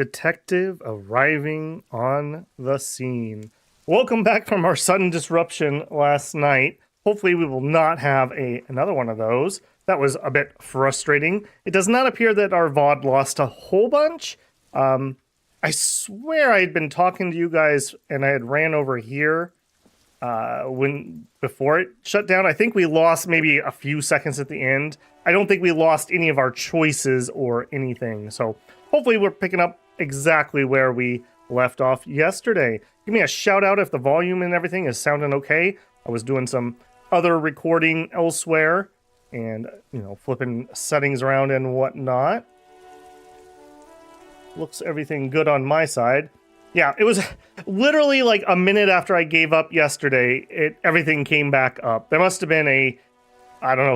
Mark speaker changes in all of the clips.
Speaker 1: detective arriving on the scene. Welcome back from our sudden disruption last night. Hopefully we will not have another one of those. That was a bit frustrating. It does not appear that our VOD lost a whole bunch. I swear I had been talking to you guys and I had ran over here before it shut down. I think we lost maybe a few seconds at the end. I don't think we lost any of our choices or anything. So hopefully we're picking up exactly where we left off yesterday. Give me a shout out if the volume and everything is sounding okay. I was doing some other recording elsewhere and, flipping settings around and whatnot. Looks everything good on my side. Yeah, it was literally like a minute after I gave up yesterday, everything came back up. There must have been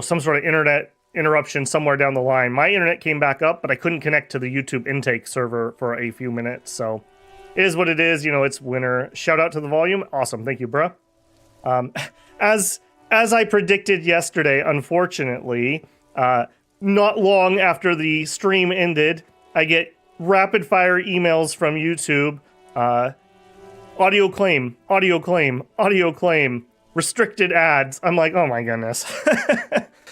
Speaker 1: some sort of internet interruption somewhere down the line. My internet came back up, but I couldn't connect to the YouTube intake server for a few minutes, so it is what it is. It's winter. Shout out to the volume. Awesome. Thank you, bruh. As I predicted yesterday, unfortunately, not long after the stream ended, I get rapid fire emails from YouTube. Audio claim, audio claim, audio claim, restricted ads. I'm like, oh my goodness.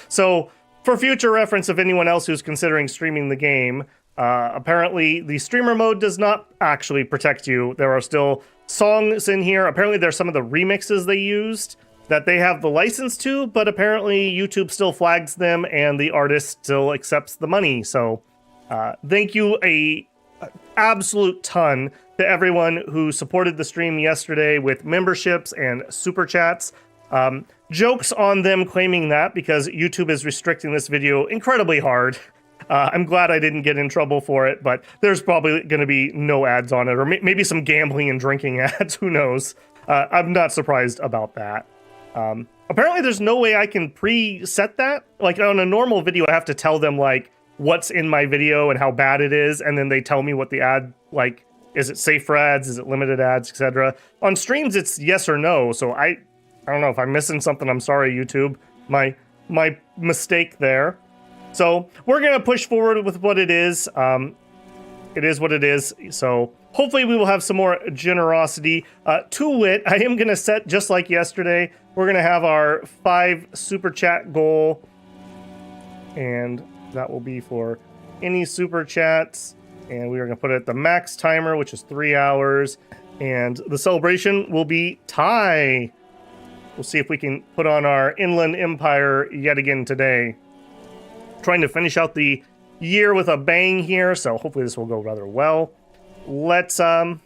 Speaker 1: So for future reference, if anyone else who's considering streaming the game, apparently the streamer mode does not actually protect you. There are still songs in here. Apparently there's some of the remixes they used that they have the license to, but apparently YouTube still flags them and the artist still accepts the money. So thank you a absolute ton to everyone who supported the stream yesterday with memberships and super chats. Jokes on them claiming that because YouTube is restricting this video incredibly hard. I'm glad I didn't get in trouble for it, but there's probably going to be no ads on it, or maybe some gambling and drinking ads. Who knows? I'm not surprised about that. Apparently there's no way I can preset that. Like on a normal video, I have to tell them like what's in my video and how bad it is, and then they tell me what the ad, like, is it safe for ads, is it limited ads, etc. On streams, it's yes or no, so I don't know if I'm missing something. I'm sorry, YouTube. My mistake there. So we're going to push forward with what it is. It is what it is. So hopefully we will have some more generosity. To wit, I am going to set, just like yesterday, we're going to have our 5 super chat goal. And that will be for any super chats. And we are going to put it at the max timer, which is 3 hours. And the celebration will be tie. We'll see if we can put on our Inland Empire yet again today. Trying to finish out the year with a bang here, so hopefully this will go rather well. Let's, I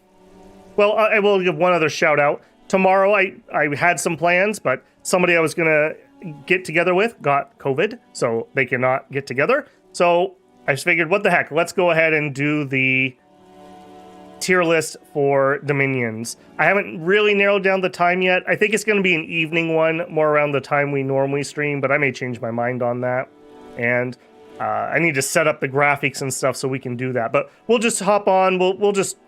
Speaker 1: will give one other shout out. Tomorrow I had some plans, but somebody I was going to get together with got COVID, so they cannot get together. So I just figured, what the heck, let's go ahead and do the tier list for Dominions. I haven't really narrowed down the time yet. I think it's going to be an evening one, more around the time we normally stream, but I may change my mind on that. And I need to set up the graphics and stuff so we can do that. But we'll just hop on. We'll just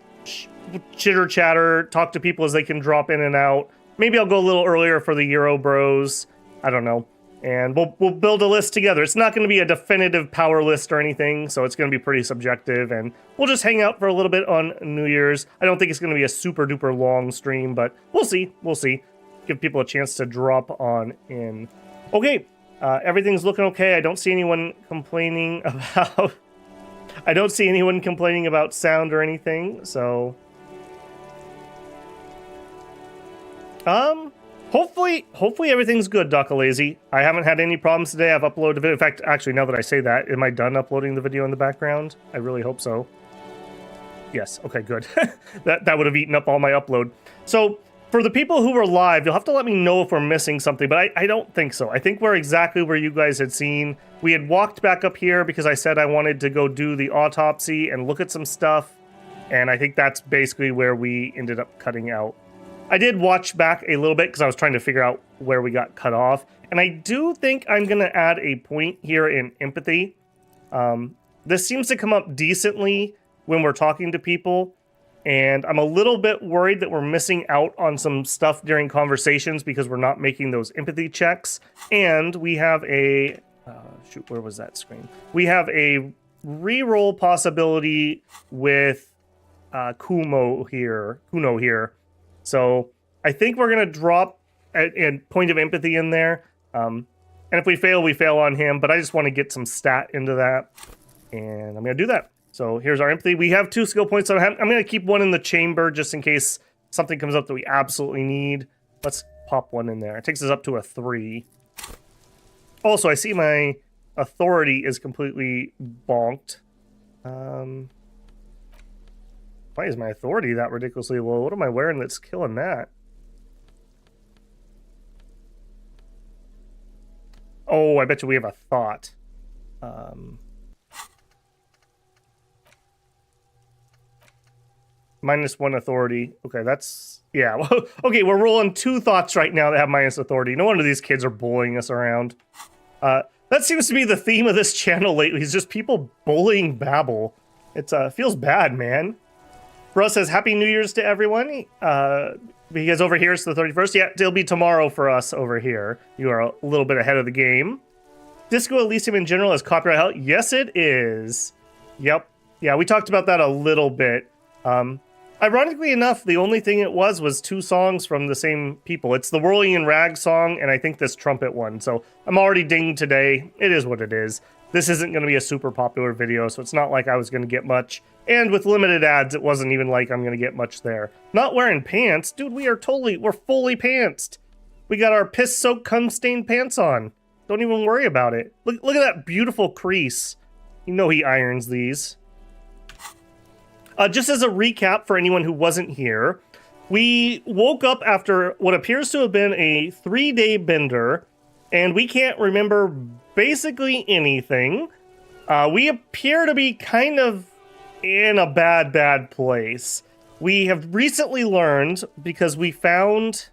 Speaker 1: chitter chatter, talk to people as they can drop in and out. Maybe I'll go a little earlier for the Euro Bros. I don't know. And we'll build a list together. It's not going to be a definitive power list or anything, so it's going to be pretty subjective. And we'll just hang out for a little bit on New Year's. I don't think it's going to be a super duper long stream, but we'll see. We'll see. Give people a chance to drop on in. Okay. Everything's looking okay. I don't see anyone complaining about... I don't see anyone complaining about sound or anything, so... Hopefully everything's good, Docalazy. I haven't had any problems today. I've uploaded a video. In fact, actually, now that I say that, am I done uploading the video in the background? I really hope so. Yes, okay, good. that would have eaten up all my upload. So... for the people who were live, you'll have to let me know if we're missing something, but I don't think so. I think we're exactly where you guys had seen. We had walked back up here because I said I wanted to go do the autopsy and look at some stuff, and I think that's basically where we ended up cutting out. I did watch back a little bit because I was trying to figure out where we got cut off, and I do think I'm going to add a point here in empathy. This seems to come up decently when we're talking to people, and I'm a little bit worried that we're missing out on some stuff during conversations because we're not making those empathy checks. And we have a... shoot, where was that screen? We have a reroll possibility with Kuno here. So I think we're gonna drop a point of empathy in there. And if we fail, we fail on him. But I just want to get some stat into that, and I'm gonna do that. So here's our empathy. We have 2 skill points. So I'm gonna keep one in the chamber just in case something comes up that we absolutely need. Let's pop one in there. It takes us up to a 3. Also, I see my authority is completely bonked. Why is my authority that ridiculously low? What am I wearing that's killing that? Oh, I bet you we have a thought. -1 authority. Okay, that's... Yeah, okay, we're rolling 2 thoughts right now that have minus authority. No wonder these kids are bullying us around. That seems to be the theme of this channel lately, is just people bullying Babel. It feels bad, man. Russ says, Happy New Year's to everyone. Because over here it's the 31st. Yeah, it'll be tomorrow for us over here. You are a little bit ahead of the game. Disco Elysium in general is copyright held? Yes, it is. Yep. Yeah, we talked about that a little bit. Ironically enough, the only thing it was 2 songs from the same people. It's the Whirling in Rags song, and I think this trumpet one. So I'm already dinged today. It is what it is. This isn't going to be a super popular video, so it's not like I was going to get much. And with limited ads, it wasn't even like I'm going to get much there. Not wearing pants? Dude, we're fully pantsed. We got our piss-soaked, cum-stained pants on. Don't even worry about it. Look at that beautiful crease. You know he irons these. Just as a recap for anyone who wasn't here, we woke up after what appears to have been a 3-day bender, and we can't remember basically anything. We appear to be kind of in a bad place. We have recently learned, because we found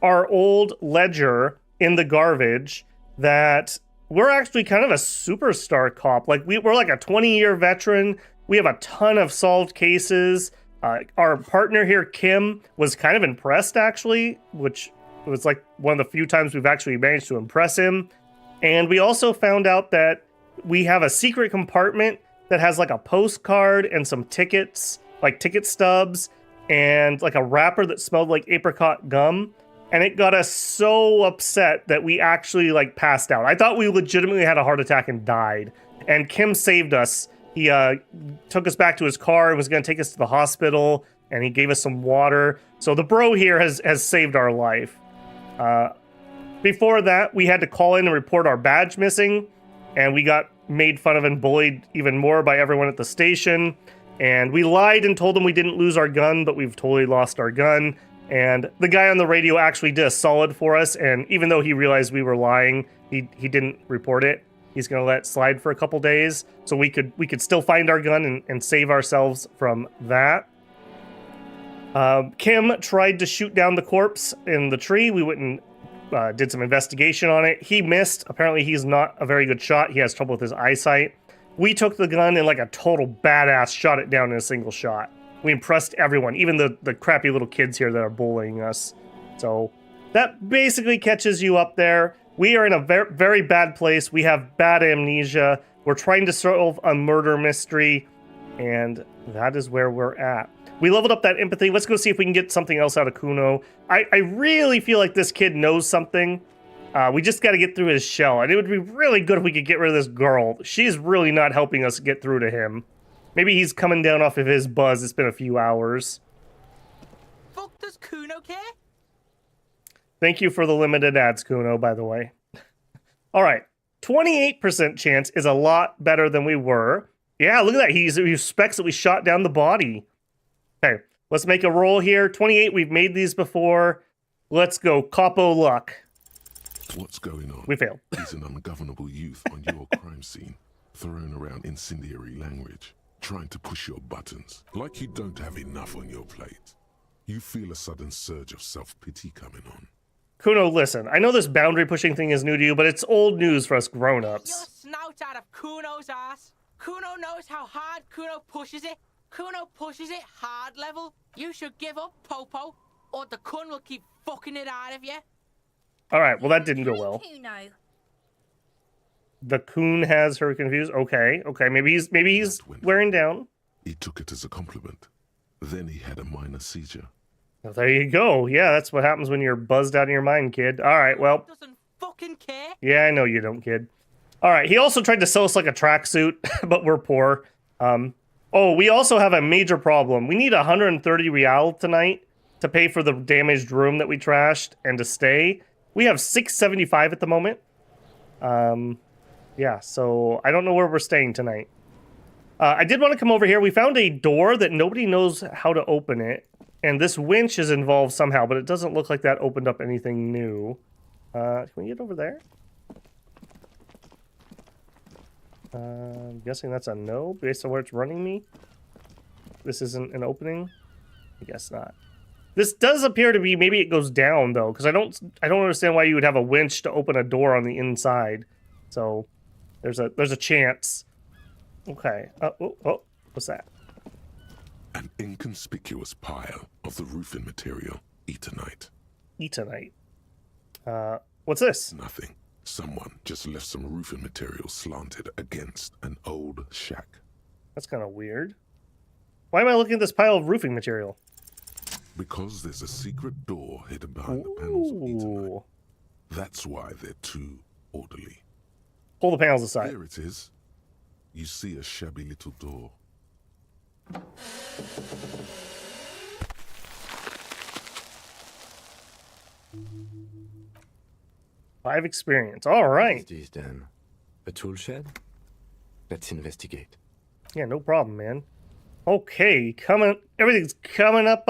Speaker 1: our old ledger in the garbage, that we're actually kind of a superstar cop. Like, we're like a 20-year veteran. We have a ton of solved cases. Our partner here, Kim, was kind of impressed, actually, which was like one of the few times we've actually managed to impress him. And we also found out that we have a secret compartment that has like a postcard and some tickets, like ticket stubs, and like a wrapper that smelled like apricot gum. And it got us so upset that we actually like passed out. I thought we legitimately had a heart attack and died. And Kim saved us. He took us back to his car and was going to take us to the hospital, and he gave us some water. So the bro here has saved our life. Before that, we had to call in and report our badge missing, and we got made fun of and bullied even more by everyone at the station. And we lied and told them we didn't lose our gun, but we've totally lost our gun. And the guy on the radio actually did a solid for us, and even though he realized we were lying, he didn't report it. He's going to let it slide for a couple days, so we could still find our gun and save ourselves from that. Kim tried to shoot down the corpse in the tree. We went and did some investigation on it. He missed. Apparently, he's not a very good shot. He has trouble with his eyesight. We took the gun and like a total badass shot it down in a single shot. We impressed everyone, even the crappy little kids here that are bullying us. So that basically catches you up there. We are in a very, very bad place. We have bad amnesia. We're trying to solve a murder mystery, and that is where we're at. We leveled up that empathy. Let's go see if we can get something else out of Kuno. I really feel like this kid knows something. We just got to get through his shell, and it would be really good if we could get rid of this girl. She's really not helping us get through to him. Maybe he's coming down off of his buzz. It's been a few hours.
Speaker 2: Fuck does Kuno care?
Speaker 1: Thank you for the limited ads, Kuno, by the way. All right. 28% chance is a lot better than we were. Yeah, look at that. He suspects that we shot down the body. Okay, let's make a roll here. 28, we've made these before. Let's go. Capo luck.
Speaker 3: What's going on?
Speaker 1: We failed.
Speaker 3: He's an ungovernable youth on your crime scene, throwing around incendiary language, trying to push your buttons, like you don't have enough on your plate. You feel a sudden surge of self-pity coming on.
Speaker 1: Kuno, listen, I know this boundary pushing thing is new to you, but it's old news for us grown-ups.
Speaker 2: Your snout out of Kuno's ass. Kuno knows how hard Kuno pushes it. Kuno pushes it hard level. You should give up, Popo, or the Kun will keep fucking it out of you.
Speaker 1: All right, well, that didn't go well.
Speaker 4: Kuno.
Speaker 1: The Kun has her confused. Okay, maybe he's wearing down.
Speaker 3: He took it as a compliment. Then he had a minor seizure.
Speaker 1: Well, there you go. Yeah, that's what happens when you're buzzed out of your mind, kid. All right, well.
Speaker 2: Doesn't fucking care.
Speaker 1: Yeah, I know you don't, kid. All right, he also tried to sell us like a tracksuit, but we're poor. Oh, we also have a major problem. We need 130 real tonight to pay for the damaged room that we trashed and to stay. We have 675 at the moment. Yeah, so I don't know where we're staying tonight. I did want to come over here. We found a door that nobody knows how to open it. And this winch is involved somehow, but it doesn't look like that opened up anything new. Can we get over there? I'm guessing that's a no, based on where it's running me. This isn't an opening? I guess not. This does appear to be, maybe it goes down, though, because I don't understand why you would have a winch to open a door on the inside. So, there's a chance. Okay. Oh, what's that?
Speaker 3: An inconspicuous pile of the roofing material, Eternite.
Speaker 1: Eternite. What's this?
Speaker 3: Nothing. Someone just left some roofing material slanted against an old shack.
Speaker 1: That's kind of weird. Why am I looking at this pile of roofing material?
Speaker 3: Because there's a secret door hidden behind the panels of Eternite. That's why they're too orderly.
Speaker 1: Pull the panels aside.
Speaker 3: There it is. You see a shabby little door.
Speaker 1: Five experience. All right.
Speaker 4: What is this then? A tool shed? Let's investigate.
Speaker 1: Yeah, no problem, man. Okay, everything's coming up.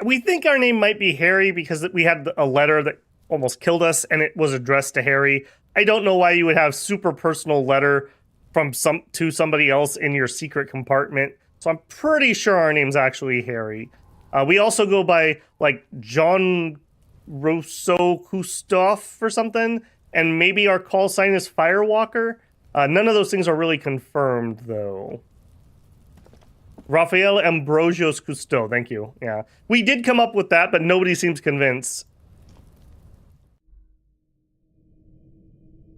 Speaker 1: We think our name might be Harry because we had a letter that almost killed us, and it was addressed to Harry. I don't know why you would have super personal letter from to somebody else in your secret compartment. So I'm pretty sure our name's actually Harry. We also go by like John Rousseau Cousteau or something, and maybe our call sign is Firewalker. None of those things are really confirmed, though. Raphael Ambrosios Cousteau, thank you. Yeah, we did come up with that, but nobody seems convinced.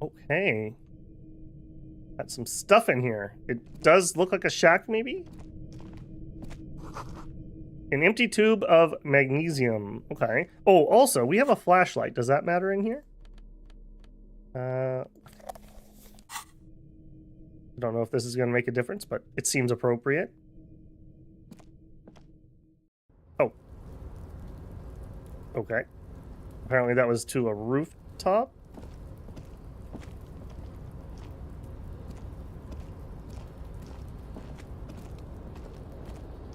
Speaker 1: Okay. Got some stuff in here. It does look like a shack, maybe? An empty tube of magnesium. Okay. Oh, also, we have a flashlight. Does that matter in here? I don't know if this is going to make a difference, but it seems appropriate. Oh. Okay. Apparently that was to a rooftop.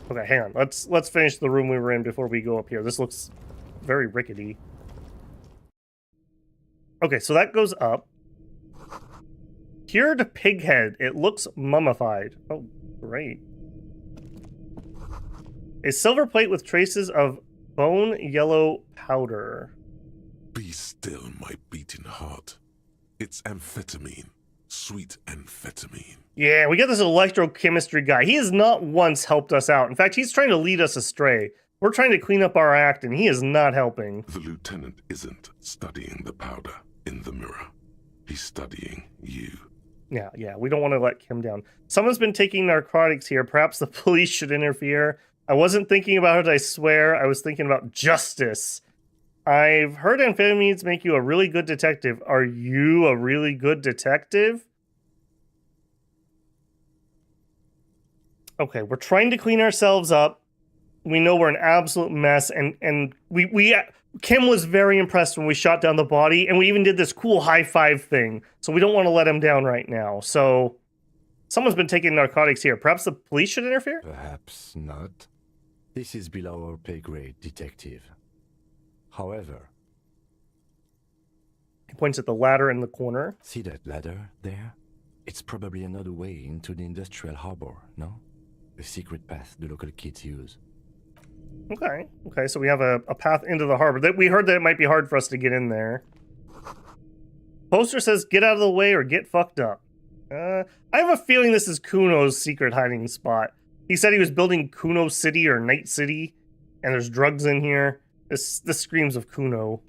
Speaker 1: Okay, hang on. Let's finish the room we were in before we go up here. This looks very rickety. Okay, so that goes up. Cured pig head. It looks mummified. Oh, great. A silver plate with traces of bone yellow powder.
Speaker 3: Be still, my beating heart. It's amphetamine. Sweet amphetamine.
Speaker 1: Yeah, we got this electrochemistry guy. He has not once helped us out. In fact, he's trying to lead us astray. We're trying to clean up our act, and he is not helping.
Speaker 3: The lieutenant isn't studying the powder in the mirror. He's studying you.
Speaker 1: Yeah, we don't want to let Kim down. Someone's been taking narcotics here. Perhaps the police should interfere. I wasn't thinking about it, I swear. I was thinking about justice. I've heard amphetamines make you a really good detective. Are you a really good detective? Okay, we're trying to clean ourselves up. We know we're an absolute mess, and Kim was very impressed when we shot down the body, and we even did this cool high five thing. So we don't want to let him down right now. So someone's been taking narcotics here. Perhaps the police should interfere?
Speaker 4: Perhaps not. This is below our pay grade, detective. However...
Speaker 1: He points at the ladder in the corner.
Speaker 4: See that ladder there? It's probably another way into the industrial harbor, no? The secret path the local kids use.
Speaker 1: Okay, so we have a path into the harbor. We heard that it might be hard for us to get in there. Poster says, get out of the way or get fucked up. I have a feeling this is Kuno's secret hiding spot. He said he was building Kuno City or Night City, and there's drugs in here. This screams of Kuno.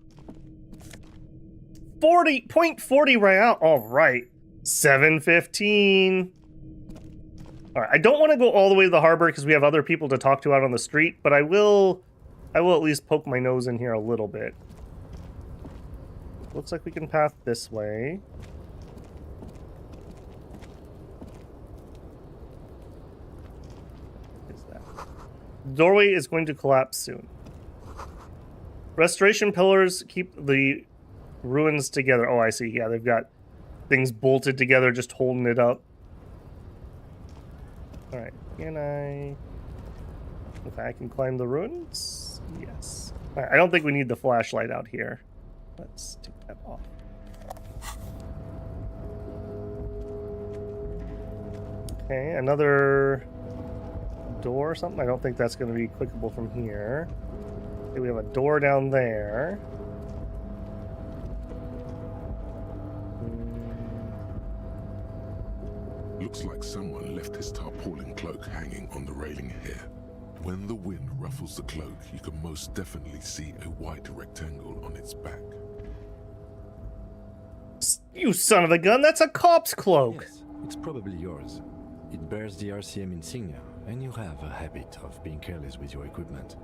Speaker 1: 0.40 real. All right. 715. All right, I don't want to go all the way to the harbor because we have other people to talk to out on the street, but I will at least poke my nose in here a little bit. Looks like we can path this way. What is that? Doorway is going to collapse soon. Restoration pillars keep the ruins together. Oh, I see. Yeah, they've got things bolted together, just holding it up. Alright, can I... Okay, I can climb the ruins? Yes. Alright, I don't think we need the flashlight out here. Let's take that off. Okay, another door or something? I don't think that's going to be clickable from here. Okay, we have a door down there.
Speaker 3: Looks like someone left his tarpaulin cloak hanging on the railing here. When the wind ruffles the cloak, you can most definitely see a white rectangle on its back.
Speaker 1: You son of a gun, that's a cop's cloak!
Speaker 4: Yes, it's probably yours. It bears the RCM insignia, and you have a habit of being careless with your equipment.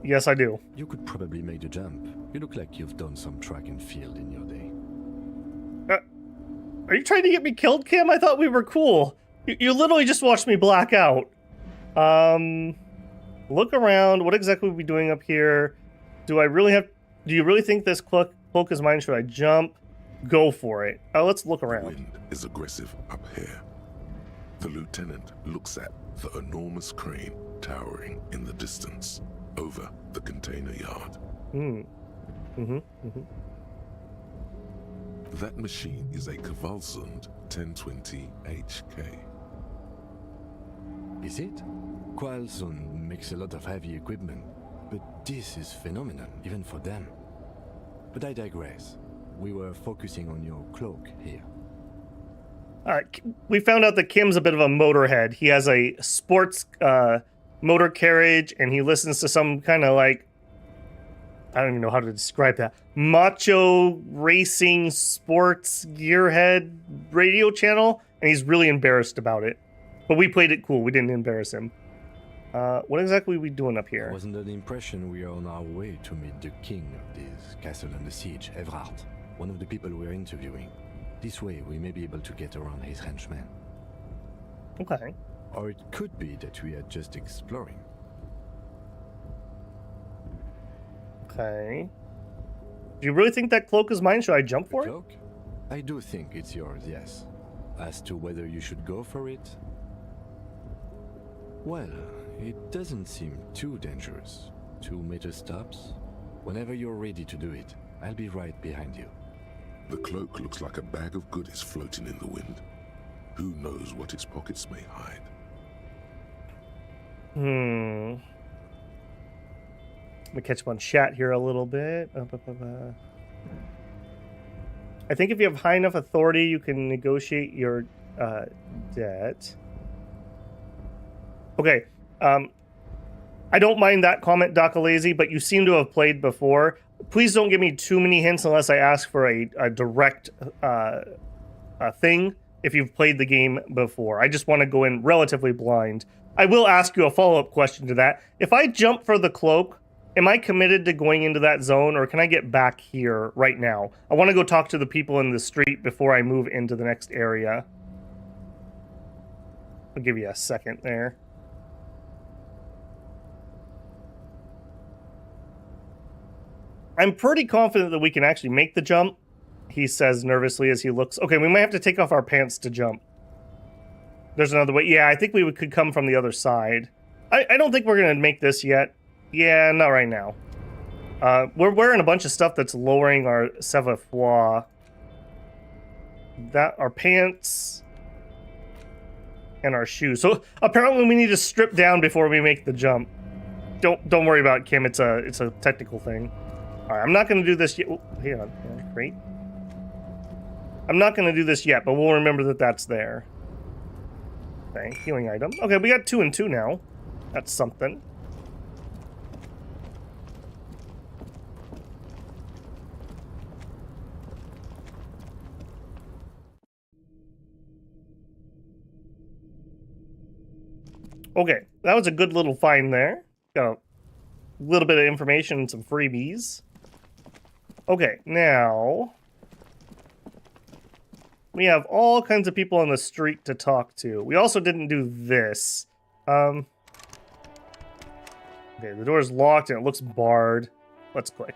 Speaker 1: Yes, I do.
Speaker 4: You could probably make the jump. You look like you've done some track and field in your day.
Speaker 1: Are you trying to get me killed, Kim? I thought we were cool. You literally just watched me black out. Look around. What exactly are we doing up here? Do you really think this cloak is mine? Should I jump? Go for it. Let's look
Speaker 3: The
Speaker 1: around.
Speaker 3: wind is aggressive up here. The lieutenant looks at the enormous crane towering in the distance over the container yard. That machine is a Kvalsund 1020 HK.
Speaker 4: Is it? Kvalsund makes a lot of heavy equipment, but this is phenomenal, even for them. But I digress. We were focusing on your cloak here.
Speaker 1: We found out that Kim's a bit of a motorhead. He has a sports motor carriage, and he listens to some kind of like, I don't even know how to describe that, macho racing sports gearhead radio channel, and he's really embarrassed about it. But we played it cool. We didn't embarrass him. What exactly are we doing up here?
Speaker 4: I was under the impression we are on our way to meet the king of this castle under siege, Everard, one of the people we're interviewing. This way, we may be able to get around his henchmen.
Speaker 1: Okay.
Speaker 4: Or it could be that we are just exploring.
Speaker 1: Okay. Do you really think that cloak is mine? Should I jump for it?
Speaker 4: Cloak? I do think it's yours, yes. As to whether you should go for it? Well, it doesn't seem too dangerous. 2 meter stops. Whenever you're ready to do it, I'll be right behind you.
Speaker 3: The cloak looks like a bag of goodies floating in the wind. Who knows what its pockets may hide?
Speaker 1: Let me catch up on chat here a little bit. I think if you have high enough authority, you can negotiate your debt. Okay. I don't mind that comment, Docalazy, but you seem to have played before. Please don't give me too many hints unless I ask for a direct thing if you've played the game before. I just want to go in relatively blind. I will ask you a follow-up question to that. If I jump for the cloak, am I committed to going into that zone, or can I get back here right now? I want to go talk to the people in the street before I move into the next area. I'll give you a second there. I'm pretty confident that we can actually make the jump, he says nervously as he looks. Okay, we might have to take off our pants to jump. There's another way. Yeah, I think we could come from the other side. I don't think we're going to make this yet. Yeah, not right now. We're wearing a bunch of stuff that's lowering our savoir-faire. That, our pants, and our shoes. So apparently we need to strip down before we make the jump. Don't worry about it, Kim. It's a technical thing. All right, I'm not going to do this yet. Oh, hang on. Great. I'm not going to do this yet, but we'll remember that that's there. Okay, healing item. Okay, we got 2 and 2 now. That's something. Okay, that was a good little find there. Got a little bit of information and some freebies. Okay, now we have all kinds of people on the street to talk to. We also didn't do this. Okay, the door's locked and it looks barred. Let's click.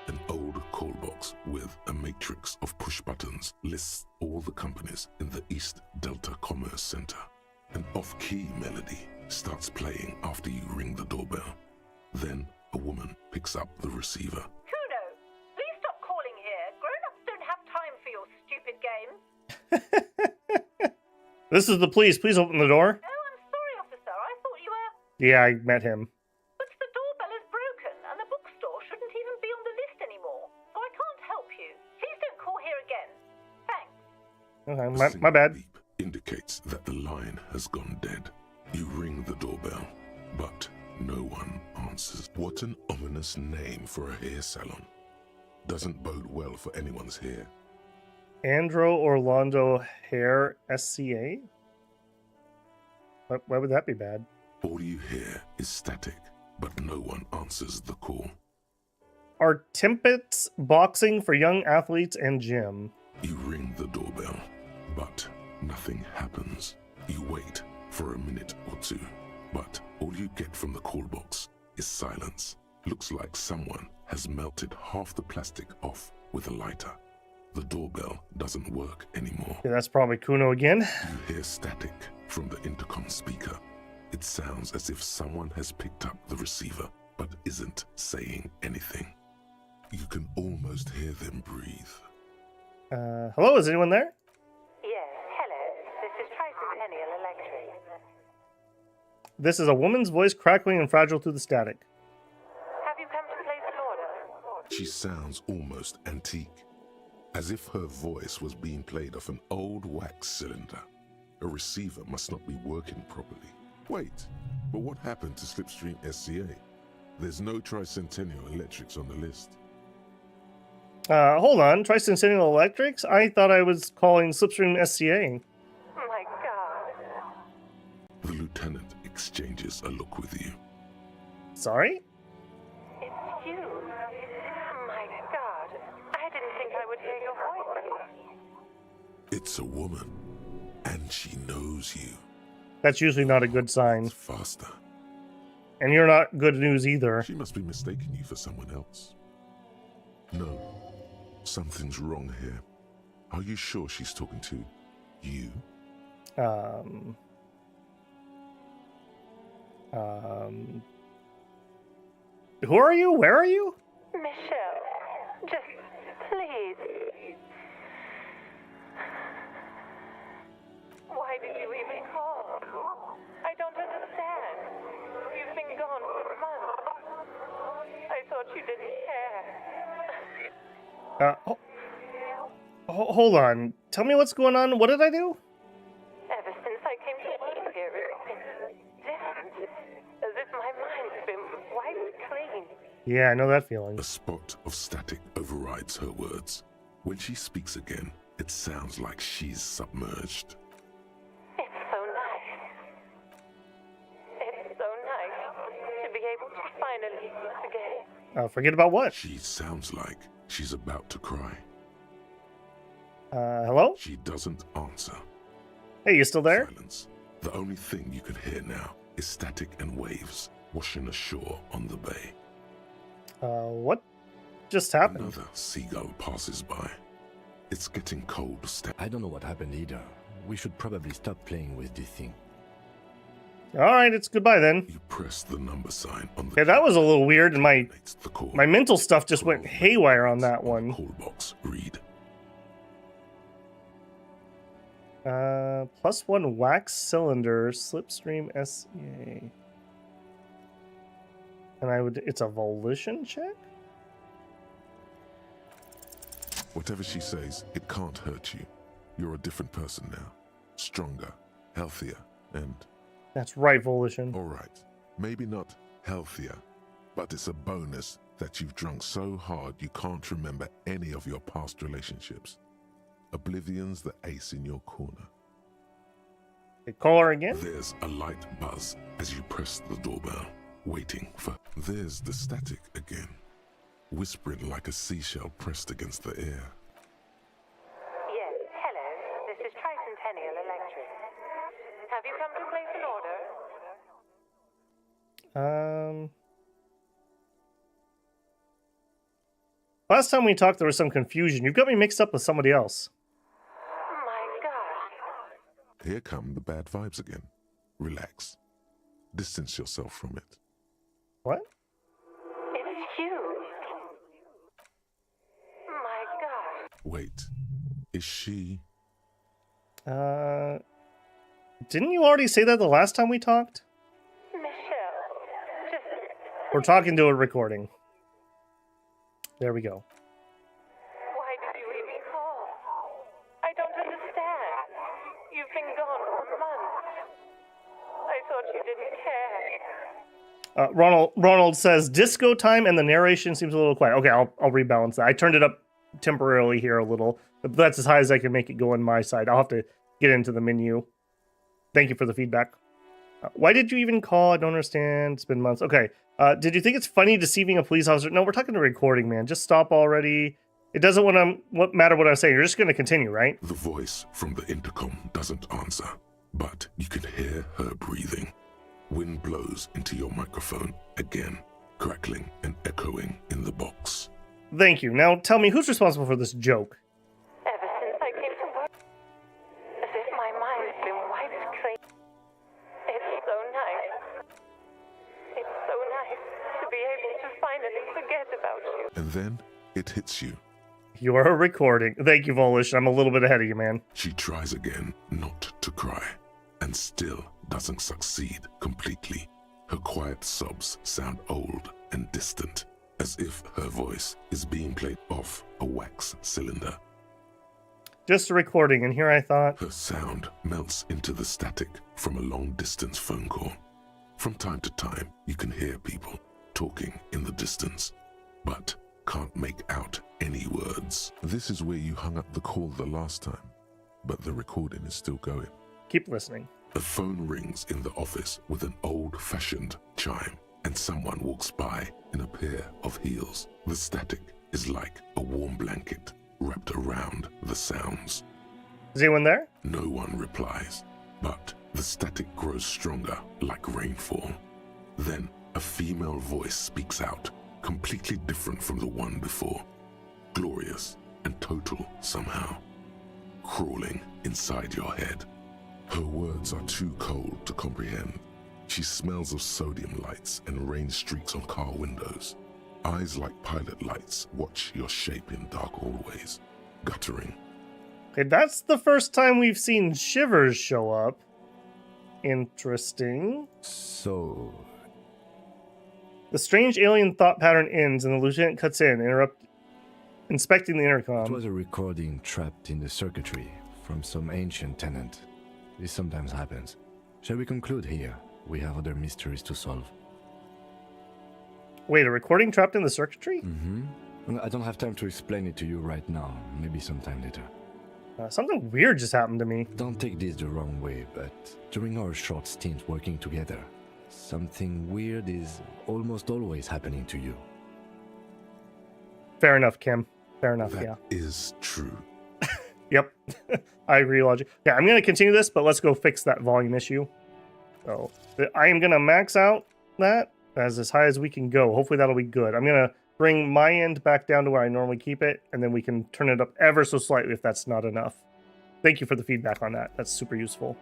Speaker 3: An old call box with a matrix of push buttons lists all the companies in the East Delta Commerce Center. An off-key melody starts playing after you ring the doorbell. Then a woman picks up the receiver.
Speaker 5: Kuno, please stop calling here. Grown-ups don't have time for your stupid games.
Speaker 1: This is the police. Please open the door.
Speaker 5: Oh, I'm sorry, officer. I thought you were...
Speaker 1: Yeah, I met him.
Speaker 5: But the doorbell is broken, and the bookstore shouldn't even be on the list anymore. So I can't help you. Please don't call here again. Thanks.
Speaker 1: Okay,
Speaker 3: A
Speaker 1: my
Speaker 3: single
Speaker 1: bad.
Speaker 3: beep indicates that the line has gone dead. You ring the doorbell, but no one answers. What an ominous name for a hair salon. Doesn't bode well for anyone's hair.
Speaker 1: Andro Orlando Hair SCA? Why would that be bad?
Speaker 3: All you hear is static, but no one answers the call.
Speaker 1: Are Timpets boxing for young athletes and gym?
Speaker 3: You ring the doorbell, but nothing happens. You wait for a minute or two, but all you get from the call box is silence. Looks like someone has melted half the plastic off with a lighter. The doorbell doesn't work anymore.
Speaker 1: Yeah, that's probably Kuno again.
Speaker 3: You hear static from the intercom speaker. It sounds as if someone has picked up the receiver, but isn't saying anything. You can almost hear them breathe.
Speaker 1: Hello, is anyone there?
Speaker 5: Yes, hello. This is Tricentennial Electric.
Speaker 1: This is a woman's voice crackling and fragile through the static.
Speaker 5: Have you come to place an order?
Speaker 3: She sounds almost antique, as if her voice was being played off an old wax cylinder. A receiver must not be working properly. Wait, but what happened to Slipstream SCA? There's no Tricentennial Electrics on the list.
Speaker 1: Hold on, Tricentennial Electrics? I thought I was calling Slipstream SCA.
Speaker 5: My God.
Speaker 3: The lieutenant exchanges a look with you.
Speaker 1: Sorry?
Speaker 5: It's you. My God. I didn't think I would hear your voice.
Speaker 3: It's a woman, and she knows you.
Speaker 1: That's usually not a good sign.
Speaker 3: It's faster.
Speaker 1: And you're not good news either.
Speaker 3: She must be mistaking you for someone else. No, something's wrong here. Are you sure she's talking to you?
Speaker 1: Who are you? Where are you?
Speaker 5: Michelle, just please. Why did you even call? I don't understand. You've been gone for months. I thought you didn't care.
Speaker 1: Hold on. Tell me what's going on. What did I do?
Speaker 5: Ever since I came to work here, it's been different. As if my mind's been wiped clean.
Speaker 1: Yeah, I know that feeling.
Speaker 3: A spot of static overrides her words. When she speaks again, it sounds like she's submerged.
Speaker 5: It's so nice. It's so nice to be able to finally forget.
Speaker 1: Forget about what?
Speaker 3: She sounds like she's about to cry.
Speaker 1: Hello?
Speaker 3: She doesn't answer.
Speaker 1: Hey, you still there?
Speaker 3: Silence. The only thing you can hear now is static and waves washing ashore on the bay.
Speaker 1: What just happened?
Speaker 3: Another seagull passes by. It's getting cold.
Speaker 4: I don't know what happened either. We should probably stop playing with this thing.
Speaker 1: Alright, it's goodbye then.
Speaker 3: You press the number sign on the
Speaker 1: Okay, that was a little weird, and my
Speaker 3: the call.
Speaker 1: mental stuff just went haywire on that one.
Speaker 3: Call box. Read.
Speaker 1: +1 wax cylinder, Slipstream SCA. And it's a volition check?
Speaker 3: Whatever she says, it can't hurt you. You're a different person now. Stronger, healthier, and...
Speaker 1: That's right, volition.
Speaker 3: Alright, maybe not healthier, but it's a bonus that you've drunk so hard you can't remember any of your past relationships. Oblivion's the ace in your corner.
Speaker 1: Okay, call her again.
Speaker 3: There's a light buzz as you press the doorbell, waiting for... There's the static again, whispering like a seashell pressed against the air.
Speaker 5: Yes, hello. This is Tricentennial Electric. Have you come to place an order?
Speaker 1: Last time we talked, there was some confusion. You've got me mixed up with somebody else.
Speaker 5: My God.
Speaker 3: Here come the bad vibes again. Relax. Distance yourself from it.
Speaker 1: What?
Speaker 5: It's you. My God.
Speaker 3: Wait. Is she...
Speaker 1: Didn't you already say that the last time we talked?
Speaker 5: Michelle. Just...
Speaker 1: We're talking to a recording. There we go.
Speaker 5: Why did you even call? I don't understand. You've been gone for months. I thought you didn't care.
Speaker 1: Ronald says disco time and the narration seems a little quiet. Okay, I'll rebalance that. I turned it up temporarily here a little, but that's as high as I can make it go on my side. I'll have to get into the menu. Thank you for the feedback. Why did you even call? I don't understand. It's been months. Okay. Did you think it's funny deceiving a police officer? No, we're talking to recording, man. Just stop already. It doesn't matter what I'm saying. You're just going to continue, right?
Speaker 3: The voice from the intercom doesn't answer, but you can hear her breathing. Wind blows into your microphone again, crackling and echoing in the box.
Speaker 1: Thank you. Now tell me, who's responsible for this joke?
Speaker 5: Ever since I came to work, as if my mind's been wiped clean. It's so nice. It's so nice to be able to finally forget about you.
Speaker 3: And then it hits you.
Speaker 1: You're a recording. Thank you, Volish. I'm a little bit ahead of you, man.
Speaker 3: She tries again not to cry, and still doesn't succeed completely. Her quiet sobs sound old and distant, as if her voice is being played off a wax cylinder.
Speaker 1: Just a recording, and here I thought...
Speaker 3: Her sound melts into the static from a long-distance phone call. From time to time, you can hear people talking in the distance, but can't make out any words. This is where you hung up the call the last time, but the recording is still going.
Speaker 1: Keep listening.
Speaker 3: The phone rings in the office with an old-fashioned chime, and someone walks by in a pair of heels. The static is like a warm blanket wrapped around the sounds.
Speaker 1: Is anyone there?
Speaker 3: No one replies, but the static grows stronger like rainfall. Then a female voice speaks out, completely different from the one before. Glorious and total somehow, crawling inside your head. Her words are too cold to comprehend. She smells of sodium lights and rain streaks on car windows. Eyes like pilot lights watch your shape in dark hallways, guttering.
Speaker 1: Okay, that's the first time we've seen Shivers show up. Interesting.
Speaker 4: So,
Speaker 1: The strange alien thought pattern ends and the lieutenant cuts in, inspecting the
Speaker 4: it
Speaker 1: intercom.
Speaker 4: was a recording trapped in the circuitry from some ancient tenant. This sometimes happens. Shall we conclude here? We have other mysteries to solve.
Speaker 1: Wait, a recording trapped in the circuitry?
Speaker 4: I don't have time to explain it to you right now. Maybe sometime later.
Speaker 1: Something weird just happened to me.
Speaker 4: Don't take this the wrong way, but during our short stint working together, something weird is almost always happening to you.
Speaker 1: Fair enough, Kim. Fair enough,
Speaker 3: That
Speaker 1: yeah.
Speaker 3: is true.
Speaker 1: Yep. I agree, Logic. Yeah, I'm going to continue this, but let's go fix that volume issue. So, I am going to max out that as high as we can go. Hopefully that'll be good. I'm going to bring my end back down to where I normally keep it, and then we can turn it up ever so slightly if that's not enough. Thank you for the feedback on that. That's super useful.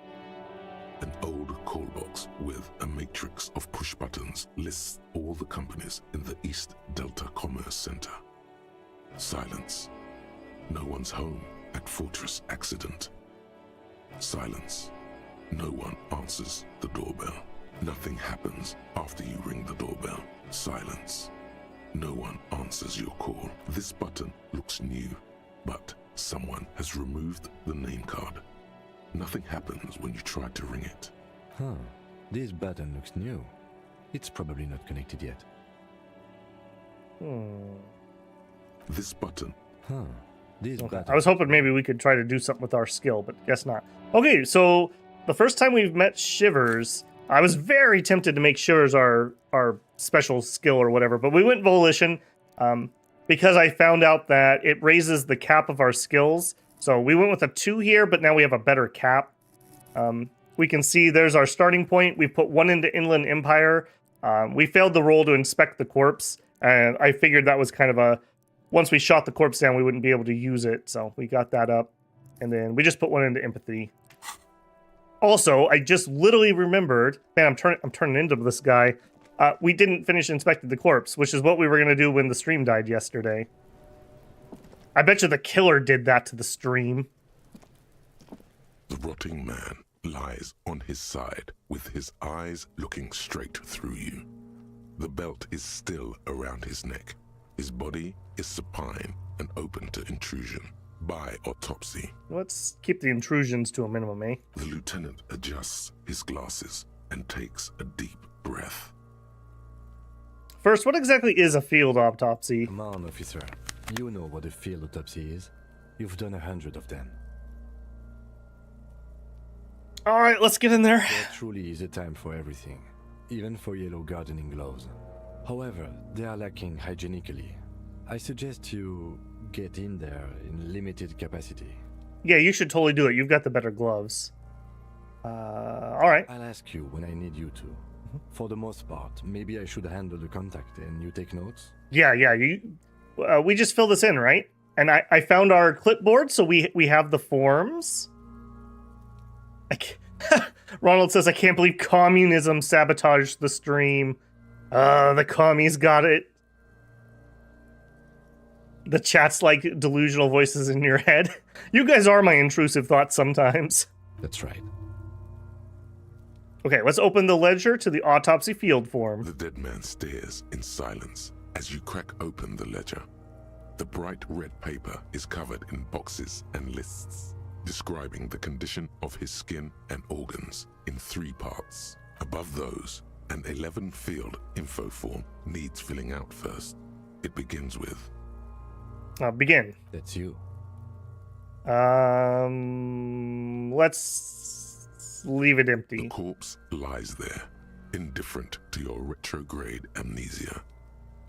Speaker 3: An old call box with a matrix of push buttons lists all the companies in the East Delta Commerce Center. Silence. No one's home at Fortress Accident. Silence. No one answers the doorbell. Nothing happens after you ring the doorbell. Silence. No one answers your call. This button looks new, but someone has removed the name card. Nothing happens when you try to ring it.
Speaker 4: Huh. This button looks new. It's probably not connected yet.
Speaker 3: This button.
Speaker 4: This
Speaker 1: Okay.
Speaker 4: button.
Speaker 1: I was hoping maybe we could try to do something with our skill, but guess not. Okay, so the first time we've met Shivers, I was very tempted to make Shivers our special skill or whatever, but we went Volition because I found out that it raises the cap of our skills. So we went with a 2 here, but now we have a better cap. We can see there's our starting point. We put 1 into Inland Empire. We failed the roll to inspect the corpse, and I figured that was kind of a... Once we shot the corpse down, we wouldn't be able to use it, so we got that up. And then we just put 1 into Empathy. Also, I just literally remembered... Man, I'm turning into this guy. We didn't finish inspecting the corpse, which is what we were going to do when the stream died yesterday. I bet you the killer did that to the stream.
Speaker 3: The rotting man lies on his side with his eyes looking straight through you. The belt is still around his neck. His body is supine and open to intrusion by autopsy.
Speaker 1: Let's keep the intrusions to a minimum, eh?
Speaker 3: The lieutenant adjusts his glasses and takes a deep breath.
Speaker 1: First, what exactly is a field autopsy?
Speaker 4: Come on, officer. You know what a field autopsy is. You've done 100 of them.
Speaker 1: All right, let's get in there.
Speaker 4: There truly is a time for everything, even for yellow gardening gloves. However, they are lacking hygienically. I suggest you get in there in limited capacity.
Speaker 1: Yeah, you should totally do it. You've got the better gloves. All right.
Speaker 4: I'll ask you when I need you to. For the most part, maybe I should handle the contact and you take notes?
Speaker 1: Yeah. We just fill this in, right? And I found our clipboard, so we have the forms. Ronald says, I can't believe communism sabotaged the stream. The commies got it. The chat's like delusional voices in your head. You guys are my intrusive thoughts sometimes.
Speaker 4: That's right.
Speaker 1: Okay, let's open the ledger to the autopsy field form.
Speaker 3: The dead man stares in silence as you crack open the ledger. The bright red paper is covered in boxes and lists, describing the condition of his skin and organs in 3 parts. Above those, an 11-field info form needs filling out first. It begins with...
Speaker 1: Begin.
Speaker 4: That's you.
Speaker 1: Let's leave it empty.
Speaker 3: The corpse lies there, indifferent to your retrograde amnesia.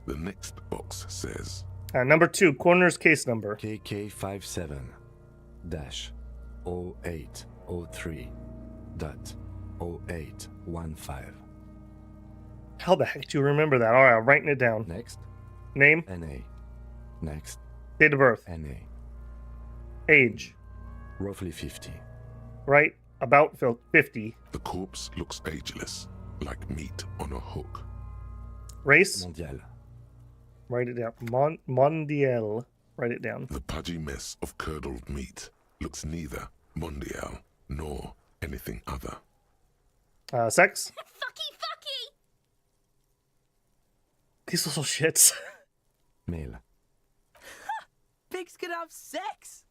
Speaker 3: The next box says...
Speaker 1: Number 2, coroner's case number.
Speaker 4: KK57-0803.0815.
Speaker 1: How the heck do you remember that? All right, I'm writing it down.
Speaker 4: Next,
Speaker 1: Name,
Speaker 4: NA. Next,
Speaker 1: date of birth,
Speaker 4: NA.
Speaker 1: age,
Speaker 4: Roughly 50.
Speaker 1: right? About 50.
Speaker 3: The corpse looks ageless, like meat on a hook.
Speaker 1: Race,
Speaker 4: Mondial.
Speaker 1: write it down. Mondial, write it down.
Speaker 3: The pudgy mess of curdled meat looks neither mondial nor anything other.
Speaker 1: Sex,
Speaker 6: Fucky!
Speaker 1: these little shits.
Speaker 4: Male.
Speaker 2: Pigs can have sex.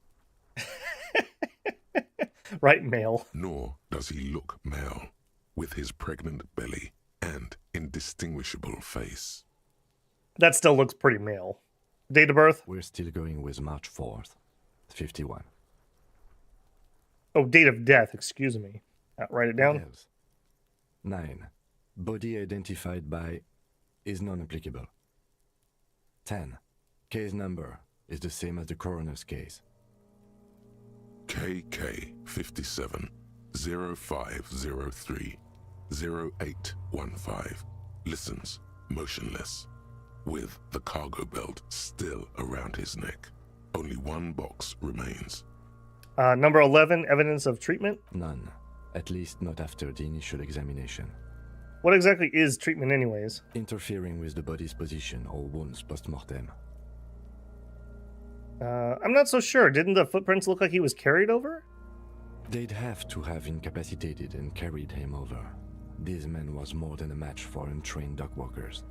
Speaker 1: Right, male.
Speaker 3: Nor does he look male, with his pregnant belly and indistinguishable face.
Speaker 1: That still looks pretty male. Date of birth,
Speaker 4: We're still going with March 4th. 51.
Speaker 1: oh, date of death, excuse me. Write it down.
Speaker 4: Else. 9. Body identified by is non-applicable. 10. Case number is the same as the coroner's case.
Speaker 3: KK 57 0503 0815 listens motionless, with the cargo belt still around his neck. Only 1 box remains.
Speaker 1: Number 11, evidence of treatment.
Speaker 4: None. At least not after the initial examination.
Speaker 1: What exactly is treatment anyways?
Speaker 4: Interfering with the body's position or wounds post-mortem.
Speaker 1: I'm not so sure. Didn't the footprints look like he was carried over?
Speaker 4: They'd have to have incapacitated and carried him over. This man was more than a match for untrained dogwalkers.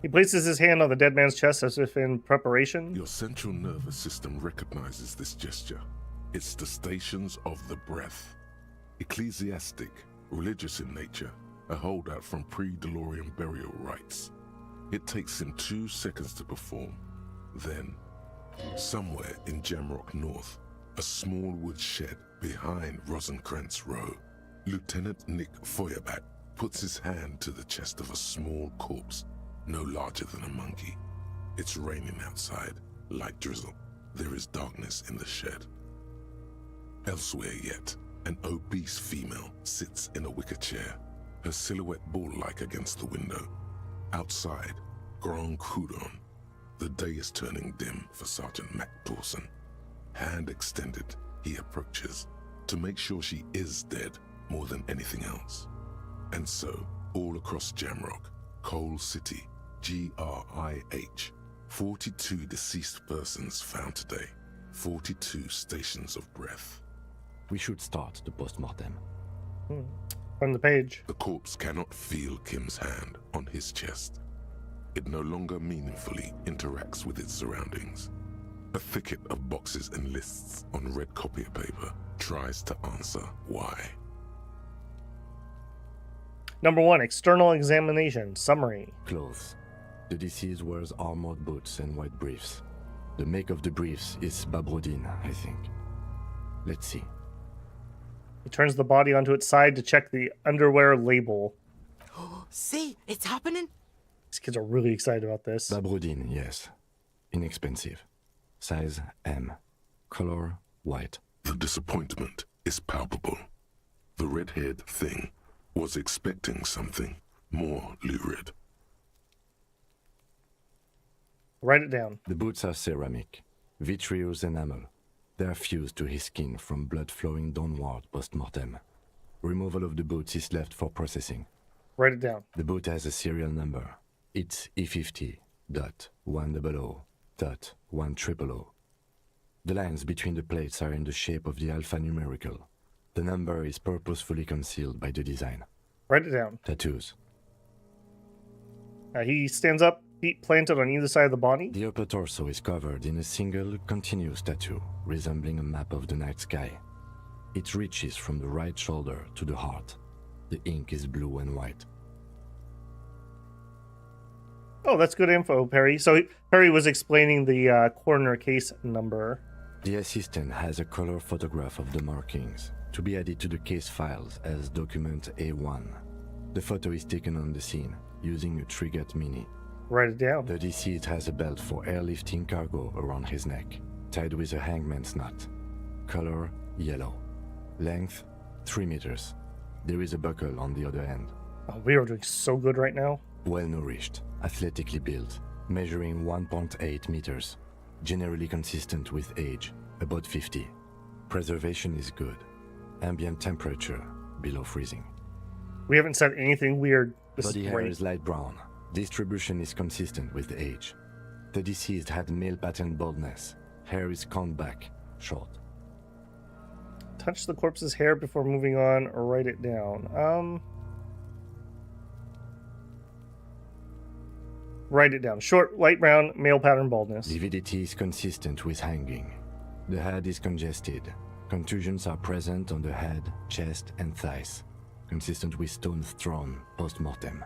Speaker 1: He places his hand on the dead man's chest as if in preparation.
Speaker 3: Your central nervous system recognizes this gesture. It's the stations of the breath. Ecclesiastic, religious in nature, a holdout from pre-Delorian burial rites. It takes him 2 seconds to perform. Then, somewhere in Jamrock North, A small wood shed behind Rosencrantz Row. Lieutenant Nick Feuerbach puts his hand to the chest of a small corpse, no larger than a monkey. It's raining outside, light drizzle. There is darkness in the shed. Elsewhere yet, an obese female sits in a wicker chair, her silhouette ball-like against the window. Outside, Grand Coudon. The day is turning dim for Sergeant Mac Dawson. Hand extended, he approaches to make sure she is dead more than anything else. And so, all across Jamrock, Coal City, GRIH, 42 deceased persons found today, 42 stations of breath.
Speaker 4: We should start the post-mortem.
Speaker 1: On the page.
Speaker 3: The corpse cannot feel Kim's hand on his chest. It no longer meaningfully interacts with its surroundings. A thicket of boxes and lists on red copier paper tries to answer why.
Speaker 1: Number 1, external examination. Summary.
Speaker 4: Clothes. The deceased wears armored boots and white briefs. The make of the briefs is Babrodine, I think. Let's see.
Speaker 1: He turns the body onto its side to check the underwear label.
Speaker 2: See, it's happening.
Speaker 1: These kids are really excited about this.
Speaker 4: Babrodine, yes. Inexpensive. Size M. Color white.
Speaker 3: The disappointment is palpable. The red-haired thing was expecting something more lurid.
Speaker 1: Write it down.
Speaker 4: The boots are ceramic, vitreous enamel. They are fused to his skin from blood flowing downward post-mortem. Removal of the boots is left for processing.
Speaker 1: Write it down.
Speaker 4: The boot has a serial number. It's E50.100.100. The lines between the plates are in the shape of the alphanumerical. The number is purposefully concealed by the design.
Speaker 1: Write it down.
Speaker 4: Tattoos.
Speaker 1: He stands up, feet planted on either side of the body.
Speaker 4: The upper torso is covered in a single continuous tattoo, resembling a map of the night sky. It reaches from the right shoulder to the heart. The ink is blue and white.
Speaker 1: Oh, that's good info, Perry. So Perry was explaining the coroner case number.
Speaker 4: The assistant has a color photograph of the markings to be added to the case files as document A1. The photo is taken on the scene using a Trigat Mini.
Speaker 1: Write it down.
Speaker 4: The deceased has a belt for airlifting cargo around his neck, tied with a hangman's knot. Color yellow. Length 3 meters. There is a buckle on the other end.
Speaker 1: Oh, we are doing so good right now.
Speaker 4: Well nourished, athletically built, measuring 1.8 meters. Generally consistent with age, about 50. Preservation is good. Ambient temperature below freezing.
Speaker 1: We haven't said anything weird. This
Speaker 4: Body
Speaker 1: is
Speaker 4: hair
Speaker 1: great.
Speaker 4: is light brown. Distribution is consistent with age. The deceased had male pattern baldness. Hair is combed back, short.
Speaker 1: Touch the corpse's hair before moving on, or write it down. Write it down. Short, light brown, male pattern baldness.
Speaker 4: Lividity is consistent with hanging. The head is congested. Contusions are present on the head, chest, and thighs. Consistent with stones thrown post-mortem.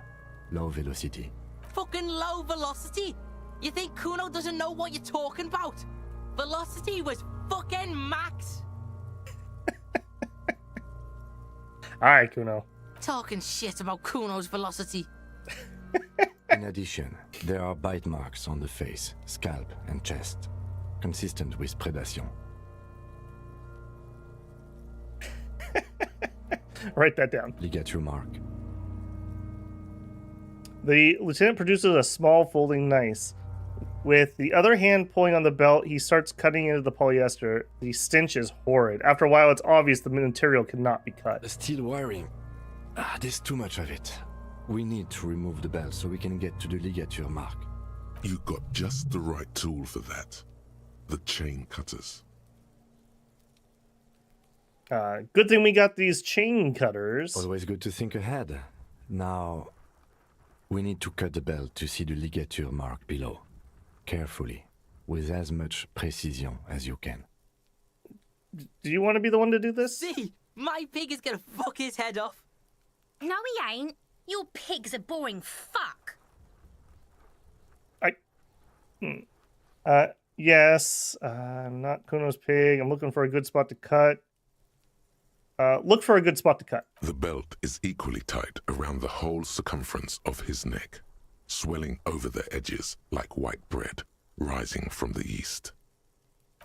Speaker 4: Low velocity.
Speaker 2: Fucking low velocity. You think Kuno doesn't know what you're talking about? Velocity was fucking max.
Speaker 1: Alright, Kuno.
Speaker 2: Talking shit about Kuno's velocity.
Speaker 4: In addition, there are bite marks on the face, scalp, and chest. Consistent with predation.
Speaker 1: Write that down.
Speaker 4: Ligature mark.
Speaker 1: The lieutenant produces a small folding knife. With the other hand pulling on the belt, he starts cutting into the polyester. The stench is horrid. After a while, it's obvious the material cannot be cut.
Speaker 4: Steel wiring. There's too much of it. We need to remove the belt so we can get to the ligature mark.
Speaker 3: You got just the right tool for that. The chain cutters.
Speaker 1: Good thing we got these chain cutters.
Speaker 4: Always good to think ahead. Now, we need to cut the belt to see the ligature mark below. Carefully, with as much precision as you can.
Speaker 1: Do you want to be the one to do this?
Speaker 2: See, my pig is gonna fuck his head off.
Speaker 6: No, he ain't. Your pig's a boring fuck.
Speaker 1: Yes. I'm not Kuno's pig. I'm looking for a good spot to cut. Look for a good spot to cut.
Speaker 3: The belt is equally tight around the whole circumference of his neck, swelling over the edges like white bread rising from the east.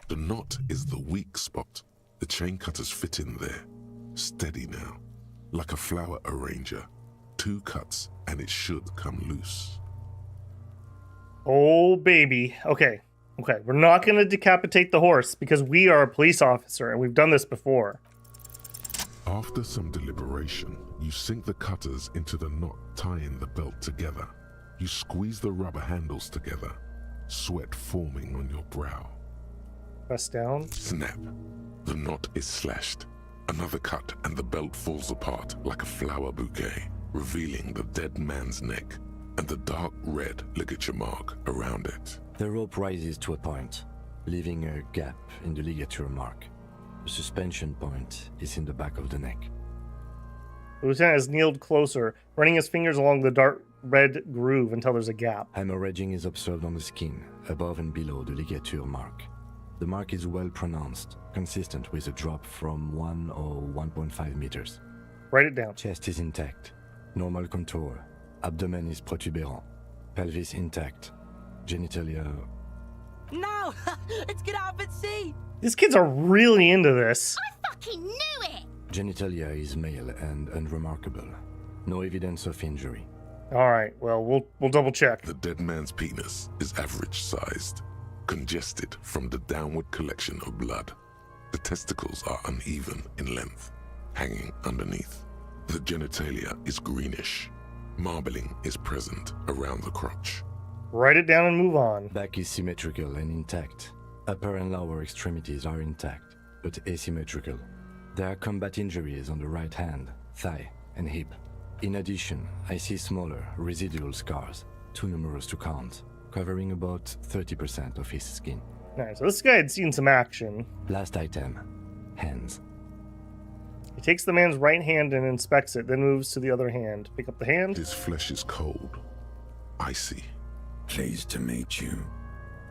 Speaker 3: The knot is the weak spot. The chain cutters fit in there, steady now, like a flower arranger. 2 cuts and it should come loose.
Speaker 1: Oh, baby. Okay. We're not going to decapitate the horse because we are a police officer and we've done this before.
Speaker 3: After some deliberation, you sink the cutters into the knot tying the belt together. You squeeze the rubber handles together, sweat forming on your brow.
Speaker 1: Press down.
Speaker 3: Snap. The knot is slashed. Another cut and the belt falls apart like a flower bouquet, revealing the dead man's neck and the dark red ligature mark around it.
Speaker 4: The rope rises to a point, leaving a gap in the ligature mark. The suspension point is in the back of the neck.
Speaker 1: The lieutenant has kneeled closer, running his fingers along the dark red groove until there's a gap.
Speaker 4: Hemorrhaging is observed on the skin, above and below the ligature mark. The mark is well pronounced, consistent with a drop from 1 or 1.5 meters.
Speaker 1: Write it down.
Speaker 4: Chest is intact, normal contour. Abdomen is protuberant, pelvis intact, genitalia.
Speaker 2: No! Let's get out and see!
Speaker 1: These kids are really into this.
Speaker 6: I fucking knew it!
Speaker 4: Genitalia is male and unremarkable. No evidence of injury.
Speaker 1: All right, well, we'll double check.
Speaker 3: The dead man's penis is average-sized, congested from the downward collection of blood. The testicles are uneven in length, hanging underneath. The genitalia is greenish. Marbling is present around the crotch.
Speaker 1: Write it down and move on.
Speaker 4: Back is symmetrical and intact. Upper and lower extremities are intact, but asymmetrical. There are combat injuries on the right hand, thigh, and hip. In addition, I see smaller, residual scars, too numerous to count, covering about 30% of his skin.
Speaker 1: Alright, so this guy had seen some action.
Speaker 4: Last item, hands.
Speaker 1: He takes the man's right hand and inspects it, then moves to the other hand. Pick up the hand.
Speaker 3: His flesh is cold, icy.
Speaker 7: Pleased to meet you.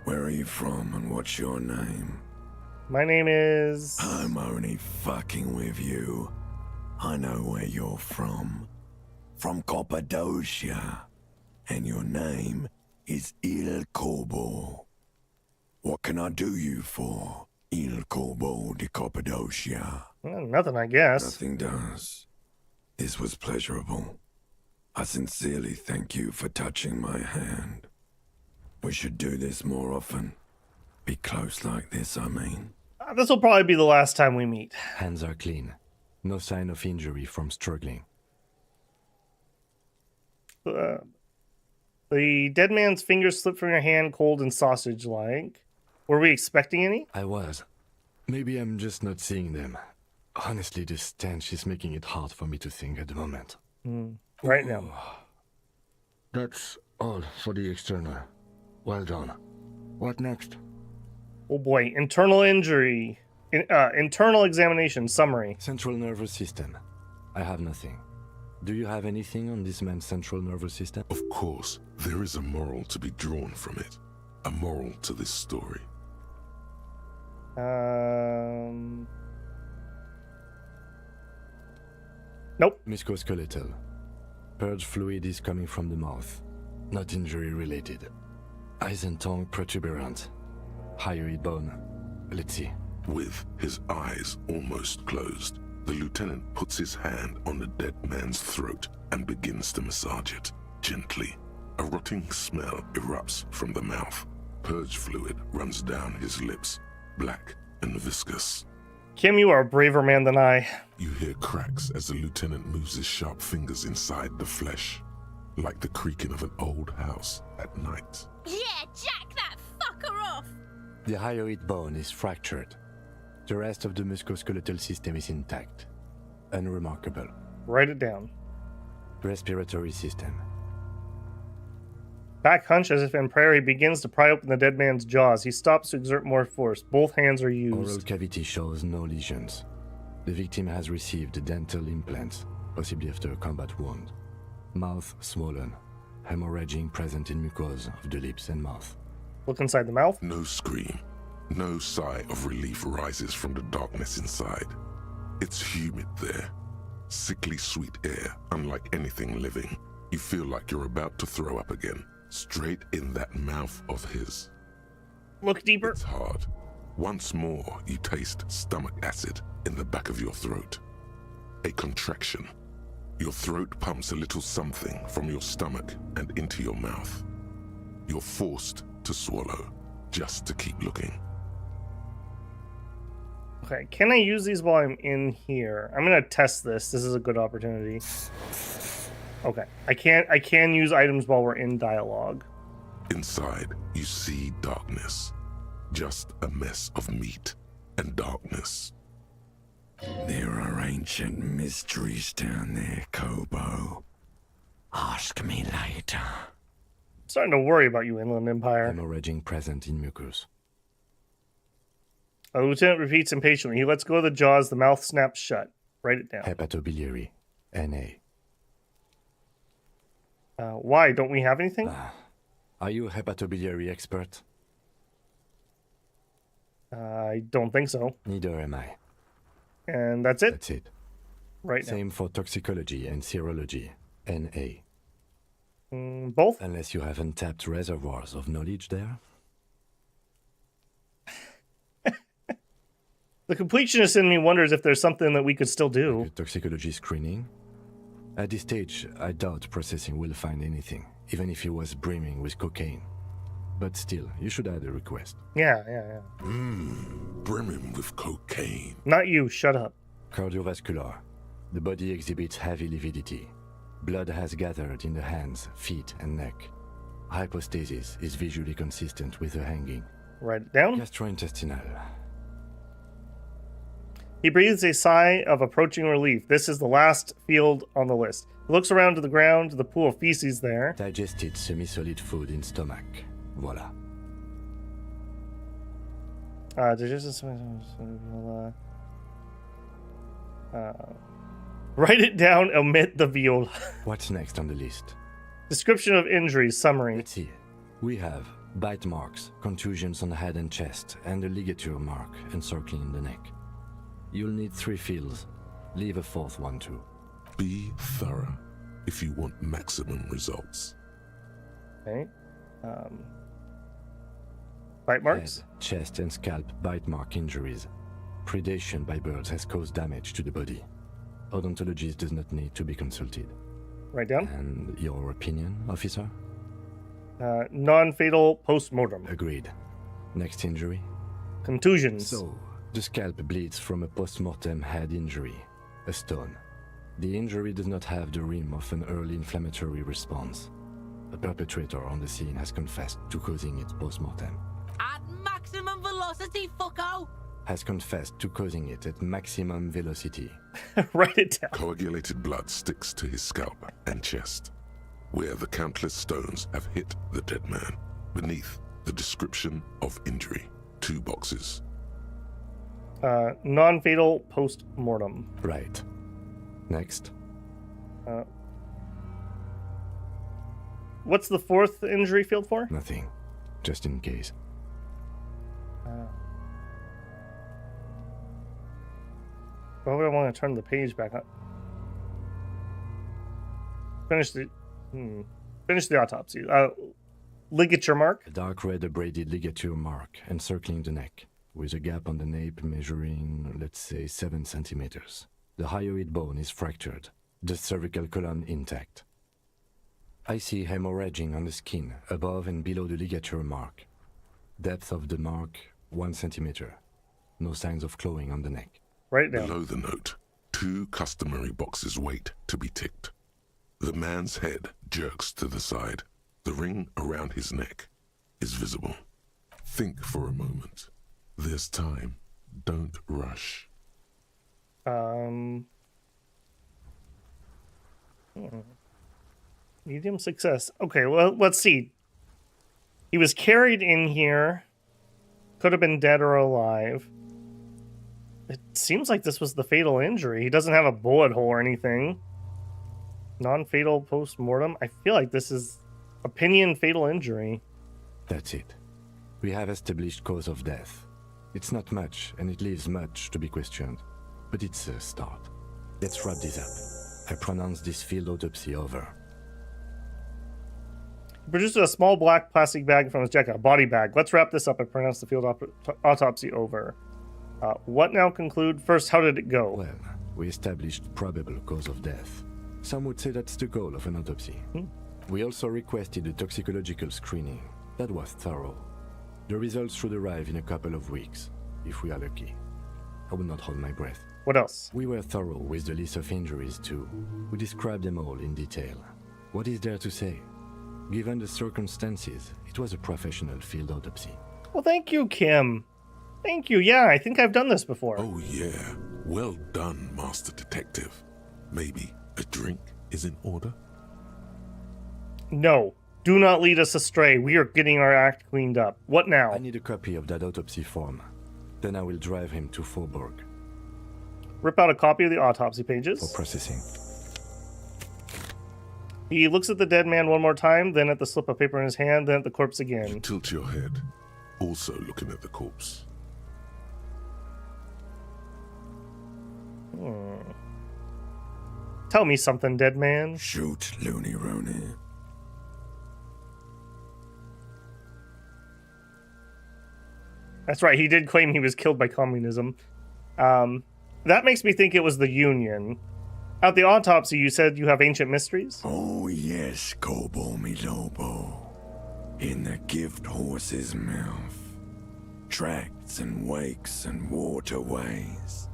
Speaker 7: Where are you from and what's your name?
Speaker 1: My name is...
Speaker 7: I'm only fucking with you. I know where you're from. From Cappadocia. And your name is Il Corbo. What can I do you for, Il Corbo de Cappadocia?
Speaker 1: Well, nothing, I guess.
Speaker 7: Nothing does. This was pleasurable. I sincerely thank you for touching my hand. We should do this more often. Be close like this, I mean.
Speaker 1: This will probably be the last time we meet.
Speaker 4: Hands are clean. No sign of injury from struggling.
Speaker 1: The dead man's fingers slipped from your hand, cold and sausage-like. Were we expecting any?
Speaker 4: I was. Maybe I'm just not seeing them. Honestly, this stench is making it hard for me to think at the moment.
Speaker 1: Right now.
Speaker 4: That's all for the external. Well done. What next?
Speaker 1: Oh boy, internal injury. Internal examination, summary.
Speaker 4: Central nervous system. I have nothing. Do you have anything on this man's central nervous system?
Speaker 3: Of course, there is a moral to be drawn from it. A moral to this story.
Speaker 1: Nope.
Speaker 4: Musculoskeletal. Purge fluid is coming from the mouth. Not injury related. Eyes and tongue protuberant. Hyoid bone. Let's see.
Speaker 3: With his eyes almost closed, the lieutenant puts his hand on the dead man's throat and begins to massage it, gently. A rotting smell erupts from the mouth. Purge fluid runs down his lips, black and viscous.
Speaker 1: Kim, you are a braver man than I.
Speaker 3: You hear cracks as the lieutenant moves his sharp fingers inside the flesh, like the creaking of an old house at night.
Speaker 6: Yeah, jack that fucker off!
Speaker 4: The hyoid bone is fractured. The rest of the musculoskeletal system is intact. Unremarkable.
Speaker 1: Write it down.
Speaker 4: Respiratory system.
Speaker 1: Back hunch as if in prayer, he begins to pry open the dead man's jaws. He stops to exert more force. Both hands are used.
Speaker 4: Oral cavity shows no lesions. The victim has received dental implants, possibly after a combat wound. Mouth swollen. Hemorrhaging present in mucosa of the lips and mouth.
Speaker 1: Look inside the mouth.
Speaker 3: No scream, no sigh of relief rises from the darkness inside. It's humid there. Sickly sweet air, unlike anything living. You feel like you're about to throw up again, straight in that mouth of his.
Speaker 1: Look deeper.
Speaker 3: It's hard. Once more, you taste stomach acid in the back of your throat. A contraction. Your throat pumps a little something from your stomach and into your mouth. You're forced to swallow, just to keep looking.
Speaker 1: Okay, can I use these while I'm in here? I'm gonna test this. This is a good opportunity. Okay, I can use items while we're in dialogue.
Speaker 3: Inside, you see darkness. Just a mess of meat and darkness.
Speaker 7: There are ancient mysteries down there, Kobo. Ask me later.
Speaker 1: I'm starting to worry about you, Inland Empire.
Speaker 4: Hemorrhaging present in mucus.
Speaker 1: The lieutenant repeats impatiently. He lets go of the jaws. The mouth snaps shut. Write it down.
Speaker 4: Hepatobiliary. NA.
Speaker 1: Why? Don't we have anything?
Speaker 4: Are you a hepatobiliary expert?
Speaker 1: I don't think so.
Speaker 4: Neither am I.
Speaker 1: And that's it?
Speaker 4: That's it.
Speaker 1: Right
Speaker 4: Same for toxicology and serology. NA.
Speaker 1: now. Both?
Speaker 4: Unless you have untapped reservoirs of knowledge there.
Speaker 1: The completionist in me wonders if there's something that we could still do.
Speaker 4: Good toxicology screening. At this stage, I doubt processing will find anything, even if he was brimming with cocaine. But still, you should add a request.
Speaker 1: Yeah.
Speaker 3: Brimming with cocaine.
Speaker 1: Not you. Shut up.
Speaker 4: Cardiovascular. The body exhibits heavy lividity. Blood has gathered in the hands, feet, and neck. Hypostasis is visually consistent with the hanging.
Speaker 1: Write it down.
Speaker 4: Gastrointestinal.
Speaker 1: He breathes a sigh of approaching relief. This is the last field on the list. He looks around to the ground, to the pool of feces there.
Speaker 4: Digested semi-solid food in stomach. Voila.
Speaker 1: Write it down, omit the viola.
Speaker 4: What's next on the list?
Speaker 1: Description of injuries, summary.
Speaker 4: Let's see. We have bite marks, contusions on the head and chest, and a ligature mark encircling the neck. You'll need 3 fields. Leave a 4th one too.
Speaker 3: Be thorough if you want maximum results.
Speaker 1: Okay. Bite marks?
Speaker 4: Head, chest, and scalp bite mark injuries. Predation by birds has caused damage to the body. Odontologist does not need to be consulted.
Speaker 1: Write down.
Speaker 4: And your opinion, officer?
Speaker 1: Non-fatal post-mortem.
Speaker 4: Agreed. Next injury?
Speaker 1: Contusions.
Speaker 4: So, the scalp bleeds from a post-mortem head injury, a stone. The injury does not have the rim of an early inflammatory response. The perpetrator on the scene has confessed to causing it post-mortem.
Speaker 2: At maximum velocity, fucko!
Speaker 4: Has confessed to causing it at maximum velocity.
Speaker 1: Write it down.
Speaker 3: Coagulated blood sticks to his scalp and chest, where the countless stones have hit the dead man. Beneath, the description of injury. 2 boxes.
Speaker 1: Non-fatal post-mortem.
Speaker 4: Right. Next.
Speaker 1: What's the 4th injury field for?
Speaker 4: Nothing. Just in case.
Speaker 1: Why would I want to turn the page back up? Finish the autopsy. Ligature mark.
Speaker 4: A dark red abraded ligature mark encircling the neck, with a gap on the nape measuring, let's say, 7 centimeters. The hyoid bone is fractured, the cervical column intact. I see hemorrhaging on the skin, above and below the ligature mark. Depth of the mark, 1 centimeter. No signs of clawing on the neck.
Speaker 1: Write it down.
Speaker 3: Below the note, 2 customary boxes wait to be ticked. The man's head jerks to the side. The ring around his neck is visible. Think for a moment. There's time. Don't rush.
Speaker 1: Medium success. Okay, well, let's see. He was carried in here. Could have been dead or alive. It seems like this was the fatal injury. He doesn't have a bullet hole or anything. Non-fatal post-mortem. I feel like this is opinion fatal injury.
Speaker 4: That's it. We have established cause of death. It's not much, and it leaves much to be questioned. But it's a start. Let's wrap this up. I pronounce this field autopsy over.
Speaker 1: He produces a small black plastic bag from his jacket, a body bag. Let's wrap this up and pronounce the field autopsy over. What now conclude? First, how did it go?
Speaker 4: Well, we established probable cause of death. Some would say that's the goal of an autopsy. We also requested a toxicological screening. That was thorough. The results should arrive in a couple of weeks, if we are lucky. I would not hold my breath.
Speaker 1: What else?
Speaker 4: We were thorough with the list of injuries too. We described them all in detail. What is there to say? Given the circumstances, it was a professional field autopsy.
Speaker 1: Well, thank you, Kim. Thank you. Yeah, I think I've done this before.
Speaker 3: Oh yeah, well done, Master Detective. Maybe a drink is in order?
Speaker 1: No, do not lead us astray. We are getting our act cleaned up. What now?
Speaker 4: I need a copy of that autopsy form. Then I will drive him to Faubourg.
Speaker 1: Rip out a copy of the autopsy pages.
Speaker 4: For processing.
Speaker 1: He looks at the dead man one more time, then at the slip of paper in his hand, then at the corpse
Speaker 3: You
Speaker 1: again.
Speaker 3: tilt your head, also looking at the corpse.
Speaker 1: Tell me something, dead man.
Speaker 7: Shoot, Looney Rooney.
Speaker 1: That's right, he did claim he was killed by communism. That makes me think it was the Union. At the autopsy, you said you have ancient mysteries?
Speaker 7: Oh yes, Kobo mi Lobo. In the gift horse's mouth. Tracts and wakes and waterways.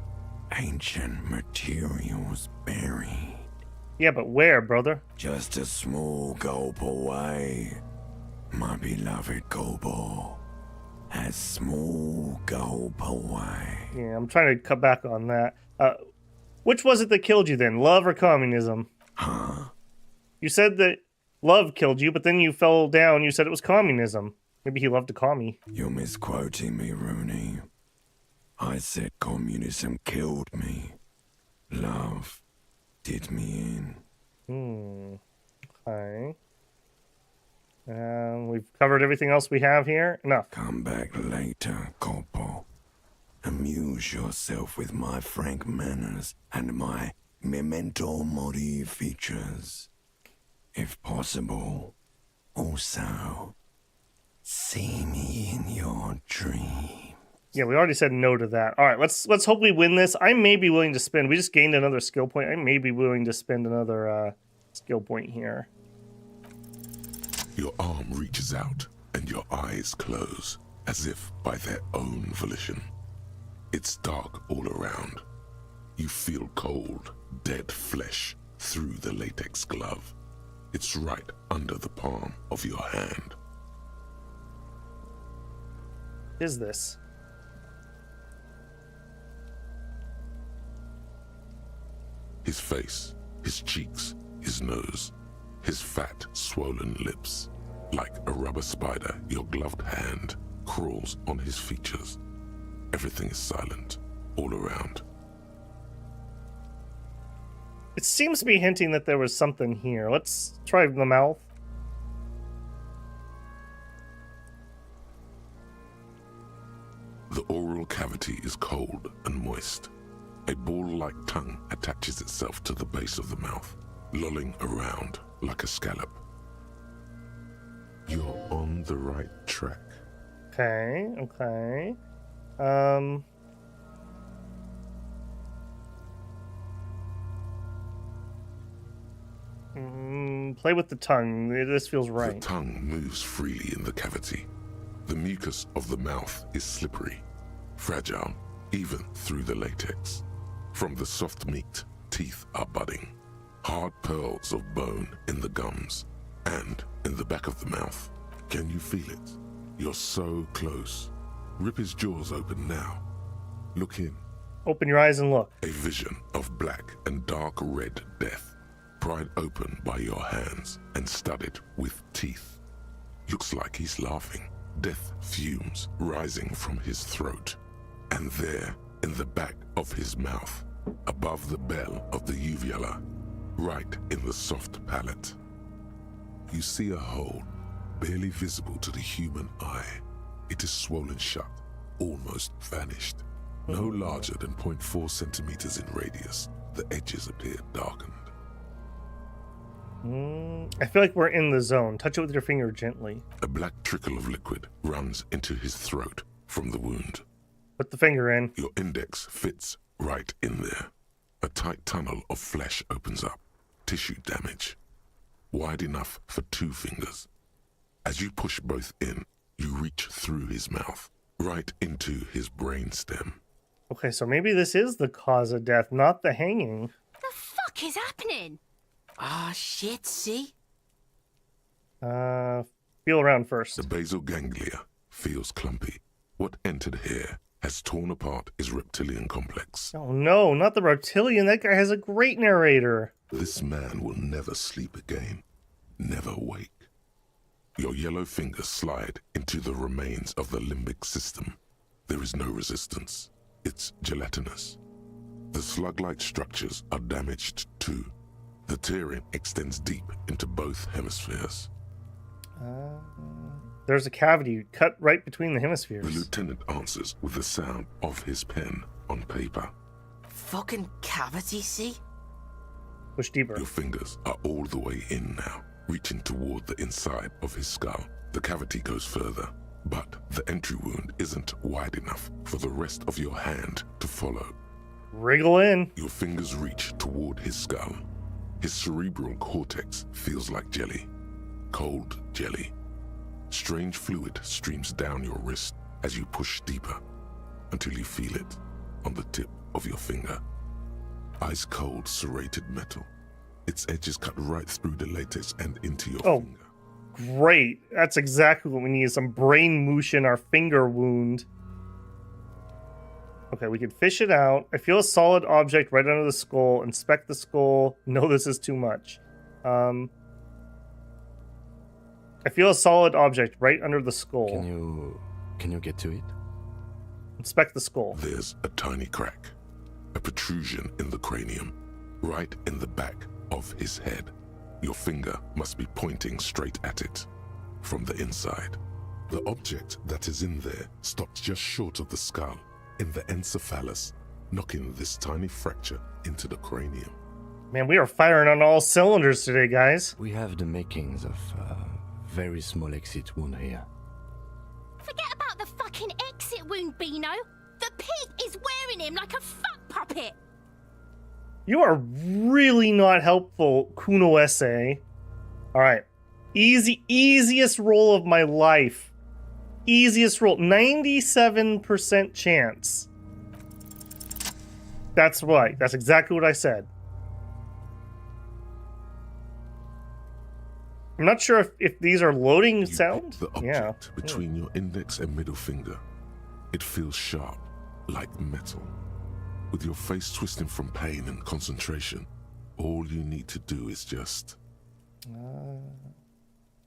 Speaker 7: Ancient materials buried.
Speaker 1: Yeah, but where, brother?
Speaker 7: Just a small gulp away. My beloved Kobo. A small gulp away.
Speaker 1: Yeah, I'm trying to cut back on that. Which was it that killed you then, love or communism?
Speaker 7: Huh?
Speaker 1: You said that love killed you, but then you fell down, you said it was communism. Maybe he loved to commie.
Speaker 7: You're misquoting me, Rooney. I said communism killed me. Love did me in.
Speaker 1: Okay. We've covered everything else we have here. Enough.
Speaker 7: Come back later, Kobo. Amuse yourself with my frank manners and my memento mori features. If possible, also, see me in your dream.
Speaker 1: Yeah, we already said no to that. All right, let's hope we win this. I may be willing to spend. We just gained another skill point. I may be willing to spend another skill point here.
Speaker 3: Your arm reaches out and your eyes close, as if by their own volition. It's dark all around. You feel cold, dead flesh through the latex glove. It's right under the palm of your hand.
Speaker 1: What is this?
Speaker 3: His face, his cheeks, his nose, his fat, swollen lips. Like a rubber spider, your gloved hand crawls on his features. Everything is silent, all around.
Speaker 1: It seems to be hinting that there was something here. Let's try the mouth.
Speaker 3: The oral cavity is cold and moist. A ball-like tongue attaches itself to the base of the mouth, lolling around like a scallop. You're on the right track.
Speaker 1: Okay, okay. Play with the tongue. This feels right.
Speaker 3: The tongue moves freely in the cavity. The mucus of the mouth is slippery, fragile, even through the latex. From the soft meat, teeth are budding. Hard pearls of bone in the gums and in the back of the mouth. Can you feel it? You're so close. Rip his jaws open now. Look in.
Speaker 1: Open your eyes and look.
Speaker 3: A vision of black and dark red death, pried open by your hands and studded with teeth. Looks like he's laughing. Death fumes rising from his throat. And there, in the back of his mouth, above the bell of the uvula, right in the soft palate, you see a hole barely visible to the human eye. It is swollen shut, almost vanished. No larger than 0.4 centimeters in radius, the edges appear darkened.
Speaker 1: I feel like we're in the zone. Touch it with your finger gently.
Speaker 3: A black trickle of liquid runs into his throat from the wound.
Speaker 1: Put the finger in.
Speaker 3: Your index fits right in there. A tight tunnel of flesh opens up. Tissue damage. Wide enough for 2 fingers. As you push both in, you reach through his mouth, right into his brainstem.
Speaker 1: Okay, so maybe this is the cause of death, not the hanging.
Speaker 6: The fuck is happening?
Speaker 2: Ah, shit, see?
Speaker 1: Feel around first.
Speaker 3: The basal ganglia feels clumpy. What entered here has torn apart his reptilian complex.
Speaker 1: Oh no, not the reptilian. That guy has a great narrator.
Speaker 3: This man will never sleep again. Never wake. Your yellow fingers slide into the remains of the limbic system. There is no resistance. It's gelatinous. The slug-like structures are damaged too. The tearing extends deep into both hemispheres.
Speaker 1: There's a cavity cut right between the
Speaker 3: The
Speaker 1: hemispheres.
Speaker 3: lieutenant answers with the sound of his pen on paper.
Speaker 2: Fucking cavity, see?
Speaker 1: Push deeper.
Speaker 3: Your fingers are all the way in now, reaching toward the inside of his skull. The cavity goes further, but the entry wound isn't wide enough for the rest of your hand to follow.
Speaker 1: Wriggle in.
Speaker 3: Your fingers reach toward his skull. His cerebral cortex feels like jelly. Cold jelly. Strange fluid streams down your wrist as you push deeper until you feel it on the tip of your finger. Ice cold serrated metal. Its edges cut right through the latex and into your finger.
Speaker 1: Great. That's exactly what we need. Some brain moosh in our finger wound. Okay, we can fish it out. I feel a solid object right under the skull. Inspect the skull. No, this is too much. I feel a solid object right under the skull.
Speaker 4: Can you get to it?
Speaker 1: Inspect the skull.
Speaker 3: There's a tiny crack. A protrusion in the cranium. Right in the back of his head. Your finger must be pointing straight at it. From the inside. The object that is in there stops just short of the skull. In the encephalus, knocking this tiny fracture into the cranium.
Speaker 1: Man, we are firing on all cylinders today, guys.
Speaker 4: We have the makings of a very small exit wound here.
Speaker 6: Forget about the fucking exit wound, Beano. The pig is wearing him like a fuck puppet.
Speaker 1: You are really not helpful, Kuno essay. Alright. Easiest roll of my life. Easiest roll. 97% chance. That's right. That's exactly what I said. I'm not sure if these are loading
Speaker 3: You
Speaker 1: sound.
Speaker 3: pick the object between your index and middle finger. It feels sharp, like metal. With your face twisting from pain and concentration, all you need to do is just...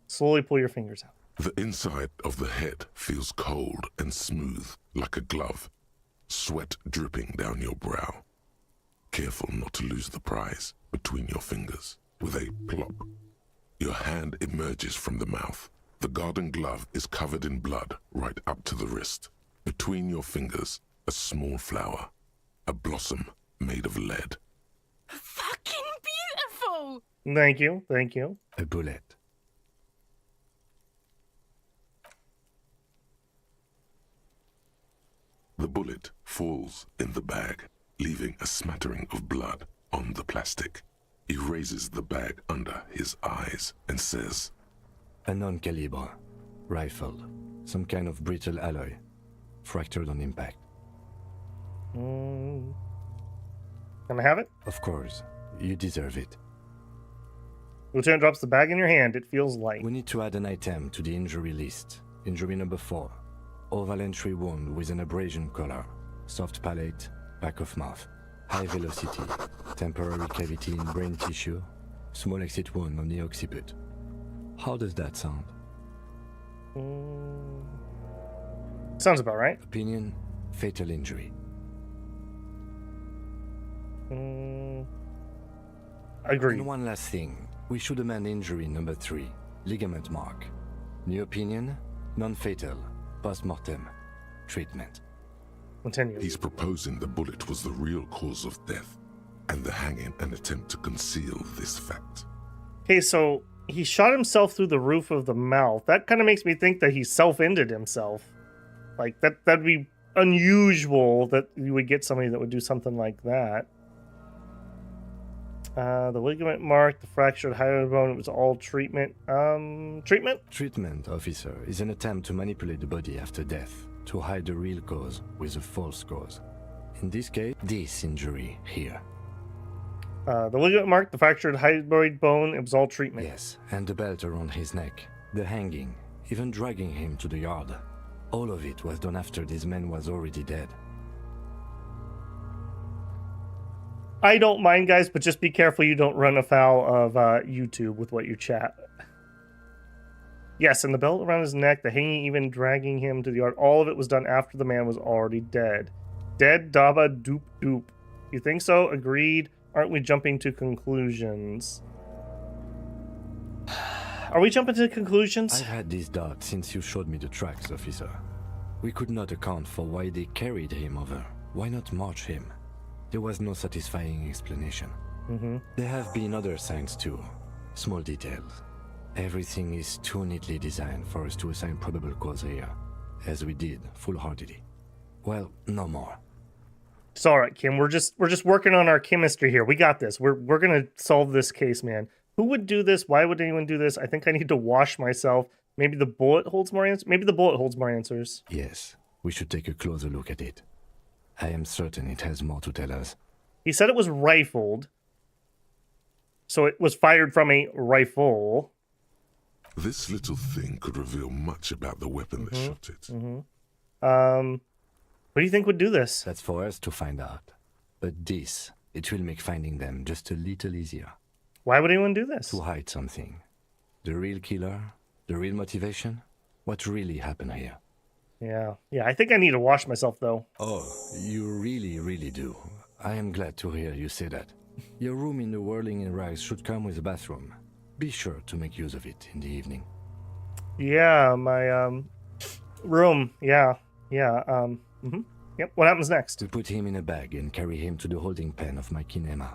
Speaker 1: Slowly pull your fingers out.
Speaker 3: The inside of the head feels cold and smooth, like a glove. Sweat dripping down your brow. Careful not to lose the prize between your fingers. With a plop, your hand emerges from the mouth. The garden glove is covered in blood right up to the wrist. Between your fingers, a small flower. A blossom made of lead.
Speaker 6: Fucking beautiful.
Speaker 1: Thank you. Thank you.
Speaker 4: A bullet.
Speaker 3: The bullet falls in the bag, leaving a smattering of blood on the plastic. He raises the bag under his eyes and says,
Speaker 4: A non-calibre. Rifle. Some kind of brittle alloy. Fractured on impact.
Speaker 1: Can I have it?
Speaker 4: Of course. You deserve it.
Speaker 1: Lieutenant drops the bag in your hand. It feels light.
Speaker 4: We need to add an item to the injury list. Injury number 4. Oval entry wound with an abrasion collar. Soft palate, back of mouth. High velocity. Temporary cavity in brain tissue. Small exit wound on the occiput. How does that sound?
Speaker 1: Sounds about right.
Speaker 4: Opinion, fatal injury.
Speaker 1: Agreed.
Speaker 4: And one last thing. We should amend injury number 3. Ligament mark. New opinion, non-fatal. Post-mortem. Treatment.
Speaker 1: Continue.
Speaker 3: He's proposing the bullet was the real cause of death, and the hanging an attempt to conceal this fact.
Speaker 1: Okay, so he shot himself through the roof of the mouth. That kind of makes me think that he self-ended himself. Like, that'd be unusual that you would get somebody that would do something like that. The ligament mark, the fractured hyoid bone, it was all treatment. Treatment?
Speaker 4: Treatment, officer, is an attempt to manipulate the body after death, to hide the real cause with a false cause. In this case, this injury here.
Speaker 1: The ligament mark, the fractured hyoid bone, it was all treatment.
Speaker 4: Yes, and the belt around his neck, the hanging, even dragging him to the yard. All of it was done after this man was already dead.
Speaker 1: I don't mind, guys, but just be careful you don't run afoul of YouTube with what you chat. Yes, and the belt around his neck, the hanging, even dragging him to the yard, all of it was done after the man was already dead. Dead, daba, doop, doop. You think so? Agreed. Aren't we jumping to conclusions? Are we jumping to conclusions?
Speaker 4: I've had this doubt since you showed me the tracks, officer. We could not account for why they carried him over. Why not march him? There was no satisfying explanation. There have been other signs too. Small details. Everything is too neatly designed for us to assign probable cause here, as we did, full-heartedly. Well, no more.
Speaker 1: It's all right, Kim. We're just working on our chemistry here. We got this. We're gonna solve this case, man. Who would do this? Why would anyone do this? I think I need to wash myself. Maybe the bullet holds more answers. Maybe the bullet holds more answers.
Speaker 4: Yes, we should take a closer look at it. I am certain it has more to tell us.
Speaker 1: He said it was rifled, so it was fired from a rifle.
Speaker 3: This little thing could reveal much about the weapon that shot it.
Speaker 1: What do you think would do this?
Speaker 4: That's for us to find out. But this, it will make finding them just a little easier.
Speaker 1: Why would anyone do this?
Speaker 4: To hide something. The real killer, the real motivation, what really happened here.
Speaker 1: Yeah, I think I need to wash myself, though.
Speaker 4: Oh, you really, really do. I am glad to hear you say that. Your room in the Whirling in Rags should come with a bathroom. Be sure to make use of it in the evening.
Speaker 1: Yeah, my, room. Yeah. Yep, what happens next?
Speaker 4: To put him in a bag and carry him to the holding pen of my kinema.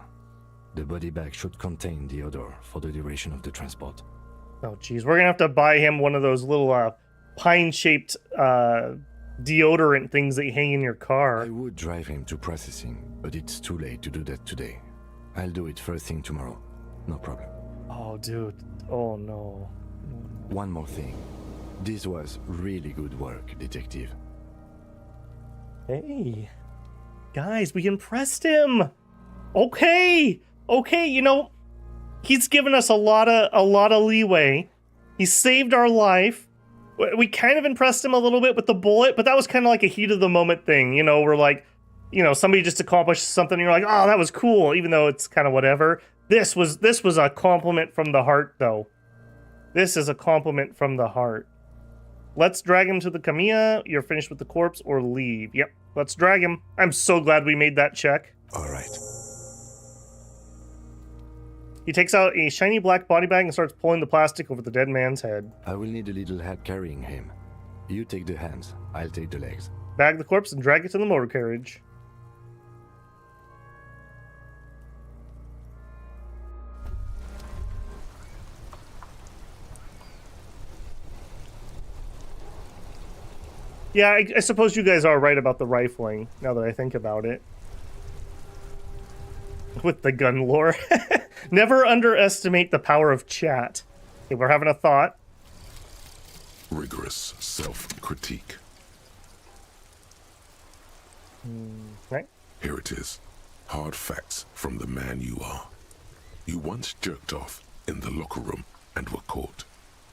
Speaker 4: The body bag should contain the odor for the duration of the transport.
Speaker 1: Oh, geez. We're gonna have to buy him one of those little, pine-shaped, deodorant things that you hang in your car.
Speaker 4: I would drive him to processing, but it's too late to do that today. I'll do it first thing tomorrow. No problem.
Speaker 1: Oh, dude. Oh, no.
Speaker 4: One more thing. This was really good work, detective.
Speaker 1: Hey. Guys, we impressed him. Okay, you know, he's given us a lot of leeway. He saved our life. We kind of impressed him a little bit with the bullet, but that was kind of like a heat of the moment thing. You know, we're like, you know, somebody just accomplished something and you're like, oh, that was cool, even though it's kind of whatever. This was a compliment from the heart, though. This is a compliment from the heart. Let's drag him to the Kamiya. You're finished with the corpse, or leave. Yep, let's drag him. I'm so glad we made that check.
Speaker 7: All right.
Speaker 1: He takes out a shiny black body bag and starts pulling the plastic over the dead man's head.
Speaker 4: I will need a little help carrying him. You take the hands, I'll take the legs.
Speaker 1: Bag the corpse and drag it to the motor carriage. Yeah, I suppose you guys are right about the rifling, now that I think about it. With the gun lore. Never underestimate the power of chat. Okay, we're having a thought.
Speaker 3: Rigorous self-critique.
Speaker 1: Right?
Speaker 3: Here it is. Hard facts from the man you are. You once jerked off in the locker room and were caught.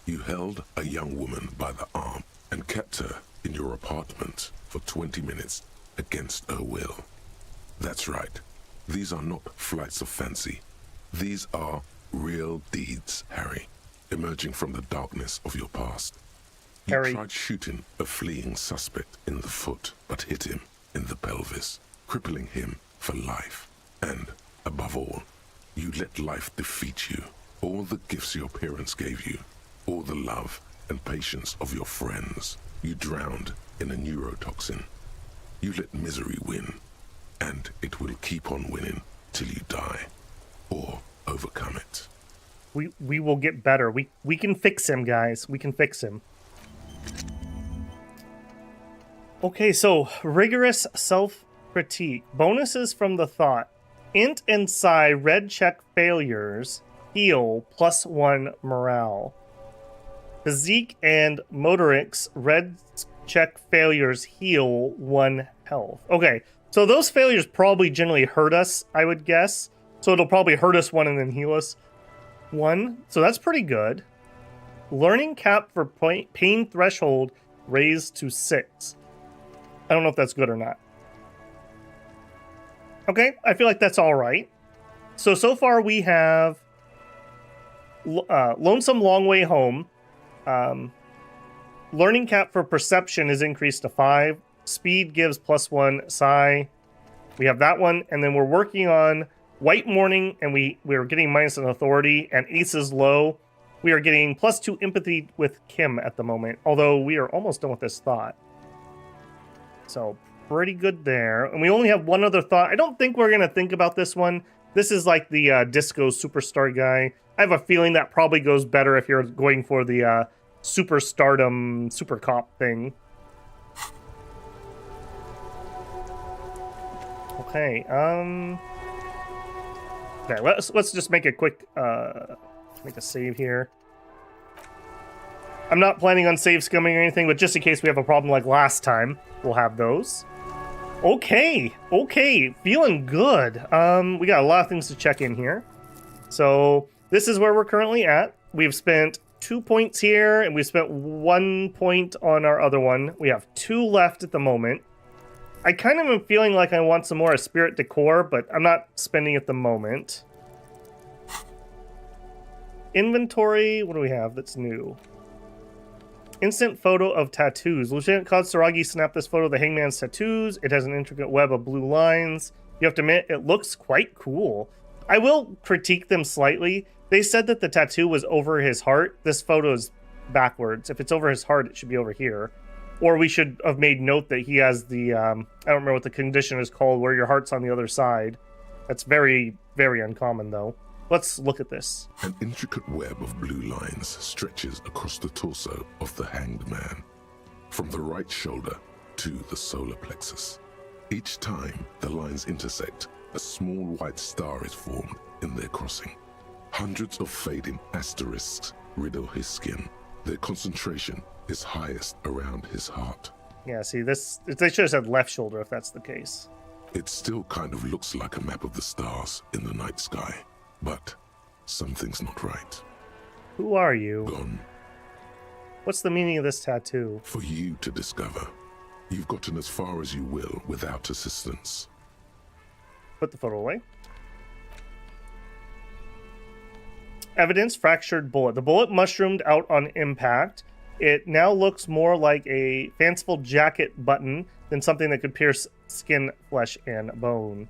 Speaker 3: You held a young woman by the arm and kept her in your apartment for 20 minutes against her will. That's right. These are not flights of fancy. These are real deeds, Harry, emerging from the darkness of your past. You
Speaker 1: Harry.
Speaker 3: tried shooting a fleeing suspect in the foot, but hit him in the pelvis, crippling him for life. And, above all, you let life defeat you. All the gifts your parents gave you, all the love and patience of your friends, You drowned in a neurotoxin. You let misery win, and it will keep on winning till you die, or overcome it.
Speaker 1: We will get better. We can fix him, guys. We can fix him. Okay, so rigorous self-critique. Bonuses from the thought. Int and Psi red check failures heal +1 morale. Physique and Motorics red check failures heal 1 health. Okay, so those failures probably generally hurt us, I would guess. So it'll probably hurt us 1 and then heal us 1. So that's pretty good. Learning cap for pain threshold raised to 6. I don't know if that's good or not. Okay, I feel like that's all right. So far we have Lonesome Long Way Home. Learning cap for perception is increased to 5. Speed gives +1 psi. We have that one, and then we're working on White Morning, and we're getting -1 authority, and Ace is low. We are getting +2 empathy with Kim at the moment, although we are almost done with this thought. So pretty good there. And we only have one other thought. I don't think we're going to think about this one. This is like the disco superstar guy. I have a feeling that probably goes better if you're going for the superstardom super cop thing. Okay, okay, let's just make a quick make a save here. I'm not planning on save scumming or anything, but just in case we have a problem like last time, we'll have those. Okay, feeling good. We got a lot of things to check in here. So this is where we're currently at. We've spent 2 points here, and we spent 1 point on our other one. We have 2 left at the moment. I kind of am feeling like I want some more Spirit Decor, but I'm not spending at the moment. Inventory, what do we have that's new? Instant photo of tattoos. Lieutenant Katsuragi snapped this photo of the hangman's tattoos. It has an intricate web of blue lines. You have to admit, it looks quite cool. I will critique them slightly. They said that the tattoo was over his heart. This photo is backwards. If it's over his heart, it should be over here. Or we should have made note that he has the, I don't remember what the condition is called, where your heart's on the other side. That's very, very uncommon, though. Let's look at this.
Speaker 3: An intricate web of blue lines stretches across the torso of the hanged man, from the right shoulder to the solar plexus. Each time the lines intersect, a small white star is formed in their crossing. Hundreds of fading asterisks riddle his skin. Their concentration is highest around his heart.
Speaker 1: Yeah, see, this, they should have said left shoulder if that's the case.
Speaker 3: It still kind of looks like a map of the stars in the night sky, but something's not right.
Speaker 1: Who are you?
Speaker 3: Gone.
Speaker 1: What's the meaning of this tattoo?
Speaker 3: For you to discover. You've gotten as far as you will without assistance.
Speaker 1: Put the photo away. Evidence, fractured bullet. The bullet mushroomed out on impact. It now looks more like a fanciful jacket button than something that could pierce skin, flesh, and bone.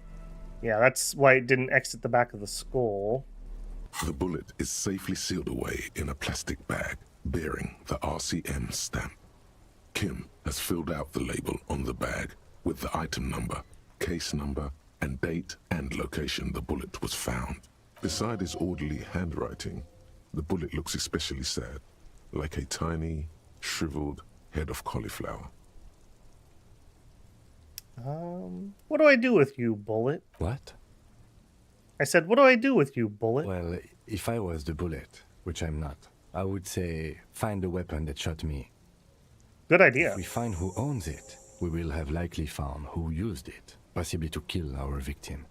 Speaker 1: Yeah, that's why it didn't exit the back of the skull.
Speaker 3: The bullet is safely sealed away in a plastic bag bearing the RCM stamp. Kim has filled out the label on the bag with the item number, case number, and date and location the bullet was found. Beside his orderly handwriting, the bullet looks especially sad, like a tiny, shriveled head of cauliflower.
Speaker 1: What do I do with you, Bullet?
Speaker 4: What?
Speaker 1: I said, what do I do with you, Bullet?
Speaker 4: Well, if I was the bullet, which I'm not, I would say find the weapon that shot me.
Speaker 1: Good idea.
Speaker 4: If we find who owns it, we will have likely found who used it, possibly to kill our victim.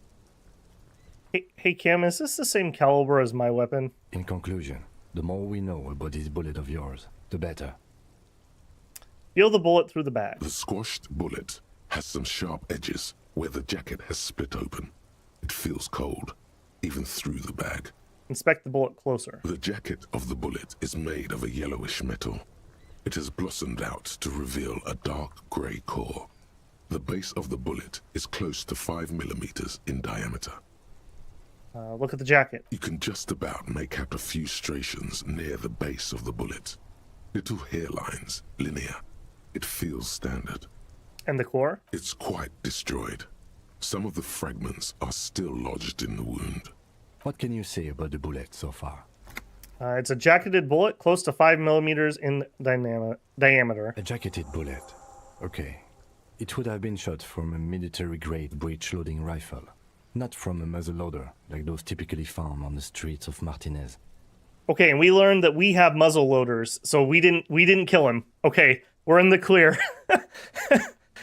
Speaker 1: Hey, Kim, is this the same caliber as my weapon?
Speaker 4: In conclusion, the more we know about this bullet of yours, the better.
Speaker 1: Feel the bullet through the bag.
Speaker 3: The squashed bullet has some sharp edges where the jacket has split open. It feels cold, even through the bag.
Speaker 1: Inspect the bullet closer.
Speaker 3: The jacket of the bullet is made of a yellowish metal. It has blossomed out to reveal a dark grey core. The base of the bullet is close to 5 millimeters in diameter.
Speaker 1: Look at the jacket.
Speaker 3: You can just about make out a few striations near the base of the bullet. Little hairlines, linear, It feels standard.
Speaker 1: And the core?
Speaker 3: It's quite destroyed. Some of the fragments are still lodged in the wound.
Speaker 4: What can you say about the bullet so far?
Speaker 1: It's a jacketed bullet, close to 5 millimeters in diameter.
Speaker 4: A jacketed bullet. Okay. It would have been shot from a military-grade breech-loading rifle, not from a muzzleloader like those typically found on the streets of Martinez.
Speaker 1: Okay, and we learned that we have muzzle loaders, so we didn't kill him. Okay, we're in the clear.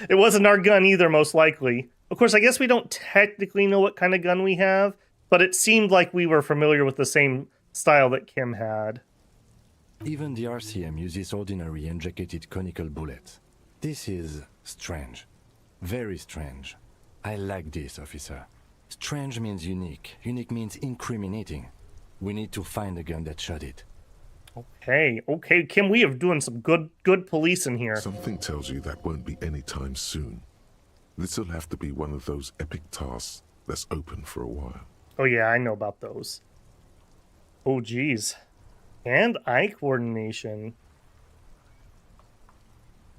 Speaker 1: It wasn't our gun either, most likely. Of course, I guess we don't technically know what kind of gun we have, but it seemed like we were familiar with the same style that Kim had.
Speaker 4: Even the RCM uses ordinary unjacketed conical bullets. This is strange. Very strange. I like this, officer. Strange means unique. Unique means incriminating. We need to find the gun that shot it.
Speaker 1: Okay, Kim, we are doing some good policing here.
Speaker 3: Something tells you that won't be anytime soon. This'll have to be one of those epic tasks that's open for a while.
Speaker 1: Oh yeah, I know about those. Oh geez. Hand-eye coordination.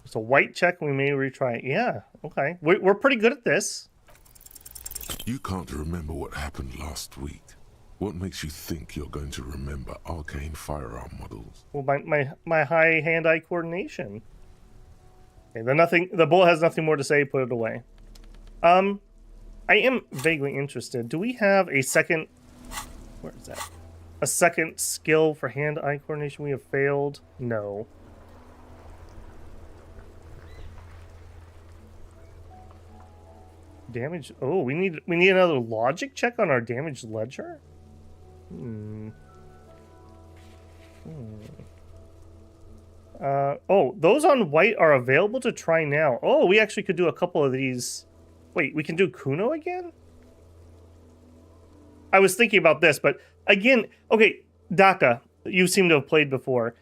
Speaker 1: It's a white check, we may retry it. Yeah, okay. We're pretty good at this.
Speaker 3: You can't remember what happened last week. What makes you think you're going to remember arcane firearm models?
Speaker 1: Well, my high hand-eye coordination. Okay, the bullet has nothing more to say, put it away. I am vaguely interested. Do we have a second... Where is that? A second skill for hand-eye coordination we have failed? No. Damage... Oh, we need another logic check on our damage ledger? Oh, those on white are available to try now. Oh, we actually could do a couple of these. Wait, we can do Kuno again? I was thinking about this, but again, okay, Daka, you seem to have played before.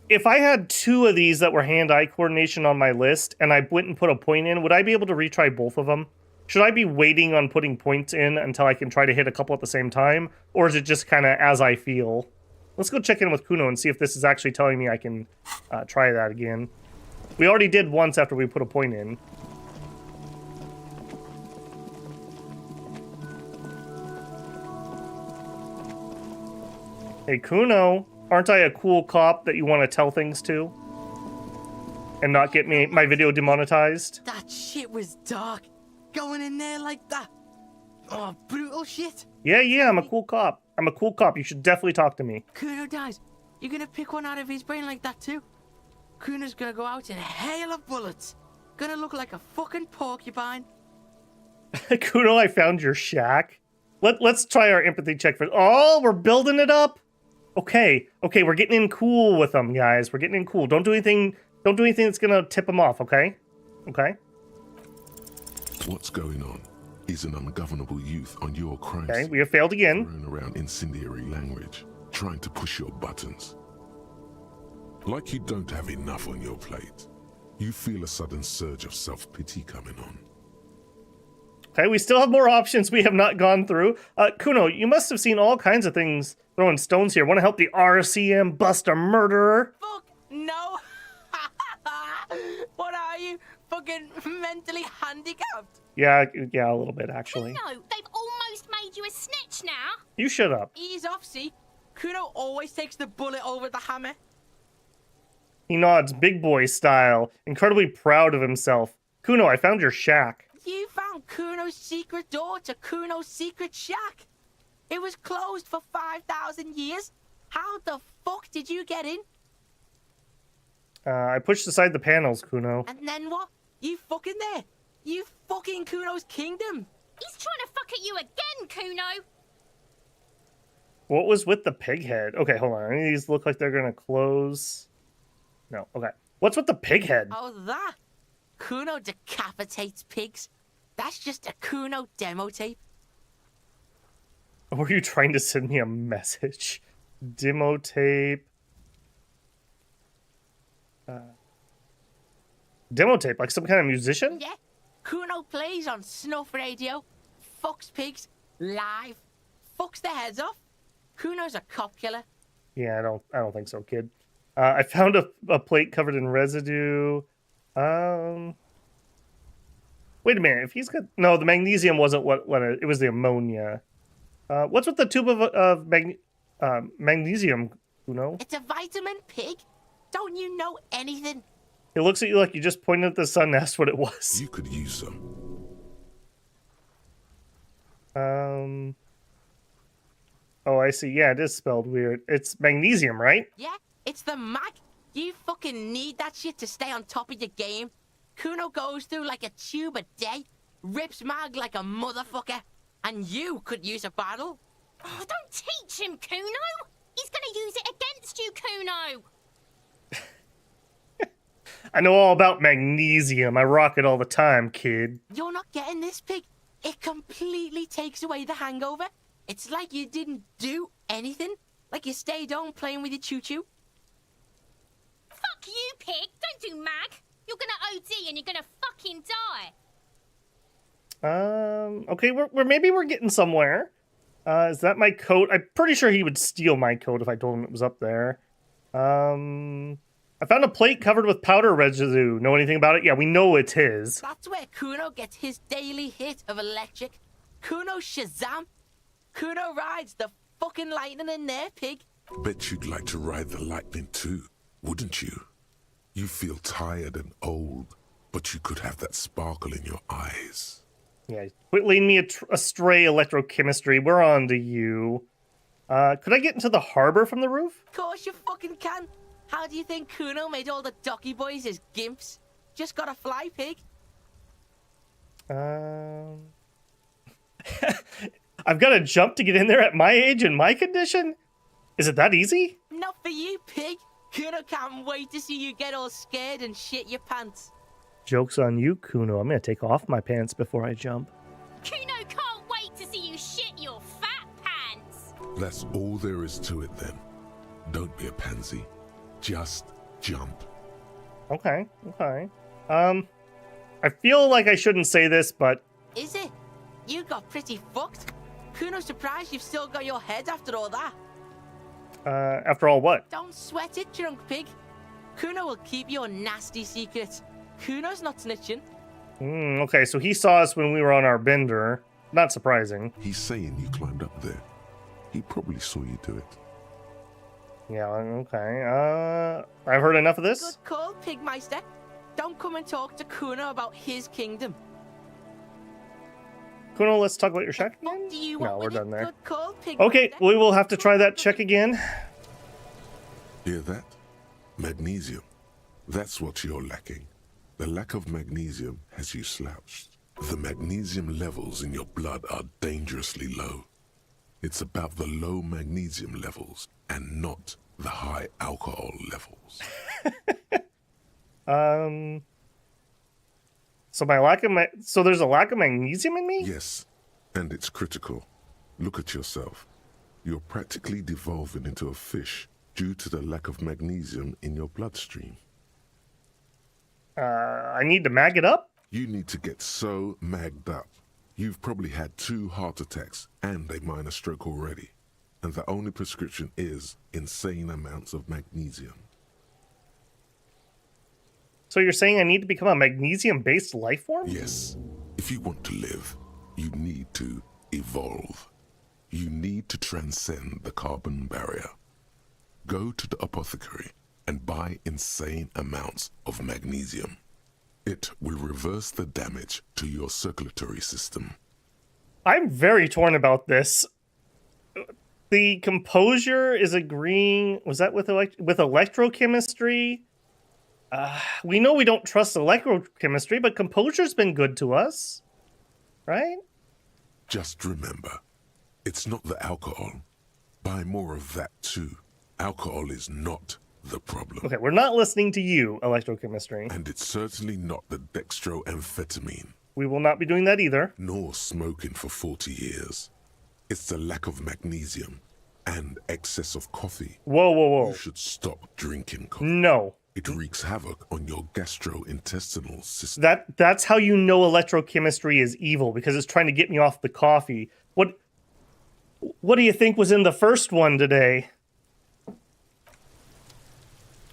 Speaker 1: If I had 2 of these that were hand-eye coordination on my list, and I went and put a point in, would I be able to retry both of them? Should I be waiting on putting points in until I can try to hit a couple at the same time? Or is it just kind of as I feel? Let's go check in with Kuno and see if this is actually telling me I can try that again. We already did once after we put a point in. Hey, Kuno, aren't I a cool cop that you want to tell things to? And not get my video demonetized?
Speaker 2: That shit was dark. Going in there like that. Oh, brutal shit.
Speaker 1: Yeah, I'm a cool cop. I'm a cool cop. You should definitely talk to me.
Speaker 2: Kuno dies. You're gonna pick one out of his brain like that too? Kuno's gonna go out in a hail of bullets. Gonna look like a fucking porcupine.
Speaker 1: Kuno, I found your shack. Let's try our empathy check for... Oh, we're building it up. Okay, we're getting in cool with them, guys. We're getting in cool. Don't do anything that's gonna tip them off, okay? Okay.
Speaker 3: What's going on is an ungovernable youth on your crime
Speaker 1: Okay,
Speaker 3: scene,
Speaker 1: we have failed again.
Speaker 3: thrown around incendiary language, trying to push your buttons. Like you don't have enough on your plate. You feel a sudden surge of self-pity coming on.
Speaker 1: Okay, we still have more options we have not gone through. Kuno, you must have seen all kinds of things throwing stones here. Want to help the RCM bust a murderer?
Speaker 2: Fuck no. What are you? Fucking mentally handicapped?
Speaker 1: Yeah, a little bit, actually.
Speaker 6: No, they've almost made you a snitch now.
Speaker 1: You shut up.
Speaker 2: Ease off, see? Kuno always takes the bullet over the hammer.
Speaker 1: He nods big boy style, incredibly proud of himself. Kuno, I found your shack.
Speaker 2: You found Kuno's secret door to Kuno's secret shack. It was closed for 5,000 years. How the fuck did you get in?
Speaker 1: I pushed aside the panels, Kuno.
Speaker 2: And then what? You fucking there. You fucking Kuno's kingdom.
Speaker 6: He's trying to fuck at you again, Kuno.
Speaker 1: What was with the pig head? Okay, hold on. Any of these look like they're gonna close? No, okay. What's with the pig head?
Speaker 2: Oh, that? Kuno decapitates pigs. That's just a Kuno demo tape.
Speaker 1: Were you trying to send me a message? Demo tape. Demo tape, like some kind of musician?
Speaker 2: Yeah. Kuno plays on snuff radio, fucks pigs, live, fucks their heads off. Kuno's a cop killer.
Speaker 1: Yeah, I don't think so, kid. I found a plate covered in residue. Wait a minute. If he's got no, the magnesium wasn't what it was the ammonia. What's with the tube of magnesium? Kuno?
Speaker 2: It's a vitamin, pig. Don't you know anything?
Speaker 1: It looks at you like you just pointed at the sun and asked what it was.
Speaker 3: You could use some.
Speaker 1: Oh, I see. Yeah, it is spelled weird. It's magnesium, right?
Speaker 2: Yeah, it's the mag. You fucking need that shit to stay on top of your game. Kuno goes through like a tube a day, rips mag like a motherfucker, and you could use a battle.
Speaker 6: Oh, don't teach him, Kuno. He's gonna use it against you, Kuno.
Speaker 1: I know all about magnesium. I rock it all the time, kid.
Speaker 2: You're not getting this, pig. It completely takes away the hangover. It's like you didn't do anything. Like you stayed home playing with your choo-choo.
Speaker 6: Fuck you, pig. Don't do mag. You're gonna OD and you're gonna fucking die.
Speaker 1: Okay, maybe we're getting somewhere. Is that my coat? I'm pretty sure he would steal my coat if I told him it was up there. I found a plate covered with powder residue. Know anything about it? Yeah, we know it's his.
Speaker 2: That's where Kuno gets his daily hit of electric. Kuno Shazam. Kuno rides the fucking lightning in there, pig.
Speaker 3: Bet you'd like to ride the lightning too, wouldn't you? You feel tired and old, but you could have that sparkle in your eyes.
Speaker 1: Yeah, quit leading me astray, electrochemistry. We're on to you. Could I get into the harbor from the roof?
Speaker 2: Of course you fucking can. How do you think Kuno made all the docky boys his gimps? Just gotta fly, pig.
Speaker 1: I've got to jump to get in there at my age and my condition? Is it that easy?
Speaker 2: Not for you, pig. Kuno can't wait to see you get all scared and shit your pants.
Speaker 1: Joke's on you, Kuno. I'm going to take off my pants before I jump.
Speaker 6: Kuno can't wait to see you shit your fat pants.
Speaker 3: That's all there is to it then. Don't be a pansy. Just jump.
Speaker 1: Okay. I feel like I shouldn't say this, but...
Speaker 2: Is it? You got pretty fucked. Kuno's surprised you've still got your head after all that.
Speaker 1: After all what?
Speaker 2: Don't sweat it, drunk pig. Kuno will keep your nasty secrets. Kuno's not snitching.
Speaker 1: Okay, so he saw us when we were on our bender. Not surprising.
Speaker 3: He's saying you climbed up there. He probably saw you do it.
Speaker 1: Yeah, okay. I've heard enough of this.
Speaker 2: Good call, Pigmeister. Don't come and talk to Kuno about his kingdom.
Speaker 1: Kuno, let's talk about your shack
Speaker 2: What
Speaker 1: again?
Speaker 2: do you
Speaker 1: No,
Speaker 2: want
Speaker 1: we're
Speaker 2: with
Speaker 1: done
Speaker 2: it?
Speaker 1: there.
Speaker 2: Good call, Pigmeister.
Speaker 1: Okay, we will have to try that check again.
Speaker 3: Hear that? Magnesium. That's what you're lacking. The lack of magnesium has you slouched. The magnesium levels in your blood are dangerously low. It's about the low magnesium levels and not the high alcohol levels.
Speaker 1: So there's a lack of magnesium in me?
Speaker 3: Yes, and it's critical. Look at yourself. You're practically devolving into a fish due to the lack of magnesium in your bloodstream.
Speaker 1: I need to mag it up?
Speaker 3: You need to get so magged up. You've probably had 2 heart attacks and a minor stroke already. And the only prescription is insane amounts of magnesium.
Speaker 1: So you're saying I need to become a magnesium-based life form?
Speaker 3: Yes, if you want to live, you need to evolve. You need to transcend the carbon barrier. Go to the apothecary and buy insane amounts of magnesium. It will reverse the damage to your circulatory system.
Speaker 1: I'm very torn about this. The composure is agreeing. Was that with electrochemistry? We know we don't trust electrochemistry, but composure's been good to us, right?
Speaker 3: Just remember, it's not the alcohol. Buy more of that too. Alcohol is not the problem.
Speaker 1: Okay, we're not listening to you, electrochemistry.
Speaker 3: And it's certainly not the dextroamphetamine,
Speaker 1: We will not be doing that either.
Speaker 3: nor smoking for 40 years. It's the lack of magnesium and excess of coffee.
Speaker 1: Whoa.
Speaker 3: You should stop drinking coffee.
Speaker 1: No.
Speaker 3: It wreaks havoc on your gastrointestinal system.
Speaker 1: That's how you know electrochemistry is evil, because it's trying to get me off the coffee. What do you think was in the first one today?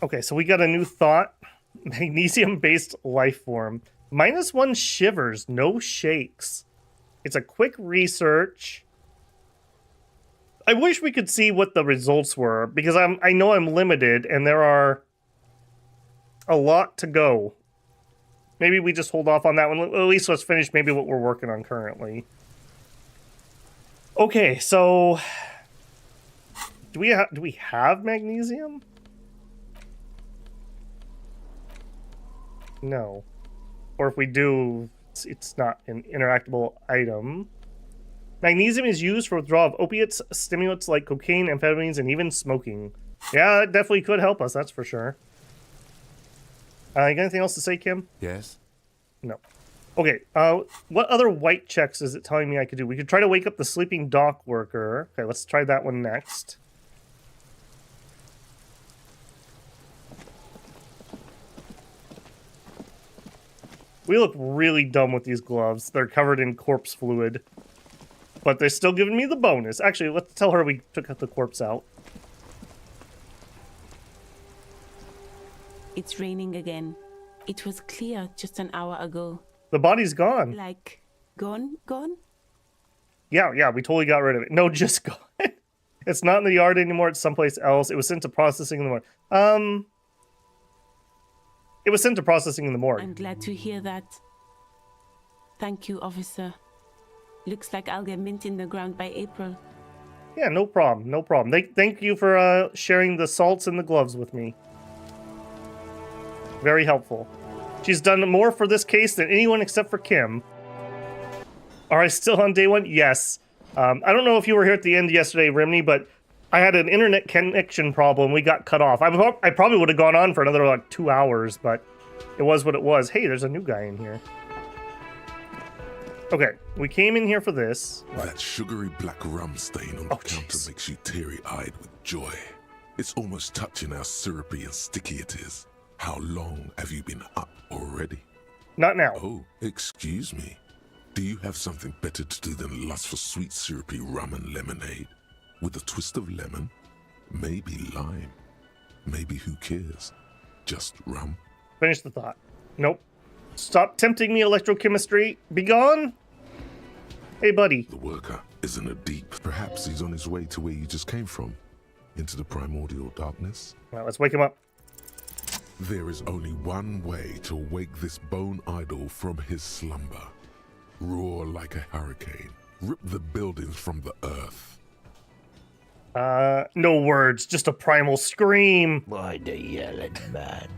Speaker 1: Okay, so we got a new thought. Magnesium-based life form. -1 shivers, no shakes. It's a quick research. I wish we could see what the results were, because I know I'm limited, and there are a lot to go. Maybe we just hold off on that one. At least let's finish maybe what we're working on currently. Okay, so do we have magnesium? No. Or if we do, it's not an interactable item. Magnesium is used for withdrawal of opiates, stimulants like cocaine, amphetamines, and even smoking. Yeah, it definitely could help us, that's for sure. You got anything else to say, Kim?
Speaker 4: Yes?
Speaker 1: No. Okay, what other white checks is it telling me I could do? We could try to wake up the sleeping dock worker. Okay, let's try that one next. We look really dumb with these gloves. They're covered in corpse fluid. But they're still giving me the bonus. Actually, let's tell her we took the corpse out.
Speaker 8: It's raining again. It was clear just an hour ago.
Speaker 1: The body's gone.
Speaker 8: Like, gone?
Speaker 1: Yeah, we totally got rid of it. No, just gone. It's not in the yard anymore. It's someplace else. It was sent to processing in the morning. It was sent to processing in the morning.
Speaker 8: I'm glad to hear that. Thank you, officer. Looks like I'll get mint in the ground by April.
Speaker 1: Yeah, no problem. No problem. Thank you for sharing the salts and the gloves with me. Very helpful. She's done more for this case than anyone except for Kim. Are I still on day one? Yes. I don't know if you were here at the end yesterday, Rimney, but I had an internet connection problem. We got cut off. I probably would have gone on for another, 2 hours, but it was what it was. Hey, there's a new guy in here. Okay, we came in here for this.
Speaker 3: That sugary black rum stain on the counter makes you teary-eyed with joy. It's almost touching how syrupy and sticky it is. How long have you been up already?
Speaker 1: Not now.
Speaker 3: Oh, excuse me. Do you have something better to do than lust for sweet syrupy rum and lemonade? With a twist of lemon? Maybe lime. Maybe who cares? Just rum?
Speaker 1: Finish the thought. Nope. Stop tempting me, electrochemistry. Be gone. Hey, buddy.
Speaker 3: The worker isn't a deep. Perhaps he's on his way to where you just came from. Into the primordial darkness.
Speaker 1: Well, let's wake him up.
Speaker 3: There is only one way to wake this bone idol from his slumber. Roar like a hurricane. Rip the buildings from the earth.
Speaker 1: No words, just a primal scream.
Speaker 7: Why the yelling man?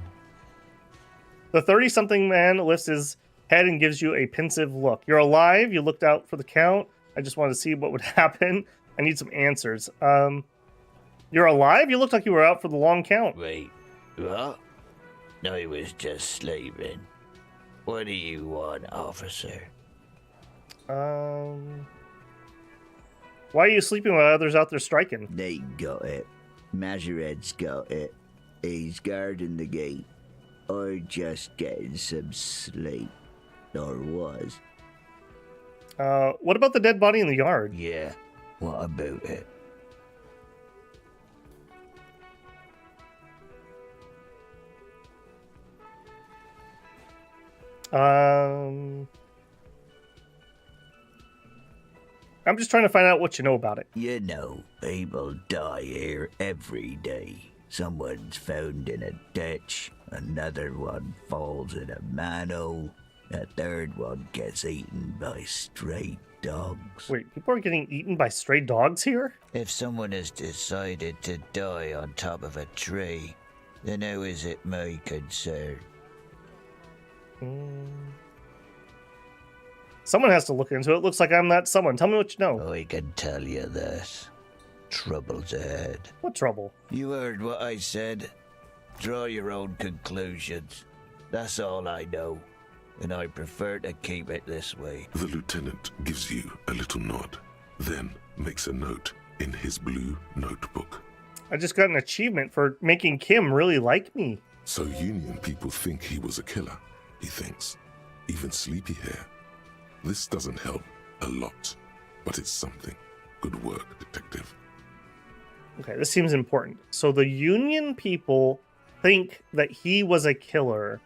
Speaker 1: The 30-something man lifts his head and gives you a pensive look. You're alive, you looked out for the count. I just wanted to see what would happen. I need some answers. You're alive? You looked like you were out for the long count.
Speaker 7: Wait, what? I was just sleeping. What do you want, officer?
Speaker 1: Why are you sleeping while others out there striking?
Speaker 9: They got it. Majorette's got it. He's guarding the gate. Or just getting some sleep. Or was.
Speaker 1: What about the dead body in the yard?
Speaker 7: Yeah, what about it?
Speaker 1: I'm just trying to find out what you know about it.
Speaker 9: You know, people die here every day. Someone's found in a ditch, another one falls in a manhole, a third one gets eaten by stray dogs.
Speaker 1: Wait, people are getting eaten by stray dogs here?
Speaker 9: If someone has decided to die on top of a tree, then how is it my concern?
Speaker 1: Someone has to look into it. Looks like I'm that someone. Tell me what you know.
Speaker 9: I can tell you this. Trouble's ahead.
Speaker 1: What trouble?
Speaker 9: You heard what I said. Draw your own conclusions. That's all I know, and I prefer to keep it this way.
Speaker 3: The lieutenant gives you a little nod, then makes a note in his blue notebook.
Speaker 1: I just got an achievement for making Kim really like me.
Speaker 3: So Union people think he was a killer, he thinks. Even sleepy hair. This doesn't help a lot, but it's something. Good work, detective.
Speaker 1: Okay, this seems important. So the Union people think that he was a killer.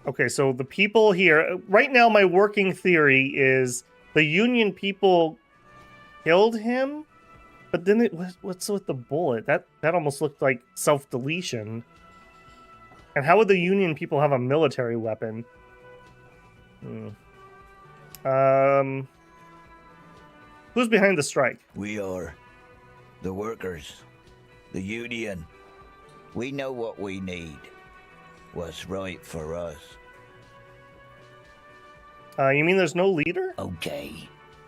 Speaker 1: Okay, so the people here... Right now, my working theory is the Union people killed him, but then what's with the bullet? That almost looked like self-deletion. And how would the Union people have a military weapon? Who's behind the strike?
Speaker 9: We are. The workers. The union. We know what we need. What's right for us.
Speaker 1: You mean there's no leader?
Speaker 9: Okay.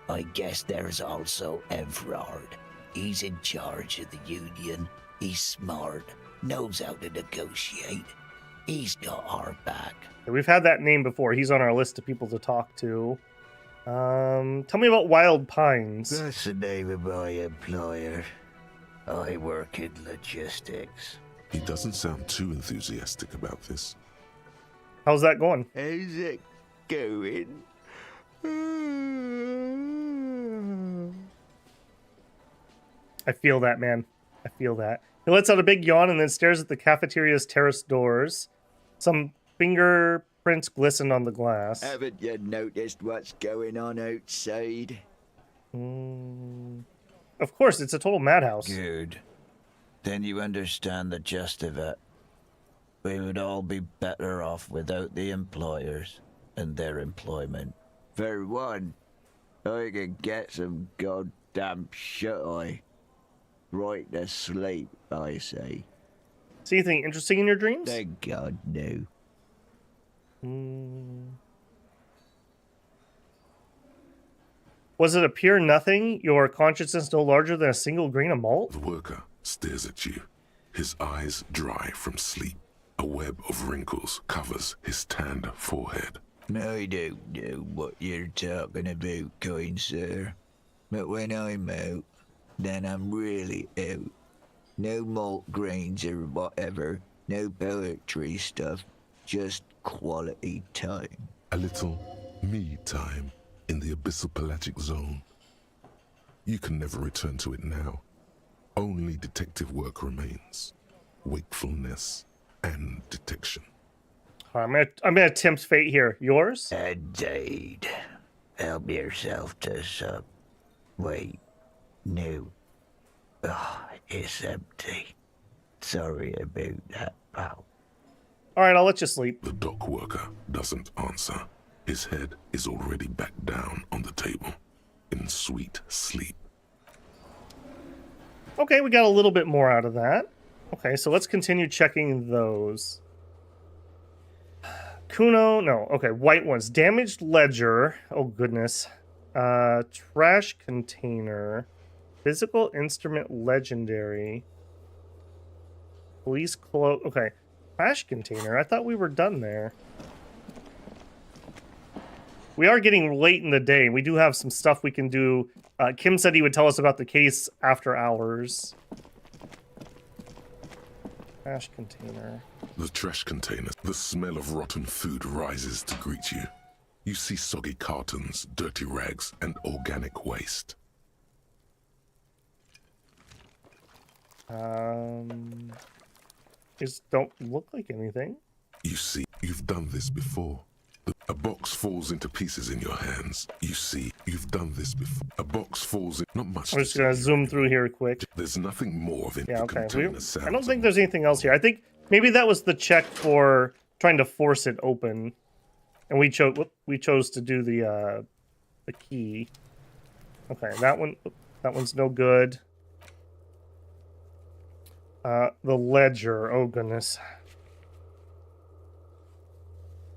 Speaker 9: I guess there's also Everard. He's in charge of the union. He's smart. Knows how to negotiate. He's got our back.
Speaker 1: We've had that name before. He's on our list of people to talk to. Tell me about Wild Pines.
Speaker 9: That's the name of my employer. I work in logistics.
Speaker 3: He doesn't sound too enthusiastic about this.
Speaker 1: How's that going?
Speaker 9: How's it going?
Speaker 1: I feel that, man. I feel that. He lets out a big yawn and then stares at the cafeteria's terrace doors. Some fingerprints glisten on the glass.
Speaker 9: Haven't you noticed what's going on outside?
Speaker 1: Of course, it's a total madhouse.
Speaker 9: Good. Then you understand the gist of it. We would all be better off without the employers and their employment. For one, I can get some goddamn shut-eye. Right to sleep, I say.
Speaker 1: See anything interesting in your dreams?
Speaker 9: Thank God, no.
Speaker 1: Was it a pure nothing? Your consciousness no larger than a single grain of malt?
Speaker 3: The worker stares at you, his eyes dry from sleep. A web of wrinkles covers his tanned forehead.
Speaker 9: I don't know what you're talking about, kind sir. But when I'm out, then I'm really out. No malt grains or whatever. No poetry stuff. Just quality time.
Speaker 3: A little me time in the abyssal pelagic zone. You can never return to it now. Only detective work remains. Wakefulness and detection.
Speaker 1: I'm gonna tempt fate here. Yours?
Speaker 9: Indeed. Help yourself to some. Wait. No. Oh, it's empty. Sorry about that, pal.
Speaker 1: Alright, I'll let you sleep.
Speaker 3: The dock worker doesn't answer. His head is already back down on the table, in sweet sleep.
Speaker 1: Okay, we got a little bit more out of that. Okay, so let's continue checking those. Kuno, no. Okay, white ones. Damaged ledger. Oh, goodness. Trash container. Physical instrument legendary. Police cloak. Okay. Trash container. I thought we were done there. We are getting late in the day. We do have some stuff we can do. Kim said he would tell us about the case after hours. Trash container.
Speaker 3: The trash container. The smell of rotten food rises to greet you. You see soggy cartons, dirty rags, and organic waste.
Speaker 1: These don't look like anything.
Speaker 3: You see, you've done this before. A box falls into pieces in your hands. You see, you've done this before. A box falls in... Not much.
Speaker 1: I'm just gonna zoom through here quick.
Speaker 3: There's nothing more of it.
Speaker 1: Yeah, okay. I don't think there's anything else here. I think maybe that was the check for trying to force it open, and we chose to do the key. Okay, that one's no good. The ledger. Oh goodness.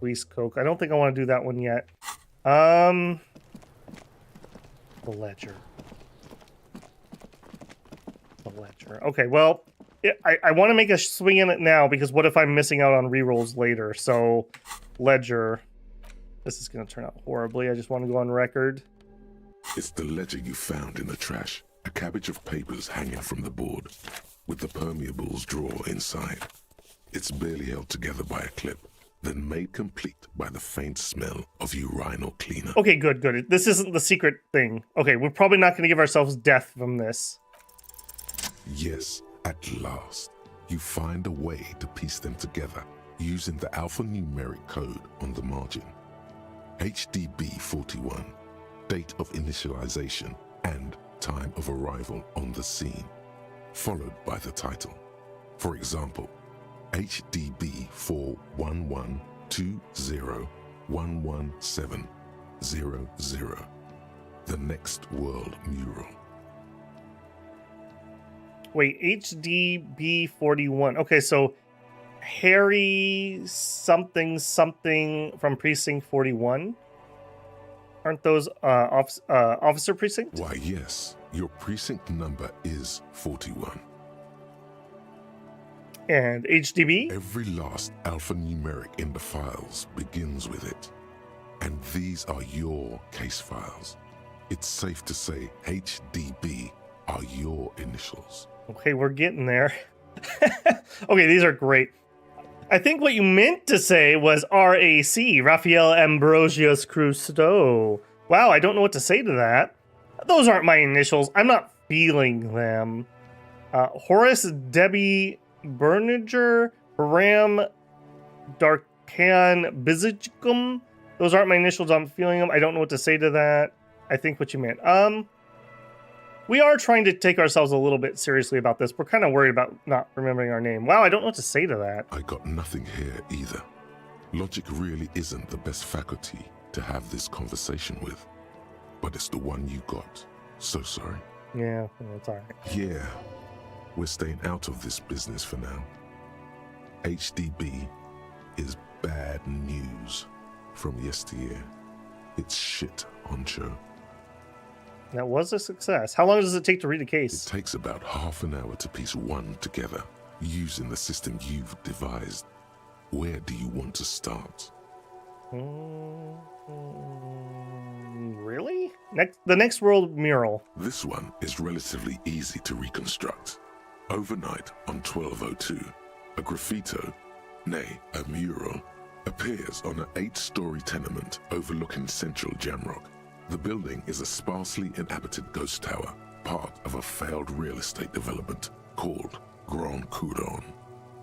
Speaker 1: Police coke. I don't think I want to do that one yet. The ledger. The ledger. Okay, well, I want to make a swing in it now because what if I'm missing out on rerolls later? So, ledger. This is going to turn out horribly. I just want to go on record.
Speaker 3: It's the ledger you found in the trash. A cabbage of papers hanging from the board, with the permeables drawer inside. It's barely held together by a clip, then made complete by the faint smell of urinal cleaner.
Speaker 1: Okay, good. This isn't the secret thing. Okay, we're probably not going to give ourselves death from this.
Speaker 3: Yes, at last. You find a way to piece them together using the alphanumeric code on the margin. HDB41, date of initialization and time of arrival on the scene, followed by the title. For example, HDB 41120111700, the Next World Mural.
Speaker 1: Wait, HDB41. Okay, so Harry something from Precinct 41? Aren't those officer precinct?
Speaker 3: Why, yes, your precinct number is 41.
Speaker 1: And HDB?
Speaker 3: Every last alphanumeric in the files begins with it. And these are your case files. It's safe to say HDB are your initials.
Speaker 1: Okay, we're getting there. Okay, these are great. I think what you meant to say was RAC, Raphael Ambrosius Crusoe. Wow, I don't know what to say to that. Those aren't my initials. I'm not feeling them. Horace Debbie Berninger, Ram Darkan Bizicum. Those aren't my initials. I'm feeling them. I don't know what to say to that. I think what you meant. We are trying to take ourselves a little bit seriously about this. We're kind of worried about not remembering our name. Wow, I don't know what to say to that.
Speaker 3: I got nothing here either. Logic really isn't the best faculty to have this conversation with. But it's the one you got. So sorry.
Speaker 1: Yeah, it's alright.
Speaker 3: Yeah, we're staying out of this business for now. HDB is bad news from yesteryear. It's shit, honcho.
Speaker 1: That was a success. How long does it take to read a
Speaker 3: It
Speaker 1: case?
Speaker 3: takes about half an hour to piece one together, using the system you've devised. Where do you want to start?
Speaker 1: Really? The Next World Mural.
Speaker 3: This one is relatively easy to reconstruct. Overnight on 1202, a graffito, nay, a mural, appears on an 8-story tenement overlooking central Jamrock. The building is a sparsely inhabited ghost tower, part of a failed real estate development called Grand Couronne.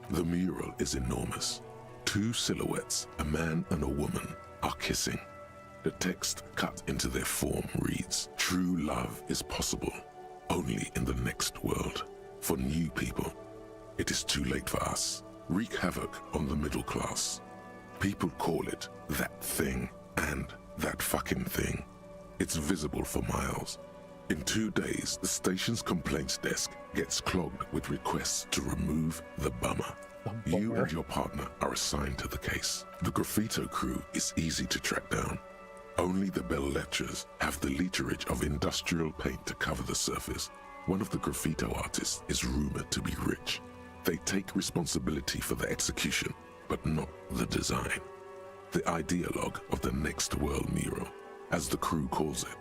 Speaker 3: The mural is enormous. 2 silhouettes, a man and a woman, are kissing. The text cut into their form reads, "True love is possible, only in the next world. For new people, it is too late for us. Wreak havoc on the middle class. People call it that thing and that fucking thing. It's visible for miles. In 2 days, the station's complaints desk gets clogged with requests to remove the bummer. You and your partner are assigned to the case. The graffito crew is easy to track down. Only the bell lectures have the literage of industrial paint to cover the surface. One of the graffito artists is rumored to be rich. They take responsibility for the execution, but not the design. The ideologue of the Next World Mural, as the crew calls it,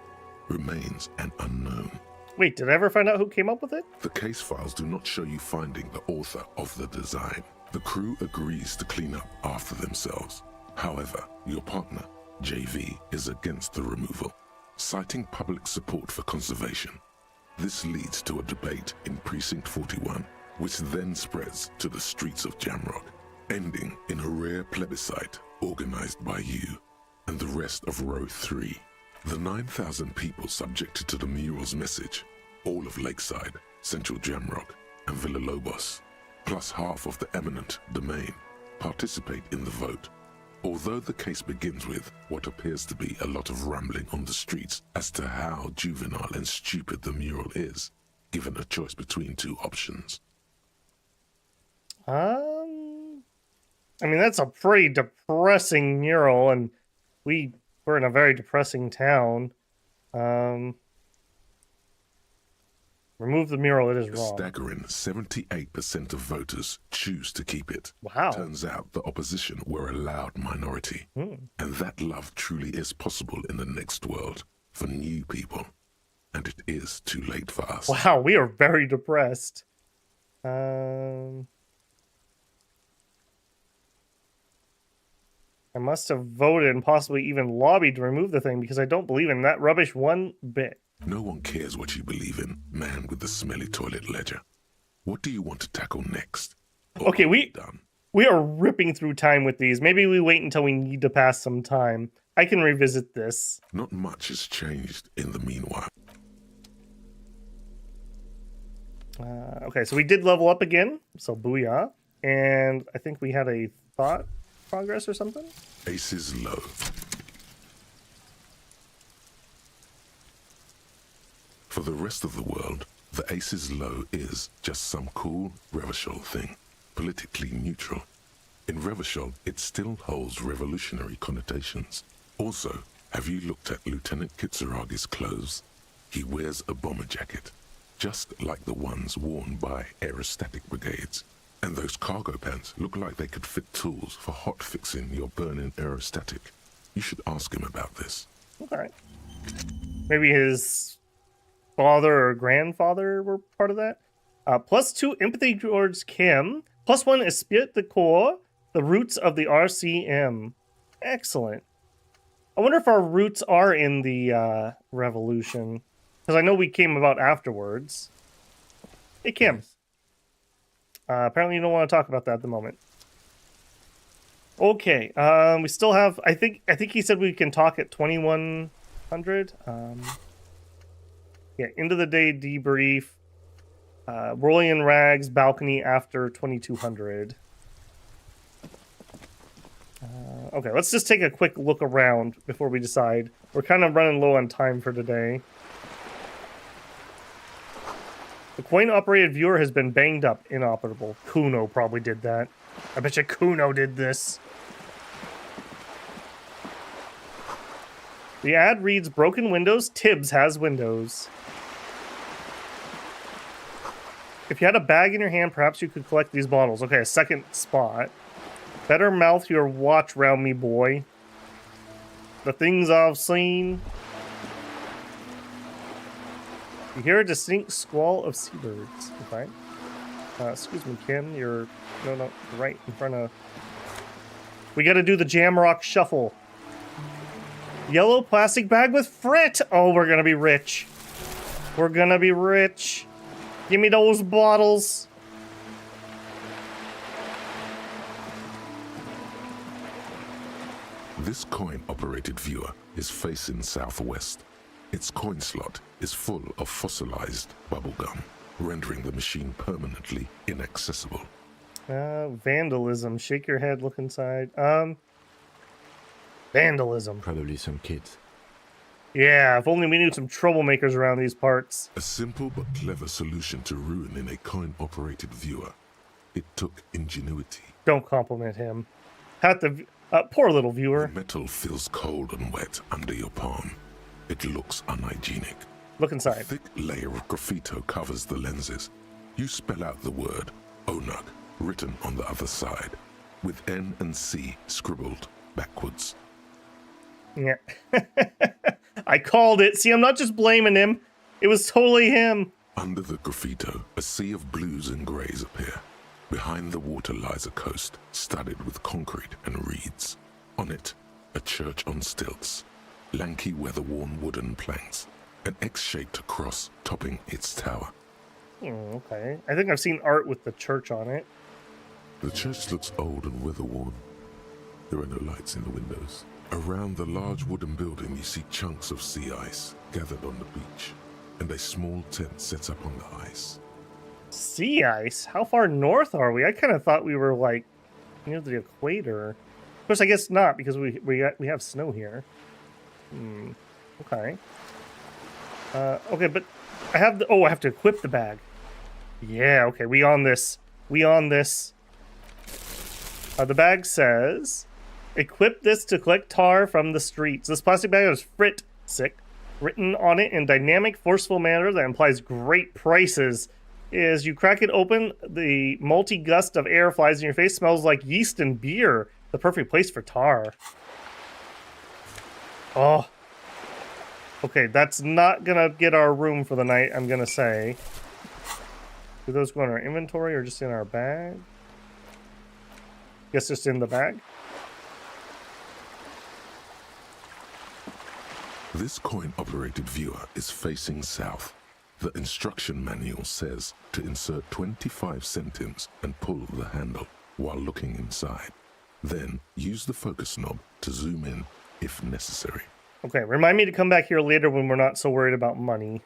Speaker 3: remains an unknown.
Speaker 1: Wait, did I ever find out who came up with it?
Speaker 3: The case files do not show you finding the author of the design. The crew agrees to clean up after themselves. However, your partner, JV, is against the removal, citing public support for conservation. This leads to a debate in Precinct 41, which then spreads to the streets of Jamrock, ending in a rare plebiscite organized by you and the rest of Row 3. The 9,000 people subjected to the mural's message, all of Lakeside, Central Jamrock, and Villalobos, plus half of the eminent domain, participate in the vote. Although the case begins with what appears to be a lot of rambling on the streets as to how juvenile and stupid the mural is, given a choice between 2 options.
Speaker 1: I mean, that's a pretty depressing mural, and we're in a very depressing town. Remove the mural, it is
Speaker 3: A
Speaker 1: wrong.
Speaker 3: staggering 78% of voters choose to keep it.
Speaker 1: Wow.
Speaker 3: Turns out the opposition were a loud minority. And that love truly is possible in the next world for new people. And it is too late for us.
Speaker 1: Wow, we are very depressed. I must have voted and possibly even lobbied to remove the thing because I don't believe in that rubbish one bit.
Speaker 3: No one cares what you believe in, man with the smelly toilet ledger. What do you want to tackle next?
Speaker 1: Okay,
Speaker 3: done.
Speaker 1: we are ripping through time with these. Maybe we wait until we need to pass some time. I can revisit this.
Speaker 3: Not much has changed in the meanwhile.
Speaker 1: Okay, so we did level up again, so booyah. And I think we had a thought progress or something?
Speaker 3: Ace is low. For the rest of the world, the ace is low is just some cool Revachol thing, politically neutral. In Revachol, it still holds revolutionary connotations. Also, have you looked at Lieutenant Kitsuragi's clothes? He wears a bomber jacket, just like the ones worn by aerostatic brigades. And those cargo pants look like they could fit tools for hot fixing your burning aerostatic. You should ask him about this.
Speaker 1: Okay. Maybe his father or grandfather were part of that. +2 empathy towards Kim. +1 esprit de corps. The roots of the RCM. Excellent. I wonder if our roots are in the revolution. Because I know we came about afterwards. Hey, Kim. Apparently you don't want to talk about that at the moment. Okay. We still have... I think he said we can talk at 2100. Yeah, end of the day debrief. Rolling in rags, balcony after 2200. Okay, let's just take a quick look around before we decide. We're kind of running low on time for today. The coin-operated viewer has been banged up, inoperable. Kuno probably did that. I bet you Kuno did this. The ad reads, broken windows, Tibbs has windows. If you had a bag in your hand, perhaps you could collect these bottles. Okay, a second spot. Better mouth your watch round me, boy. The things I've seen. You hear a distinct squall of seabirds. Okay. Excuse me, Kim. You're... No, right in front of... We gotta do the Jamrock Shuffle. Yellow plastic bag with frit! Oh, we're gonna be rich. We're gonna be rich. Give me those bottles.
Speaker 3: This coin-operated viewer is facing southwest. Its coin slot is full of fossilized bubblegum, rendering the machine permanently inaccessible.
Speaker 1: Vandalism. Shake your head, look inside. Vandalism.
Speaker 4: Probably some kids.
Speaker 1: Yeah, if only we knew some troublemakers around these parts.
Speaker 3: A simple but clever solution to ruining a coin-operated viewer. It took ingenuity.
Speaker 1: Don't compliment him. Poor little viewer.
Speaker 3: The metal feels cold and wet under your palm. It looks unhygienic.
Speaker 1: Look
Speaker 3: A
Speaker 1: inside.
Speaker 3: thick layer of graffito covers the lenses. You spell out the word Onug written on the other side, with N and C scribbled backwards.
Speaker 1: Yeah. I called it. See, I'm not just blaming him. It was totally him.
Speaker 3: Under the graffito, a sea of blues and greys appear. Behind the water lies a coast, studded with concrete and reeds. On it, a church on stilts, lanky weather-worn wooden planks, an X-shaped cross topping its tower.
Speaker 1: Okay. I think I've seen art with the church on it.
Speaker 3: The church looks old and weather-worn. There are no lights in the windows. Around the large wooden building, you see chunks of sea ice gathered on the beach, and a small tent set up on the ice.
Speaker 1: Sea ice? How far north are we? I kind of thought we were, like, near the equator. Of course, I guess not, because we have snow here. Okay. Okay, but I have the... Oh, I have to equip the bag. Yeah, okay, we on this. The bag says... Equip this to collect tar from the streets. This plastic bag is frit sick, written on it in dynamic, forceful manner that implies great prices. As you crack it open, the multi-gust of air flies in your face, smells like yeast and beer. The perfect place for tar. Oh. Okay, that's not gonna get our room for the night, I'm gonna say. Do those go in our inventory or just in our bag? Guess just in the bag.
Speaker 3: This coin-operated viewer is facing south. The instruction manual says to insert 25 centimes and pull the handle while looking inside. Then use the focus knob to zoom in if necessary.
Speaker 1: Okay, remind me to come back here later when we're not so worried about money.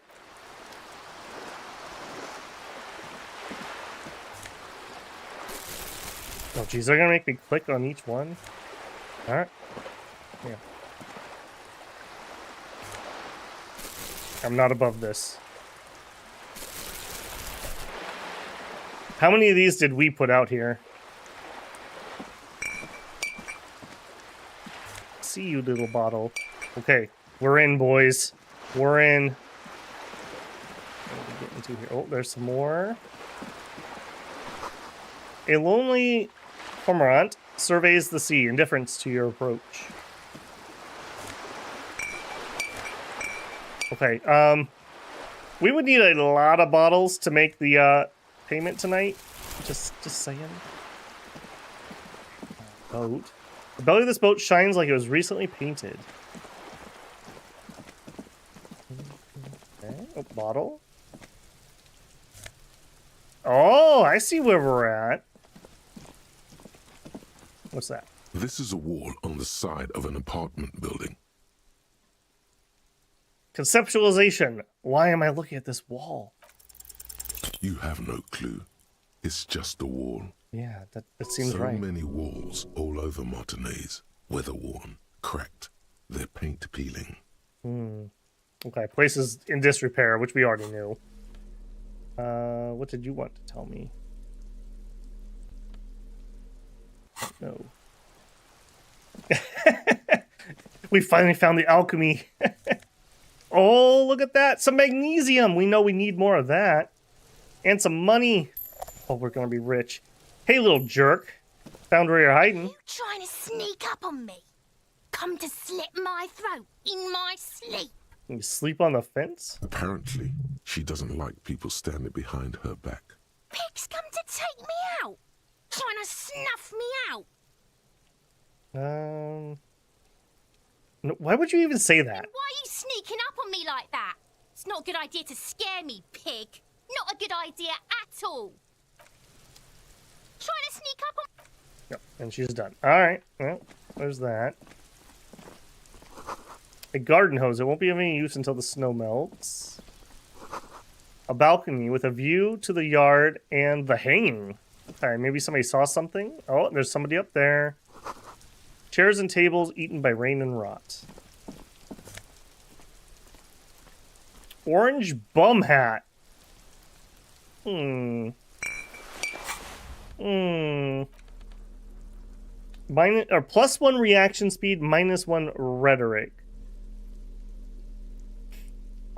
Speaker 1: Oh, geez, they're gonna make me click on each one. All right. Yeah. I'm not above this. How many of these did we put out here? See you, little bottle. Okay, we're in, boys. We're in. What are we getting to here? Oh, there's some more. A lonely cormorant surveys the sea. Indifference to your approach. Okay, we would need a lot of bottles to make the payment tonight. Just saying. Boat. The belly of this boat shines like it was recently painted. Okay, a bottle. Oh, I see where we're at. What's that?
Speaker 3: This is a wall on the side of an apartment building.
Speaker 1: Conceptualization. Why am I looking at this wall?
Speaker 3: You have no clue. It's just a wall.
Speaker 1: Yeah, that seems
Speaker 3: so
Speaker 1: right.
Speaker 3: So many walls all over Martinez. Weather-worn, cracked. They're paint peeling.
Speaker 1: Okay, place is in disrepair, which we already knew. What did you want to tell me? No. We finally found the alchemy. Oh, look at that. Some magnesium. We know we need more of that. And some money. Oh, we're going to be rich. Hey, little jerk. Found where you're hiding.
Speaker 6: You trying to sneak up on me? Come to slit my throat in my sleep.
Speaker 1: You sleep on the fence?
Speaker 3: Apparently, she doesn't like people standing behind her back.
Speaker 6: Pig's come to take me out. Trying to snuff me out.
Speaker 1: No, why would you even say that?
Speaker 6: Why are you sneaking up on me like that? It's not a good idea to scare me, pig. Not a good idea at all. Trying to sneak up on...
Speaker 1: Yep, and she's done. Alright, well, there's that. A garden hose. It won't be of any use until the snow melts. A balcony with a view to the yard and the hanging. Alright, maybe somebody saw something. Oh, there's somebody up there. Chairs and tables eaten by rain and rot. Orange bum hat. +1 reaction speed, -1 rhetoric.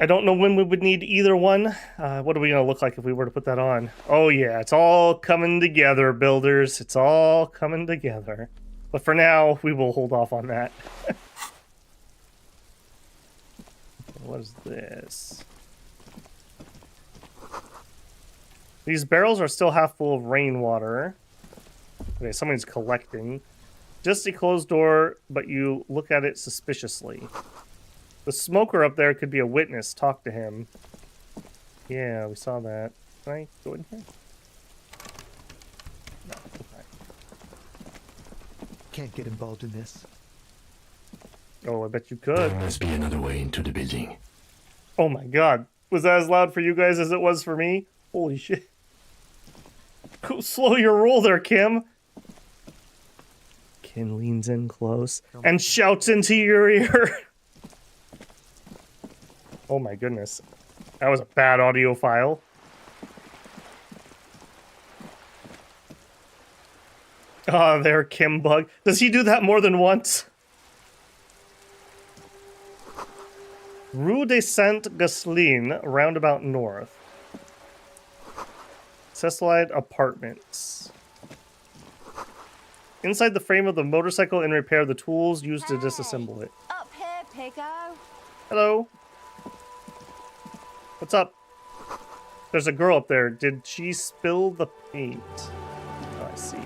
Speaker 1: I don't know when we would need either one. What are we going to look like if we were to put that on? Oh yeah, it's all coming together, builders. It's all coming together. But for now, we will hold off on that. What is this? These barrels are still half full of rainwater. Okay, someone's collecting. Just a closed door, but you look at it suspiciously. The smoker up there could be a witness. Talk to him. Yeah, we saw that. Can I go in here? No, okay.
Speaker 10: Can't get involved in this.
Speaker 1: Oh, I bet you could.
Speaker 4: There must be another way into the building.
Speaker 1: Oh my god. Was that as loud for you guys as it was for me? Holy shit. Slow your roll there, Kim. Kim leans in close and shouts into your ear. Oh my goodness. That was a bad audio file. Oh, there, Kim Bug. Does he do that more than once? Rue de Saint-Ghislain, roundabout north. Cecilide Apartments. Inside the frame of the motorcycle in repair, the tools used to disassemble it.
Speaker 5: Up here, Pigo.
Speaker 1: Hello. What's up? There's a girl up there. Did she spill the paint? Oh, I see.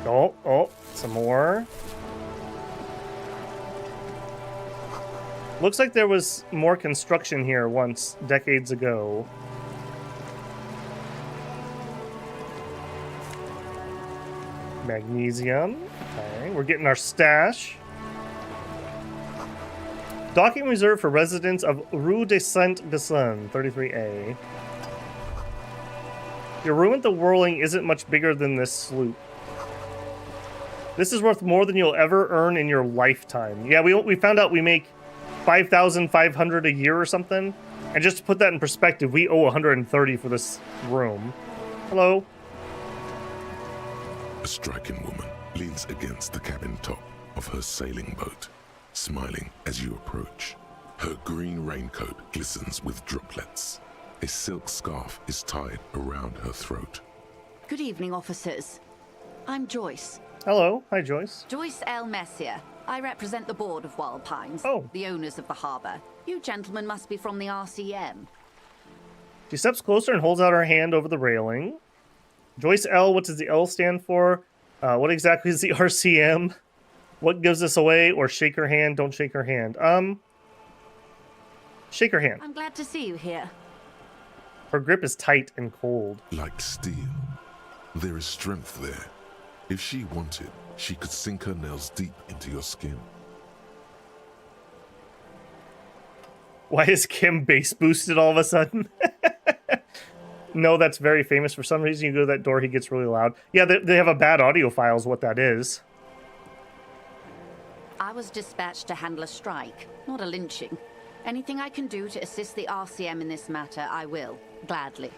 Speaker 1: Oh, some more. Looks like there was more construction here once, decades ago. Magnesium. Okay, we're getting our stash. Docking reserved for residents of Rue de Saint-Gasson, 33A. Your room at the Whirling isn't much bigger than this sloop. This is worth more than you'll ever earn in your lifetime. Yeah, we found out we make 5,500 a year or something. And just to put that in perspective, we owe 130 for this room. Hello.
Speaker 3: A striking woman leans against the cabin top of her sailing boat, smiling as you approach. Her green raincoat glistens with droplets. A silk scarf is tied around her throat.
Speaker 10: Good evening, officers. I'm Joyce.
Speaker 1: Hello. Hi, Joyce.
Speaker 10: Joyce L. Messier. I represent the board of Wild Pines, the owners of the harbor. You gentlemen must be from the RCM.
Speaker 1: She steps closer and holds out her hand over the railing. Joyce L., what does the L stand for? What exactly is the RCM? What gives us away? Or shake her hand, don't shake her hand. Shake her hand.
Speaker 10: I'm glad to see you here.
Speaker 1: Her grip is tight and cold.
Speaker 3: Like steel. There is strength there. If she wanted, she could sink her nails deep into your skin.
Speaker 1: Why is Kim bass boosted all of a sudden? No, that's very famous. For some reason, you go to that door, he gets really loud. Yeah, they have a bad audio file is what that is.
Speaker 10: I was dispatched to handle a strike, not a lynching. Anything I can do to assist the RCM in this matter, I will. Gladly.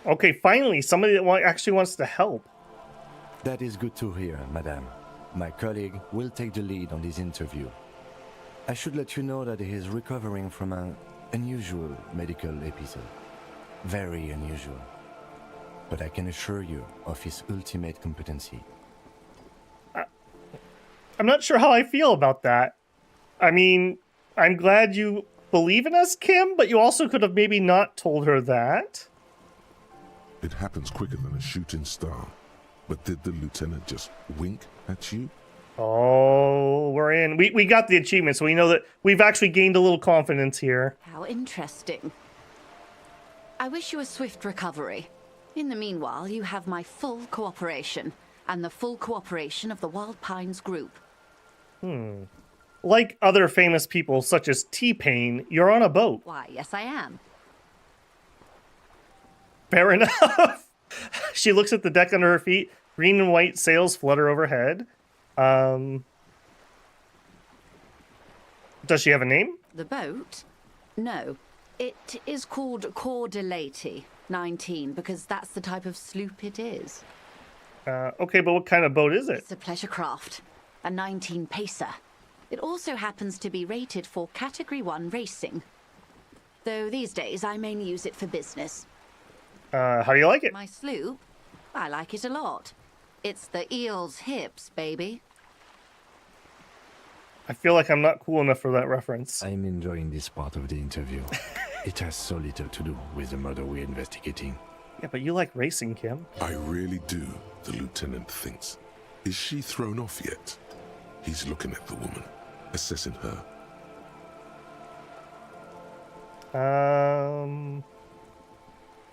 Speaker 1: Okay, finally, somebody that actually wants to help.
Speaker 4: That is good to hear, madame. My colleague will take the lead on this interview. I should let you know that he is recovering from an unusual medical episode. Very unusual. But I can assure you of his ultimate competency.
Speaker 1: I'm not sure how I feel about that. I mean, I'm glad you believe in us, Kim, but you also could have maybe not told her that.
Speaker 3: It happens quicker than a shooting star. But did the lieutenant just wink at you?
Speaker 1: Oh, we're in. We got the achievement, so we know that we've actually gained a little confidence here.
Speaker 10: How interesting. I wish you a swift recovery. In the meanwhile, you have my full cooperation, and the full cooperation of the Wild Pines group.
Speaker 1: Like other famous people, such as T-Pain, you're on a boat.
Speaker 10: Why, yes I am.
Speaker 1: Fair enough. She looks at the deck under her feet. Green and white sails flutter overhead. Does she have a name?
Speaker 10: The boat? No. It is called Cordelati 19, because that's the type of sloop it is.
Speaker 1: Okay, but what kind of boat is it?
Speaker 10: It's a pleasure craft. A 19 pacer. It also happens to be rated for Category 1 racing. Though these days I mainly use it for business.
Speaker 1: How do you like it?
Speaker 10: My sloop? I like it a lot. It's the eel's hips, baby.
Speaker 1: I feel like I'm not cool enough for that reference.
Speaker 4: I'm enjoying this part of the interview. It has so little to do with the murder we're investigating.
Speaker 1: Yeah, but you like racing, Kim.
Speaker 3: I really do, the lieutenant thinks. Is she thrown off yet? He's looking at the woman, assessing her.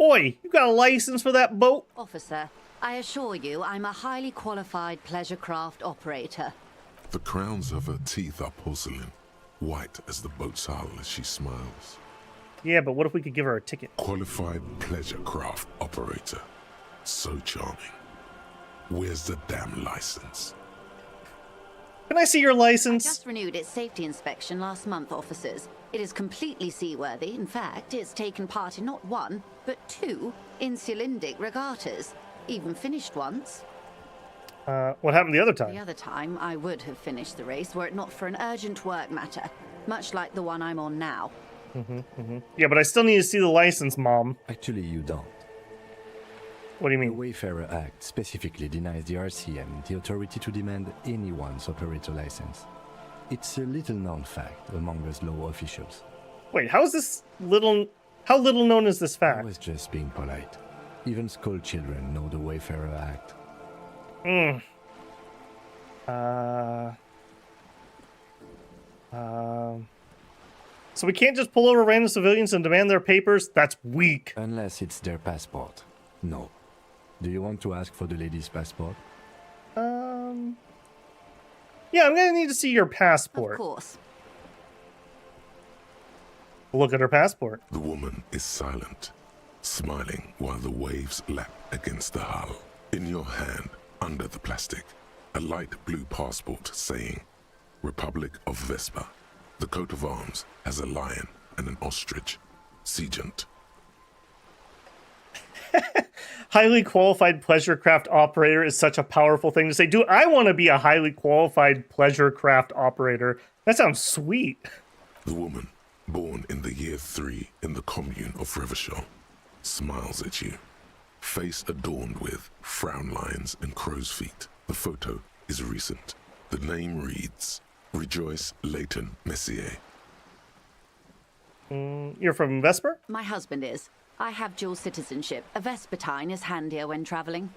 Speaker 1: Oi, you got a license for that boat?
Speaker 10: Officer, I assure you I'm a highly qualified pleasure craft operator.
Speaker 3: The crowns of her teeth are porcelain, white as the boat's hull as she smiles.
Speaker 1: Yeah, but what if we could give her a ticket?
Speaker 3: Qualified pleasure craft operator. So charming. Where's the damn license?
Speaker 1: Can I see your license?
Speaker 10: Just renewed its safety inspection last month, officers. It is completely seaworthy. In fact, it's taken part in not one, but 2 insulindic regattas. Even finished once.
Speaker 1: What happened the other time?
Speaker 10: The other time, I would have finished the race were it not for an urgent work matter, much like the one I'm on now.
Speaker 1: Yeah, but I still need to see the license, Mom.
Speaker 4: Actually, you don't.
Speaker 1: What do you
Speaker 4: The
Speaker 1: mean?
Speaker 4: Wayfarer Act specifically denies the RCM the authority to demand anyone's operator license. It's a little-known fact among us law officials.
Speaker 1: Wait, how is this little... How little known is this
Speaker 4: I
Speaker 1: fact?
Speaker 4: was just being polite. Even school children know the Wayfarer Act.
Speaker 1: So we can't just pull over random civilians and demand their papers? That's weak.
Speaker 4: Unless it's their passport. No. Do you want to ask for the lady's passport?
Speaker 1: Yeah, I'm gonna need to see your passport.
Speaker 10: Of course.
Speaker 1: Look at her passport.
Speaker 3: The woman is silent, smiling while the waves lap against the hull. In your hand, under the plastic, a light blue passport saying, Republic of Vespa. The coat of arms has a lion and an ostrich. Seagent.
Speaker 1: Highly qualified pleasure craft operator is such a powerful thing to say. Dude, I want to be a highly qualified pleasure craft operator. That sounds sweet.
Speaker 3: The woman, born in the year 3 in the commune of Revachol, smiles at you. Face adorned with frown lines and crow's feet. The photo is recent. The name reads, Rejoice Leighton Messier.
Speaker 1: You're from Vesper?
Speaker 10: My husband is. I have dual citizenship. A Vespertine is handier when traveling.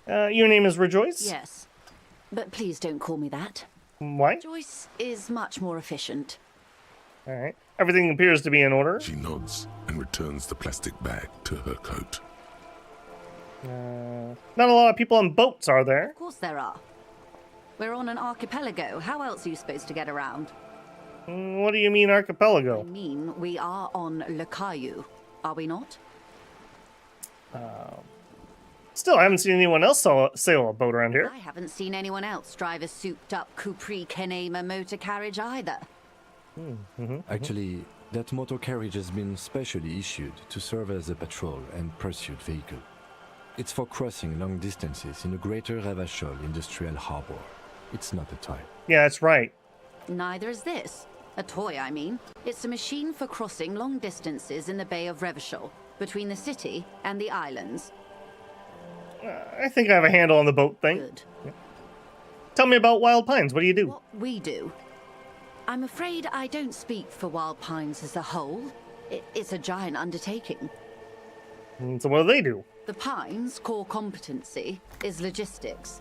Speaker 1: Your name is Rejoice?
Speaker 10: Yes. But please don't call me that.
Speaker 1: Why?
Speaker 10: Joyce is much more efficient.
Speaker 1: Alright. Everything appears to be in order.
Speaker 3: She nods and returns the plastic bag to her coat.
Speaker 1: Not a lot of people on boats, are there?
Speaker 10: Of course there are. We're on an archipelago. How else are you supposed to get around?
Speaker 1: What do you mean
Speaker 10: I
Speaker 1: archipelago?
Speaker 10: mean, we are on Le Caillou, are we not?
Speaker 1: Still, I haven't seen anyone else sail a boat around here.
Speaker 10: I haven't seen anyone else drive a souped-up Capri Kenema motor carriage either.
Speaker 4: Actually, that motor carriage has been specially issued to serve as a patrol and pursuit vehicle. It's for crossing long distances in the greater Revachol industrial harbor. It's not a toy.
Speaker 1: Yeah, that's right.
Speaker 10: Neither is this. A toy, I mean. It's a machine for crossing long distances in the Bay of Revachol, between the city and the islands.
Speaker 1: I think I have a handle on the boat thing.
Speaker 10: Good.
Speaker 1: Tell me about Wild Pines. What do you do?
Speaker 10: What we do. I'm afraid I don't speak for Wild Pines as a whole. It's a giant undertaking.
Speaker 1: So what do they do?
Speaker 10: The Pines' core competency is logistics.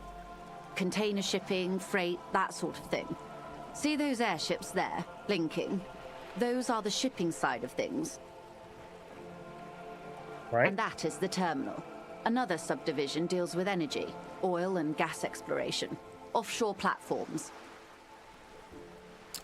Speaker 10: Container shipping, freight, that sort of thing. See those airships there, blinking? Those are the shipping side of things.
Speaker 1: Right.
Speaker 10: And that is the terminal. Another subdivision deals with energy, oil and gas exploration, offshore platforms.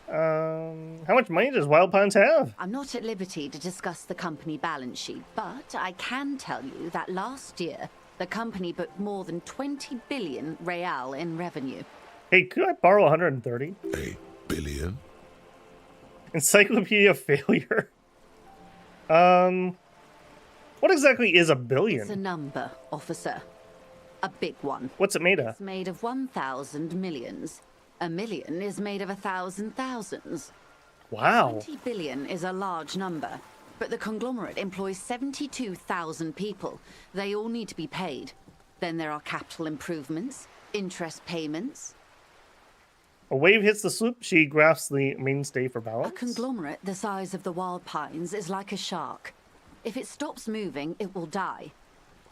Speaker 1: How much money does Wild Pines have?
Speaker 10: I'm not at liberty to discuss the company balance sheet, but I can tell you that last year, the company booked more than 20 billion real in revenue.
Speaker 1: Hey, could I borrow 130?
Speaker 3: A billion?
Speaker 1: Encyclopedia failure. What exactly is a billion?
Speaker 10: It's a number, officer. A big one.
Speaker 1: What's it made of?
Speaker 10: It's made of 1,000 millions. A million is made of 1,000 thousands.
Speaker 1: Wow.
Speaker 10: 20 billion is a large number, but the conglomerate employs 72,000 people. They all need to be paid. Then there are capital improvements, interest payments.
Speaker 1: A wave hits the sloop, she grasps the mainstay for
Speaker 10: A
Speaker 1: balance.
Speaker 10: conglomerate the size of the Wild Pines is like a shark. If it stops moving, it will die.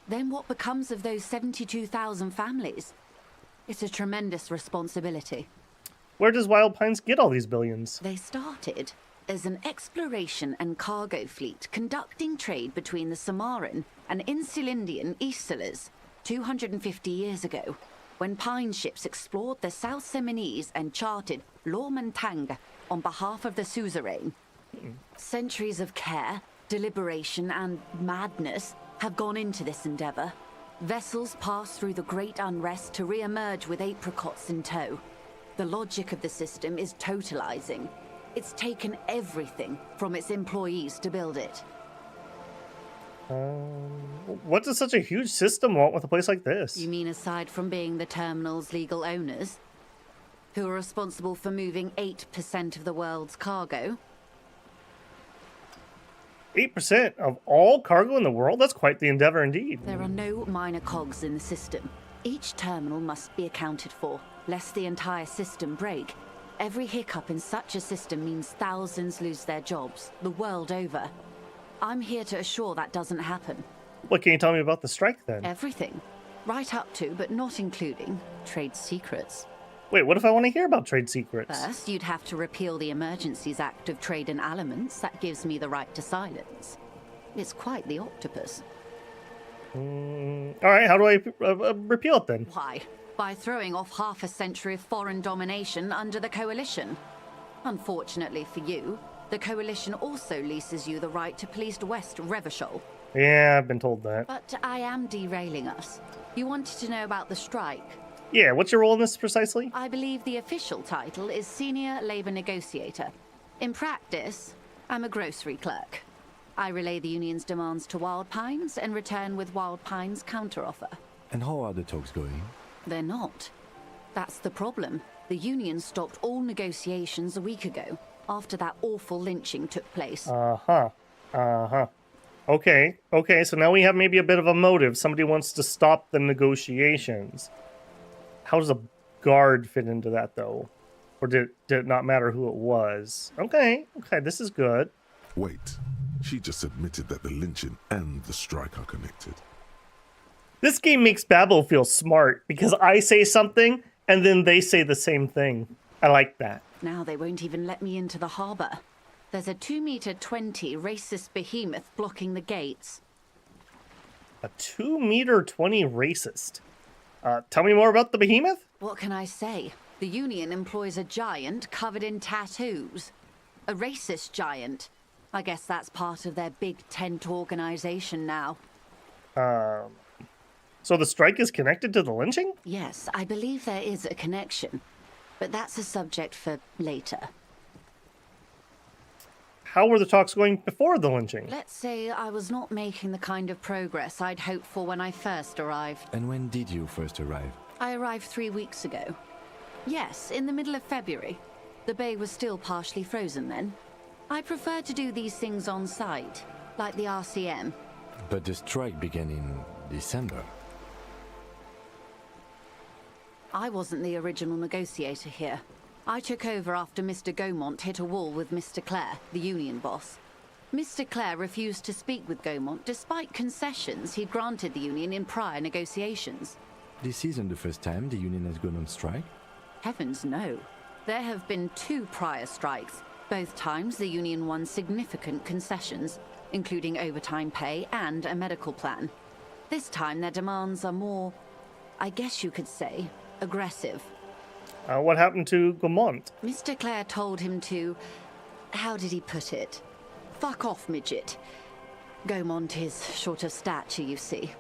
Speaker 10: Then what becomes of those 72,000 families? It's a tremendous responsibility.
Speaker 1: Where does Wild Pines get all these billions?
Speaker 10: They started as an exploration and cargo fleet conducting trade between the Samaran and Insulindian Isolas 250 years ago, when pine ships explored the South Seminese and charted Lormentang on behalf of the suzerain. Centuries of care, deliberation, and madness have gone into this endeavor. Vessels pass through the Great Unrest to re-emerge with apricots in tow. The logic of the system is totalizing. It's taken everything from its employees to build it.
Speaker 1: What does such a huge system want with a place like this?
Speaker 10: You mean aside from being the terminal's legal owners, who are responsible for moving 8% of the world's cargo?
Speaker 1: 8% of all cargo in the world? That's quite the endeavor indeed.
Speaker 10: There are no minor cogs in the system. Each terminal must be accounted for, lest the entire system break. Every hiccup in such a system means thousands lose their jobs, the world over. I'm here to assure that doesn't happen.
Speaker 1: What can you tell me about the strike then?
Speaker 10: Everything. Right up to, but not including, trade secrets.
Speaker 1: Wait, what if I want to hear about trade secrets?
Speaker 10: First, you'd have to repeal the Emergencies Act of Trade in Elements that gives me the right to silence. It's quite the octopus.
Speaker 1: All right, how do I repeal it then?
Speaker 10: Why? By throwing off half a century of foreign domination under the Coalition. Unfortunately for you, the Coalition also leases you the right to police West Revachol.
Speaker 1: Yeah, I've been told that.
Speaker 10: But I am derailing us. You wanted to know about the strike.
Speaker 1: Yeah, what's your role in this precisely?
Speaker 10: I believe the official title is Senior Labor Negotiator. In practice, I'm a grocery clerk. I relay the union's demands to Wild Pines and return with Wild Pines' counteroffer.
Speaker 4: And how are the talks going?
Speaker 10: They're not. That's the problem. The union stopped all negotiations a week ago, after that awful lynching took place.
Speaker 1: Okay, so now we have maybe a bit of a motive. Somebody wants to stop the negotiations. How does a guard fit into that, though? Or did it not matter who it was? Okay, this is good.
Speaker 3: Wait, she just admitted that the lynching and the strike are connected.
Speaker 1: This game makes Babel feel smart, because I say something, and then they say the same thing. I like that.
Speaker 10: Now they won't even let me into the harbor. There's a 2-meter 20 racist behemoth blocking the gates.
Speaker 1: A 2-meter 20 racist? Tell me more about the behemoth?
Speaker 10: What can I say? The union employs a giant covered in tattoos. A racist giant. I guess that's part of their big tent organization now.
Speaker 1: So the strike is connected to the lynching?
Speaker 10: Yes, I believe there is a connection. But that's a subject for later.
Speaker 1: How were the talks going before the lynching?
Speaker 10: Let's say I was not making the kind of progress I'd hoped for when I first arrived.
Speaker 4: And when did you first arrive?
Speaker 10: I arrived 3 weeks ago. Yes, in the middle of February. The bay was still partially frozen then. I prefer to do these things on site, like the RCM.
Speaker 4: But the strike began in December.
Speaker 10: I wasn't the original negotiator here. I took over after Mr. Gaumont hit a wall with Mr. Clare, the union boss. Mr. Clare refused to speak with Gaumont despite concessions he'd granted the union in prior negotiations.
Speaker 4: This isn't the first time the union has gone on strike?
Speaker 10: Heavens no. There have been 2 prior strikes. Both times the union won significant concessions, including overtime pay and a medical plan. This time their demands are more, I guess you could say, aggressive.
Speaker 1: What happened to Gaumont?
Speaker 10: Mr. Clare told him to... how did he put it? Fuck off, midget. Gaumont is short of stature, you see.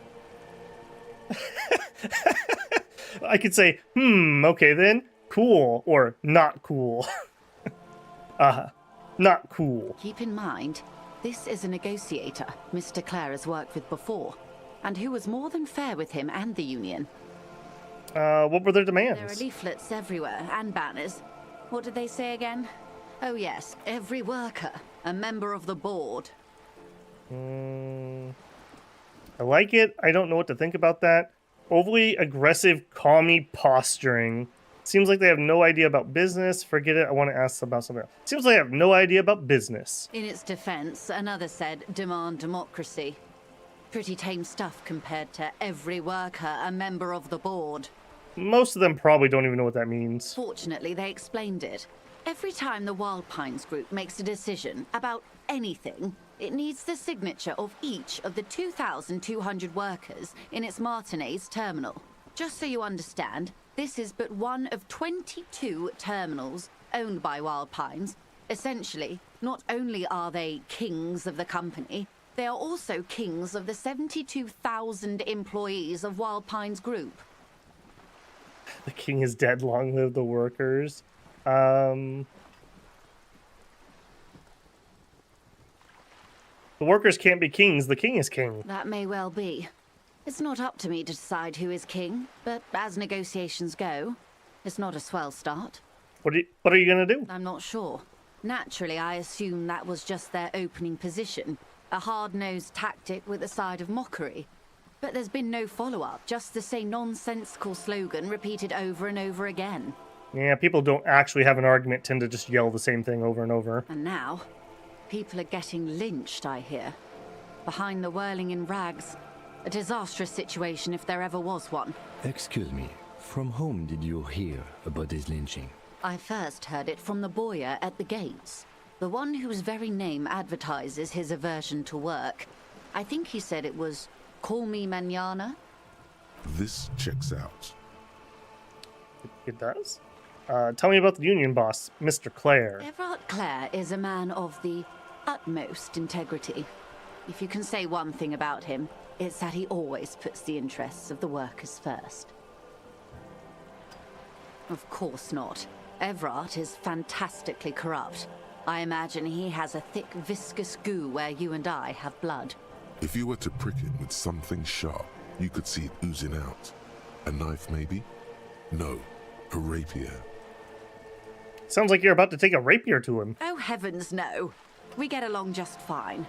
Speaker 1: I could say, okay then, cool, or not cool. Not cool.
Speaker 10: Keep in mind, this is a negotiator Mr. Clare has worked with before, and who was more than fair with him and the union.
Speaker 1: What were their demands?
Speaker 10: There are leaflets everywhere, and banners. What did they say again? Oh yes, every worker, a member of the board.
Speaker 1: I like it. I don't know what to think about that. Overly aggressive, commie posturing. Seems like they have no idea about business. Forget it. I want to ask about something else. Seems like they have no idea about business.
Speaker 10: In its defense, another said, demand democracy. Pretty tame stuff compared to every worker, a member of the board.
Speaker 1: Most of them probably don't even know what that means.
Speaker 10: Fortunately, they explained it. Every time the Wild Pines group makes a decision about anything, it needs the signature of each of the 2,200 workers in its Martinez terminal. Just so you understand, this is but one of 22 terminals owned by Wild Pines. Essentially, not only are they kings of the company, they are also kings of the 72,000 employees of Wild Pines Group.
Speaker 1: The king is dead, long live the workers. The workers can't be kings, the king is king.
Speaker 10: That may well be. It's not up to me to decide who is king, but as negotiations go, it's not a swell start.
Speaker 1: What are you gonna do?
Speaker 10: I'm not sure. Naturally, I assume that was just their opening position. A hard-nosed tactic with a side of mockery. But there's been no follow-up, just the same nonsensical slogan repeated over and over again.
Speaker 1: Yeah, people don't actually have an argument, tend to just yell the same thing over and over.
Speaker 10: And now, people are getting lynched, I hear. Behind the whirling in rags. A disastrous situation if there ever was one.
Speaker 4: Excuse me, From whom did you hear about this lynching?
Speaker 10: I first heard it from the boyer at the gates, the one whose very name advertises his aversion to work. I think he said it was, "Call me mañana."
Speaker 3: This checks out.
Speaker 1: It does? Tell me about the union boss, Mr. Clare.
Speaker 10: Everard Clare is a man of the utmost integrity. If you can say one thing about him, it's that he always puts the interests of the workers first. Of course not. Everard is fantastically corrupt. I imagine he has a thick, viscous goo where you and I have blood.
Speaker 3: If you were to prick him with something sharp, you could see it oozing out. A knife, maybe? No, a rapier.
Speaker 1: Sounds like you're about to take a rapier to him.
Speaker 10: Oh, heavens no. We get along just fine.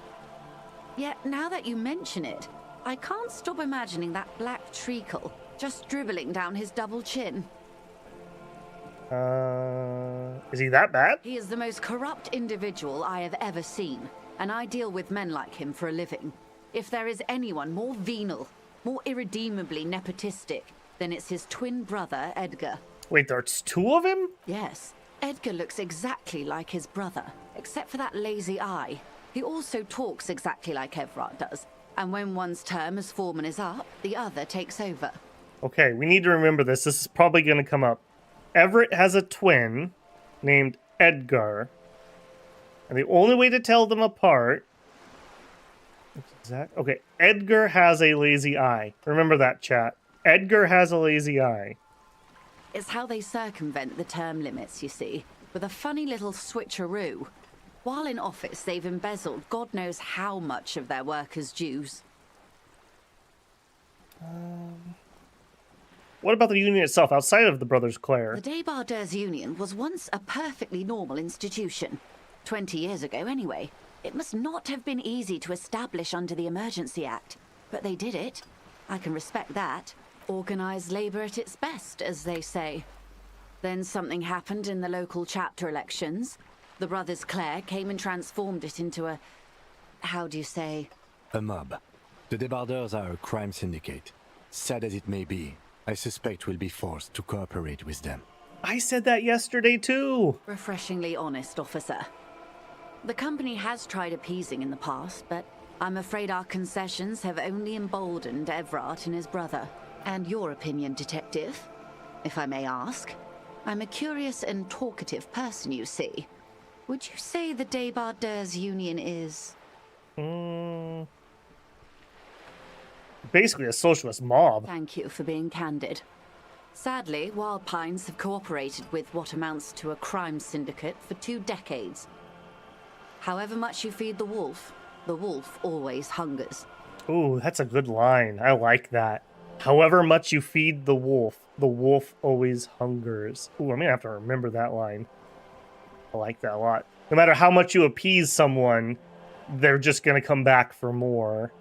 Speaker 10: Yet, now that you mention it, I can't stop imagining that black treacle just dribbling down his double chin.
Speaker 1: Is he that bad?
Speaker 10: He is the most corrupt individual I have ever seen, and I deal with men like him for a living. If there is anyone more venal, more irredeemably nepotistic, then it's his twin brother, Edgar.
Speaker 1: Wait, there's two of him?
Speaker 10: Yes. Edgar looks exactly like his brother, except for that lazy eye. He also talks exactly like Everard does, and when one's term as foreman is up, the other takes over.
Speaker 1: Okay, we need to remember this. This is probably going to come up. Everett has a twin named Edgar, and the only way to tell them apart... Okay, Edgar has a lazy eye. Remember that, chat. Edgar has a lazy eye.
Speaker 10: It's how they circumvent the term limits, you see, with a funny little switcheroo. While in office, they've embezzled God knows how much of their workers' dues.
Speaker 1: What about the union itself, outside of the Brothers Clare?
Speaker 10: The Débardeurs Union was once a perfectly normal institution. 20 years ago, anyway. It must not have been easy to establish under the Emergency Act, but they did it. I can respect that. Organised labour at its best, as they say. Then something happened in the local chapter elections. The Brothers Clare came and transformed it into a... how do you say?
Speaker 4: A mob. The Débardeurs are a crime syndicate. Sad as it may be, I suspect we'll be forced to cooperate with them.
Speaker 1: I said that yesterday too.
Speaker 10: Refreshingly honest, officer. The company has tried appeasing in the past, but I'm afraid our concessions have only emboldened Everard and his brother. And your opinion, detective, if I may ask? I'm a curious and talkative person, you see. Would you say the Débardeurs Union is...
Speaker 1: Basically a socialist mob.
Speaker 10: Thank you for being candid. Sadly, Wild Pines have cooperated with what amounts to a crime syndicate for 2 decades. However much you feed the wolf always hungers.
Speaker 1: Ooh, that's a good line. I like that. However much you feed the wolf always hungers. Ooh, I'm gonna have to remember that line. I like that a lot. No matter how much you appease someone, they're just gonna come back for more.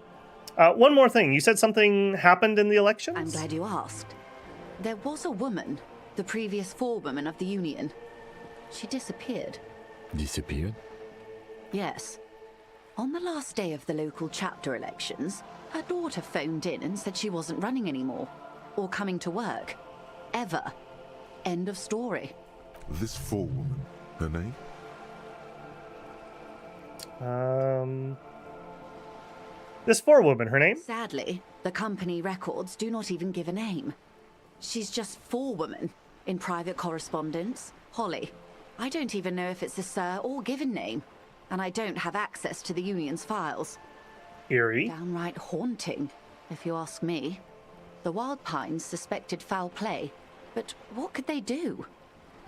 Speaker 1: One more thing. You said something happened in the elections?
Speaker 10: I'm glad you asked. There was a woman, the previous forewoman of the union. She disappeared.
Speaker 4: Disappeared?
Speaker 10: Yes. On the last day of the local chapter elections, her daughter phoned in and said she wasn't running anymore, or coming to work. Ever. End of story.
Speaker 3: This forewoman, her name?
Speaker 1: This forewoman, her name?
Speaker 10: Sadly, the company records do not even give a name. She's just forewoman in private correspondence. Holly. I don't even know if it's a sir or given name, and I don't have access to the union's files.
Speaker 1: Eerie.
Speaker 10: Downright haunting, if you ask me. The Wild Pines suspected foul play, but what could they do?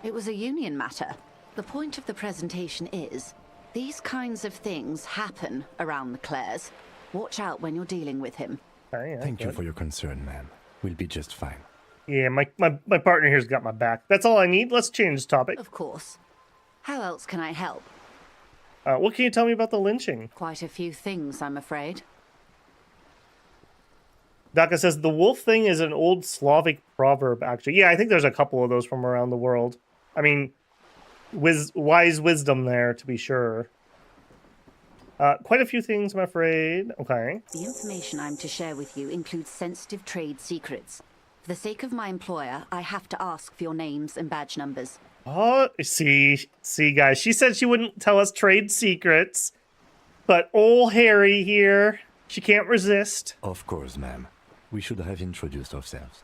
Speaker 10: It was a union matter. The point of the presentation is, these kinds of things happen around the Clares. Watch out when you're dealing with him.
Speaker 4: Thank you for your concern, ma'am. We'll be just fine.
Speaker 1: Yeah, my partner here's got my back. That's all I need. Let's change topic.
Speaker 10: Of course. How else can I help?
Speaker 1: What can you tell me about the lynching?
Speaker 10: Quite a few things, I'm afraid.
Speaker 1: Daka says the wolf thing is an old Slavic proverb, actually. Yeah, I think there's a couple of those from around the world. I mean, wise wisdom there, to be sure. Quite a few things, I'm afraid. Okay.
Speaker 10: The information I'm to share with you includes sensitive trade secrets. For the sake of my employer, I have to ask for your names and badge numbers.
Speaker 1: Oh, see, guys. She said she wouldn't tell us trade secrets, but old Harry here, she can't resist.
Speaker 4: Of course, ma'am. We should have introduced ourselves.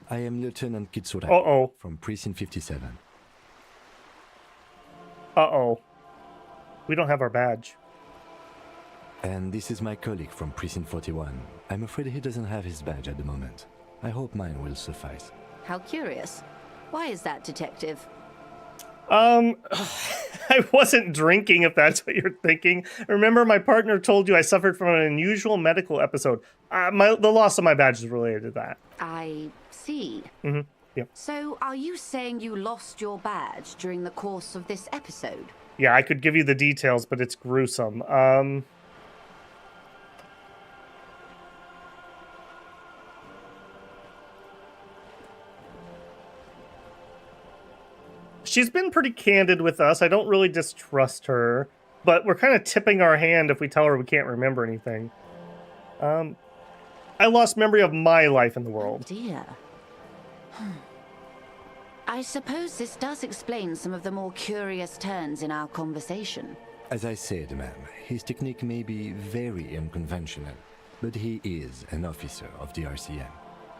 Speaker 4: I am Lieutenant Kitsura
Speaker 1: Uh-oh.
Speaker 4: from Precinct 57.
Speaker 1: Uh-oh. We don't have our badge.
Speaker 4: And this is my colleague from Precinct 41. I'm afraid he doesn't have his badge at the moment. I hope mine will suffice.
Speaker 10: How curious. Why is that, Detective?
Speaker 1: I wasn't drinking, if that's what you're thinking. Remember, my partner told you I suffered from an unusual medical episode. The loss of my badge is related to that.
Speaker 10: I see.
Speaker 1: Mm-hmm. Yep.
Speaker 10: So, are you saying you lost your badge during the course of this episode?
Speaker 1: Yeah, I could give you the details, but it's gruesome. She's been pretty candid with us. I don't really distrust her, but we're kind of tipping our hand if we tell her we can't remember anything. I lost memory of my life in the world.
Speaker 10: Oh dear. I suppose this does explain some of the more curious turns in our conversation.
Speaker 4: As I said, ma'am, his technique may be very unconventional, but he is an officer of the RCM.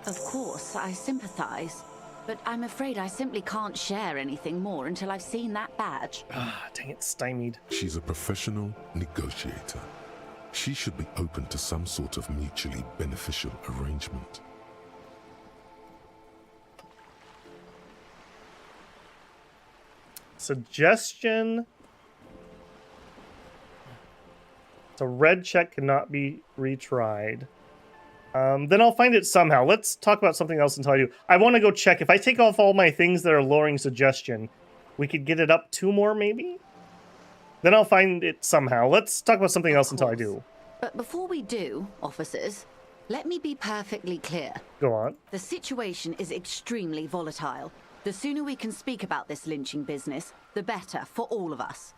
Speaker 10: Of course, I sympathize. But I'm afraid I simply can't share anything more until I've seen that badge.
Speaker 1: Ah, dang it, stymied.
Speaker 3: She's a professional negotiator. She should be open to some sort of mutually beneficial arrangement.
Speaker 1: Suggestion. So red check cannot be retried. Then I'll find it somehow. Let's talk about something else until I do. I want to go check. If I take off all my things that are lowering suggestion, we could get it up 2 more, maybe? Then I'll find it somehow. Let's talk about something else until I do.
Speaker 10: But before we do, officers, let me be perfectly clear.
Speaker 1: Go on.
Speaker 10: The situation is extremely volatile. The sooner we can speak about this lynching business, the better for all of us.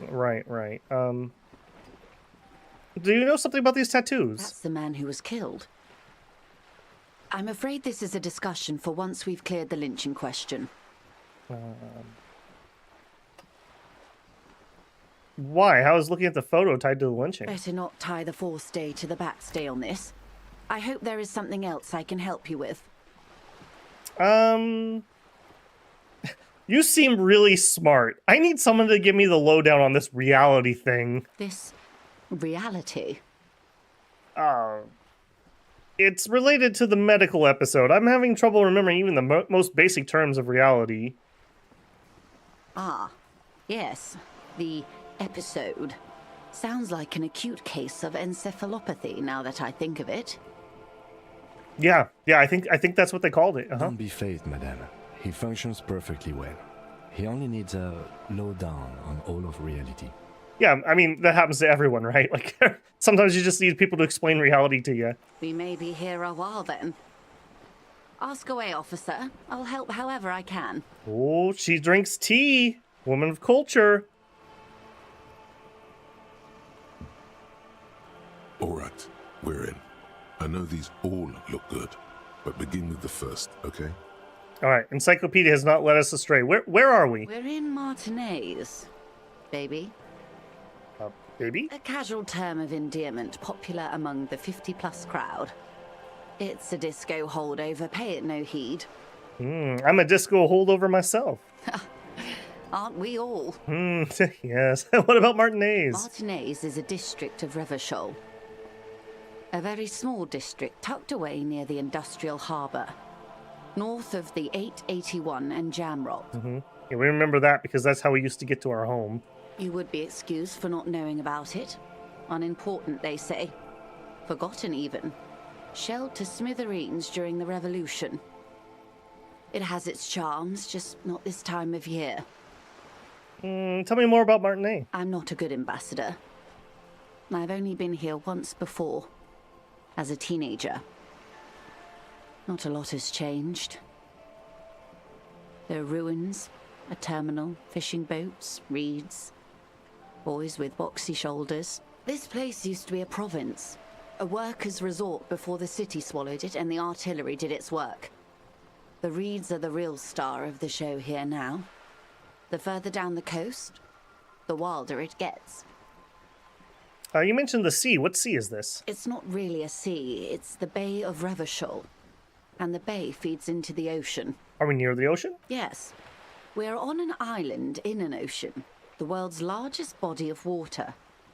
Speaker 1: Right. Do you know something about these tattoos?
Speaker 10: That's the man who was killed. I'm afraid this is a discussion for once we've cleared the lynching question.
Speaker 1: Why? How is looking at the photo tied to the lynching?
Speaker 10: Better not tie the force day to the backstay on this. I hope there is something else I can help you with.
Speaker 1: You seem really smart. I need someone to give me the lowdown on this reality thing.
Speaker 10: This reality?
Speaker 1: It's related to the medical episode. I'm having trouble remembering even the most basic terms of reality.
Speaker 10: Ah, yes. The episode. Sounds like an acute case of encephalopathy, now that I think of it.
Speaker 1: Yeah, I think that's what they called it.
Speaker 4: Don't be phased, madame. He functions perfectly well. He only needs a lowdown on all of reality.
Speaker 1: Yeah, I mean, that happens to everyone, right? Like, sometimes you just need people to explain reality to you.
Speaker 10: We may be here a while then. Ask away, officer. I'll help however I can.
Speaker 1: Oh, she drinks tea. Woman of culture.
Speaker 3: All right, we're in. I know these all look good, but begin with the first, okay?
Speaker 1: All right, Encyclopedia has not led us astray. Where are we?
Speaker 10: We're in Martinez, baby.
Speaker 1: Baby?
Speaker 10: A casual term of endearment popular among the 50-plus crowd. It's a disco holdover, pay it no heed.
Speaker 1: I'm a disco holdover myself.
Speaker 10: Aren't we all?
Speaker 1: Yes. What about Martinez?
Speaker 10: Martinez is a district of Revachol. A very small district tucked away near the industrial harbour. North of the 881 and Jamrock.
Speaker 1: Yeah, we remember that because that's how we used to get to our home.
Speaker 10: You would be excused for not knowing about it. Unimportant, they say. Forgotten, even. Shelled to smithereens during the Revolution. It has its charms, just not this time of year.
Speaker 1: Tell me more about Martinez.
Speaker 10: I'm not a good ambassador. I've only been here once before. As a teenager. Not a lot has changed. There are ruins, a terminal, fishing boats, reeds, boys with boxy shoulders. This place used to be a province. A workers' resort before the city swallowed it and the artillery did its work. The reeds are the real star of the show here now. The further down the coast, the wilder it gets.
Speaker 1: You mentioned the sea. What sea is this?
Speaker 10: It's not really a sea, it's the Bay of Revachol. And the bay feeds into the ocean.
Speaker 1: Are we near the ocean?
Speaker 10: Yes. We're on an island in an ocean, the world's largest body of water,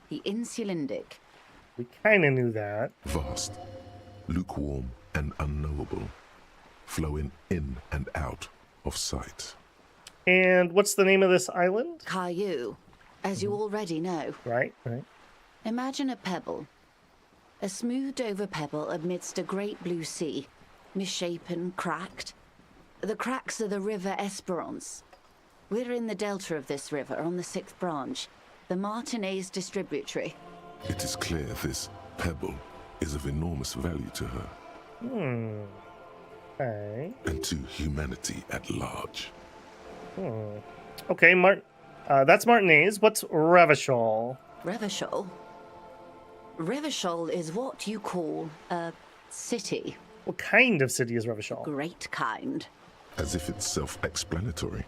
Speaker 10: the Insulindic.
Speaker 1: We kind of knew that.
Speaker 3: Vast, lukewarm, and unknowable, flowing in and out of sight.
Speaker 1: And what's the name of this island?
Speaker 10: Caillou, as you already know.
Speaker 1: Right.
Speaker 10: Imagine a pebble. A smoothed-over pebble amidst a great blue sea, misshapen, cracked. The cracks are the River Esperance. We're in the delta of this river, on the 6th branch, the Martinez distributary.
Speaker 3: It is clear this pebble is of enormous value to her.
Speaker 1: Okay.
Speaker 3: And to humanity at large.
Speaker 1: Okay, that's Martinez. What's Revachol?
Speaker 10: Revachol? Revachol is what you call a city.
Speaker 1: What kind of city is Revachol?
Speaker 10: Great kind.
Speaker 3: As if it's self-explanatory,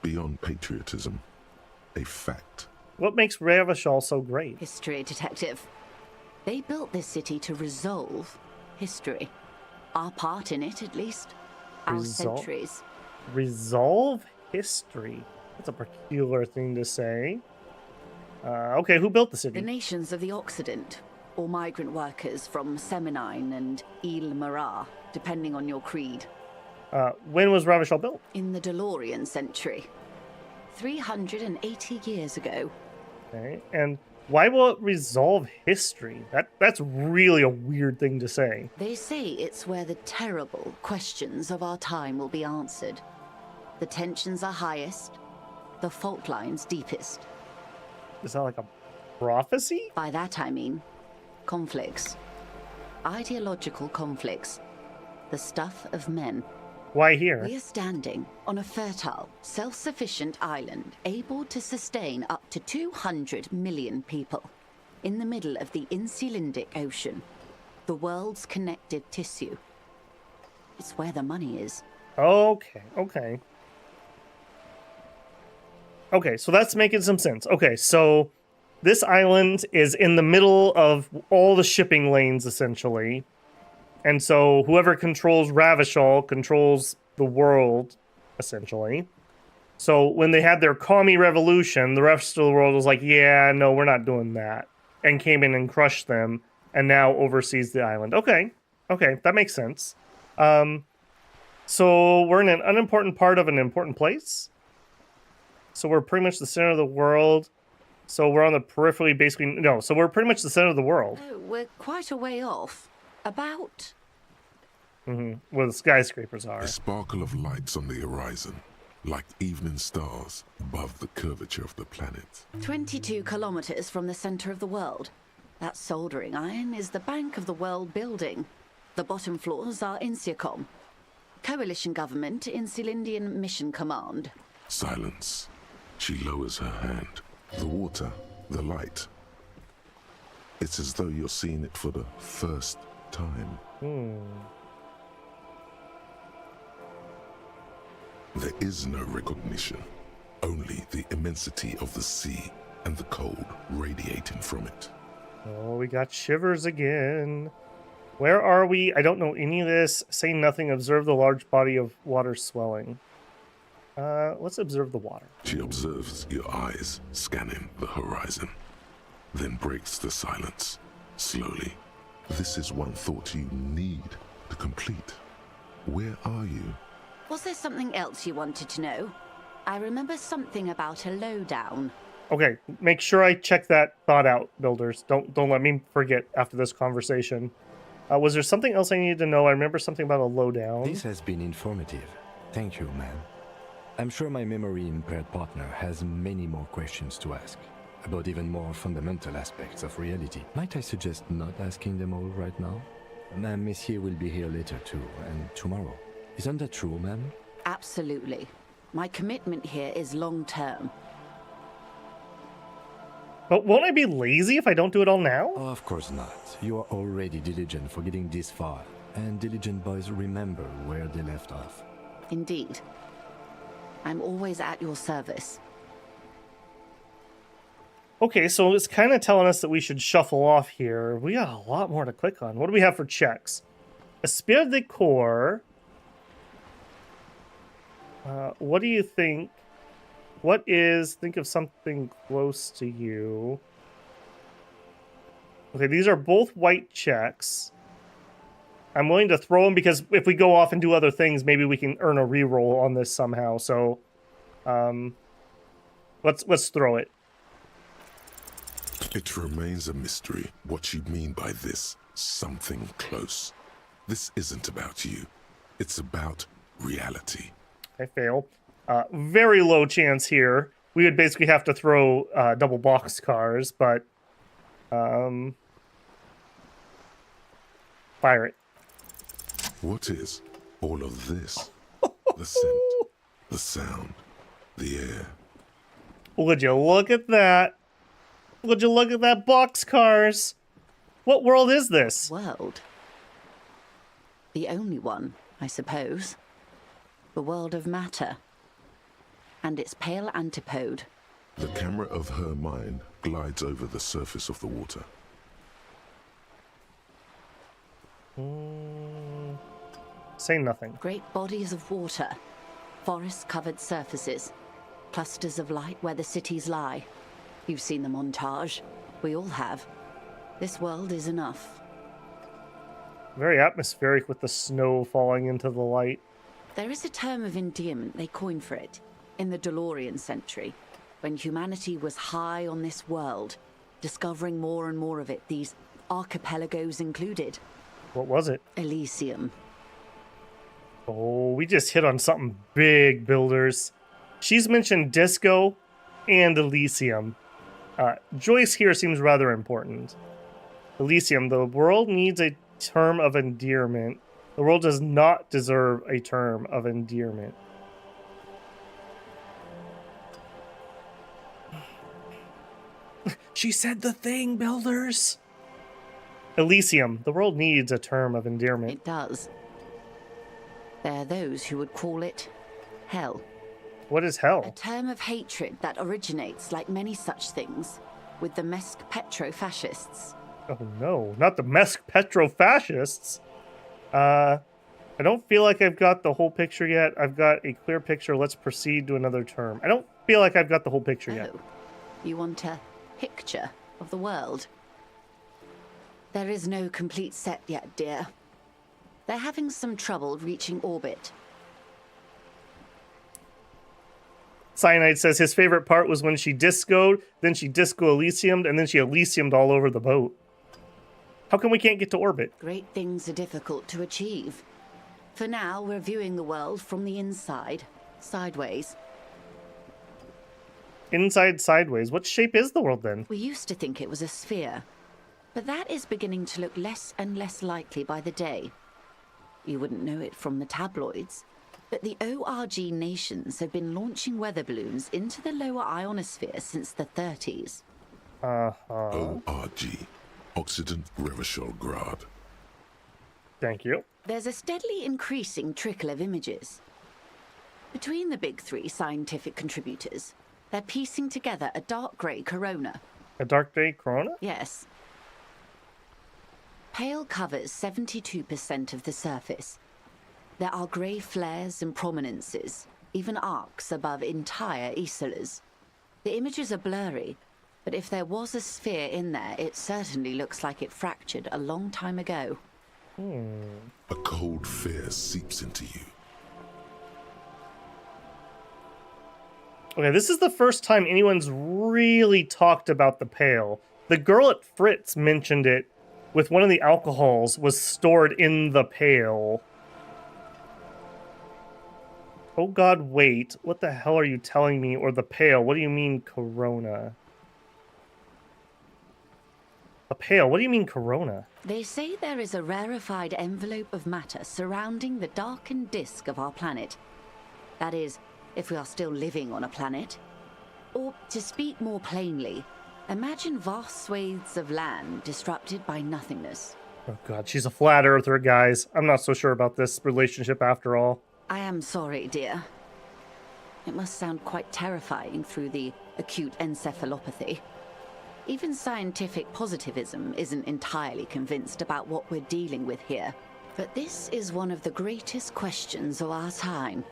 Speaker 3: beyond patriotism, a fact.
Speaker 1: What makes Revachol so great?
Speaker 10: History detective. They built this city to resolve history. Our part in it, at least. Our centuries.
Speaker 1: Resolve history? That's a peculiar thing to say. Okay, who built the city?
Speaker 10: The nations of the Occident, or migrant workers from Seminine and Ile Marat, depending on your creed.
Speaker 1: When was Revachol built?
Speaker 10: In the DeLorean century. 380 years ago.
Speaker 1: Okay, and why will it resolve history? That's really a weird thing to say.
Speaker 10: They say it's where the terrible questions of our time will be answered. The tensions are highest, the fault lines deepest.
Speaker 1: Is that like a prophecy?
Speaker 10: By that I mean conflicts. Ideological conflicts. The stuff of men.
Speaker 1: Why here?
Speaker 10: We are standing on a fertile, self-sufficient island able to sustain up to 200 million people in the middle of the Insulindic Ocean, the world's connective tissue. It's where the money is.
Speaker 1: Okay, so that's making some sense. Okay, so this island is in the middle of all the shipping lanes, essentially. And so whoever controls Revachol controls the world, essentially. So when they had their commie revolution, the rest of the world was like, yeah, no, we're not doing that. And came in and crushed them, and now oversees the island. Okay, that makes sense. So we're in an unimportant part of an important place. So we're pretty much the center of the world. So we're on the periphery, basically. No, so we're pretty much the center of the world.
Speaker 10: Oh, we're quite a way off. About...
Speaker 1: Where the skyscrapers are.
Speaker 3: A sparkle of lights on the horizon, like evening stars above the curvature of the planet.
Speaker 10: 22 kilometers from the center of the world. That soldering iron is the bank of the world building. The bottom floors are Insiacom. Coalition government, Insulindian Mission Command.
Speaker 3: Silence. She lowers her hand. The water, the light. It's as though you're seeing it for the first time. There is no recognition, only the immensity of the sea and the cold radiating from it.
Speaker 1: Oh, we got shivers again. Where are we? I don't know any of this. Say nothing. Observe the large body of water swelling. Let's observe the water.
Speaker 3: She observes your eyes scanning the horizon, then breaks the silence, slowly. This is one thought you need to complete. Where are you?
Speaker 10: Was there something else you wanted to know? I remember something about a lowdown.
Speaker 1: Okay, make sure I check that thought out, builders. Don't let me forget after this conversation. Was there something else I needed to know? I remember something about a lowdown.
Speaker 4: This has been informative. Thank you, man. I'm sure my memory-impaired partner has many more questions to ask, about even more fundamental aspects of reality. Might I suggest not asking them all right now? Monsieur will be here later too, and tomorrow. Isn't that true, ma'am?
Speaker 10: Absolutely. My commitment here is long-term.
Speaker 1: But won't I be lazy if I don't do it all now?
Speaker 4: Of course not. You are already diligent for getting this far, and diligent boys remember where they left off.
Speaker 10: Indeed. I'm always at your service.
Speaker 1: Okay, so it's kind of telling us that we should shuffle off here. We got a lot more to click on. What do we have for checks? Esprit de corps. What do you think? Think of something close to you. Okay, these are both white checks. I'm willing to throw them because if we go off and do other things, maybe we can earn a reroll on this somehow. So, let's throw it.
Speaker 3: It remains a mystery what you mean by this something close. This isn't about you. It's about reality.
Speaker 1: I fail. Very low chance here. We would basically have to throw double boxcars, but fire it.
Speaker 3: What is all of this? The scent, the sound, the air.
Speaker 1: Would you look at that? Would you look at that boxcars? What world is this?
Speaker 10: World? The only one, I suppose. The world of matter. And its pale antipode.
Speaker 3: The camera of her mind glides over the surface of the water.
Speaker 1: Say nothing.
Speaker 10: Great bodies of water. Forest-covered surfaces. Clusters of light where the cities lie. You've seen the montage. We all have. This world is enough.
Speaker 1: Very atmospheric with the snow falling into the light.
Speaker 10: There is a term of endearment they coined for it in the DeLorean century, when humanity was high on this world, discovering more and more of it, these archipelagos included.
Speaker 1: What was it?
Speaker 10: Elysium.
Speaker 1: Oh, we just hit on something big, builders. She's mentioned disco and Elysium. Joyce here seems rather important. Elysium, the world needs a term of endearment. The world does not deserve a term of endearment. She said the thing, builders. Elysium, the world needs a term of endearment.
Speaker 10: It does. There are those who would call it hell.
Speaker 1: What is
Speaker 10: A
Speaker 1: hell?
Speaker 10: term of hatred that originates, like many such things, with the Mesk petro-fascists.
Speaker 1: Oh no, not the Mesk petro-fascists. I don't feel like I've got the whole picture yet. I've got a clear picture. Let's proceed to another term. I don't feel like I've got the whole picture yet.
Speaker 10: Oh, you want a picture of the world? There is no complete set yet, dear. They're having some trouble reaching orbit.
Speaker 1: Cyanide says his favorite part was when she discoed, then she disco Elysiumed, and then she Elysiumed all over the boat. How come we can't get to orbit?
Speaker 10: Great things are difficult to achieve. For now, we're viewing the world from the inside, sideways.
Speaker 1: Inside, sideways. What shape is the world then?
Speaker 10: We used to think it was a sphere, but that is beginning to look less and less likely by the day. You wouldn't know it from the tabloids, but the ORG nations have been launching weather balloons into the lower ionosphere since the 30s.
Speaker 3: ORG, Occident Revischolgrad.
Speaker 1: Thank you.
Speaker 10: There's a steadily increasing trickle of images. Between the big three scientific contributors, they're piecing together a dark grey corona.
Speaker 1: A dark day corona?
Speaker 10: Yes. Pale covers 72% of the surface. There are grey flares and prominences, even arcs above entire isolas. The images are blurry, but if there was a sphere in there, it certainly looks like it fractured a long time ago.
Speaker 3: A cold fear seeps into you.
Speaker 1: Okay, this is the first time anyone's really talked about the Pale. The girl at Fritz mentioned it with one of the alcohols was stored in the Pale. Oh god, wait. What the hell are you telling me? Or the Pale? What do you mean Corona? A Pale? What do you mean Corona?
Speaker 10: They say there is a rarefied envelope of matter surrounding the darkened disk of our planet. That is, if we are still living on a planet. Or, to speak more plainly, Imagine vast swathes of land disrupted by nothingness.
Speaker 1: Oh god, she's a flat earther, guys. I'm not so sure about this relationship after all.
Speaker 10: I am sorry, dear. It must sound quite terrifying through the acute encephalopathy. Even scientific positivism isn't entirely convinced about what we're dealing with here. But this is one of the greatest questions of our time.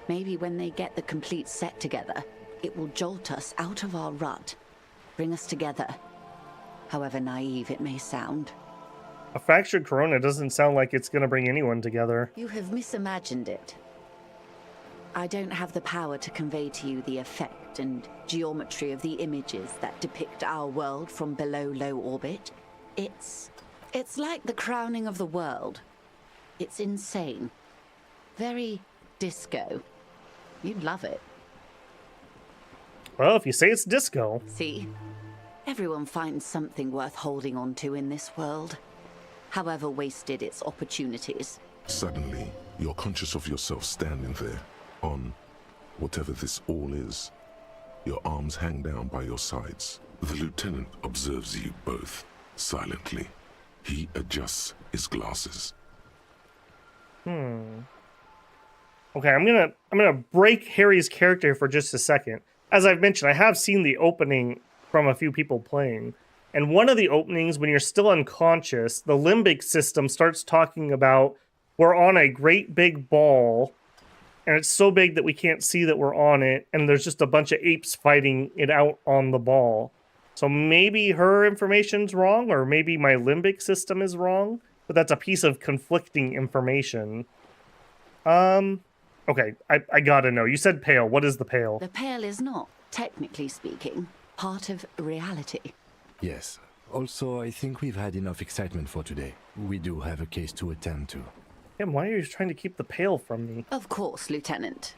Speaker 10: Maybe when they get the complete set together, it will jolt us out of our rut, bring us together, however naive it may sound.
Speaker 1: A fractured corona doesn't sound like it's going to bring anyone together.
Speaker 10: You have misimagined it. I don't have the power to convey to you the effect and geometry of the images that depict our world from below low orbit. It's like the crowning of the world. It's insane. Very disco. You'd love it.
Speaker 1: Well, if you say it's disco.
Speaker 10: See? Everyone finds something worth holding on to in this world, however wasted its opportunities.
Speaker 3: Suddenly, you're conscious of yourself standing there, on whatever this all is. Your arms hang down by your sides. The lieutenant observes you both, silently. He adjusts his glasses.
Speaker 1: Okay, I'm gonna break Harry's character for just a second. As I've mentioned, I have seen the opening from a few people playing. And one of the openings, when you're still unconscious, the limbic system starts talking about we're on a great big ball, and it's so big that we can't see that we're on it, and there's just a bunch of apes fighting it out on the ball. So maybe her information's wrong, or maybe my limbic system is wrong, but that's a piece of conflicting information. Okay, I gotta know. You said pale. What is the pale?
Speaker 10: The pale is not, technically speaking, part of reality.
Speaker 4: Yes. Also, I think we've had enough excitement for today. We do have a case to attend to.
Speaker 1: Tim, why are you trying to keep the pale from me?
Speaker 10: Of course, Lieutenant.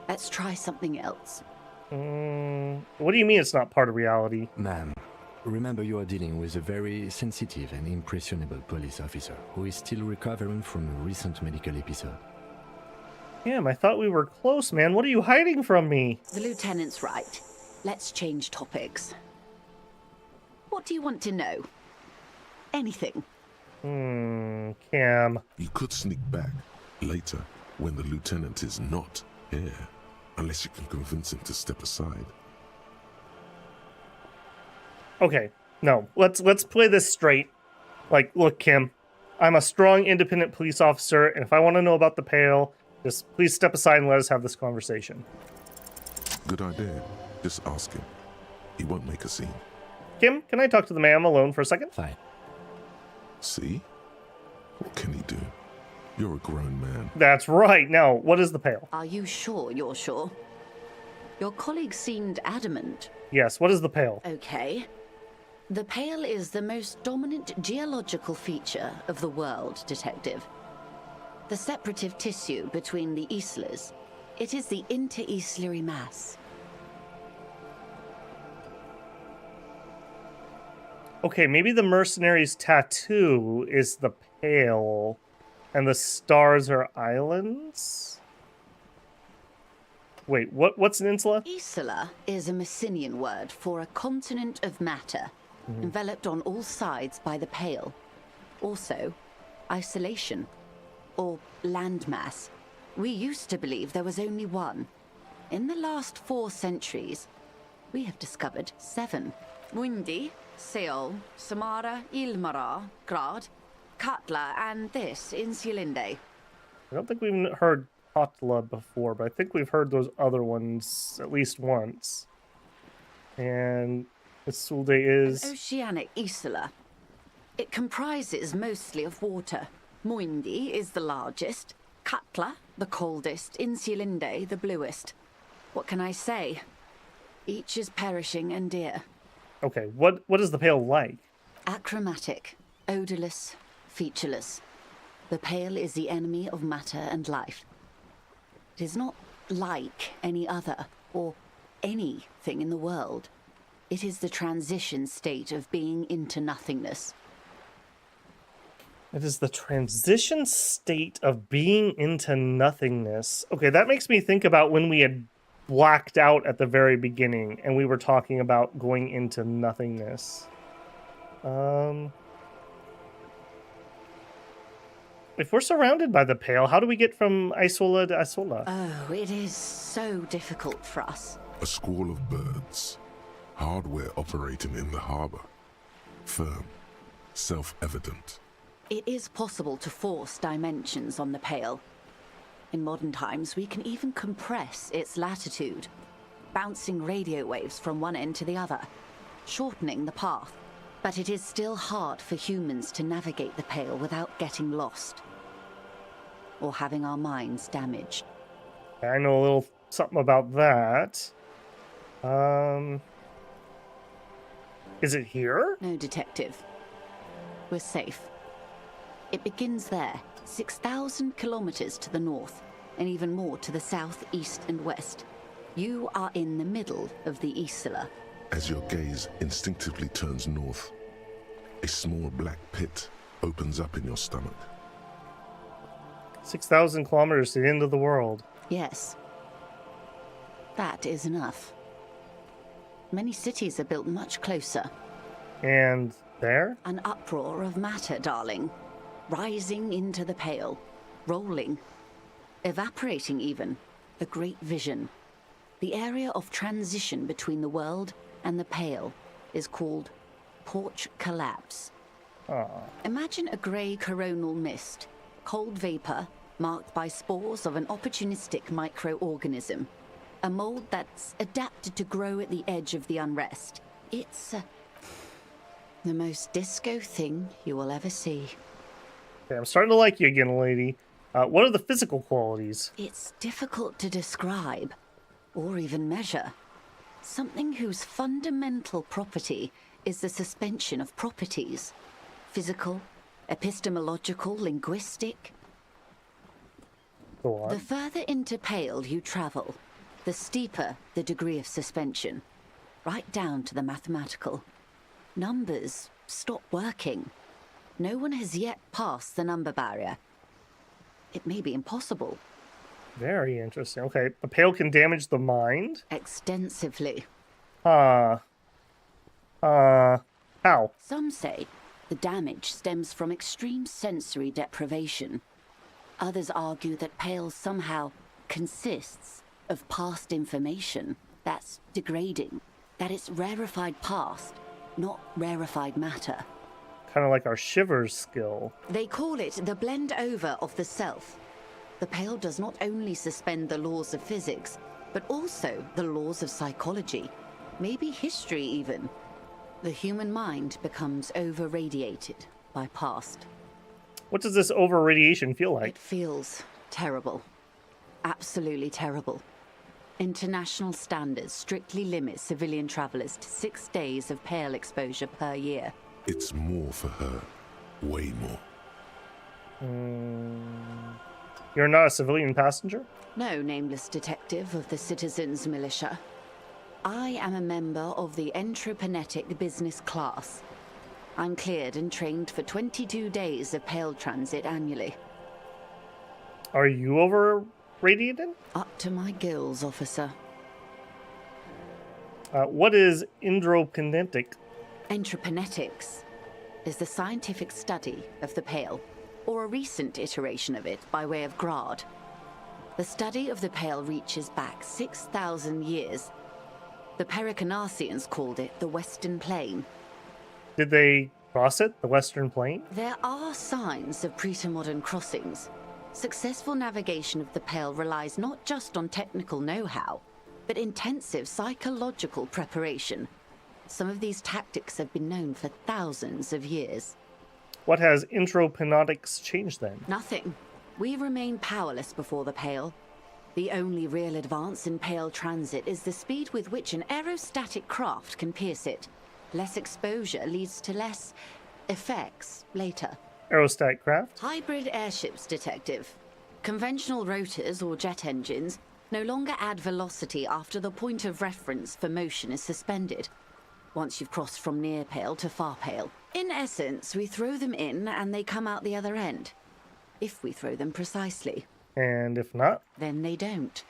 Speaker 10: Let's try something else.
Speaker 1: What do you mean it's not part of reality?
Speaker 4: Ma'am, remember you are dealing with a very sensitive and impressionable police officer who is still recovering from a recent medical episode.
Speaker 1: Damn, I thought we were close, man. What are you hiding from me?
Speaker 10: The Lieutenant's right. Let's change topics. What do you want to know? Anything.
Speaker 1: Cam.
Speaker 3: You could sneak back later when the lieutenant is not here, unless you can convince him to step aside.
Speaker 1: Okay, no. Let's play this straight. Like, look, Kim, I'm a strong, independent police officer, and if I want to know about the pale, just please step aside and let us have this conversation.
Speaker 3: Good idea. Just ask him. He won't make a scene.
Speaker 1: Kim, can I talk to the ma'am alone for a second?
Speaker 4: Fine.
Speaker 3: See? What can he do? You're a grown man.
Speaker 1: That's right. Now, what is the pale?
Speaker 10: Are you sure you're sure? Your colleague seemed adamant.
Speaker 1: Yes, what is the pale?
Speaker 10: Okay. The pale is the most dominant geological feature of the world, Detective. The separative tissue between the islas. It is the inter-islary mass.
Speaker 1: Okay, maybe the mercenary's tattoo is the pale, and the stars are islands? Wait, what's an insula?
Speaker 10: Isla is a Messinian word for a continent of matter, enveloped on all sides by the pale. Also, isolation, or landmass. We used to believe there was only one. In the last 4 centuries, we have discovered 7. Mundi, Seol, Samara, Ilmara, Grad, Katla, and this, Insulinde.
Speaker 1: I don't think we've heard Katla before, but I think we've heard those other ones at least once. And Isulde is...
Speaker 10: An oceanic isla. It comprises mostly of water. Muindi is the largest, Katla the coldest, Insulinde the bluest. What can I say? Each is perishing and dear.
Speaker 1: Okay, what is the pale like?
Speaker 10: Achromatic, odorless, featureless. The pale is the enemy of matter and life. It is not like any other, or anything in the world. It is the transition state of being into nothingness.
Speaker 1: It is the transition state of being into nothingness. Okay, that makes me think about when we had blacked out at the very beginning, and we were talking about going into nothingness. If we're surrounded by the Pale, how do we get from Isola to Isola?
Speaker 10: Oh, it is so difficult for us.
Speaker 3: A squall of birds. Hardware operating in the harbor. Firm. Self-evident.
Speaker 10: It is possible to force dimensions on the Pale. In modern times, we can even compress its latitude, bouncing radio waves from one end to the other, shortening the path. But it is still hard for humans to navigate the Pale without getting lost or having our minds damaged.
Speaker 1: I know a little something about that. Is it here?
Speaker 10: No, Detective. We're safe. It begins there, 6,000 kilometers to the north, and even more to the south, east, and west. You are in the middle of the Isola.
Speaker 3: As your gaze instinctively turns north, a small black pit opens up in your stomach.
Speaker 1: 6,000 kilometers to the end of the world.
Speaker 10: Yes. That is enough. Many cities are built much closer.
Speaker 1: And there?
Speaker 10: An uproar of matter, darling. Rising into the Pale. Rolling. Evaporating even. A great vision. The area of transition between the world and the Pale is called Porch Collapse. Imagine a grey coronal mist, cold vapor marked by spores of an opportunistic microorganism, a mold that's adapted to grow at the edge of the unrest. It's the most disco thing you will ever see.
Speaker 1: Okay, I'm starting to like you again, lady. What are the physical qualities?
Speaker 10: It's difficult to describe or even measure. Something whose fundamental property is the suspension of properties. Physical, epistemological, linguistic.
Speaker 1: Go on.
Speaker 10: The further into Pale you travel, the steeper the degree of suspension, right down to the mathematical. Numbers stop working. No one has yet passed the number barrier. It may be impossible.
Speaker 1: Very interesting. Okay, the Pale can damage the mind?
Speaker 10: Extensively.
Speaker 1: How?
Speaker 10: Some say the damage stems from extreme sensory deprivation. Others argue that Pale somehow consists of past information that's degrading, that it's rarefied past, not rarefied matter.
Speaker 1: Kind of like our Shivers skill.
Speaker 10: They call it the blend over of the self. The Pale does not only suspend the laws of physics, but also the laws of psychology, maybe history even. The human mind becomes over-radiated by past.
Speaker 1: What does this over-radiation feel like?
Speaker 10: It feels terrible. Absolutely terrible. International standards strictly limit civilian travelers to 6 days of Pale exposure per year.
Speaker 3: It's more for her. Way more.
Speaker 1: You're not a civilian passenger?
Speaker 10: No, nameless detective of the Citizens Militia. I am a member of the Entreprenetic Business Class. I'm cleared and trained for 22 days of Pale transit annually.
Speaker 1: Are you over-radiated?
Speaker 10: Up to my gills, officer.
Speaker 1: What is androkinetic?
Speaker 10: Entreprenetics is the scientific study of the Pale, or a recent iteration of it by way of grad. The study of the Pale reaches back 6,000 years. The Pericarnassians called it the Western Plain.
Speaker 1: Did they cross it, the Western Plain?
Speaker 10: There are signs of pre-modern crossings. Successful navigation of the Pale relies not just on technical know-how, but intensive psychological preparation. Some of these tactics have been known for thousands of years.
Speaker 1: What has andropneutics changed then?
Speaker 10: Nothing. We remain powerless before the Pale. The only real advance in Pale transit is the speed with which an aerostatic craft can pierce it. Less exposure leads to less effects later.
Speaker 1: Aerostat craft?
Speaker 10: Hybrid airships, detective. Conventional rotors or jet engines no longer add velocity after the point of reference for motion is suspended, once you've crossed from near Pale to far Pale. In essence, we throw them in and they come out the other end. If we throw them precisely.
Speaker 1: And if not?
Speaker 10: Then they don't.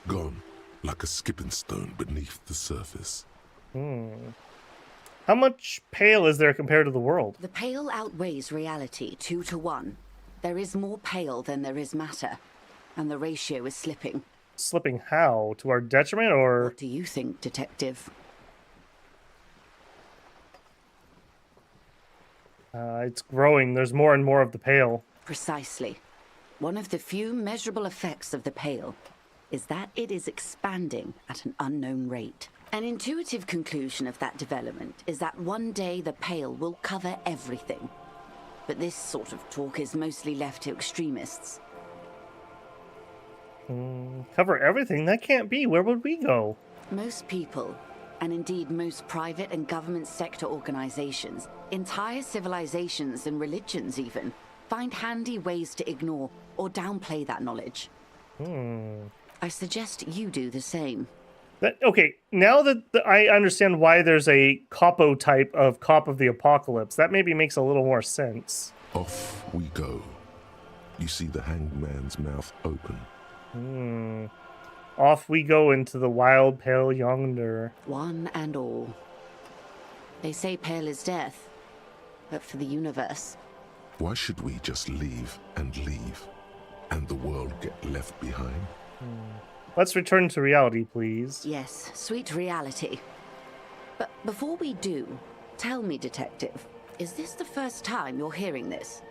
Speaker 3: Gone. like a skipping stone beneath the surface.
Speaker 1: How much pale is there compared to the world?
Speaker 10: The pale outweighs reality 2 to 1. There is more pale than there is matter, and the ratio is slipping.
Speaker 1: Slipping how? To our detriment, or?
Speaker 10: What do you think, Detective?
Speaker 1: It's growing. There's more and more of the pale.
Speaker 10: Precisely. One of the few measurable effects of the pale is that it is expanding at an unknown rate. An intuitive conclusion of that development is that one day the pale will cover everything. But this sort of talk is mostly left to extremists.
Speaker 1: Cover everything? That can't be. Where would we go?
Speaker 10: Most people, and indeed most private and government sector organizations, entire civilizations and religions even, find handy ways to ignore or downplay that knowledge. I suggest you do the same.
Speaker 1: Okay, now that I understand why there's a Capo type of Cop of the Apocalypse, that maybe makes a little more sense.
Speaker 3: Off we go. You see the hanged man's mouth open.
Speaker 1: Off we go into the wild pale yonder.
Speaker 10: One and all. They say pale is death, but for the universe.
Speaker 3: Why should we just leave, and the world get left behind?
Speaker 1: Let's return to reality, please.
Speaker 10: Yes, sweet reality. But before we do, tell me, Detective, is this the first time you're hearing this?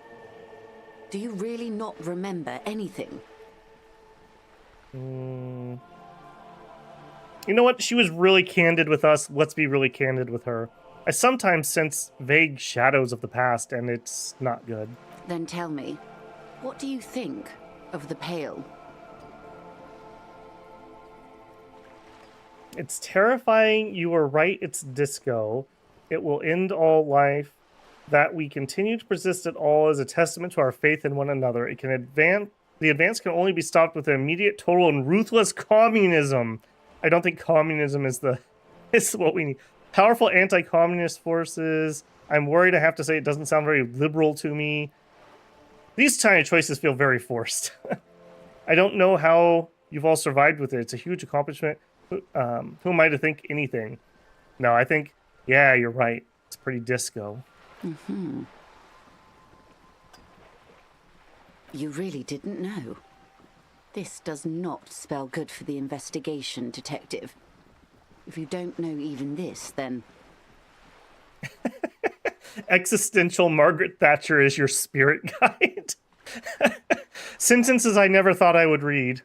Speaker 10: Do you really not remember anything?
Speaker 1: You know what? She was really candid with us. Let's be really candid with her. I sometimes sense vague shadows of the past, and it's not good.
Speaker 10: Then tell me, what do you think of the pale?
Speaker 1: It's terrifying. You were right. It's disco. It will end all life. That we continue to persist at all is a testament to our faith in one another. It can advance. The advance can only be stopped with an immediate, total, and ruthless communism. I don't think communism is what we need. Powerful anti-communist forces. I'm worried I have to say it doesn't sound very liberal to me. These tiny choices feel very forced. I don't know how you've all survived with it. It's a huge accomplishment. Who am I to think anything? No, I think, yeah, you're right. It's pretty disco.
Speaker 10: You really didn't know. This does not spell good for the investigation, Detective. If you don't know even this, then...
Speaker 1: Existential Margaret Thatcher is your spirit guide. Sentences I never thought I would read.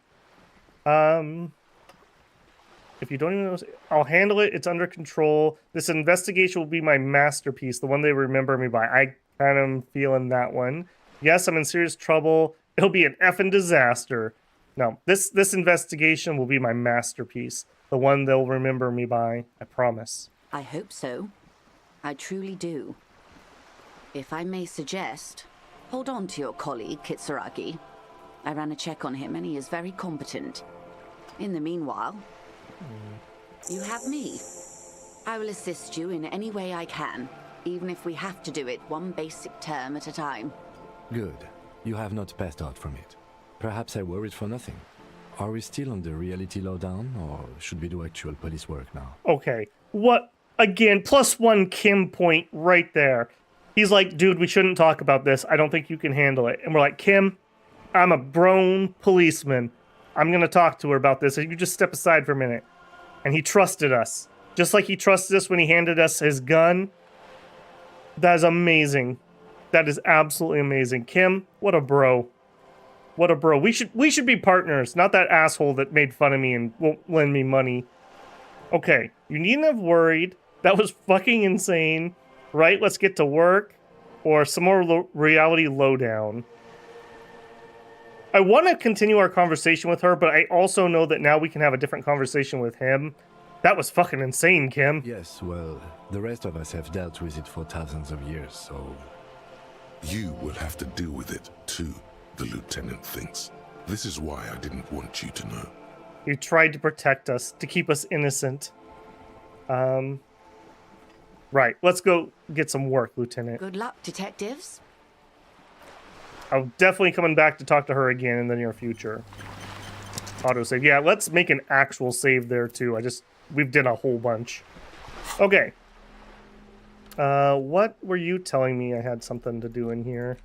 Speaker 1: If you don't even know, I'll handle it. It's under control. This investigation will be my masterpiece, the one they remember me by. I kind of am feeling that one. Yes, I'm in serious trouble. It'll be an effing disaster. No, this investigation will be my masterpiece, the one they'll remember me by. I promise.
Speaker 10: I hope so. I truly do. If I may suggest, hold on to your colleague, Kitsuragi. I ran a check on him and he is very competent. In the meanwhile, you have me. I will assist you in any way I can, even if we have to do it one basic term at a time.
Speaker 4: Good. You have not passed out from it. Perhaps I worried for nothing. Are we still on the reality lowdown, or should we do actual police work now?
Speaker 1: Okay. What? Again, +1 Kim point right there. He's like, dude, we shouldn't talk about this. I don't think you can handle it. And we're like, Kim, I'm a grown policeman. I'm going to talk to her about this. You just step aside for a minute. And he trusted us. Just like he trusted us when he handed us his gun. That is amazing. That is absolutely amazing. Kim, what a bro. What a bro. We should be partners, not that asshole that made fun of me and won't lend me money. Okay, you needn't have worried. That was fucking insane. Right? Let's get to work. Or some more reality lowdown. I want to continue our conversation with her, but I also know that now we can have a different conversation with him. That was fucking insane, Kim.
Speaker 4: Yes, well, the rest of us have dealt with it for thousands of years, so...
Speaker 3: You will have to deal with it, too, the lieutenant thinks. This is why I didn't want you to know.
Speaker 1: You tried to protect us, to keep us innocent. Right, let's go get some work, Lieutenant.
Speaker 10: Good luck, detectives.
Speaker 1: I'm definitely coming back to talk to her again in the near future. autosave. Yeah, let's make an actual save there too. We've done a whole bunch. Okay. What were you telling me I had something to do in here?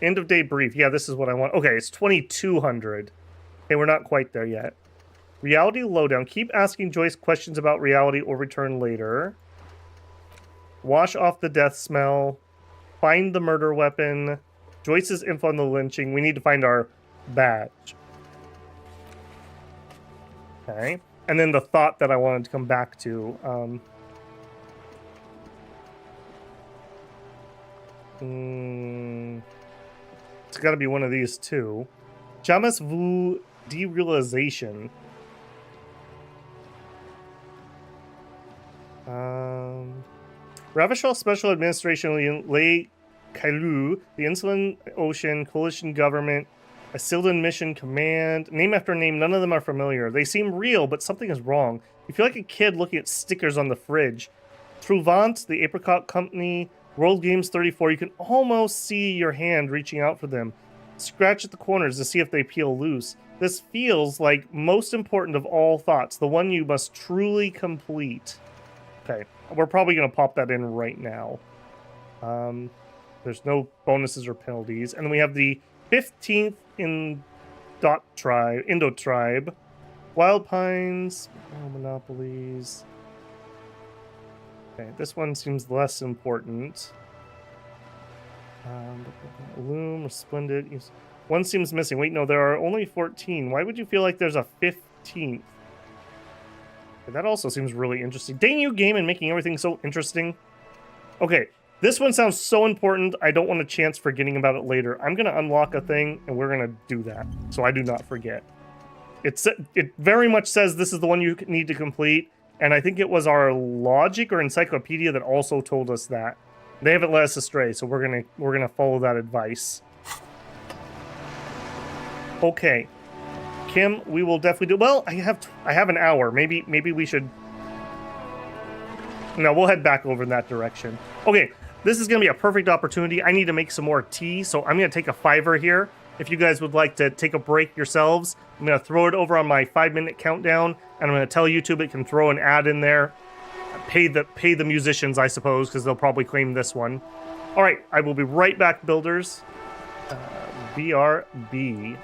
Speaker 1: End of day brief. Yeah, this is what I want. Okay, it's 2200. Okay, we're not quite there yet. Reality lowdown. Keep asking Joyce questions about reality or return later. Wash off the death smell. Find the murder weapon. Joyce's info on the lynching. We need to find our badge. Okay. And then the thought that I wanted to come back to. It's got to be one of these two. Jamais vu derealization. Ravishal Special Administration Le Kailu, the Insular Ocean Coalition Government, a Sildan Mission Command. Name after name, none of them are familiar. They seem real, but something is wrong. You feel like a kid looking at stickers on the fridge. Trouvant, the Apricot Company, World Games 34. You can almost see your hand reaching out for them. Scratch at the corners to see if they peel loose. This feels like most important of all thoughts, the one you must truly complete. Okay, we're probably going to pop that in right now. There's no bonuses or penalties. And then we have the 15th Indo Tribe. Wild Pines. Monopolies. Okay, this one seems less important. Loom, Splendid. One seems missing. Wait, no, there are only 14. Why would you feel like there's a 15th? That also seems really interesting. Dang you, game, and making everything so interesting. Okay, this one sounds so important, I don't want a chance forgetting about it later. I'm going to unlock a thing, and we're going to do that, so I do not forget. It very much says this is the one you need to complete, and I think it was our logic or encyclopedia that also told us that. They haven't led us astray, so we're gonna follow that advice. Okay. Kim, we will definitely do. Well, I have an hour. Maybe we should. No, we'll head back over in that direction. Okay, this is gonna be a perfect opportunity. I need to make some more tea, so I'm gonna take a $5 here. If you guys would like to take a break yourselves, I'm gonna throw it over on my 5-minute countdown, and I'm gonna tell YouTube it can throw an ad in there. Pay the musicians, I suppose, because they'll probably claim this one. All right, I will be right back, builders. BRB.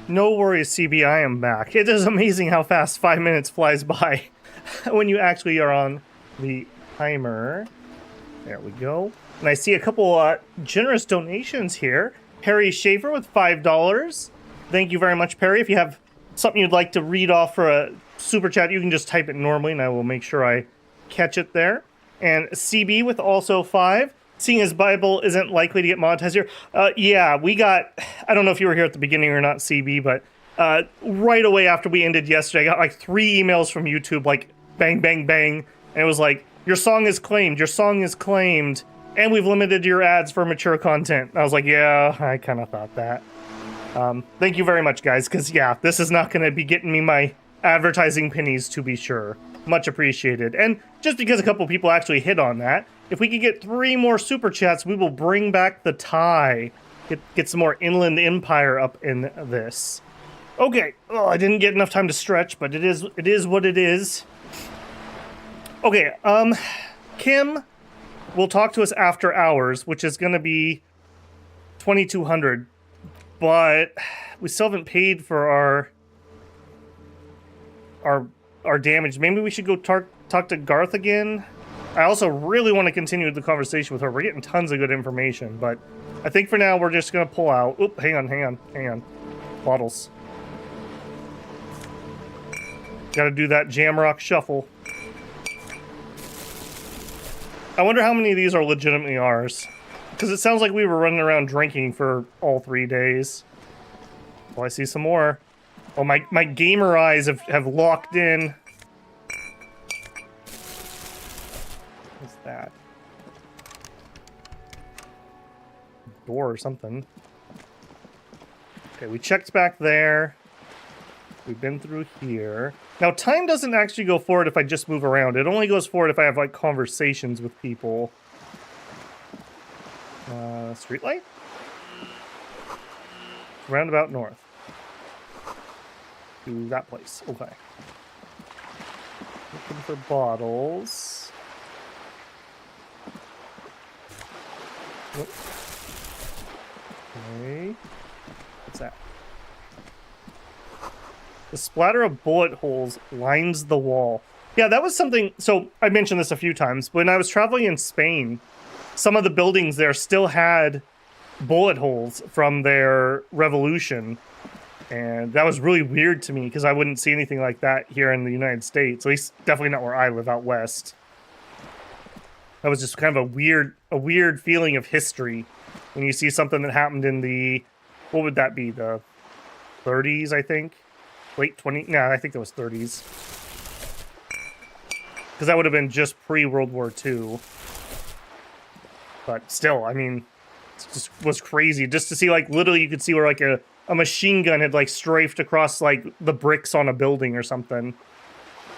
Speaker 1: No worries, CB, I am back. It is amazing how fast 5 minutes flies by when you actually are on the timer. There we go. And I see a couple generous donations here. Perry Schaefer with $5. Thank you very much, Perry. If you have something you'd like to read off for a super chat, you can just type it normally, and I will make sure I catch it there. And CB with also 5. Seeing as Bible isn't likely to get monetized here. Yeah, we got, I don't know if you were here at the beginning or not, CB, but right away after we ended yesterday, I got like 3 emails from YouTube, like bang, bang, bang. And it was like, your song is claimed, your song is claimed, and we've limited your ads for mature content. I was like, yeah, I kind of thought that. Thank you very much, guys, because yeah, this is not going to be getting me my advertising pennies, to be sure. Much appreciated. And just because a couple people actually hit on that, if we could get 3 more super chats, we will bring back the tie. Get some more Inland Empire up in this. Okay. Oh, I didn't get enough time to stretch, but it is what it is. Okay. Kim will talk to us after hours, which is going to be 2,200, but we still haven't paid for our damage. Maybe we should go talk to Garth again. I also really want to continue the conversation with her. We're getting tons of good information, but I think for now we're just going to pull out. Oop, hang on. Bottles. Got to do that Jamrock shuffle. I wonder how many of these are legitimately ours. Because it sounds like we were running around drinking for all 3 days. Oh, I see some more. Oh, my gamer eyes have locked in. What's that? Door or something. Okay, we checked back there. We've been through here. Now, time doesn't actually go forward if I just move around. It only goes forward if I have, like, conversations with people. Streetlight? Roundabout north. To that place. Okay. Looking for bottles. Nope. Okay. What's that? The splatter of bullet holes lines the wall. Yeah, that was something. So I mentioned this a few times. When I was traveling in Spain, some of the buildings there still had bullet holes from their revolution. And that was really weird to me because I wouldn't see anything like that here in the United States. At least definitely not where I live out west. That was just kind of a weird feeling of history when you see something that happened in the, what would that be? The 30s, I think. Late 20, no, I think that was 30s. Because that would have been just pre-World War II. But still, I mean, it just was crazy. Just to see, like, literally you could see where, like, a machine gun had, like, strafed across, like, the bricks on a building or something.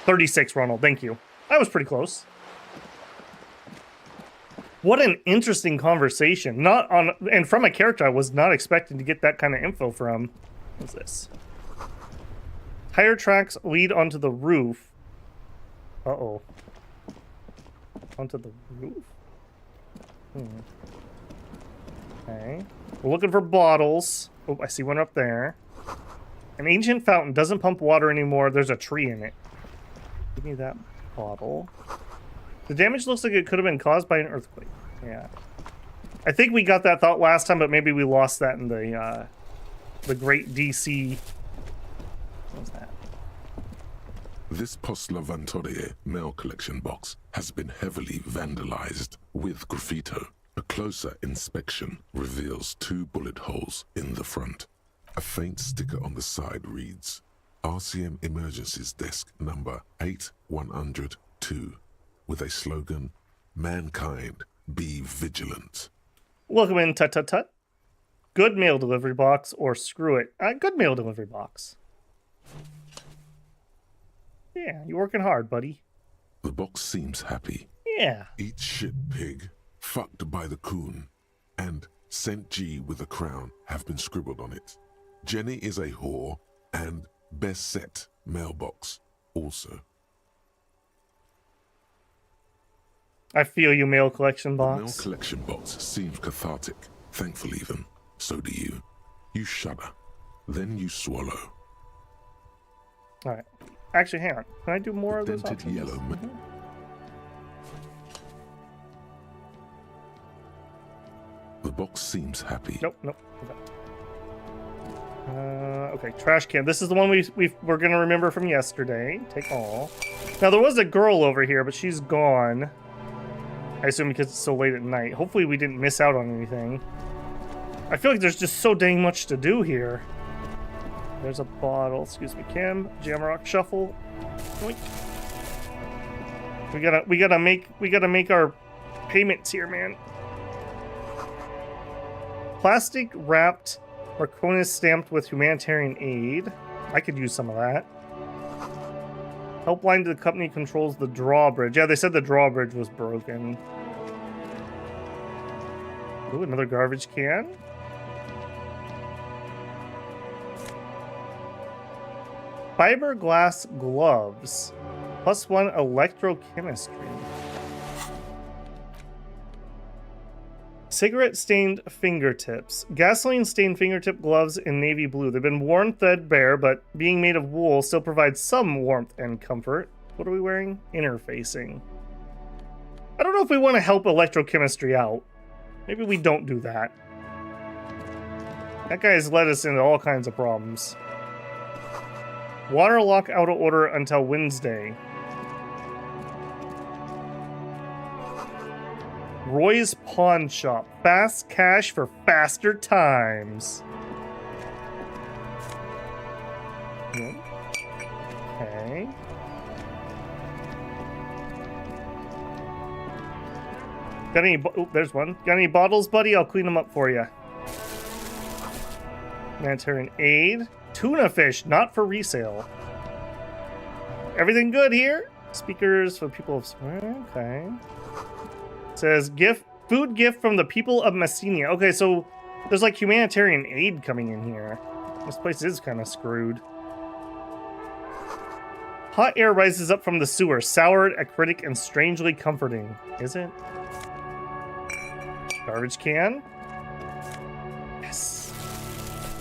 Speaker 1: 36, Ronald, thank you. That was pretty close. What an interesting conversation. And from a character I was not expecting to get that kind of info from. What's this? Tire tracks lead onto the roof. Uh-oh. Onto the roof? Okay. We're looking for bottles. Oh, I see one up there. An ancient fountain doesn't pump water anymore. There's a tree in it. Give me that bottle. The damage looks like it could have been caused by an earthquake. Yeah. I think we got that thought last time, but maybe we lost that in the Great DC. What was that?
Speaker 3: This Postler Vantorie mail collection box has been heavily vandalized with graffito. A closer inspection reveals 2 bullet holes in the front. A faint sticker on the side reads, RCM Emergencies Desk number 8102, with a slogan, Mankind, be vigilant.
Speaker 1: Welcome in, tut. Good mail delivery box, or screw it. Good mail delivery box. Yeah, you're working hard, buddy.
Speaker 3: The box seems happy.
Speaker 1: Yeah.
Speaker 3: Eat shit, pig. Fucked by the coon. And St. G with a crown have been scribbled on it. Jenny is a whore. And best set mailbox also.
Speaker 1: I feel you, mail collection box.
Speaker 3: The mail collection box seems cathartic. Thankful even. So do you. You shudder. Then you swallow.
Speaker 1: All right. Actually, hang on. Can I do more of those
Speaker 3: Dented
Speaker 1: options?
Speaker 3: yellow. The box seems happy.
Speaker 1: Nope. Okay, trash can. This is the one we're gonna remember from yesterday. Take all. Now there was a girl over here, but she's gone. I assume because it's so late at night. Hopefully we didn't miss out on anything. I feel like there's just so dang much to do here. There's a bottle. Excuse me, Kim. Jamrock shuffle. Oink. We gotta make our payments here, man. Plastic wrapped Marconis stamped with humanitarian aid. I could use some of that. Helpline to the company controls the drawbridge. Yeah, they said the drawbridge was broken. Ooh, another garbage can. Fiberglass gloves. +1 electrochemistry. Cigarette-stained fingertips. Gasoline-stained fingertip gloves in navy blue. They've been worn threadbare, but being made of wool still provides some warmth and comfort. What are we wearing? Interfacing. I don't know if we want to help electrochemistry out. Maybe we don't do that. That guy has led us into all kinds of problems. Waterlock out of order until Wednesday. Roy's Pawn Shop. Fast cash for faster times. Okay. Got any... Oh, there's one. Got any bottles, buddy? I'll clean them up for you. Humanitarian aid. Tuna fish, not for resale. Everything good here? Speakers for people of... Okay. Says food gift from the people of Messenia. Okay, so there's like humanitarian aid coming in here. This place is kind of screwed. Hot air rises up from the sewer, soured, acidic, and strangely comforting. Is it? Garbage can. Yes.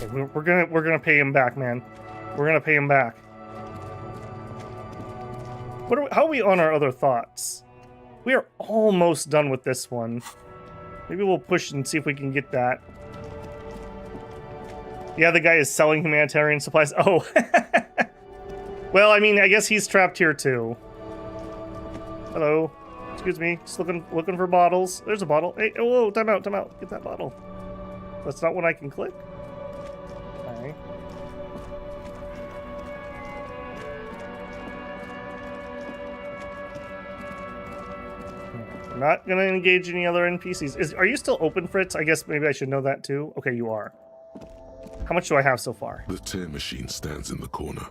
Speaker 1: Okay, we're gonna pay him back, man. We're gonna pay him back. How are we on our other thoughts? We are almost done with this one. Maybe we'll push and see if we can get that. Yeah, the guy is selling humanitarian supplies. Oh. Well, I mean, I guess he's trapped here too. Hello. Excuse me. Just looking for bottles. There's a bottle. Hey, whoa, time out. Get that bottle. That's not what I can click. Okay. Not gonna engage any other NPCs. Are you still open, Fritz? I guess maybe I should know that too. Okay, you are. How much do I have so far?
Speaker 3: The tear machine stands in the corner.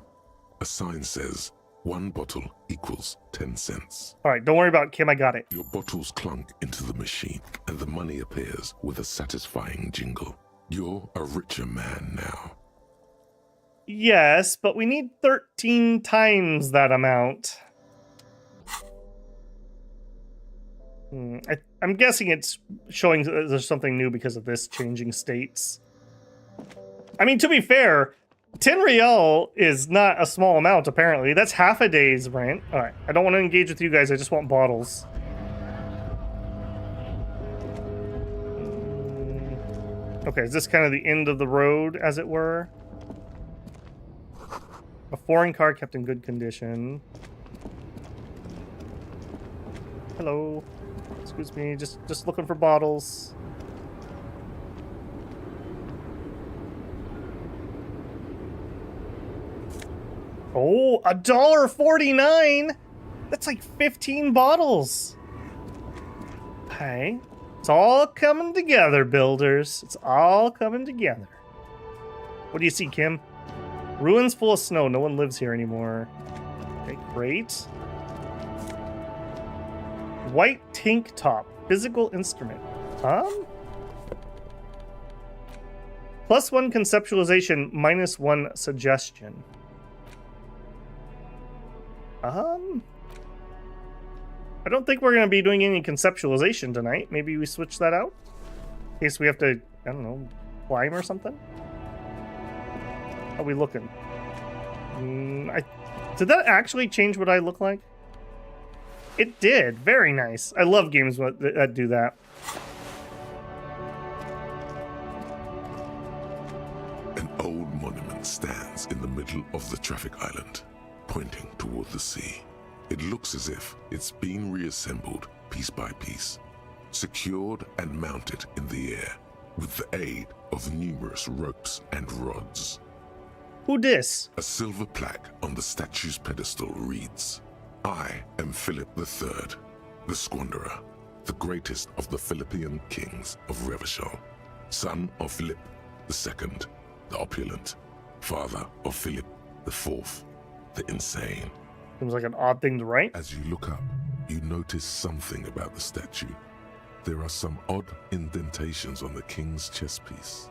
Speaker 3: A sign says, 1 bottle equals 10 cents.
Speaker 1: All right, don't worry about Kim, I got it.
Speaker 3: Your bottles clunk into the machine, and the money appears with a satisfying jingle. You're a richer man now.
Speaker 1: Yes, but we need 13 times that amount. I'm guessing it's showing there's something new because of this changing states. I mean, to be fair, 10 real is not a small amount, apparently. That's half a day's rent. All right, I don't want to engage with you guys. I just want bottles. Okay, is this kind of the end of the road, as it were? A foreign car kept in good condition. Hello. Excuse me, just looking for bottles. Oh, $1.49. That's like 15 bottles. Okay. It's all coming together, builders. It's all coming together. What do you see, Kim? Ruins full of snow. No one lives here anymore. Okay, great. White tank top. Physical instrument. +1 conceptualization, -1 suggestion. I don't think we're going to be doing any conceptualization tonight. Maybe we switch that out? In case we have to, I don't know, climb or something? How are we looking? Did that actually change what I look like? It did. Very nice. I love games that do that.
Speaker 3: An old monument stands in the middle of the traffic island, pointing toward the sea. It looks as if it's been reassembled piece by piece, secured and mounted in the air with the aid of numerous ropes and rods.
Speaker 1: Who dis?
Speaker 3: A silver plaque on the statue's pedestal reads, "I am Philip III, the Squanderer, the greatest of the Philippian kings of Revachol, son of Philip II, the opulent, father of Philip IV, the insane."
Speaker 1: Seems like an odd thing to write.
Speaker 3: As you look up, you notice something about the statue. There are some odd indentations on the king's chest piece.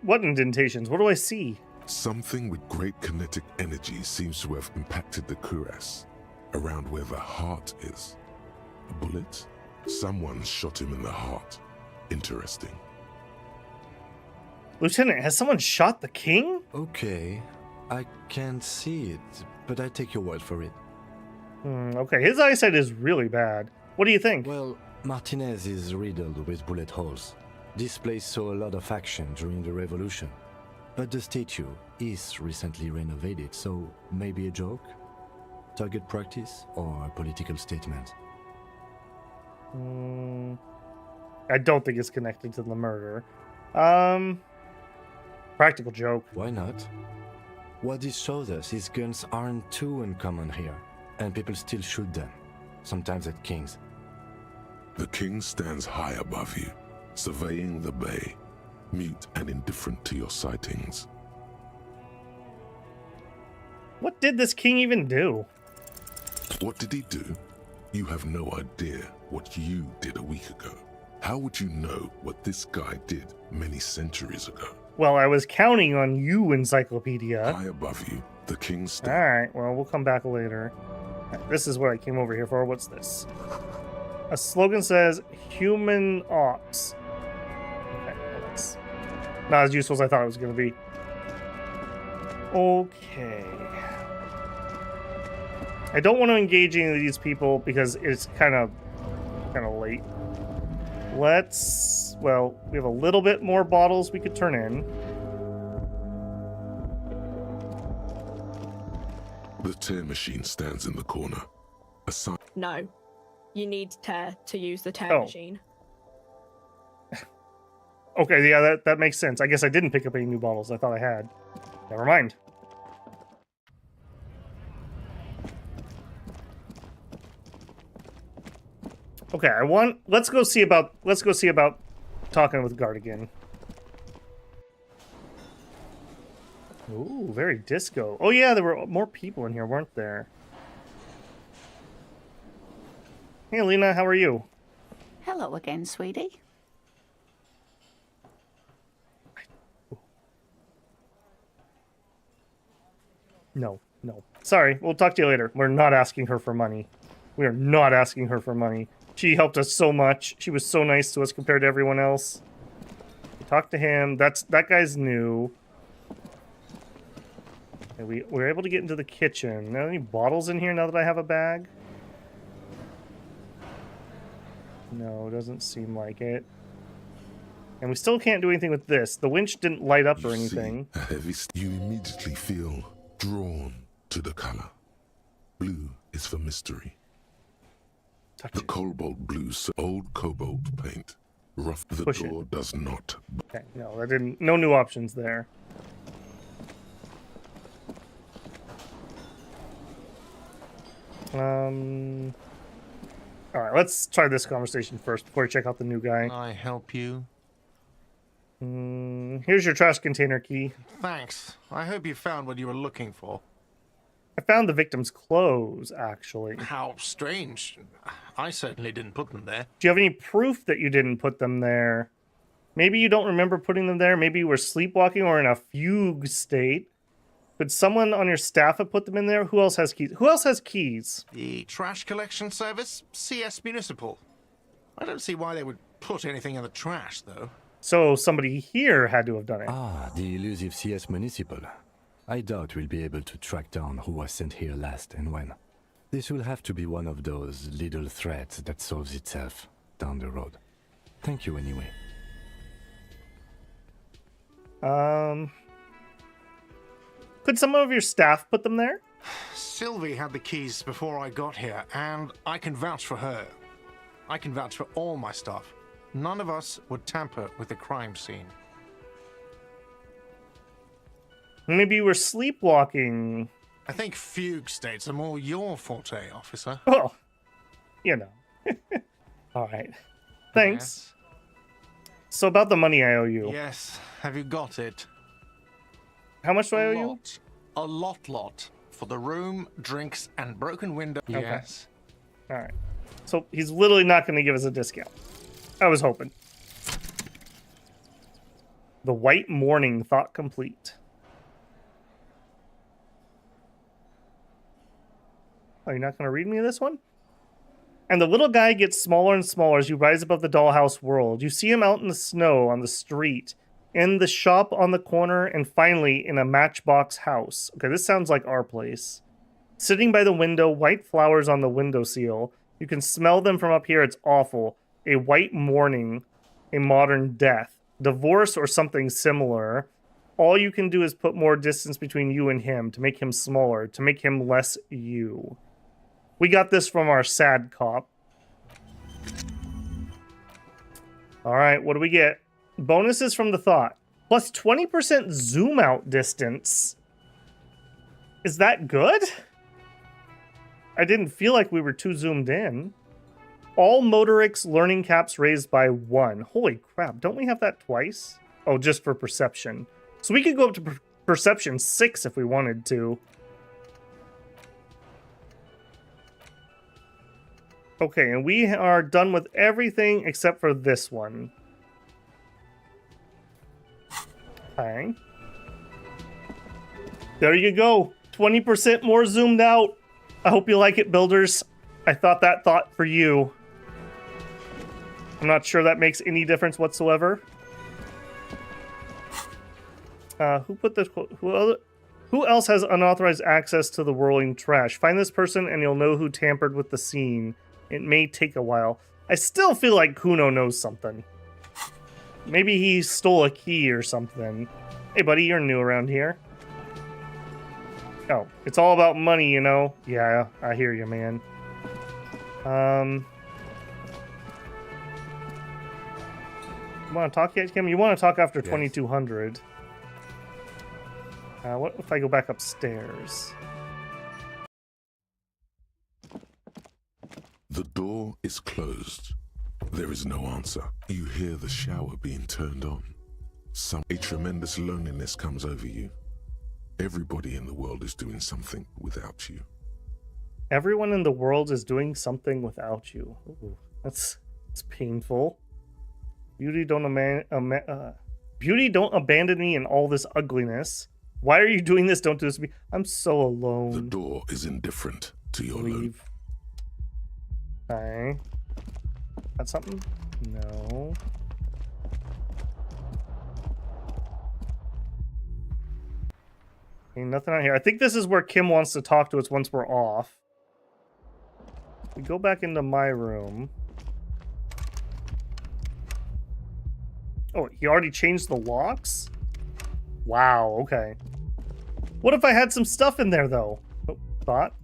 Speaker 1: What indentations? What do I see?
Speaker 3: Something with great kinetic energy seems to have impacted the cuirass, around where the heart is. A bullet? Someone shot him in the heart. Interesting.
Speaker 1: Lieutenant, has someone shot the king?
Speaker 4: Okay, I can't see it, but I take your word for it.
Speaker 1: Okay, his eyesight is really bad. What do you think?
Speaker 4: Well, Martinez is riddled with bullet holes. This place saw a lot of action during the revolution. But the statue is recently renovated, so maybe a joke? Target practice or a political statement?
Speaker 1: I don't think it's connected to the murder. Practical joke.
Speaker 4: Why not? What this shows us is guns aren't too uncommon here, and people still shoot them, sometimes at kings.
Speaker 3: The king stands high above you, surveying the bay, mute and indifferent to your sightings.
Speaker 1: What did this king even do?
Speaker 3: What did he do? You have no idea what you did a week ago. How would you know what this guy did many centuries ago?
Speaker 1: Well, I was counting on you, Encyclopedia.
Speaker 3: High above you, the king stands.
Speaker 1: Alright, well, we'll come back later. This is what I came over here for. What's this? A slogan says, "Human Ops." Okay, well, that's not as useful as I thought it was going to be. Okay. I don't want to engage any of these people because it's kind of late. Well, we have a little bit more bottles we could turn in.
Speaker 3: The tear machine stands in the corner. A sign.
Speaker 11: No. You need tear to use the tear machine.
Speaker 1: Okay, yeah, that makes sense. I guess I didn't pick up any new bottles. I thought I had. Never mind. Okay, let's go see about talking with Gardigan. Ooh, very disco. Oh yeah, there were more people in here, weren't there? Hey, Lena, how are you?
Speaker 10: Hello again, sweetie.
Speaker 1: No. Sorry, we'll talk to you later. We're not asking her for money. We are not asking her for money. She helped us so much. She was so nice to us compared to everyone else. We talked to him. That guy's new. And we were able to get into the kitchen. Are there any bottles in here now that I have a bag? No, doesn't seem like it. And we still can't do anything with this. The winch didn't light up or anything.
Speaker 3: See a heavy you immediately feel drawn to the color. Blue is for mystery. The cobalt blue, old cobalt paint. Rough. The door does not.
Speaker 1: Okay, no, that didn't. No new options there. All right, let's try this conversation first before we check out the new guy.
Speaker 12: Can I help you?
Speaker 1: Here's your trash container key.
Speaker 12: Thanks. I hope you found what you were looking for.
Speaker 1: I found the victim's clothes, actually.
Speaker 12: How strange. I certainly didn't put them there.
Speaker 1: Do you have any proof that you didn't put them there? Maybe you don't remember putting them there. Maybe you were sleepwalking or in a fugue state. Could someone on your staff have put them in there? Who else has keys? Who else has keys?
Speaker 12: The trash collection service? CS Municipal. I don't see why they would put anything in the trash, though.
Speaker 1: So somebody here had to have done it.
Speaker 4: Ah, the elusive CS Municipal. I doubt we'll be able to track down who was sent here last and when. This will have to be one of those little threats that solves itself down the road. Thank you anyway.
Speaker 1: Could some of your staff put them there?
Speaker 12: Sylvie had the keys before I got here, and I can vouch for her. I can vouch for all my staff. None of us would tamper with the crime scene.
Speaker 1: Maybe you were sleepwalking.
Speaker 12: I think fugue states are more your forte, officer.
Speaker 1: Well, you know. All right. Thanks.
Speaker 12: Yes.
Speaker 1: So about the money I owe you.
Speaker 12: Yes. Have you got it?
Speaker 1: How much do I owe
Speaker 12: A
Speaker 1: you?
Speaker 12: lot. A lot. For the room, drinks, and broken window.
Speaker 1: Okay.
Speaker 12: Yes.
Speaker 1: All right. So he's literally not going to give us a discount. I was hoping. The White Morning thought complete. Oh, you're not going to read me this one? And the little guy gets smaller and smaller as you rise above the dollhouse world. You see him out in the snow, on the street, in the shop on the corner, and finally in a matchbox house. Okay, this sounds like our place. Sitting by the window, white flowers on the windowsill. You can smell them from up here. It's awful. A white morning, a modern death, divorce, or something similar. All you can do is put more distance between you and him to make him smaller, to make him less you. We got this from our sad cop. All right, what do we get? Bonuses from the thought. Plus 20% zoom out distance. Is that good? I didn't feel like we were too zoomed in. All Motorix learning caps raised by 1. Holy crap, don't we have that twice? Oh, just for perception. So we could go up to perception 6 if we wanted to. Okay, and we are done with everything except for this one. Okay. There you go. 20% more zoomed out. I hope you like it, builders. I thought that thought for you. I'm not sure that makes any difference whatsoever. Who put this? Who else has unauthorized access to the whirling trash? Find this person and you'll know who tampered with the scene. It may take a while. I still feel like Kuno knows something. Maybe he stole a key or something. Hey, buddy, you're new around here. Oh, it's all about money, you know? Yeah, I hear you, man. You want to talk yet, Kim? You want to talk after 2200. What if I go back upstairs?
Speaker 3: The door is closed. There is no answer. You hear the shower being turned on. A tremendous loneliness comes over you. Everybody in the world is doing something without you.
Speaker 1: Everyone in the world is doing something without you. Ooh, that's painful. Beauty, don't abandon me in all this ugliness. Why are you doing this? Don't do this to me. I'm so alone.
Speaker 3: The door is indifferent to your
Speaker 1: Leave. Okay. Got something? No. Okay, nothing out here. I think this is where Kim wants to talk to us once we're off. We go back into my room. Oh, he already changed the locks? Wow, okay. What if I had some stuff in there, though? Oh, thought.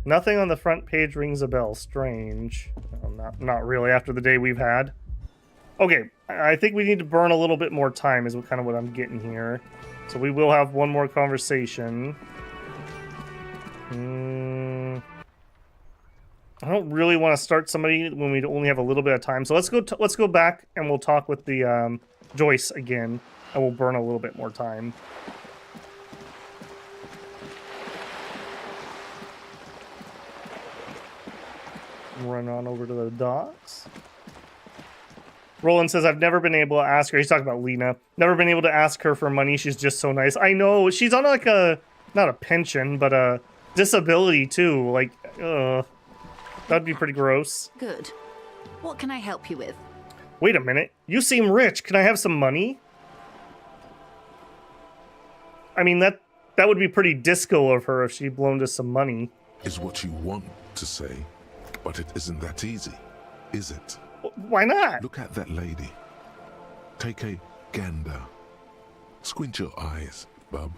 Speaker 1: Nothing on the front page rings a bell. Strange. Not really after the day we've had. Okay, I think we need to burn a little bit more time is kind of what I'm getting here. So we will have one more conversation. I don't really want to start somebody when we only have a little bit of time. So let's go back and we'll talk with the Joyce again, and we'll burn a little bit more time. Run on over to the docks. Roland says, I've never been able to ask her. He's talking about Lena. Never been able to ask her for money. She's just so nice. I know. She's on like a, not a pension, but a disability too. Like, that'd be pretty gross.
Speaker 10: Good. What can I help you with?
Speaker 1: Wait a minute. You seem rich. Can I have some money? I mean, that would be pretty disco of her if she'd blown us some money.
Speaker 3: Is what you want to say, but it isn't that easy, is it?
Speaker 1: Why not?
Speaker 3: Look at that lady. Take a gander. Squint your eyes, bub.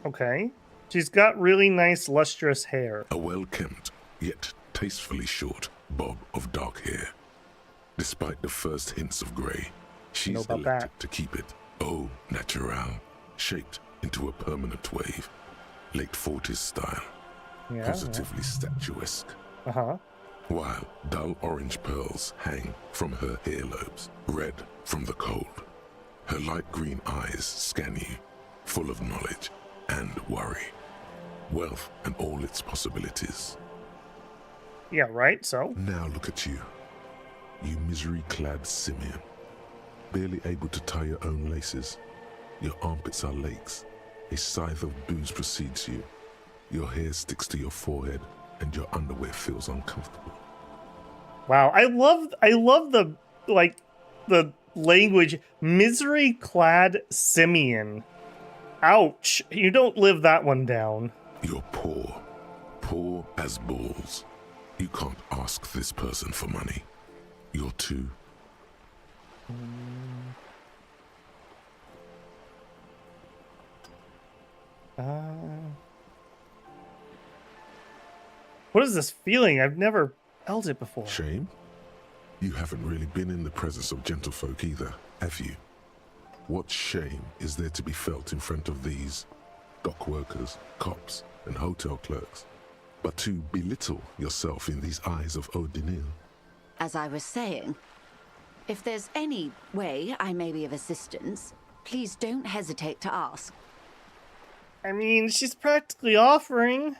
Speaker 1: Okay. She's got really nice, lustrous hair.
Speaker 3: A well-kempt, yet tastefully short bob of dark hair. Despite the first hints of grey, she's elected to keep it au natural, shaped into a permanent wave. Late 40s style.
Speaker 1: Yeah,
Speaker 3: positively statuesque.
Speaker 1: Uh-huh.
Speaker 3: While dull orange pearls hang from her earlobes, red from the cold. Her light green eyes scan you, full of knowledge and worry. Wealth and all its possibilities.
Speaker 1: Yeah, right, so?
Speaker 3: Now look at you. You misery-clad simian. Barely able to tie your own laces. Your armpits are lakes. A scythe of booze precedes you. Your hair sticks to your forehead, and your underwear feels uncomfortable.
Speaker 1: Wow, I love the the language. Misery-clad simian. Ouch! You don't live that one down.
Speaker 3: You're poor. Poor as balls. You can't ask this person for money. You're too...
Speaker 1: What is this feeling? I've never felt it before.
Speaker 3: Shame? You haven't really been in the presence of gentlefolk either, have you? What shame is there to be felt in front of these dock workers, cops, and hotel clerks, but to belittle yourself in these eyes of O'Donnell?
Speaker 10: As I was saying, if there's any way I may be of assistance, please don't hesitate to ask.
Speaker 1: I mean, she's practically offering.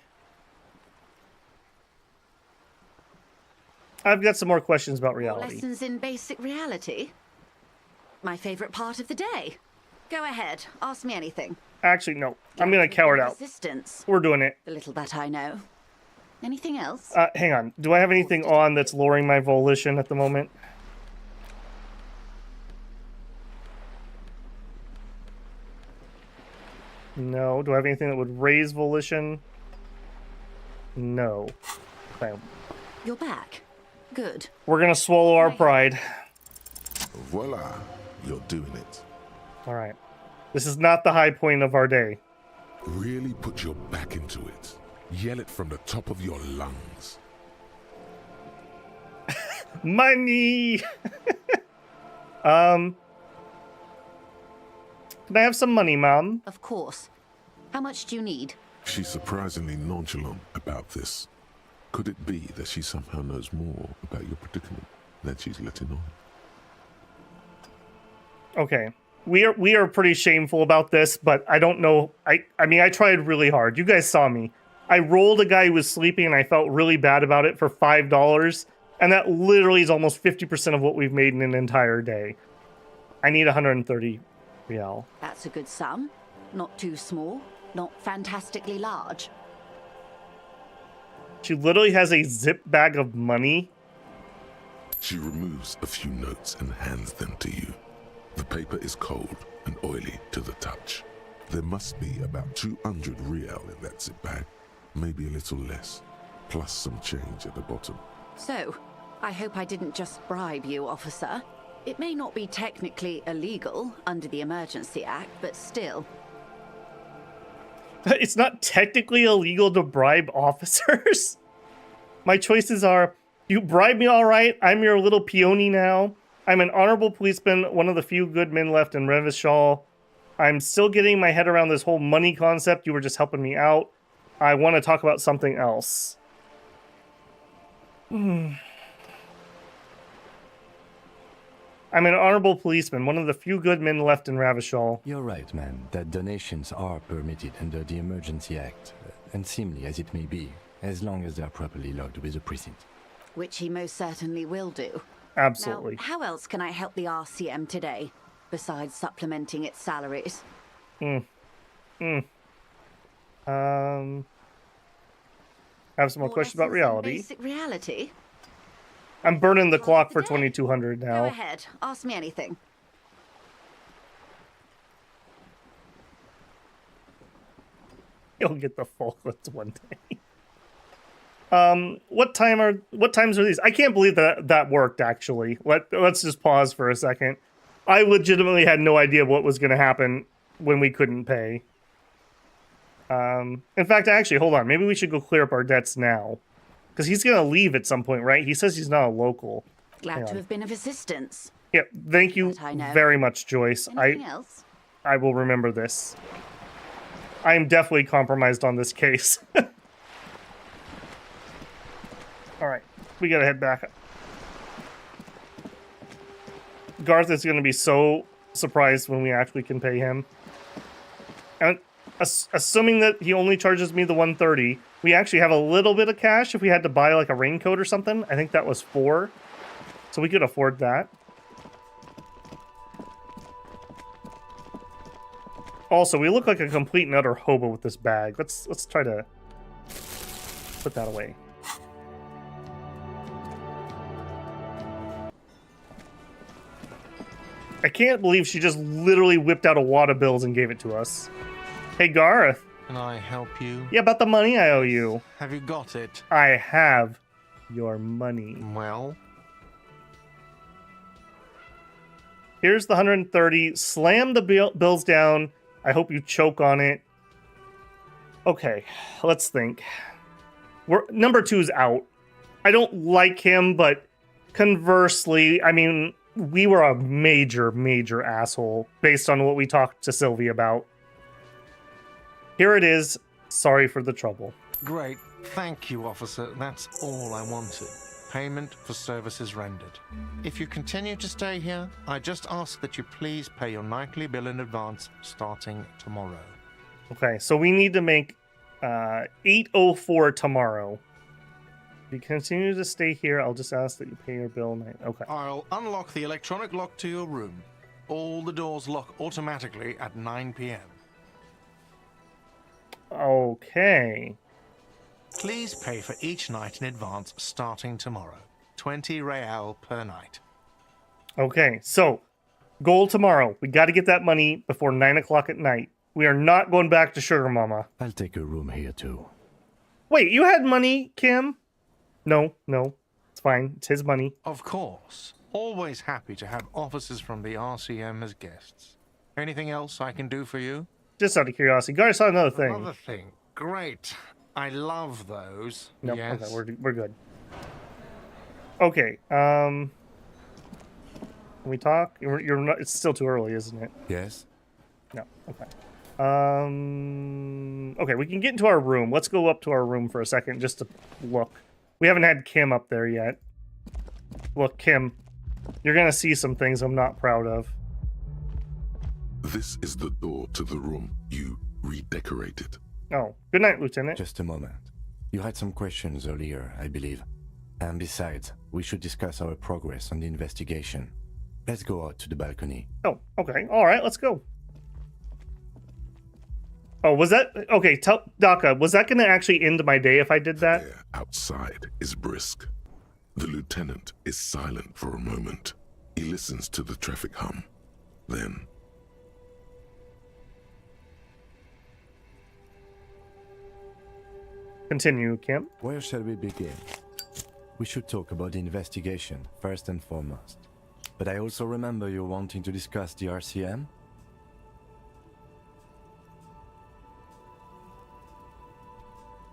Speaker 1: I've got some more questions about reality.
Speaker 10: Lessons in basic reality? My favorite part of the day. Go ahead, ask me anything.
Speaker 1: Actually, no. I'm gonna cower it out.
Speaker 10: Resistance.
Speaker 1: We're doing it.
Speaker 10: The little that I know. Anything else?
Speaker 1: Hang on. Do I have anything on that's lowering my volition at the moment? No. Do I have anything that would raise volition? No. Okay.
Speaker 10: You're back. Good.
Speaker 1: We're gonna swallow our pride.
Speaker 3: Voila, you're doing it.
Speaker 1: All right. This is not the high point of our day.
Speaker 3: Really put your back into it. Yell it from the top of your lungs.
Speaker 1: Money! Can I have some money, Mom?
Speaker 10: Of course. How much do you need?
Speaker 3: She's surprisingly nonchalant about this. Could it be that she somehow knows more about your predicament than she's letting on?
Speaker 1: Okay. We are pretty shameful about this, but I don't know. I mean, I tried really hard. You guys saw me. I rolled a guy who was sleeping, and I felt really bad about it for $5, and that literally is almost 50% of what we've made in an entire day. I need 130 real.
Speaker 10: That's a good sum. Not too small, not fantastically large.
Speaker 1: She literally has a zip bag of money.
Speaker 3: She removes a few notes and hands them to you. The paper is cold and oily to the touch. There must be about 200 real in that zip bag, maybe a little less, plus some change at the bottom.
Speaker 10: So, I hope I didn't just bribe you, officer. It may not be technically illegal under the Emergency Act, but still.
Speaker 1: It's not technically illegal to bribe officers. My choices are, you bribe me all right, I'm your little peony now. I'm an honorable policeman, one of the few good men left in Revachol. I'm still getting my head around this whole money concept. You were just helping me out. I want to talk about something else. I'm an honorable policeman, one of the few good men left in Revachol.
Speaker 4: You're right, man, that donations are permitted under the Emergency Act, unseemly as it may be, as long as they're properly logged with the precinct.
Speaker 10: Which he most certainly will do.
Speaker 1: Absolutely.
Speaker 10: Now, how else can I help the RCM today, besides supplementing its salaries?
Speaker 1: Have some more questions about reality.
Speaker 10: Basic reality?
Speaker 1: I'm burning the clock for 2200
Speaker 10: Go
Speaker 1: now.
Speaker 10: ahead. Ask me anything.
Speaker 1: You'll get the full list one day. What times are these? I can't believe that worked actually. Let's just pause for a second. I legitimately had no idea what was going to happen when we couldn't pay. In fact, actually, hold on. Maybe we should go clear up our debts now. Because he's going to leave at some point, right? He says he's not a local.
Speaker 10: Glad to have been of assistance.
Speaker 1: Yeah, thank you very much, Joyce.
Speaker 10: Anything else?
Speaker 1: I will remember this. I am definitely compromised on this case. Alright, we gotta head back. Garth is gonna be so surprised when we actually can pay him. And assuming that he only charges me the 130, we actually have a little bit of cash if we had to buy like a raincoat or something. I think that was 4. So we could afford that. Also, we look like a complete and utter hobo with this bag. Let's try to put that away. I can't believe she just literally whipped out a wad of bills and gave it to us. Hey, Garth.
Speaker 12: Can I help you?
Speaker 1: Yeah, about the money I owe you.
Speaker 12: Have you got it?
Speaker 1: I have your money.
Speaker 12: Well?
Speaker 1: Here's the 130. Slam the bills down. I hope you choke on it. Okay, let's think. Number 2's out. I don't like him, but conversely, I mean, we were a major, major asshole based on what we talked to Sylvie about. Here it is. Sorry for the trouble.
Speaker 12: Great. Thank you, officer. That's all I wanted. Payment for services rendered. If you continue to stay here, I just ask that you please pay your nightly bill in advance starting tomorrow.
Speaker 1: Okay, so we need to make 8:04 tomorrow. If you continue to stay here, I'll just ask that you pay your bill. Okay.
Speaker 12: I'll unlock the electronic lock to your room. All the doors lock automatically at 9 p.m.
Speaker 1: Okay.
Speaker 12: Please pay for each night in advance starting tomorrow. 20 real per night.
Speaker 1: Okay, so goal tomorrow. We got to get that money before 9 o'clock at night. We are not going back to Sugar Mama.
Speaker 4: I'll take a room here too.
Speaker 1: Wait, you had money, Kim? No, it's fine. It's his money.
Speaker 12: Of course. Always happy to have officers from the RCM as guests. Anything else I can do for you?
Speaker 1: Just out of curiosity. Guys, saw another thing.
Speaker 12: Another thing. Great. I love those.
Speaker 1: Nope,
Speaker 12: yes.
Speaker 1: Okay, we're good. Okay, can we talk? You're not, it's still too early, isn't it?
Speaker 4: Yes.
Speaker 1: No, okay. Okay, we can get into our room. Let's go up to our room for a second just to look. We haven't had Kim up there yet. Look, Kim, you're gonna see some things I'm not proud of.
Speaker 3: This is the door to the room you redecorated.
Speaker 1: Oh, good night, Lieutenant.
Speaker 4: Just a moment. You had some questions earlier, I believe. And besides, we should discuss our progress on the investigation. Let's go out to the balcony.
Speaker 1: Oh, okay. All right, let's go. Oh, was that... Okay, tell Daka, was that going to actually end my day if I did that?
Speaker 3: The air outside is brisk. The lieutenant is silent for a moment. He listens to the traffic hum. Then...
Speaker 1: Continue, Kim.
Speaker 4: Where shall we begin? We should talk about the investigation, first and foremost. But I also remember you wanting to discuss the RCM?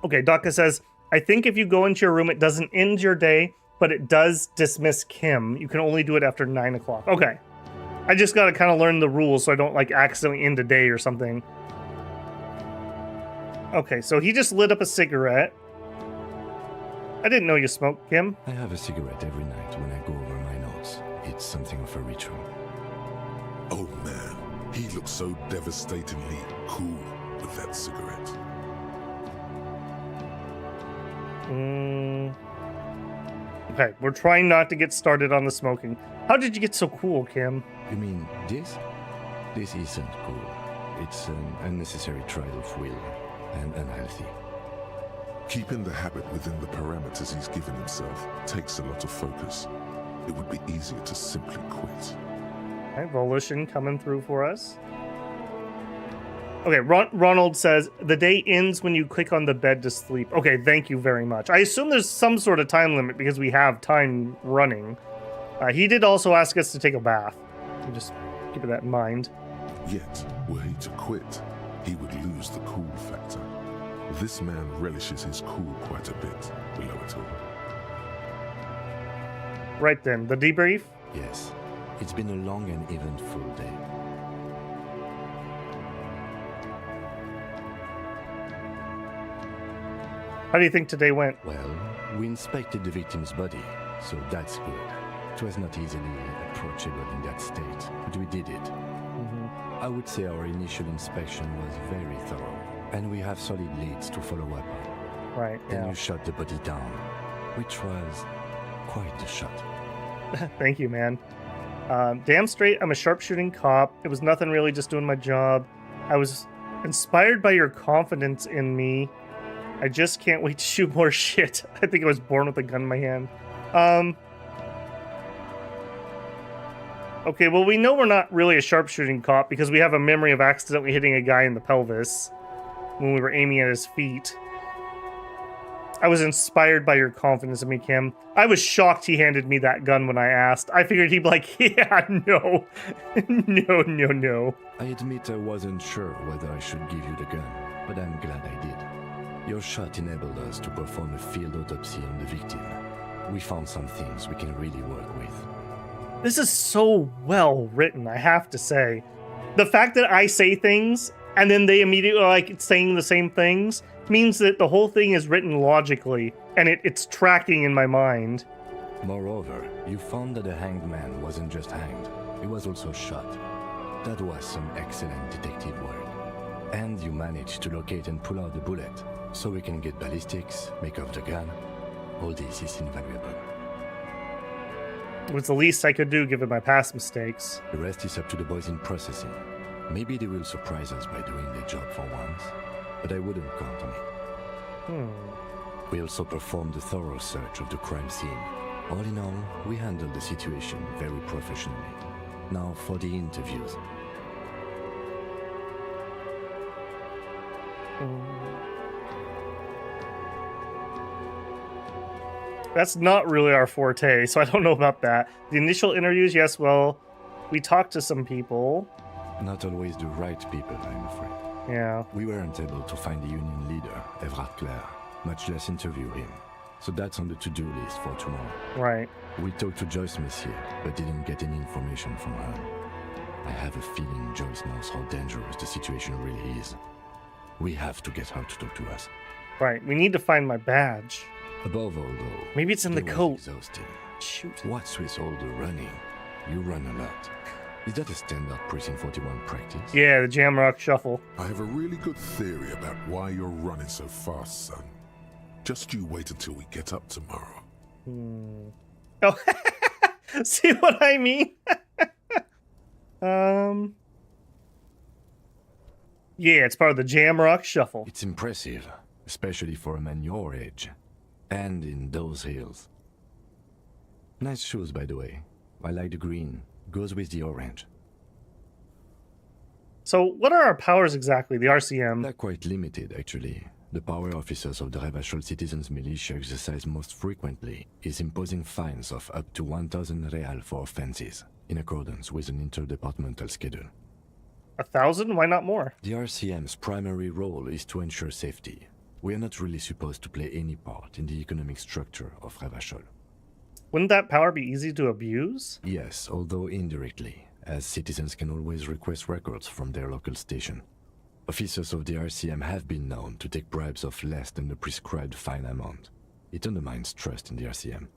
Speaker 1: Okay, Daka says, I think if you go into your room, it doesn't end your day, but it does dismiss Kim. You can only do it after 9 o'clock. Okay. I just gotta kind of learn the rules so I don't, like, accidentally end a day or something. Okay, so he just lit up a cigarette. I didn't know you smoked, Kim.
Speaker 4: I have a cigarette every night when I go over my notes. It's something of a ritual.
Speaker 3: Oh man, he looks so devastatingly cool with that cigarette.
Speaker 1: Okay, we're trying not to get started on the smoking. How did you get so cool, Kim?
Speaker 4: You mean this? This isn't cool. It's an unnecessary trial of will and unhealthy.
Speaker 3: Keeping the habit within the parameters he's given himself takes a lot of focus. It would be easier to simply quit.
Speaker 1: Okay, Volition coming through for us. Okay, Ronald says, the day ends when you click on the bed to sleep. Okay, thank you very much. I assume there's some sort of time limit because we have time running. He did also ask us to take a bath. So just keep that in mind.
Speaker 3: Yet, were he to quit, he would lose the cool factor. This man relishes his cool quite a bit below it all.
Speaker 1: Right then, the debrief?
Speaker 4: Yes, it's been a long and eventful day.
Speaker 1: How do you think today went?
Speaker 4: Well, we inspected the victim's body, so that's good. It was not easily approachable in that state, but we did it. I would say our initial inspection was very thorough, and we have solid leads to follow up on.
Speaker 1: Right,
Speaker 4: Then
Speaker 1: yeah.
Speaker 4: you shot the body down, which was quite a shot.
Speaker 1: Thank you, man. Damn straight, I'm a sharpshooting cop. It was nothing really, just doing my job. I was inspired by your confidence in me. I just can't wait to shoot more shit. I think I was born with a gun in my hand. Okay, well, we know we're not really a sharpshooting cop because we have a memory of accidentally hitting a guy in the pelvis when we were aiming at his feet. I was inspired by your confidence in me, Kim. I was shocked he handed me that gun when I asked. I figured he'd be like, yeah, no. No.
Speaker 4: I admit I wasn't sure whether I should give you the gun, but I'm glad I did. Your shot enabled us to perform a field autopsy on the victim. We found some things we can really work with.
Speaker 1: This is so well written, I have to say. The fact that I say things and then they immediately like saying the same things means that the whole thing is written logically and it's tracking in my mind.
Speaker 4: Moreover, you found that the hanged man wasn't just hanged, he was also shot. That was some excellent detective work. And you managed to locate and pull out the bullet, so we can get ballistics, make off the gun. All this is invaluable.
Speaker 1: It was the least I could do given my past mistakes.
Speaker 4: The rest is up to the boys in processing. Maybe they will surprise us by doing their job for once, but I wouldn't count on it. We also performed a thorough search of the crime scene. All in all, we handled the situation very professionally. Now for the interviews.
Speaker 1: That's not really our forte, so I don't know about that. The initial interviews, yes, well, we talked to some people.
Speaker 4: Not always the right people, I'm afraid.
Speaker 1: Yeah.
Speaker 4: We weren't able to find the union leader, Everard Clare, much less interview him. So that's on the to-do list for tomorrow.
Speaker 1: Right.
Speaker 4: We talked to Joyce Messier, but didn't get any information from her. I have a feeling Joyce knows how dangerous the situation really is. We have to get her to talk to us.
Speaker 1: Right, we need to find my badge.
Speaker 4: Above all, though,
Speaker 1: maybe it's in the
Speaker 4: it was
Speaker 1: coat.
Speaker 4: Exhausting.
Speaker 1: Shoot.
Speaker 4: What's with all the running? You run a lot. Is that a standard Precinct 41 practice?
Speaker 1: Yeah, the Jamrock Shuffle.
Speaker 3: I have a really good theory about why you're running so fast, son. Just you wait until we get up tomorrow.
Speaker 1: Oh, see what I mean? Yeah, it's part of the Jamrock Shuffle.
Speaker 4: It's impressive, especially for a man your age. And in those hills. Nice shoes, by the way. I like the green. Goes with the orange.
Speaker 1: So, what are our powers exactly, the RCM?
Speaker 4: They're quite limited, actually. The power officers of the Revachol Citizens Militia exercise most frequently is imposing fines of up to 1,000 real for offenses, in accordance with an interdepartmental schedule.
Speaker 1: 1,000? Why not more?
Speaker 4: The RCM's primary role is to ensure safety. We are not really supposed to play any part in the economic structure of Revachol.
Speaker 1: Wouldn't that power be easy to abuse?
Speaker 4: Yes, although indirectly, as citizens can always request records from their local station. Officers of the RCM have been known to take bribes of less than the prescribed fine amount. It undermines trust in the RCM.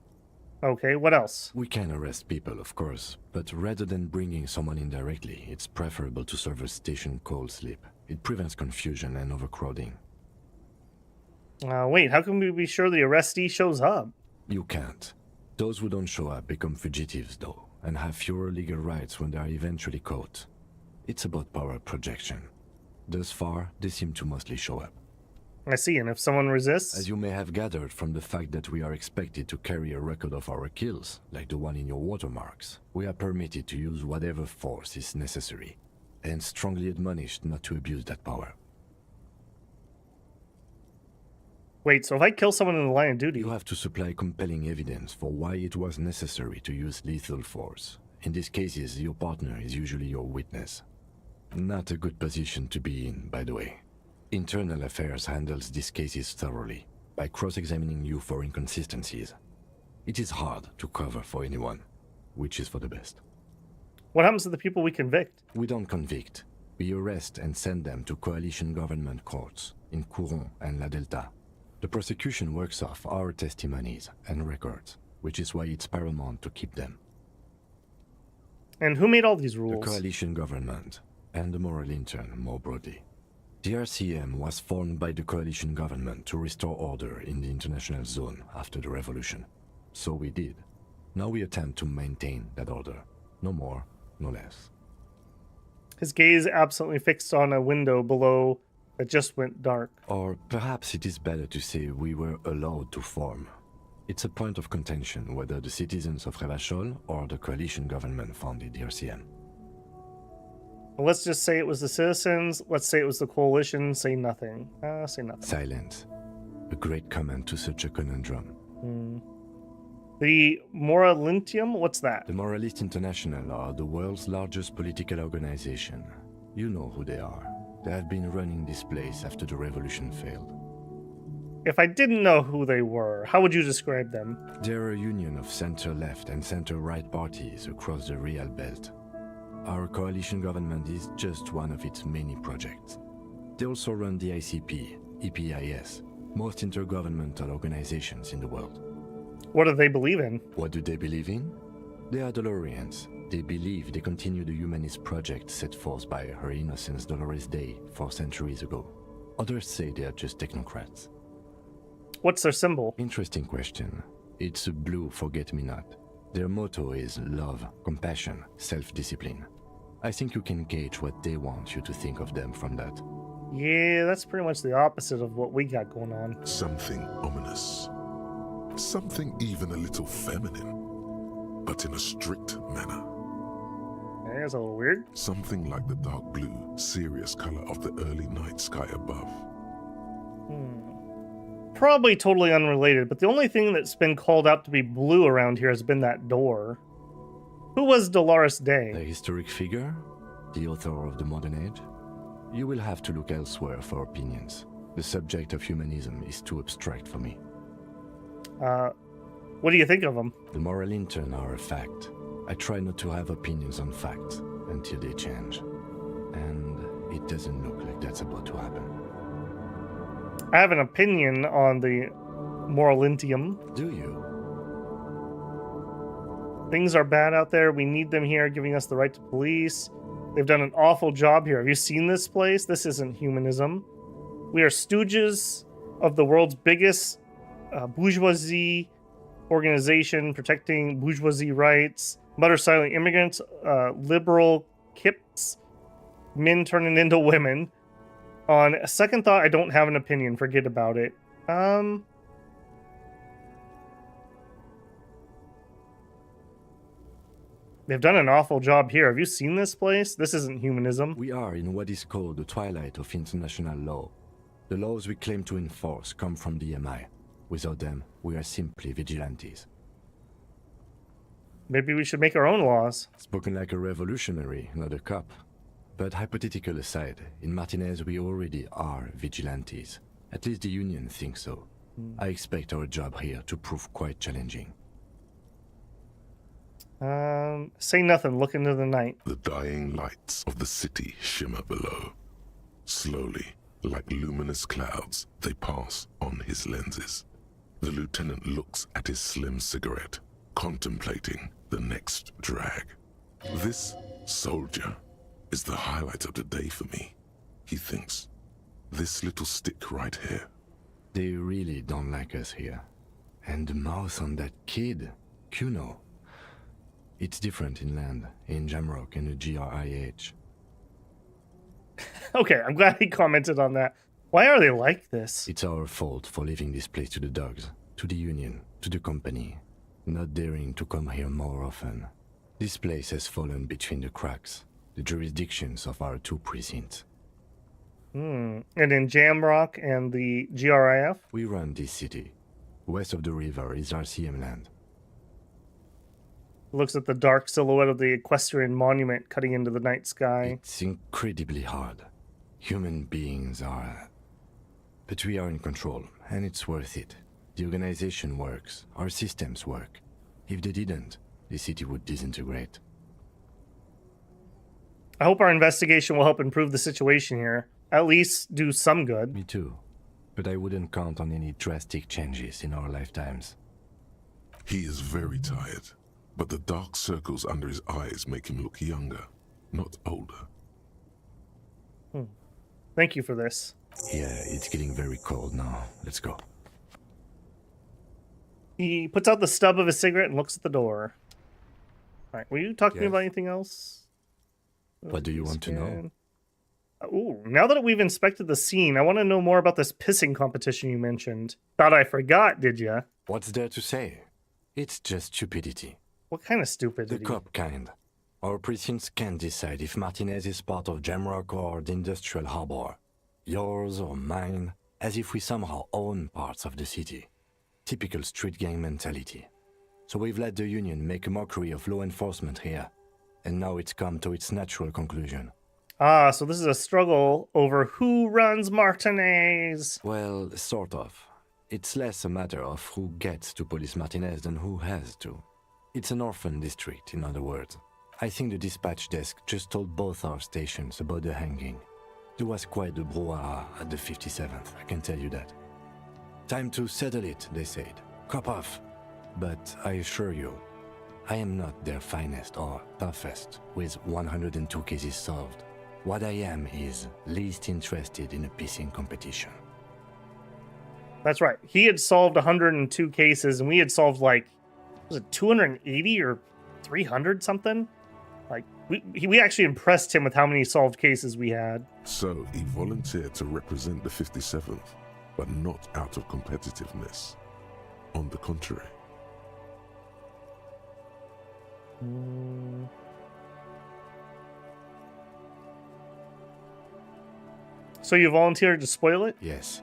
Speaker 1: Okay, what else?
Speaker 4: We can arrest people, of course, but rather than bringing someone in directly, it's preferable to serve a station call slip. It prevents confusion and overcrowding.
Speaker 1: Wait, how can we be sure the arrestee shows up?
Speaker 4: You can't. Those who don't show up become fugitives, though, and have fewer legal rights when they are eventually caught. It's about power projection. Thus far, they seem to mostly show up.
Speaker 1: I see, and if someone resists?
Speaker 4: As you may have gathered from the fact that we are expected to carry a record of our kills, like the one in your watermarks, we are permitted to use whatever force is necessary, and strongly admonished not to abuse that power.
Speaker 1: Wait, so if I kill someone in the line of duty...
Speaker 4: You have to supply compelling evidence for why it was necessary to use lethal force. In these cases, your partner is usually your witness. Not a good position to be in, by the way. Internal Affairs handles these cases thoroughly, by cross-examining you for inconsistencies. It is hard to cover for anyone, which is for the best.
Speaker 1: What happens to the people we convict?
Speaker 4: We don't convict. We arrest and send them to coalition government courts in Couron and La Delta. The prosecution works off our testimonies and records, which is why it's paramount to keep them.
Speaker 1: And who made all these rules?
Speaker 4: The coalition government, and the moral intern more broadly. The RCM was formed by the coalition government to restore order in the international zone after the revolution. So we did. Now we attempt to maintain that order. No more, no less.
Speaker 1: His gaze absently fixed on a window below that just went dark.
Speaker 4: Or perhaps it is better to say we were allowed to form. It's a point of contention whether the citizens of Revachol or the coalition government founded the RCM.
Speaker 1: Well, let's just say it was the citizens. Let's say it was the coalition. Say nothing. Say nothing.
Speaker 4: Silence. A great comment to such a conundrum.
Speaker 1: The Moralitium? What's that?
Speaker 4: The Moralist International are the world's largest political organization. You know who they are. They have been running this place after the revolution failed.
Speaker 1: If I didn't know who they were, how would you describe them?
Speaker 4: They're a union of center-left and center-right parties across the Real Belt. Our coalition government is just one of its many projects. They also run the ICP, EPIS, most intergovernmental organizations in the world.
Speaker 1: What do they believe in?
Speaker 4: What do they believe in? They are Dolorians. They believe they continue the humanist project set forth by Her Innocence Dolores Day 4 centuries ago. Others say they are just technocrats.
Speaker 1: What's their symbol?
Speaker 4: Interesting question. It's a blue forget-me-not. Their motto is love, compassion, self-discipline. I think you can gauge what they want you to think of them from that.
Speaker 1: Yeah, that's pretty much the opposite of what we got going on.
Speaker 3: Something ominous. Something even a little feminine, but in a strict manner.
Speaker 1: Yeah, that's a little weird.
Speaker 3: Something like the dark blue, serious color of the early night sky above.
Speaker 1: Probably totally unrelated, but the only thing that's been called out to be blue around here has been that door. Who was Dolores Day?
Speaker 4: A historic figure? The author of the modern age? You will have to look elsewhere for opinions. The subject of humanism is too abstract for me.
Speaker 1: What do you think of them?
Speaker 4: The moral intern are a fact. I try not to have opinions on facts until they change. And it doesn't look like that's about to happen.
Speaker 1: I have an opinion on the Moralitium.
Speaker 4: Do you?
Speaker 1: Things are bad out there. We need them here, giving us the right to police. They've done an awful job here. Have you seen this place? This isn't humanism. We are stooges of the world's biggest bourgeoisie organization protecting bourgeoisie rights, mutter silent immigrants, liberal kips, men turning into women. On a second thought, I don't have an opinion. Forget about it. They've done an awful job here. Have you seen this place? This isn't humanism.
Speaker 4: We are in what is called the twilight of international law. The laws we claim to enforce come from the MI. Without them, we are simply vigilantes.
Speaker 1: Maybe we should make our own laws.
Speaker 4: Spoken like a revolutionary, not a cop. But hypothetical aside, in Martinez we already are vigilantes. At least the Union thinks so. I expect our job here to prove quite challenging.
Speaker 1: Say nothing, look into the night.
Speaker 3: The dying lights of the city shimmer below. Slowly, like luminous clouds, they pass on his lenses. The lieutenant looks at his slim cigarette, contemplating the next drag. This soldier is the highlight of the day for me, he thinks. This little stick right here.
Speaker 4: They really don't like us here. And the mouth on that kid, Kuno. It's different in land, in Jamrock and the GRIH.
Speaker 1: Okay, I'm glad he commented on that. Why are they like this?
Speaker 4: It's our fault for leaving this place to the dogs, to the union, to the company, not daring to come here more often. This place has fallen between the cracks, the jurisdictions of our 2 precincts.
Speaker 1: And in Jamrock and the GRIF?
Speaker 4: We run this city. West of the river is RCM land.
Speaker 1: Looks at the dark silhouette of the equestrian monument cutting into the night sky.
Speaker 4: It's incredibly hard. Human beings are... But we are in control, and it's worth it. The organization works. Our systems work. If they didn't, the city would disintegrate.
Speaker 1: I hope our investigation will help improve the situation here. At least do some good.
Speaker 4: Me too. But I wouldn't count on any drastic changes in our lifetimes.
Speaker 3: He is very tired, but the dark circles under his eyes make him look younger, not older.
Speaker 1: Thank you for this.
Speaker 4: Yeah, it's getting very cold now. Let's go.
Speaker 1: He puts out the stub of his cigarette and looks at the door. Alright, were you talking to me about anything else?
Speaker 4: What do you want to know?
Speaker 1: Ooh, now that we've inspected the scene, I want to know more about this pissing competition you mentioned. Thought I forgot, did ya?
Speaker 4: What's there to say? It's just stupidity.
Speaker 1: What kind of stupidity?
Speaker 4: The cop kind. Our precincts can't decide if Martinez is part of Jamrock or the Industrial Harbor. Yours or mine, as if we somehow own parts of the city. Typical street gang mentality. So we've let the Union make a mockery of law enforcement here. And now it's come to its natural conclusion.
Speaker 1: Ah, so this is a struggle over who runs Martinez.
Speaker 4: Well, sort of. It's less a matter of who gets to police Martinez than who has to. It's an orphan district, in other words. I think the dispatch desk just told both our stations about the hanging. There was quite the brouhaha at the 57th, I can tell you that. Time to settle it, they said. Cop off. But I assure you, I am not their finest or toughest, with 102 cases solved. What I am is least interested in a pissing competition.
Speaker 1: That's right. He had solved 102 cases, and we had solved, like, was it 280 or 300 something? Like, we actually impressed him with how many solved cases we had.
Speaker 3: So he volunteered to represent the 57th, but not out of competitiveness. On the contrary.
Speaker 1: So you volunteered to spoil it?
Speaker 4: Yes.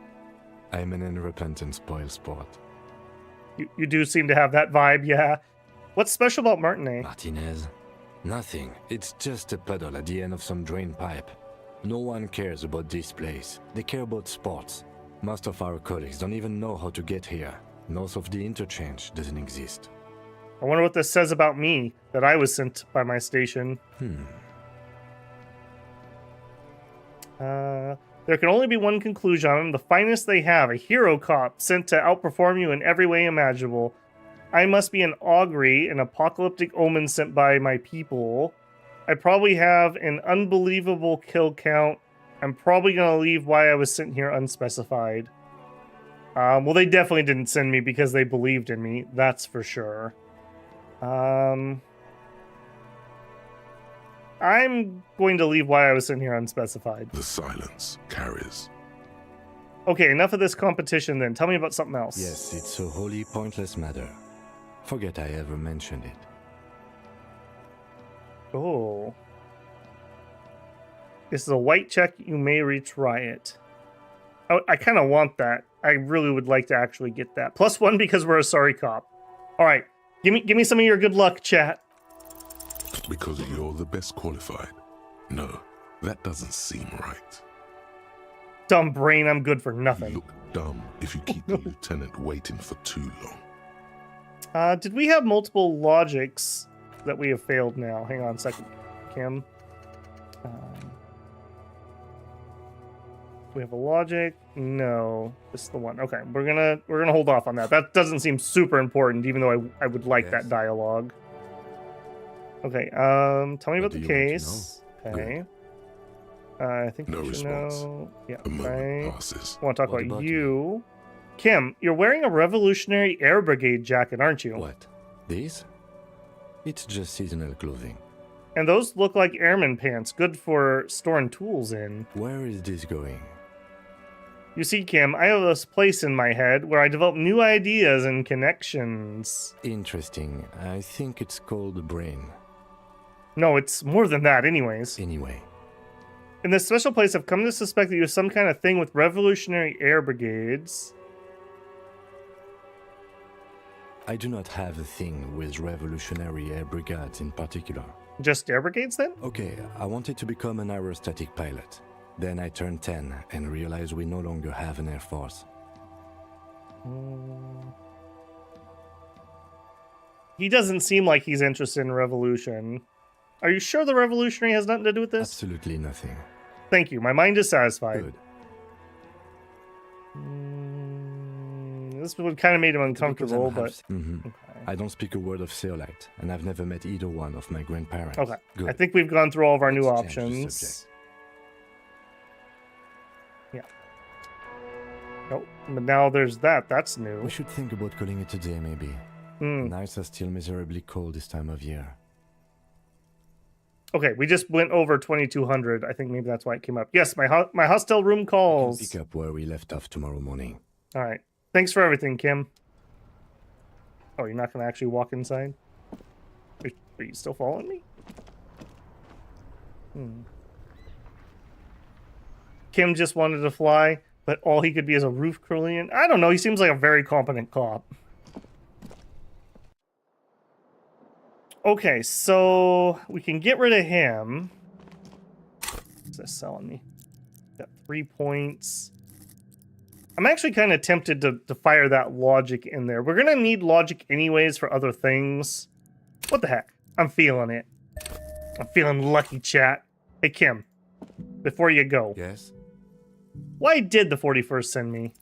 Speaker 4: I'm an unrepentant spoil sport.
Speaker 1: You do seem to have that vibe, yeah. What's special about Martinez?
Speaker 4: Martinez? Nothing. It's just a puddle at the end of some drain pipe. No one cares about this place. They care about sports. Most of our colleagues don't even know how to get here. North of the interchange doesn't exist.
Speaker 1: I wonder what this says about me, that I was sent by my station. There can only be one conclusion on him. The finest they have, a hero cop sent to outperform you in every way imaginable. I must be an augury, an apocalyptic omen sent by my people. I probably have an unbelievable kill count. I'm probably going to leave why I was sent here unspecified. Well, they definitely didn't send me because they believed in me. That's for sure. I'm going to leave why I was sitting here unspecified.
Speaker 3: The silence carries.
Speaker 1: Okay, enough of this competition then. Tell me about something else.
Speaker 4: Yes, it's a wholly pointless matter. Forget I ever mentioned it.
Speaker 1: Oh. This is a white check. You may reach riot. I kind of want that. I really would like to actually get that. +1 because we're a sorry cop. All right. Give me some of your good luck, chat.
Speaker 3: Because you're the best qualified. No, that doesn't seem right.
Speaker 1: Dumb brain, I'm good for nothing.
Speaker 3: You look dumb if you keep the lieutenant waiting for too long.
Speaker 1: Did we have multiple logics that we have failed now? Hang on a second, Kim. We have a logic? No, this is the one. Okay, we're gonna hold off on that. That doesn't seem super important, even though I would like that dialogue. Okay, tell me about the case. Okay. I think
Speaker 3: no
Speaker 1: you should
Speaker 3: response.
Speaker 1: know. Yeah,
Speaker 3: A moment passes.
Speaker 1: I want to talk
Speaker 4: What
Speaker 1: about
Speaker 4: about
Speaker 1: you. Kim, you're wearing a Revolutionary Air Brigade jacket, aren't you?
Speaker 4: What? These? It's just seasonal clothing.
Speaker 1: And those look like airman pants, good for storing tools in.
Speaker 4: Where is this going?
Speaker 1: You see, Kim, I have this place in my head where I develop new ideas and connections.
Speaker 4: Interesting. I think it's called the brain.
Speaker 1: No, it's more than that anyways.
Speaker 4: Anyway.
Speaker 1: In this special place, I've come to suspect that you have some kind of thing with revolutionary air brigades.
Speaker 4: I do not have a thing with revolutionary air brigades in particular.
Speaker 1: Just air brigades, then?
Speaker 4: Okay, I wanted to become an aerostatic pilot. Then I turned 10 and realized we no longer have an air force.
Speaker 1: He doesn't seem like he's interested in revolution. Are you sure the revolutionary has nothing to do with this?
Speaker 4: Absolutely nothing.
Speaker 1: Thank you. My mind is satisfied.
Speaker 4: Good.
Speaker 1: This would kind of made him uncomfortable, but...
Speaker 4: Okay. I don't speak a word of Seolite, and I've never met either one of my grandparents.
Speaker 1: Okay.
Speaker 4: Good.
Speaker 1: I think we've gone through all of our new
Speaker 4: Let's change the
Speaker 1: options.
Speaker 4: subject.
Speaker 1: Yeah. Nope. But now there's that. That's new.
Speaker 4: We should think about calling it a day, maybe. Nights are still miserably cold this time of year.
Speaker 1: Okay, we just went over 2200. I think maybe that's why it came up. Yes, my hostel room calls.
Speaker 4: We can pick up where we left off tomorrow morning.
Speaker 1: All right. Thanks for everything, Kim. Oh, you're not going to actually walk inside? Are you still following me? Kim just wanted to fly, but all he could be is a roof Korean. I don't know. He seems like a very competent cop. Okay, so we can get rid of him. What's this selling me? Got 3 points. I'm actually kind of tempted to fire that logic in there. We're going to need logic anyways for other things. What the heck? I'm feeling it. I'm feeling lucky, chat. Hey, Kim, before you go.
Speaker 4: Yes?
Speaker 1: Why did the 41st send me?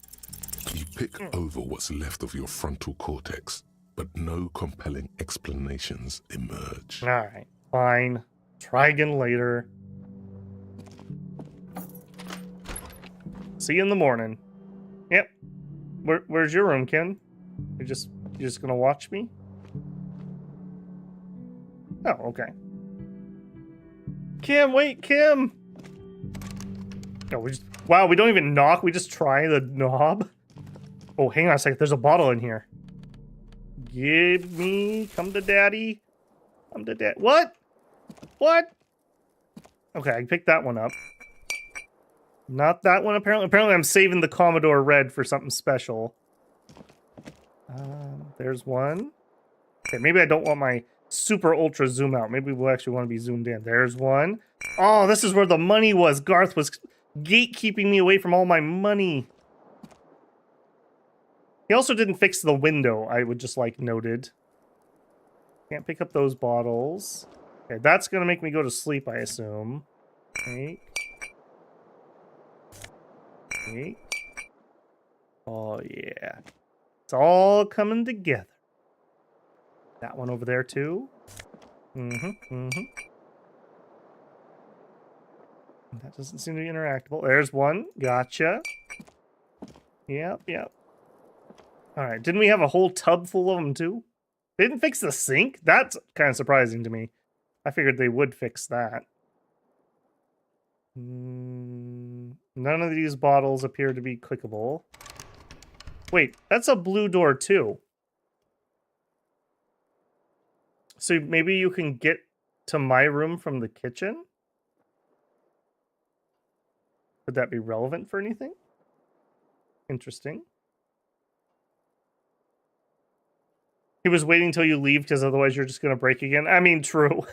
Speaker 3: You pick over what's left of your frontal cortex, but no compelling explanations emerge.
Speaker 1: Alright, fine. Try again later. See you in the morning. Yep. Where's your room, Ken? You're just gonna watch me? Oh, okay. Kim, wait, Kim! No, wow, we don't even knock, we just try the knob? Oh, hang on a second, there's a bottle in here. Give me, come to daddy. Come to dad. What? What? Okay, I picked that one up. Not that one, apparently. Apparently, I'm saving the Commodore Red for something special. There's one. Okay, maybe I don't want my super ultra zoom out. Maybe we'll actually want to be zoomed in. There's one. Oh, this is where the money was. Garth was gatekeeping me away from all my money. He also didn't fix the window, I would just like noted. Can't pick up those bottles. Okay, that's gonna make me go to sleep, I assume. Okay. Okay. Oh, yeah. It's all coming together. That one over there, too. That doesn't seem to be interactable. There's one. Gotcha. Yep. Alright, didn't we have a whole tub full of them, too? They didn't fix the sink? That's kind of surprising to me. I figured they would fix that. None of these bottles appear to be clickable. Wait, that's a blue door, too. So maybe you can get to my room from the kitchen? Would that be relevant for anything? Interesting. He was waiting until you leave because otherwise you're just going to break again. I mean, true.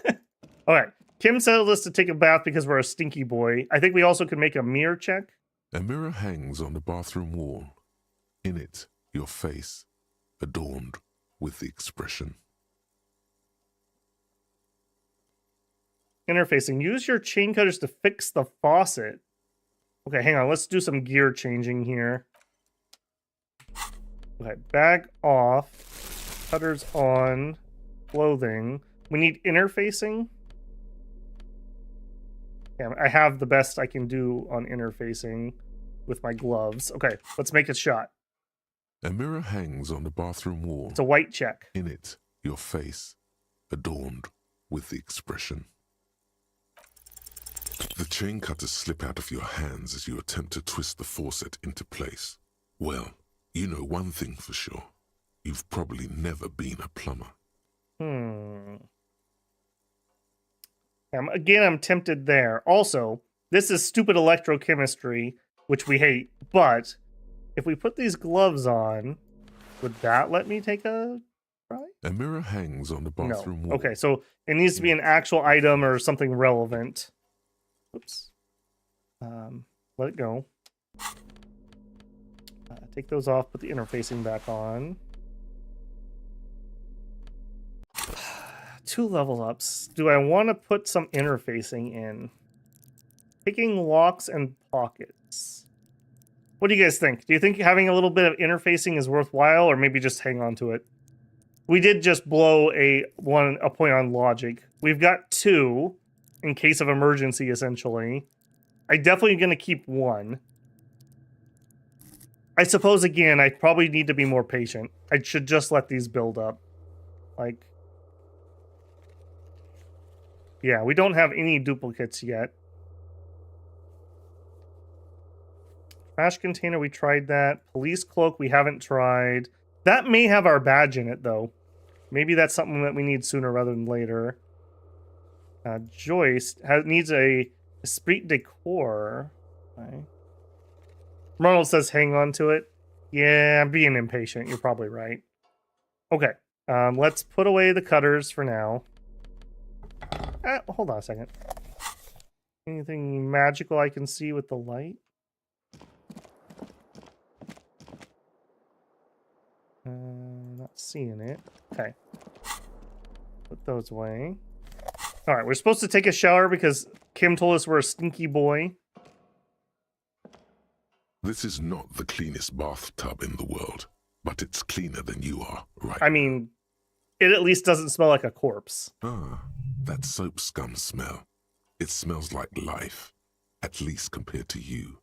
Speaker 1: Alright. Kim settled us to take a bath because we're a stinky boy. I think we also could make a mirror check.
Speaker 3: A mirror hangs on the bathroom wall. In it, your face, adorned with the expression.
Speaker 1: Interfacing. Use your chain cutters to fix the faucet. Okay, hang on. Let's do some gear changing here. Okay, back off. Cutters on. Clothing. We need interfacing. Yeah, I have the best I can do on interfacing with my gloves. Okay, let's make a shot.
Speaker 3: A mirror hangs on the bathroom wall.
Speaker 1: It's a white check.
Speaker 3: In it, your face, adorned with the expression. The chain cutters slip out of your hands as you attempt to twist the faucet into place. Well, you know one thing for sure. You've probably never been a plumber.
Speaker 1: Again, I'm tempted there. Also, this is stupid electrochemistry, which we hate, but if we put these gloves on, would that let me take a try?
Speaker 3: A mirror hangs on the bathroom wall.
Speaker 1: Okay, so it needs to be an actual item or something relevant. Oops. Let it go. Take those off, put the interfacing back on. 2 level ups. Do I want to put some interfacing in? Picking locks and pockets. What do you guys think? Do you think having a little bit of interfacing is worthwhile, or maybe just hang on to it? We did just blow a point on logic. We've got 2 in case of emergency, essentially. I'm definitely going to keep 1. I suppose, again, I probably need to be more patient. I should just let these build up. Like, yeah, we don't have any duplicates yet. Trash container, we tried that. Police cloak, we haven't tried. That may have our badge in it, though. Maybe that's something that we need sooner rather than later. Joist needs a esprit de corps. Okay. Ronald says hang on to it. Yeah, I'm being impatient. You're probably right. Okay. Let's put away the cutters for now. Hold on a second. Anything magical I can see with the light? Not seeing it. Okay. Put those away. Alright, we're supposed to take a shower because Kim told us we're a stinky boy.
Speaker 3: This is not the cleanest bathtub in the world, but it's cleaner than you are, right?
Speaker 1: I mean, it at least doesn't smell like a corpse.
Speaker 3: Ah, that soap scum smell. It smells like life, at least compared to you.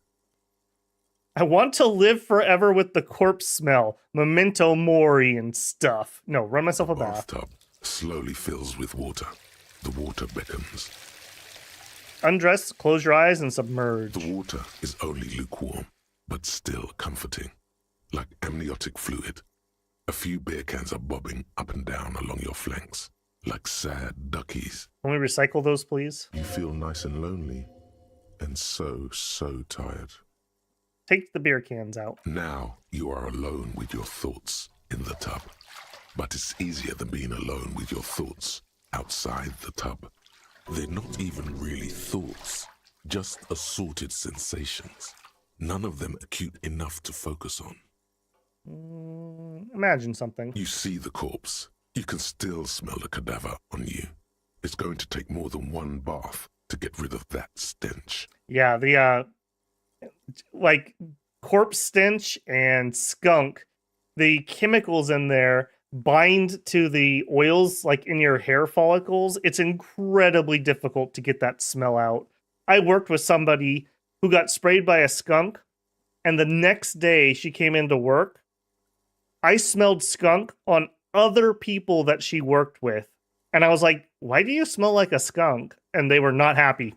Speaker 1: I want to live forever with the corpse smell. Memento mori and stuff. No, run myself a bath.
Speaker 3: Bathtub slowly fills with water. The water beckons.
Speaker 1: Undress, close your eyes, and submerge.
Speaker 3: The water is only lukewarm, but still comforting. Like amniotic fluid. A few beer cans are bobbing up and down along your flanks, like sad duckies.
Speaker 1: Can we recycle those, please?
Speaker 3: You feel nice and lonely, and so tired.
Speaker 1: Take the beer cans out.
Speaker 3: Now you are alone with your thoughts in the tub. But it's easier than being alone with your thoughts outside the tub. They're not even really thoughts, just assorted sensations. None of them acute enough to focus on.
Speaker 1: Imagine something.
Speaker 3: You see the corpse. You can still smell the cadaver on you. It's going to take more than one bath to get rid of that stench.
Speaker 1: Yeah, the, like, corpse stench and skunk, the chemicals in there bind to the oils, like, in your hair follicles. It's incredibly difficult to get that smell out. I worked with somebody who got sprayed by a skunk, and the next day she came into work, I smelled skunk on other people that she worked with. And I was like, why do you smell like a skunk? And they were not happy.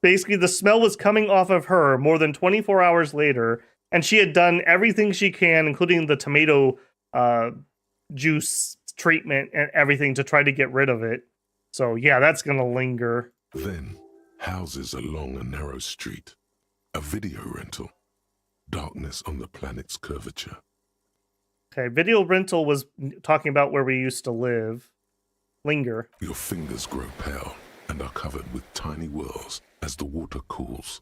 Speaker 1: Basically, the smell was coming off of her more than 24 hours later, and she had done everything she can, including the tomato juice treatment and everything to try to get rid of it. So yeah, that's going to linger.
Speaker 3: Then, houses along a narrow street. A video rental. Darkness on the planet's curvature.
Speaker 1: Okay, video rental was talking about where we used to live. Linger.
Speaker 3: Your fingers grow pale and are covered with tiny whirls as the water cools.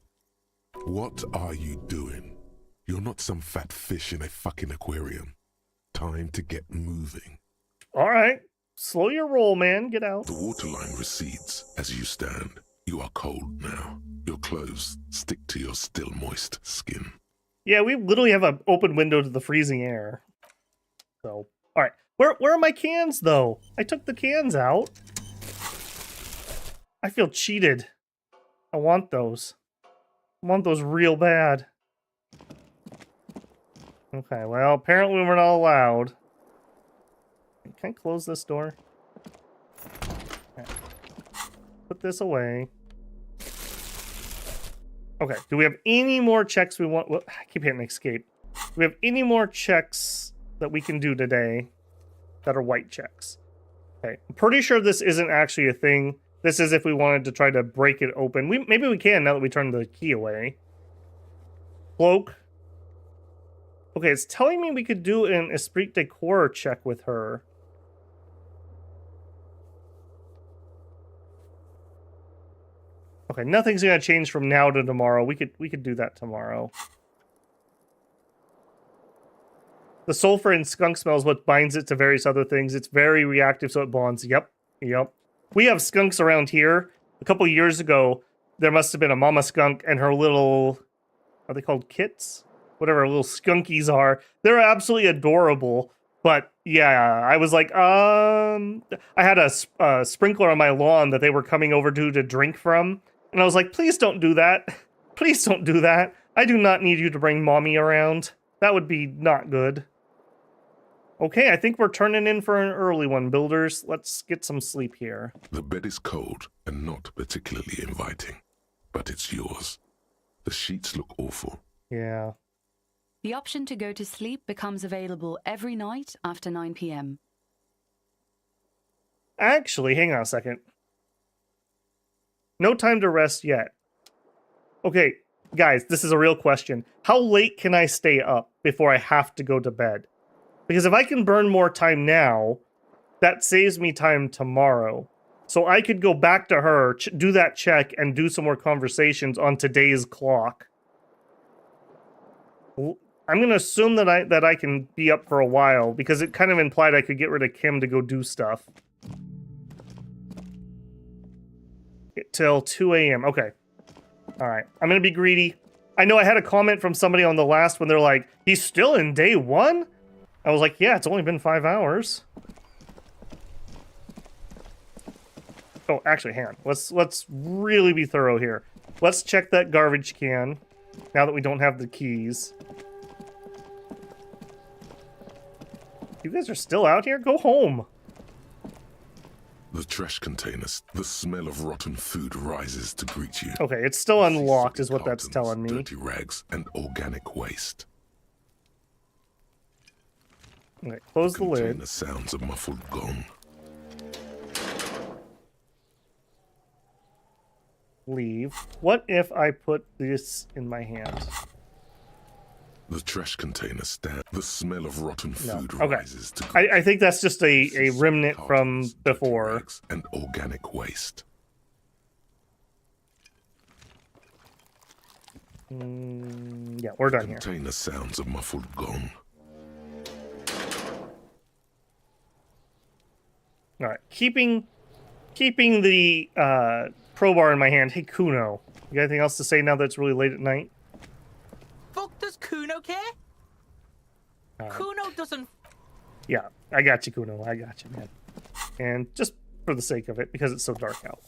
Speaker 3: What are you doing? You're not some fat fish in a fucking aquarium. Time to get moving.
Speaker 1: All right. Slow your roll, man. Get out.
Speaker 3: The waterline recedes as you stand. You are cold now. Your clothes stick to your still moist skin.
Speaker 1: Yeah, we literally have an open window to the freezing air. So, all right. Where are my cans, though? I took the cans out. I feel cheated. I want those. I want those real bad. Okay, well, apparently we're not allowed. Can I close this door? Okay. Put this away. Okay, do we have any more checks we want? Well, I keep hitting escape. Do we have any more checks that we can do today that are white checks? Okay, I'm pretty sure this isn't actually a thing. This is if we wanted to try to break it open. Maybe we can now that we turned the key away. Cloak. Okay, it's telling me we could do an esprit de corps check with her. Okay, nothing's gonna change from now to tomorrow. We could do that tomorrow. The sulfur and skunk smell is what binds it to various other things. It's very reactive, so it bonds. Yep. We have skunks around here. A couple years ago, there must have been a mama skunk and her little... Are they called kits? Whatever little skunkies are. They're absolutely adorable. But, yeah, I was like, I had a sprinkler on my lawn that they were coming over to drink from. And I was like, please don't do that. Please don't do that. I do not need you to bring mommy around. That would be not good. Okay, I think we're turning in for an early one, builders. Let's get some sleep here.
Speaker 3: The bed is cold and not particularly inviting, but it's yours. The sheets look awful.
Speaker 1: Yeah.
Speaker 13: The option to go to sleep becomes available every night after 9 p.m.
Speaker 1: Actually, hang on a second. No time to rest yet. Okay, guys, this is a real question. How late can I stay up before I have to go to bed? Because if I can burn more time now, that saves me time tomorrow. So I could go back to her, do that check, and do some more conversations on today's clock. I'm going to assume that I can be up for a while, because it kind of implied I could get rid of Kim to go do stuff. Till 2 a.m. Okay. Alright. I'm going to be greedy. I know I had a comment from somebody on the last one. They're like, he's still in day 1? I was like, yeah, it's only been 5 hours. Oh, actually, hang on. Let's really be thorough here. Let's check that garbage can, now that we don't have the keys. You guys are still out here? Go home.
Speaker 3: The trash containers. The smell of rotten food rises to greet you.
Speaker 1: Okay, it's still unlocked is what that's telling me.
Speaker 3: Dirty rags and organic waste.
Speaker 1: Okay, close the lid.
Speaker 3: The sounds of muffled gong.
Speaker 1: Leave. What if I put this in my hand?
Speaker 3: The trash container stand. The smell of rotten food
Speaker 1: okay.
Speaker 3: rises to
Speaker 1: I think that's just a remnant from before.
Speaker 3: And organic waste.
Speaker 1: Yeah, we're done here.
Speaker 3: Contain the sounds of muffled gong.
Speaker 1: All right, keeping the crowbar in my hand. Hey, Kuno, you got anything else to say now that it's really late at night?
Speaker 2: Fuck does Kuno care? Kuno doesn't...
Speaker 1: Yeah, I got you, Kuno. I got you, man. And just for the sake of it, because it's so dark out.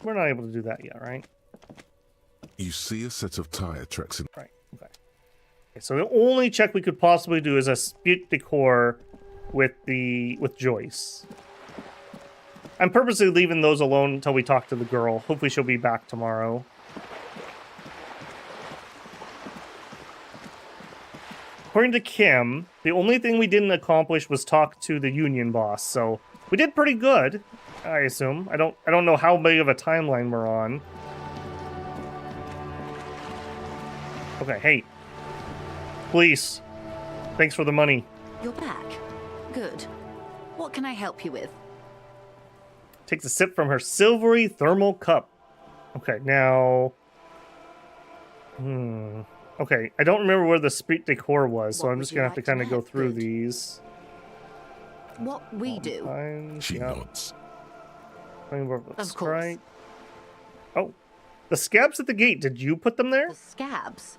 Speaker 1: We're not able to do that yet, right?
Speaker 3: You see a set of tire tracks in...
Speaker 1: Right, okay. So the only check we could possibly do is a esprit de corps with Joyce. I'm purposely leaving those alone until we talk to the girl. Hopefully she'll be back tomorrow. According to Kim, the only thing we didn't accomplish was talk to the union boss, so we did pretty good, I assume. I don't know how big of a timeline we're on. Okay, hey. Police. Thanks for the money.
Speaker 10: You're back. Good. What can I help you with?
Speaker 1: Takes a sip from her silvery thermal cup. Okay, now... Okay, I don't remember where the esprit de corps was, so I'm just gonna have to kind of go through these.
Speaker 10: What we do.
Speaker 3: She nods.
Speaker 10: Of course.
Speaker 1: Oh, the scabs at the gate. Did you put them there?
Speaker 10: The scabs?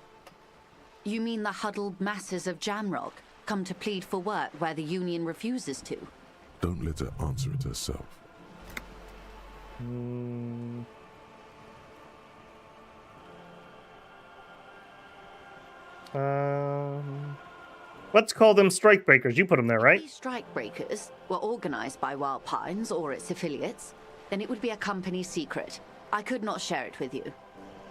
Speaker 10: You mean the huddled masses of Jamrock come to plead for work where the Union refuses to?
Speaker 3: Don't let her answer it herself.
Speaker 1: Let's call them strike breakers. You put them there, right?
Speaker 10: If these strike breakers were organized by Wild Pines or its affiliates, then it would be a company secret. I could not share it with you.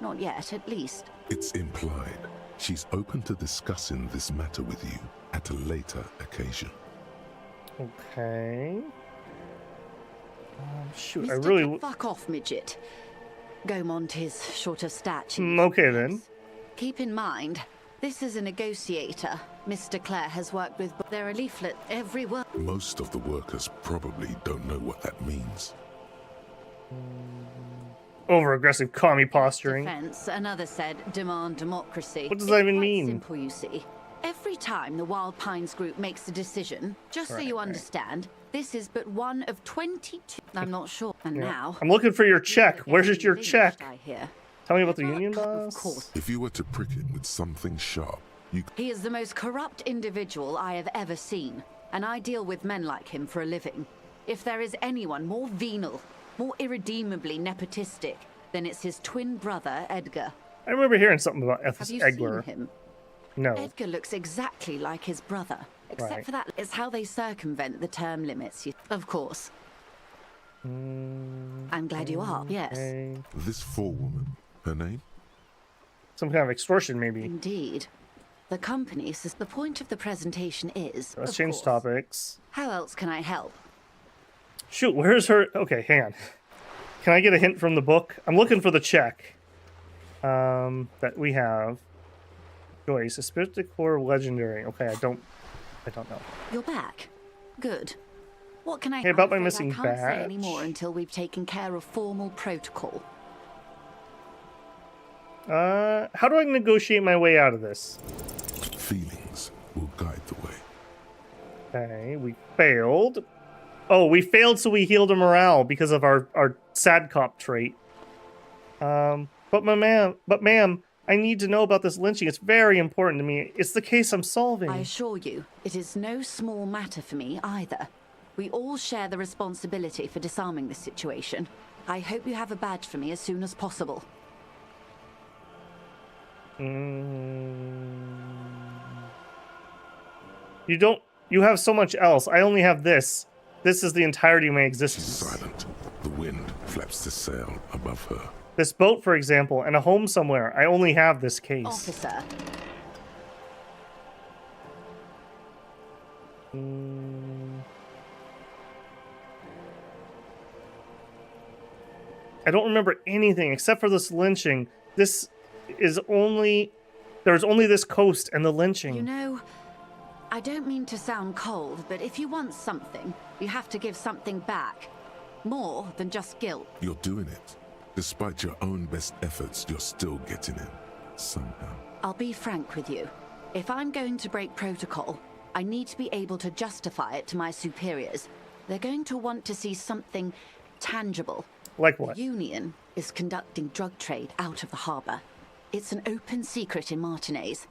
Speaker 10: Not yet, at least.
Speaker 3: It's implied. She's open to discussing this matter with you at a later occasion.
Speaker 1: Okay. Shoot, I
Speaker 10: Mr.
Speaker 1: really...
Speaker 10: Fuck off, midget. Gaumont is short of stature.
Speaker 1: Okay, then.
Speaker 10: Keep in mind, this is a negotiator. Mr. Clare has worked with... There are leaflet everywhere.
Speaker 3: Most of the workers probably don't know what that means.
Speaker 1: Over-aggressive commie posturing.
Speaker 10: Defense, another said, demand democracy.
Speaker 1: What does that even mean?
Speaker 10: Simple, you see. Every time the Wild Pines group makes a decision, just so you understand, this is but one of 22. I'm not sure. And now...
Speaker 1: I'm looking for your check. Where's your check?
Speaker 10: I hear.
Speaker 1: Tell me about the union boss.
Speaker 10: Of course.
Speaker 3: If you were to prick it with something sharp, you...
Speaker 10: He is the most corrupt individual I have ever seen, and I deal with men like him for a living. If there is anyone more venal, more irredeemably nepotistic, then it's his twin brother, Edgar.
Speaker 1: I remember hearing something about
Speaker 10: Have you
Speaker 1: Egler.
Speaker 10: seen him?
Speaker 1: No.
Speaker 10: Edgar looks exactly like his brother, except
Speaker 1: Right.
Speaker 10: for that it's how they circumvent the term limits. Of course. I'm glad you are, yes.
Speaker 3: This forewoman, her name?
Speaker 1: Some kind of extortion, maybe.
Speaker 10: Indeed. The company says the point of the presentation is...
Speaker 1: Let's
Speaker 10: of
Speaker 1: change
Speaker 10: course,
Speaker 1: topics.
Speaker 10: how else can I help?
Speaker 1: Shoot, where's her... Okay, hang on. Can I get a hint from the book? I'm looking for the check. That we have. Joyce, a spirit decor legendary. Okay, I don't know.
Speaker 10: You're back. Good. What can I...
Speaker 1: Hey, about
Speaker 10: I'm
Speaker 1: my
Speaker 10: afraid
Speaker 1: missing
Speaker 10: I can't say
Speaker 1: badge.
Speaker 10: any more until we've taken care of formal protocol.
Speaker 1: How do I negotiate my way out of this?
Speaker 3: Feelings will guide the way.
Speaker 1: Okay, we failed. Oh, we failed, so we healed a morale because of our sad cop trait. But ma'am, I need to know about this lynching. It's very important to me. It's the case I'm solving.
Speaker 10: I assure you, it is no small matter for me either. We all share the responsibility for disarming this situation. I hope you have a badge for me as soon as possible.
Speaker 1: You don't... You have so much else. I only have this. This is the entirety of my existence.
Speaker 3: She's silent. The wind flaps the sail above her.
Speaker 1: This boat, for example, and a home somewhere. I only have this case.
Speaker 10: Officer.
Speaker 1: I don't remember anything except for this lynching. This is only... There's only this coast and the lynching.
Speaker 10: You know, I don't mean to sound cold, but if you want something, you have to give something back. More than just guilt.
Speaker 3: You're doing it. Despite your own best efforts, you're still getting in. Somehow.
Speaker 10: I'll be frank with you. If I'm going to break protocol, I need to be able to justify it to my superiors. They're going to want to see something tangible.
Speaker 1: Like what?
Speaker 10: The Union is conducting drug trade out of the harbor. It's an open secret in Martinez.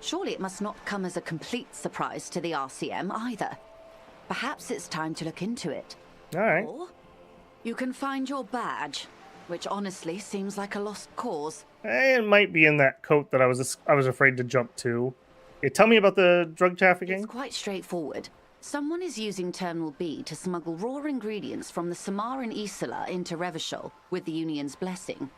Speaker 10: Surely it must not come as a complete surprise to the RCM either. Perhaps it's time to look into it.
Speaker 1: All right.
Speaker 10: Or you can find your badge, which honestly seems like a lost cause.
Speaker 1: It might be in that coat that I was afraid to jump to. Okay, tell me about the drug trafficking.
Speaker 10: It's quite straightforward. Someone is using Terminal B to smuggle raw ingredients from the Samaran Isola into Revachol with the Union's blessing.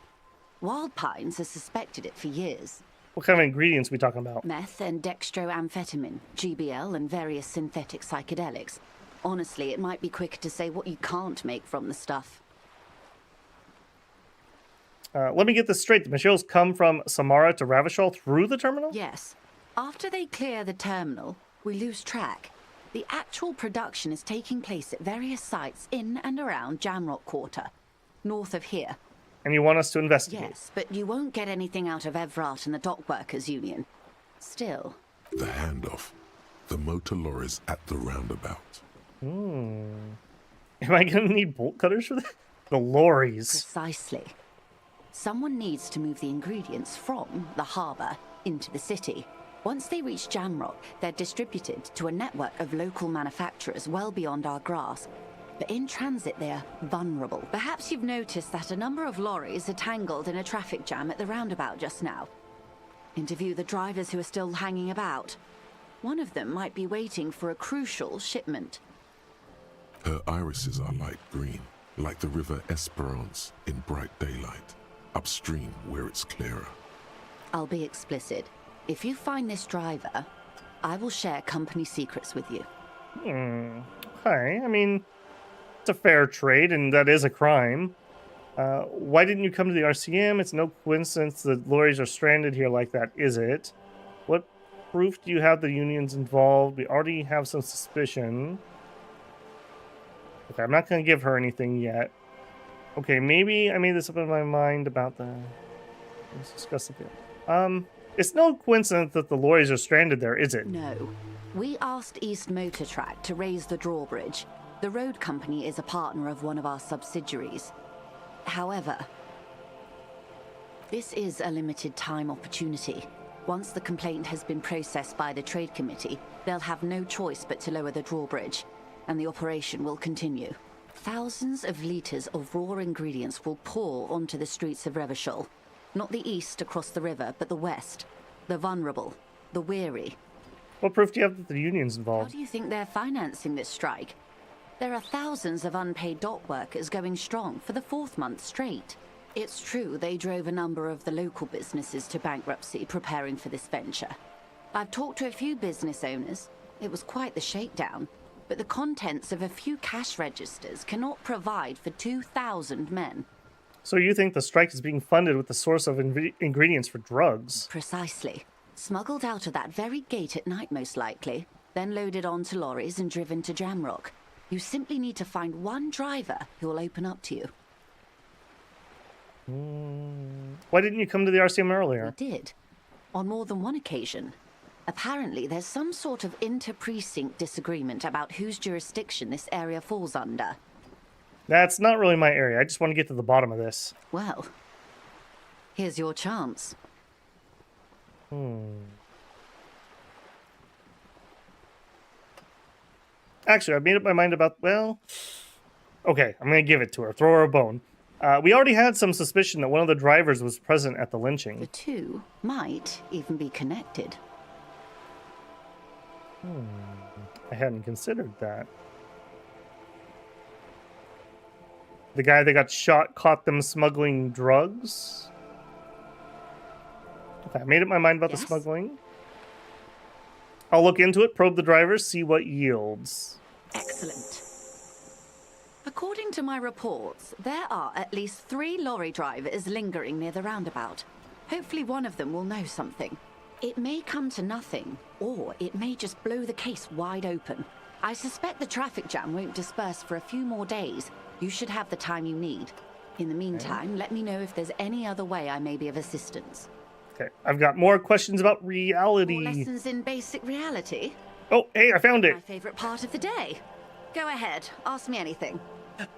Speaker 10: Wild Pines has suspected it for years.
Speaker 1: What kind of ingredients are we talking about?
Speaker 10: Meth and dextroamphetamine, GBL, and various synthetic psychedelics. Honestly, it might be quicker to say what you can't make from the stuff.
Speaker 1: Let me get this straight. The materials come from Samara to Ravachol through the terminal?
Speaker 10: Yes. After they clear the terminal, we lose track. The actual production is taking place at various sites in and around Jamrock Quarter, north of here.
Speaker 1: And you want us to investigate?
Speaker 10: Yes, but you won't get anything out of Evrat and the Dock Workers Union. Still.
Speaker 3: The handoff. The motor lorries at the roundabout.
Speaker 1: Am I going to need bolt cutters for that? The lorries.
Speaker 10: Precisely. Someone needs to move the ingredients from the harbour into the city. Once they reach Jamrock, they're distributed to a network of local manufacturers well beyond our grasp. But in transit, they're vulnerable. Perhaps you've noticed that a number of lorries are tangled in a traffic jam at the roundabout just now. Interview the drivers who are still hanging about. One of them might be waiting for a crucial shipment.
Speaker 3: Her irises are light green, like the river Esperance in bright daylight, upstream where it's clearer.
Speaker 10: I'll be explicit. If you find this driver, I will share company secrets with you.
Speaker 1: Okay, I mean, it's a fair trade, and that is a crime. Why didn't you come to the RCM? It's no coincidence the lorries are stranded here like that, is it? What proof do you have the union's involved? We already have some suspicion. Okay, I'm not going to give her anything yet. Okay, maybe I made this up in my mind about the... Let's discuss it. It's no coincidence that the lorries are stranded there, is it?
Speaker 10: No. We asked East Motor Track to raise the drawbridge. The road company is a partner of one of our subsidiaries. However, this is a limited time opportunity. Once the complaint has been processed by the Trade Committee, they'll have no choice but to lower the drawbridge, and the operation will continue. Thousands of litres of raw ingredients will pour onto the streets of Revachol. Not the east across the river, but the west. The vulnerable, the weary.
Speaker 1: What proof do you have that the union's involved?
Speaker 10: How do you think they're financing this strike? There are thousands of unpaid dock workers going strong for the 4th month straight. It's true they drove a number of the local businesses to bankruptcy preparing for this venture. I've talked to a few business owners. It was quite the shakedown. But the contents of a few cash registers cannot provide for 2,000 men.
Speaker 1: So you think the strike is being funded with the source of ingredients for drugs?
Speaker 10: Precisely. Smuggled out of that very gate at night, most likely. Then loaded onto lorries and driven to Jamrock. You simply need to find one driver who will open up to you.
Speaker 1: Why didn't you come to the RCM earlier?
Speaker 10: We did. On more than one occasion. Apparently, there's some sort of inter-precinct disagreement about whose jurisdiction this area falls under.
Speaker 1: That's not really my area. I just want to get to the bottom of this.
Speaker 10: Well, here's your chance.
Speaker 1: Actually, I made up my mind about, well... Okay, I'm going to give it to her. Throw her a bone. We already had some suspicion that one of the drivers was present at the lynching.
Speaker 10: The two might even be connected.
Speaker 1: I hadn't considered that. The guy that got shot caught them smuggling drugs? Okay, I made up my mind about the smuggling. I'll look into it, probe the drivers, see what yields.
Speaker 10: Excellent. According to my reports, there are at least 3 lorry drivers lingering near the roundabout. Hopefully one of them will know something. It may come to nothing, or it may just blow the case wide open. I suspect the traffic jam won't disperse for a few more days. You should have the time you need. In the meantime, let me know if there's any other way I may be of assistance.
Speaker 1: Okay, I've got more questions about reality.
Speaker 10: More lessons in basic reality?
Speaker 1: Oh, hey, I found it.
Speaker 10: My favorite part of the day. Go ahead, ask me anything.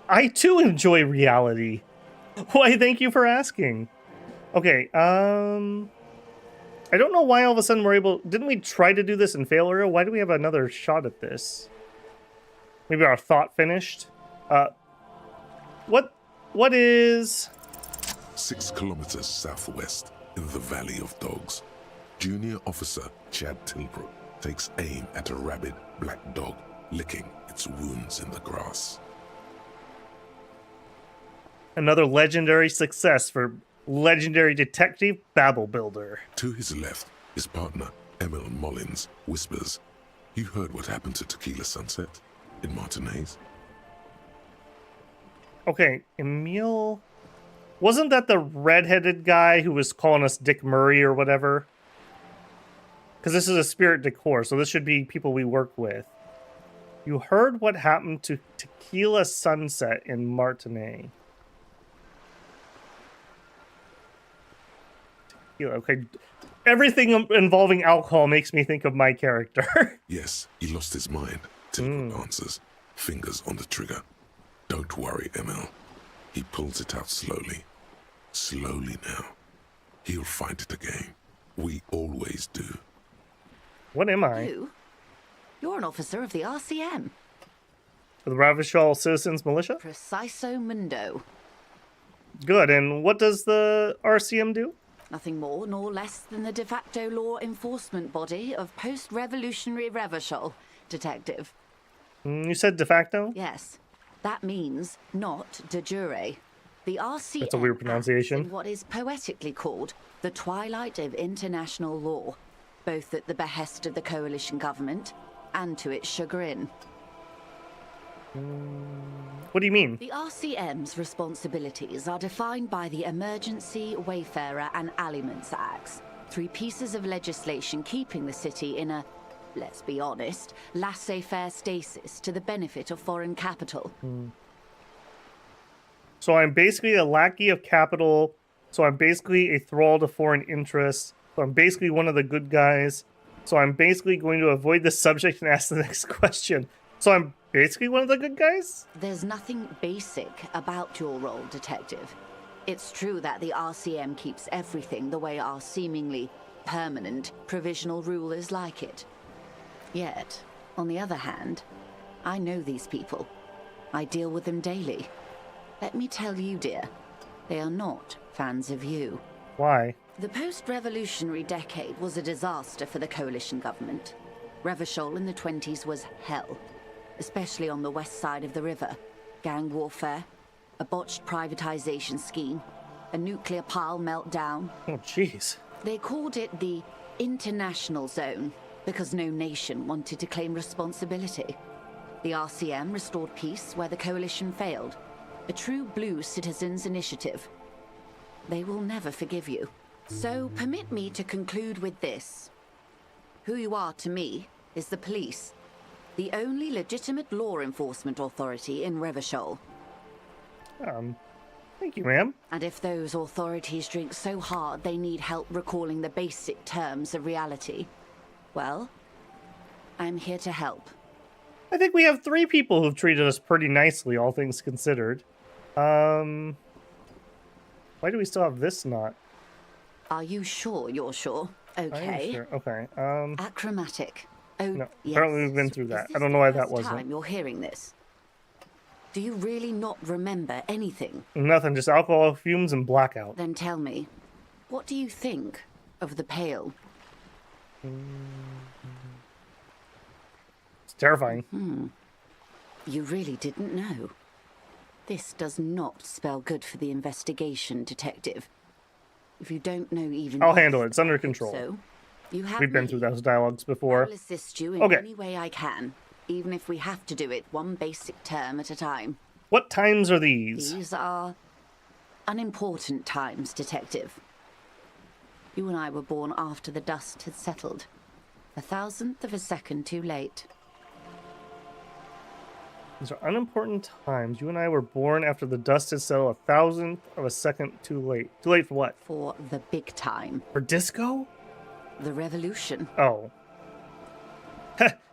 Speaker 1: I too enjoy reality. Why, thank you for asking. Okay, I don't know why all of a sudden we're able... Didn't we try to do this and fail earlier? Why do we have another shot at this? Maybe our thought finished? What is...
Speaker 3: 6 kilometers southwest in the Valley of Dogs, Junior Officer Chad Tilbrook takes aim at a rabid black dog licking its wounds in the grass.
Speaker 1: Another legendary success for legendary detective Babel Builder.
Speaker 3: To his left, his partner, Emil Mullins, whispers, "You heard what happened to Tequila Sunset in Martinez?"
Speaker 1: Okay, Emil... Wasn't that the redheaded guy who was calling us Dick Murray or whatever? Because this is a spirit decor, so this should be people we work with. You heard what happened to Tequila Sunset in Martinez. Tequila, okay. Everything involving alcohol makes me think of my character.
Speaker 3: Yes, he lost his mind. Tilbrook answers, fingers on the trigger. "Don't worry, Emil." He pulls it out slowly. Slowly now. He'll find it again. We always do.
Speaker 1: What am I?
Speaker 10: You? You're an officer of the RCM.
Speaker 1: The Ravishal Citizens Militia?
Speaker 10: Preciso mundo.
Speaker 1: Good, and what does the RCM do?
Speaker 10: Nothing more nor less than the de facto law enforcement body of post-revolutionary Revachol, Detective.
Speaker 1: You said de facto?
Speaker 10: Yes. That means not de jure. The RCM
Speaker 1: That's a weird pronunciation.
Speaker 10: acts in what is poetically called the twilight of international law, both at the behest of the coalition government and to its chagrin.
Speaker 1: What do you mean?
Speaker 10: The RCM's responsibilities are defined by the Emergency, Wayfarer and Aliments Acts, 3 pieces of legislation keeping the city in a, let's be honest, laissez-faire stasis to the benefit of foreign capital.
Speaker 1: So I'm basically a lackey of capital. So I'm basically a thrall to foreign interests. So I'm basically one of the good guys. So I'm basically going to avoid the subject and ask the next question. So I'm basically one of the good guys?
Speaker 10: There's nothing basic about your role, Detective. It's true that the RCM keeps everything the way our seemingly permanent provisional rulers like it. Yet, on the other hand, I know these people. I deal with them daily. Let me tell you, dear, they are not fans of you.
Speaker 1: Why?
Speaker 10: The post-revolutionary decade was a disaster for the coalition government. Revachol in the 20s was hell, especially on the west side of the river. Gang warfare, a botched privatization scheme, a nuclear pile meltdown.
Speaker 1: Oh, jeez.
Speaker 10: They called it the international zone because no nation wanted to claim responsibility. The RCM restored peace where the coalition failed. A true blue citizens' initiative. They will never forgive you. So permit me to conclude with this. Who you are to me is the police, the only legitimate law enforcement authority in Revachol.
Speaker 1: Thank you, ma'am.
Speaker 10: And if those authorities drink so hard they need help recalling the basic terms of reality, well, I'm here to help.
Speaker 1: I think we have 3 people who've treated us pretty nicely, all things considered. Why do we still have this knot?
Speaker 10: Are you sure you're sure? Okay.
Speaker 1: Sure. Okay.
Speaker 10: Achromatic. Oh,
Speaker 1: No.
Speaker 10: yes.
Speaker 1: Apparently we've been through
Speaker 10: Is
Speaker 1: that.
Speaker 10: this
Speaker 1: I don't know why
Speaker 10: the
Speaker 1: that
Speaker 10: first
Speaker 1: wasn't.
Speaker 10: time you're hearing this? Do you really not remember anything?
Speaker 1: Nothing, just alcohol fumes and blackout.
Speaker 10: Then tell me, what do you think of the Pale?
Speaker 1: It's terrifying.
Speaker 10: You really didn't know. This does not spell good for the investigation, Detective. If you don't know even...
Speaker 1: I'll handle it. It's under control.
Speaker 10: So, you have
Speaker 1: We've been
Speaker 10: me.
Speaker 1: through those dialogues before.
Speaker 10: I'll assist you in
Speaker 1: Okay.
Speaker 10: any way I can, even if we have to do it one basic term at a time.
Speaker 1: What times are these?
Speaker 10: These are unimportant times, Detective. You and I were born after the dust had settled. 1,000th of a second too late.
Speaker 1: These are unimportant times. You and I were born after the dust had settled 1,000th of a second too late. Too late for what?
Speaker 10: For the big time.
Speaker 1: For disco?
Speaker 10: The revolution.
Speaker 1: Oh.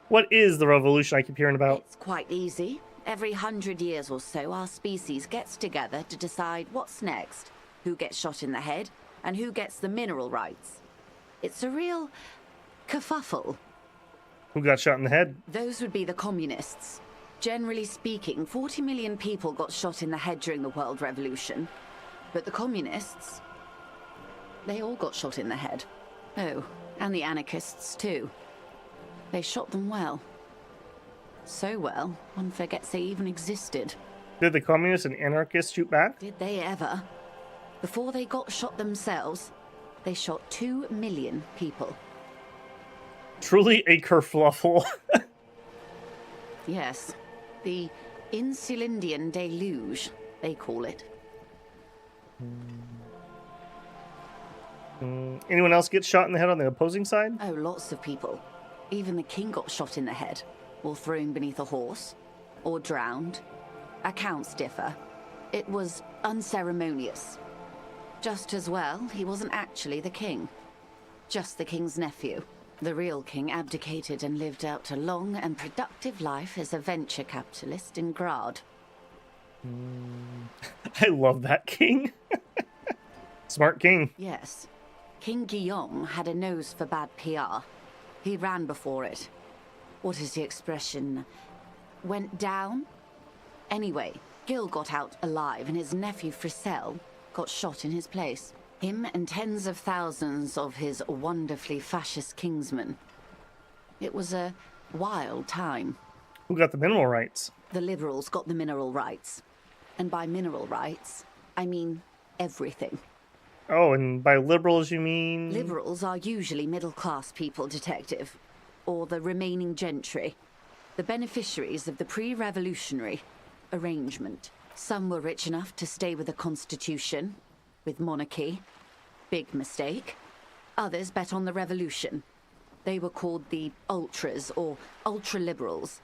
Speaker 1: What is the revolution I keep hearing about?
Speaker 10: It's quite easy. Every 100 years or so, our species gets together to decide what's next, who gets shot in the head, and who gets the mineral rights. It's a real kerfuffle.
Speaker 1: Who got shot in the head?
Speaker 10: Those would be the communists. Generally speaking, 40 million people got shot in the head during the World Revolution. But the communists, they all got shot in the head. Oh, and the anarchists too. They shot them well. So well, one forgets they even existed.
Speaker 1: Did the communists and anarchists shoot back?
Speaker 10: Did they ever? Before they got shot themselves, they shot 2 million people.
Speaker 1: Truly a kerfluffle.
Speaker 10: Yes, the Insulindian deluge, they call it.
Speaker 1: Anyone else get shot in the head on the opposing side?
Speaker 10: Oh, lots of people. Even the king got shot in the head, or thrown beneath a horse, or drowned. Accounts differ. It was unceremonious. Just as well, he wasn't actually the king. Just the king's nephew. The real king abdicated and lived out a long and productive life as a venture capitalist in Grad.
Speaker 1: I love that king. Smart king.
Speaker 10: Yes. King Guillaume had a nose for bad PR. He ran before it. What is the expression? Went down? Anyway, Gil got out alive and his nephew Fricelle got shot in his place. Him and tens of thousands of his wonderfully fascist kingsmen. It was a wild time.
Speaker 1: Who got the mineral rights?
Speaker 10: The liberals got the mineral rights. And by mineral rights, I mean everything.
Speaker 1: Oh, and by liberals you mean?
Speaker 10: Liberals are usually middle-class people, Detective. Or the remaining gentry. The beneficiaries of the pre-revolutionary arrangement. Some were rich enough to stay with the Constitution, with monarchy. Big mistake. Others bet on the revolution. They were called the ultras, or ultra-liberals.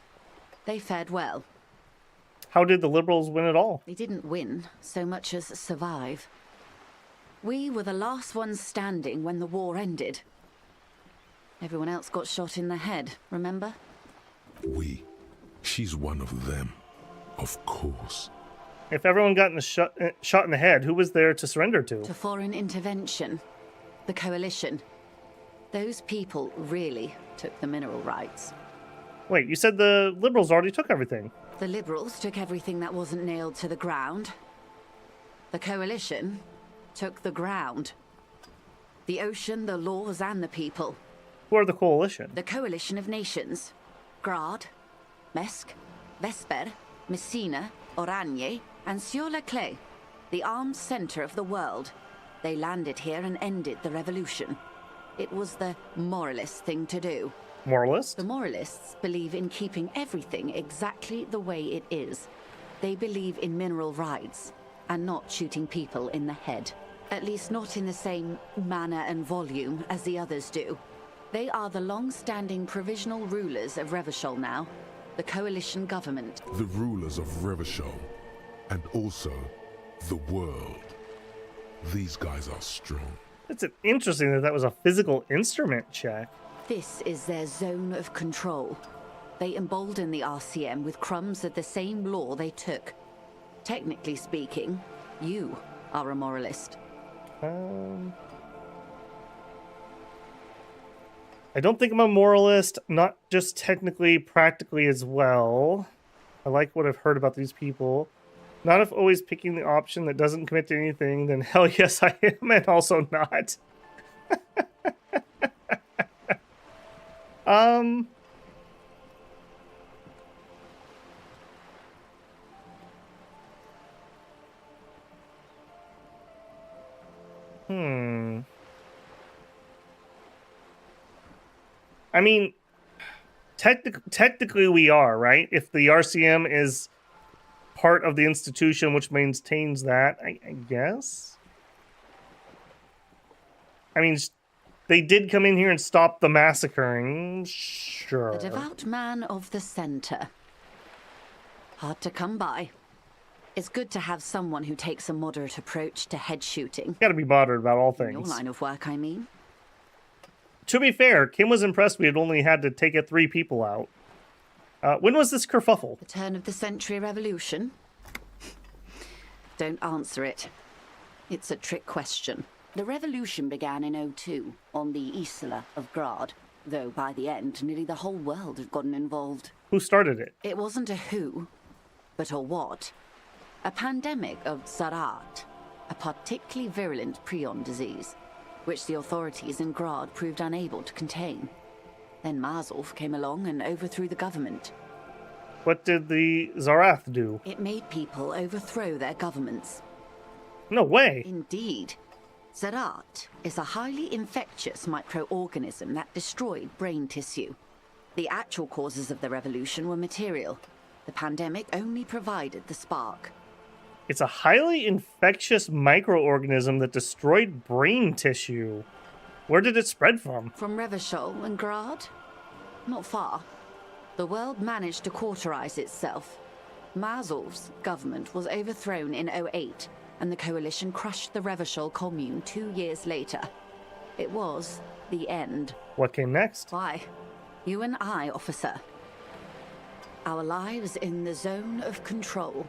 Speaker 10: They fared well.
Speaker 1: How did the liberals win it all?
Speaker 10: They didn't win so much as survive. We were the last ones standing when the war ended. Everyone else got shot in the head, remember?
Speaker 3: We. She's one of them. Of course.
Speaker 1: If everyone got shot in the head, who was there to surrender to?
Speaker 10: To foreign intervention. The coalition. Those people really took the mineral rights.
Speaker 1: Wait, you said the liberals already took everything.
Speaker 10: The liberals took everything that wasn't nailed to the ground. The coalition took the ground. The ocean, the laws, and the people.
Speaker 1: Who are the coalition?
Speaker 10: The coalition of nations. Grad, Mesk, Vesper, Messina, Oranje, and Sur-la-Clay. The armed center of the world. They landed here and ended the revolution. It was the moralist thing to do.
Speaker 1: Moralist?
Speaker 10: The moralists believe in keeping everything exactly the way it is. They believe in mineral rights, and not shooting people in the head. At least not in the same manner and volume as the others do. They are the long-standing provisional rulers of Revachol now, the coalition government.
Speaker 3: The rulers of Revachol, and also the world. These guys are strong.
Speaker 1: It's interesting that was a physical instrument check.
Speaker 10: This is their zone of control. They embolden the RCM with crumbs of the same law they took. Technically speaking, you are a moralist.
Speaker 1: I don't think I'm a moralist, not just technically, practically as well. I like what I've heard about these people. Not if always picking the option that doesn't commit to anything, then hell yes I am, and also not. I mean, technically we are, right? If the RCM is part of the institution which maintains that, I guess? I mean, they did come in here and stop the massacring, sure.
Speaker 10: A devout man of the center. Hard to come by. It's good to have someone who takes a moderate approach to head shooting.
Speaker 1: Gotta be moderate about all things.
Speaker 10: In your line of work, I mean.
Speaker 1: To be fair, Kim was impressed we had only had to take 3 people out. When was this kerfuffle?
Speaker 10: The turn of the century revolution? Don't answer it. It's a trick question. The revolution began in 02 on the Isla of Grad, though by the end, nearly the whole world had gotten involved.
Speaker 1: Who started it?
Speaker 10: It wasn't a who, but a what. A pandemic of Zarat, a particularly virulent prion disease, which the authorities in Grad proved unable to contain. Then Mazov came along and overthrew the government.
Speaker 1: What did the Zarath do?
Speaker 10: It made people overthrow their governments.
Speaker 1: No way.
Speaker 10: Indeed. Zarat is a highly infectious microorganism that destroyed brain tissue. The actual causes of the revolution were material. The pandemic only provided the spark.
Speaker 1: It's a highly infectious microorganism that destroyed brain tissue. Where did it spread from?
Speaker 10: From Revachol and Grad? Not far. The world managed to cauterize itself. Mazov's government was overthrown in 08, and the coalition crushed the Revachol commune 2 years later. It was the end.
Speaker 1: What came next?
Speaker 10: Why? You and I, officer. Our lives in the zone of control.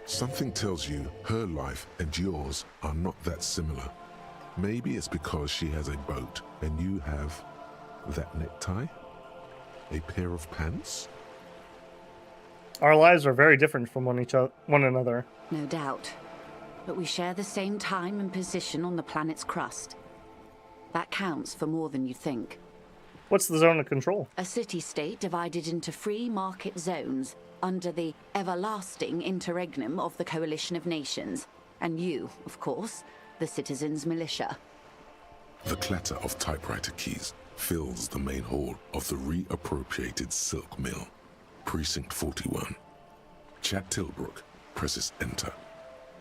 Speaker 3: Something tells you her life and yours are not that similar. Maybe it's because she has a boat and you have that necktie? A pair of pants?
Speaker 1: Our lives are very different from one another.
Speaker 10: No doubt. But we share the same time and position on the planet's crust. That counts for more than you think.
Speaker 1: What's the zone of control?
Speaker 10: A city-state divided into free market zones under the everlasting interregnum of the Coalition of Nations. And you, of course, the citizens' militia.
Speaker 3: The clatter of typewriter keys fills the main hall of the reappropriated silk mill. Precinct 41. Chad Tilbrook presses enter.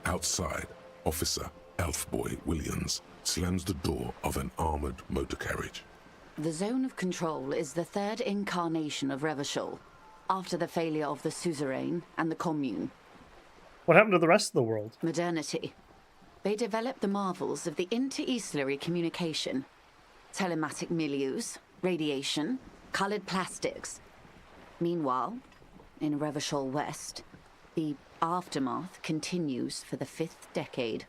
Speaker 3: Outside, Officer Elfboy Williams slams the door of an armored motor carriage.
Speaker 10: The zone of control is the third incarnation of Revachol, after the failure of the suzerain and the commune.
Speaker 1: What happened to the rest of the world?
Speaker 10: Modernity. They developed the marvels of the inter-eastlery communication. Telematic milieus, radiation, colored plastics. Meanwhile, in Revachol West, the aftermath continues for the 5th decade.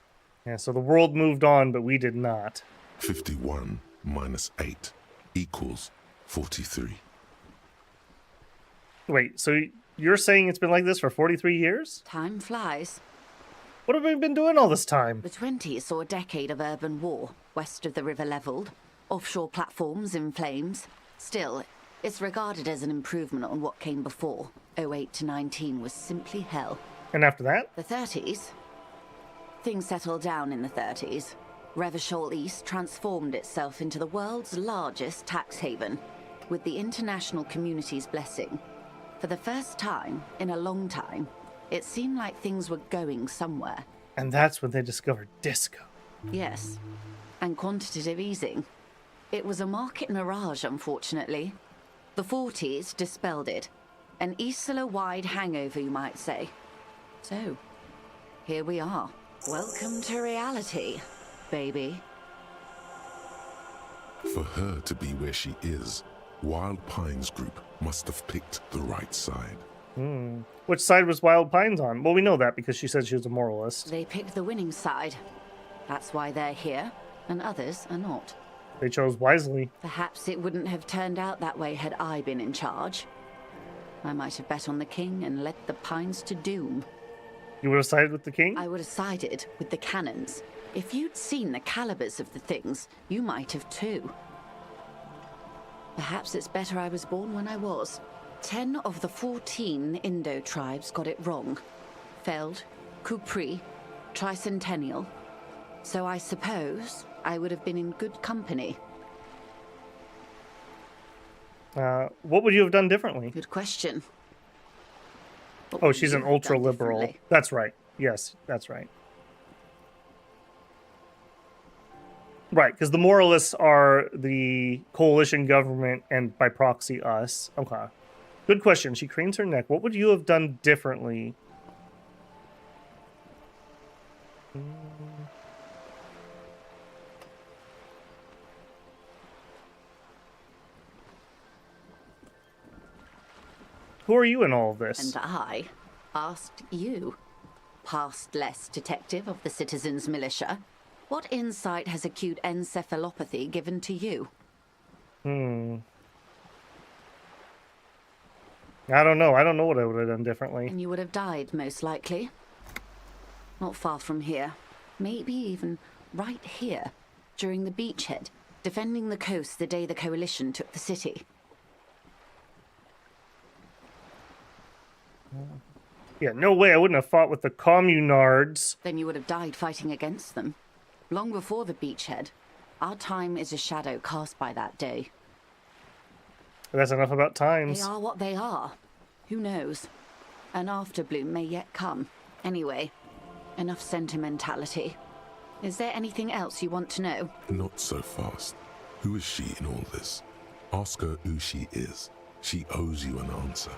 Speaker 1: Yeah, so the world moved on, but we did not.
Speaker 3: 51 minus 8 equals 43.
Speaker 1: Wait, so you're saying it's been like this for 43 years?
Speaker 10: Time flies.
Speaker 1: What have we been doing all this time?
Speaker 10: The 20s saw a decade of urban war, west of the river leveled, offshore platforms in flames. Still, it's regarded as an improvement on what came before. 08 to 19 was simply hell.
Speaker 1: And after that?
Speaker 10: The 30s? Things settled down in the 30s. Revachol East transformed itself into the world's largest tax haven, with the international community's blessing. For the first time in a long time, it seemed like things were going somewhere.
Speaker 1: And that's when they discovered disco.
Speaker 10: Yes, and quantitative easing. It was a market mirage, unfortunately. The 40s dispelled it. An Isla-wide hangover, you might say. So, here we are. Welcome to reality, baby.
Speaker 3: For her to be where she is, Wild Pines Group must have picked the right side.
Speaker 1: Which side was Wild Pines on? Well, we know that because she said she was a moralist.
Speaker 10: They picked the winning side. That's why they're here, and others are not.
Speaker 1: They chose wisely.
Speaker 10: Perhaps it wouldn't have turned out that way had I been in charge. I might have bet on the king and led the Pines to doom.
Speaker 1: You would have sided with the king?
Speaker 10: I would have sided with the cannons. If you'd seen the calibers of the things, you might have too. Perhaps it's better I was born when I was. 10 of the 14 Indo tribes got it wrong. Feld, Kupri, Tricentennial. So I suppose I would have been in good company.
Speaker 1: What would you have done differently?
Speaker 10: Good question.
Speaker 1: Oh, she's an ultra-liberal. That's right. Yes, that's right. Right, because the moralists are the coalition government and by proxy us. Okay. Good question. She cranes her neck. What would you have done differently? Who are you in all of this?
Speaker 10: And I asked you, past-less detective of the Citizens Militia, what insight has acute encephalopathy given to you?
Speaker 1: I don't know. I don't know what I would have done differently.
Speaker 10: And you would have died, most likely. Not far from here. Maybe even right here, during the beachhead, defending the coast the day the Coalition took the city.
Speaker 1: Yeah, no way I wouldn't have fought with the communards.
Speaker 10: Then you would have died fighting against them. Long before the beachhead. Our time is a shadow cast by that day.
Speaker 1: But that's enough about times.
Speaker 10: They are what they are. Who knows? An afterbloom may yet come. Anyway, enough sentimentality. Is there anything else you want to know?
Speaker 3: Not so fast. Who is she in all this? Ask her who she is. She owes you an answer.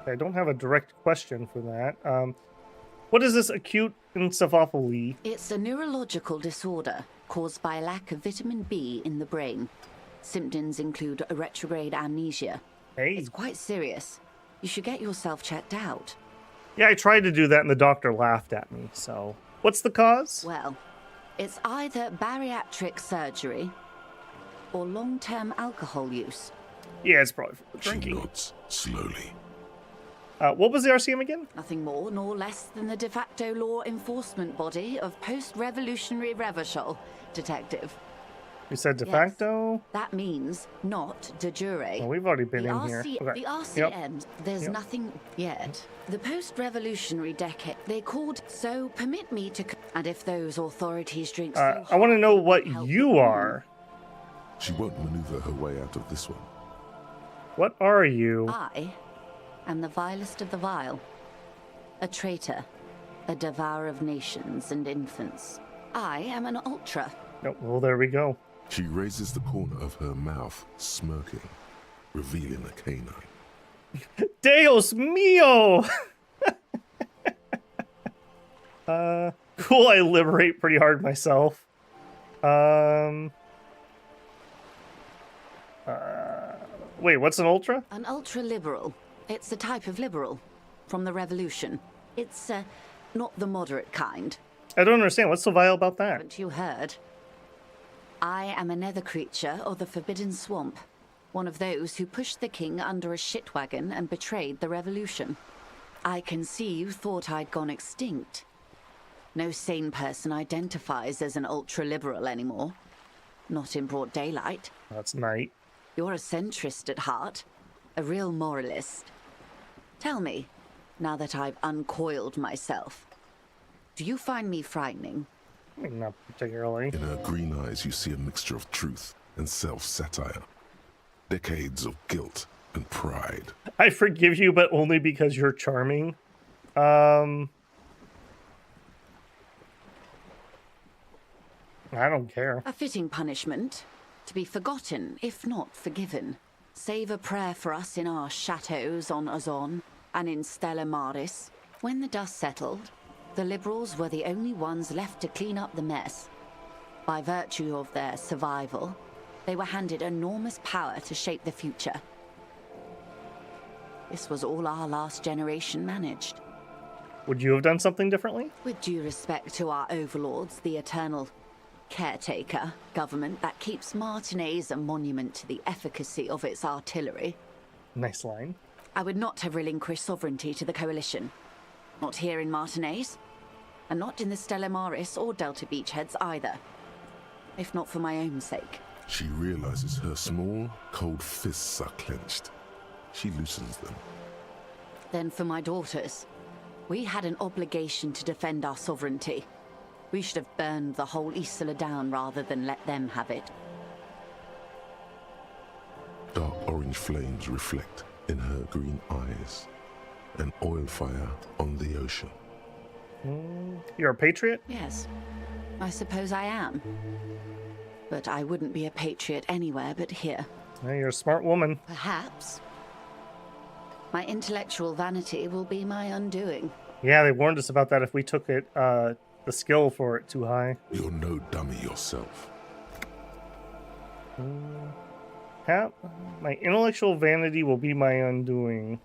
Speaker 1: I don't have a direct question for that. What is this acute encephalopathy?
Speaker 10: It's a neurological disorder caused by a lack of vitamin B in the brain. Symptoms include a retrograde amnesia.
Speaker 1: Hey.
Speaker 10: It's quite serious. You should get yourself checked out.
Speaker 1: Yeah, I tried to do that and the doctor laughed at me, so... What's the cause?
Speaker 10: Well, it's either bariatric surgery or long-term alcohol use.
Speaker 1: Yeah, it's probably for
Speaker 3: She
Speaker 1: drinking.
Speaker 3: nods slowly.
Speaker 1: What was the RCM again?
Speaker 10: Nothing more nor less than the de facto law enforcement body of post-revolutionary Revachol, Detective.
Speaker 1: You said de
Speaker 10: Yes.
Speaker 1: facto?
Speaker 10: That means not de jure.
Speaker 1: Well, we've already been
Speaker 10: the
Speaker 1: in here. Okay.
Speaker 10: The RCM,
Speaker 1: Yep.
Speaker 10: there's
Speaker 1: Yep.
Speaker 10: nothing yet. The post-revolutionary decade, they called, so permit me to... And if those authorities drink so
Speaker 1: I want to know
Speaker 10: hard,
Speaker 1: what
Speaker 10: help
Speaker 1: you
Speaker 10: them.
Speaker 1: are.
Speaker 3: She won't maneuver her way out of this one.
Speaker 1: What are you?
Speaker 10: I am the vilest of the vile. A traitor. A devourer of nations and infants. I am an ultra.
Speaker 1: Oh, well, there we go.
Speaker 3: She raises the corner of her mouth, smirking, revealing a canine.
Speaker 1: Deus mio! Cool, I liberate pretty hard myself. Wait, what's an ultra?
Speaker 10: An ultra-liberal. It's a type of liberal. From the revolution. It's, not the moderate kind.
Speaker 1: I don't understand. What's so vile about that?
Speaker 10: Haven't you heard? I am a nether creature of the Forbidden Swamp. One of those who pushed the king under a shit wagon and betrayed the revolution. I can see you thought I'd gone extinct. No sane person identifies as an ultra-liberal anymore. Not in broad daylight.
Speaker 1: That's night.
Speaker 10: You're a centrist at heart. A real moralist. Tell me, now that I've uncoiled myself, do you find me frightening?
Speaker 1: Not particularly.
Speaker 3: In her green eyes, you see a mixture of truth and self-satire. Decades of guilt and pride.
Speaker 1: I forgive you, but only because you're charming. I don't care.
Speaker 10: A fitting punishment. To be forgotten, if not forgiven. Save a prayer for us in our chateaus on Ozon and in Stella Maris. When the dust settled, the liberals were the only ones left to clean up the mess. By virtue of their survival, they were handed enormous power to shape the future. This was all our last generation managed.
Speaker 1: Would you have done something differently?
Speaker 10: With due respect to our overlords, the eternal caretaker government that keeps Martinez a monument to the efficacy of its artillery,
Speaker 1: Nice line.
Speaker 10: I would not have relinquished sovereignty to the coalition. Not here in Martinez, and not in the Stella Maris or Delta Beachheads either. If not for my own sake.
Speaker 3: She realizes her small, cold fists are clenched. She loosens them.
Speaker 10: Then for my daughters. We had an obligation to defend our sovereignty. We should have burned the whole Isola down rather than let them have it.
Speaker 3: Dark orange flames reflect in her green eyes. An oil fire on the ocean.
Speaker 1: You're a patriot?
Speaker 10: Yes, I suppose I am. But I wouldn't be a patriot anywhere but here.
Speaker 1: Yeah, you're a smart woman.
Speaker 10: Perhaps. My intellectual vanity will be my undoing.
Speaker 1: Yeah, they warned us about that if we took it, the skill for it too high.
Speaker 3: You're no dummy yourself.
Speaker 1: My intellectual vanity will be my undoing.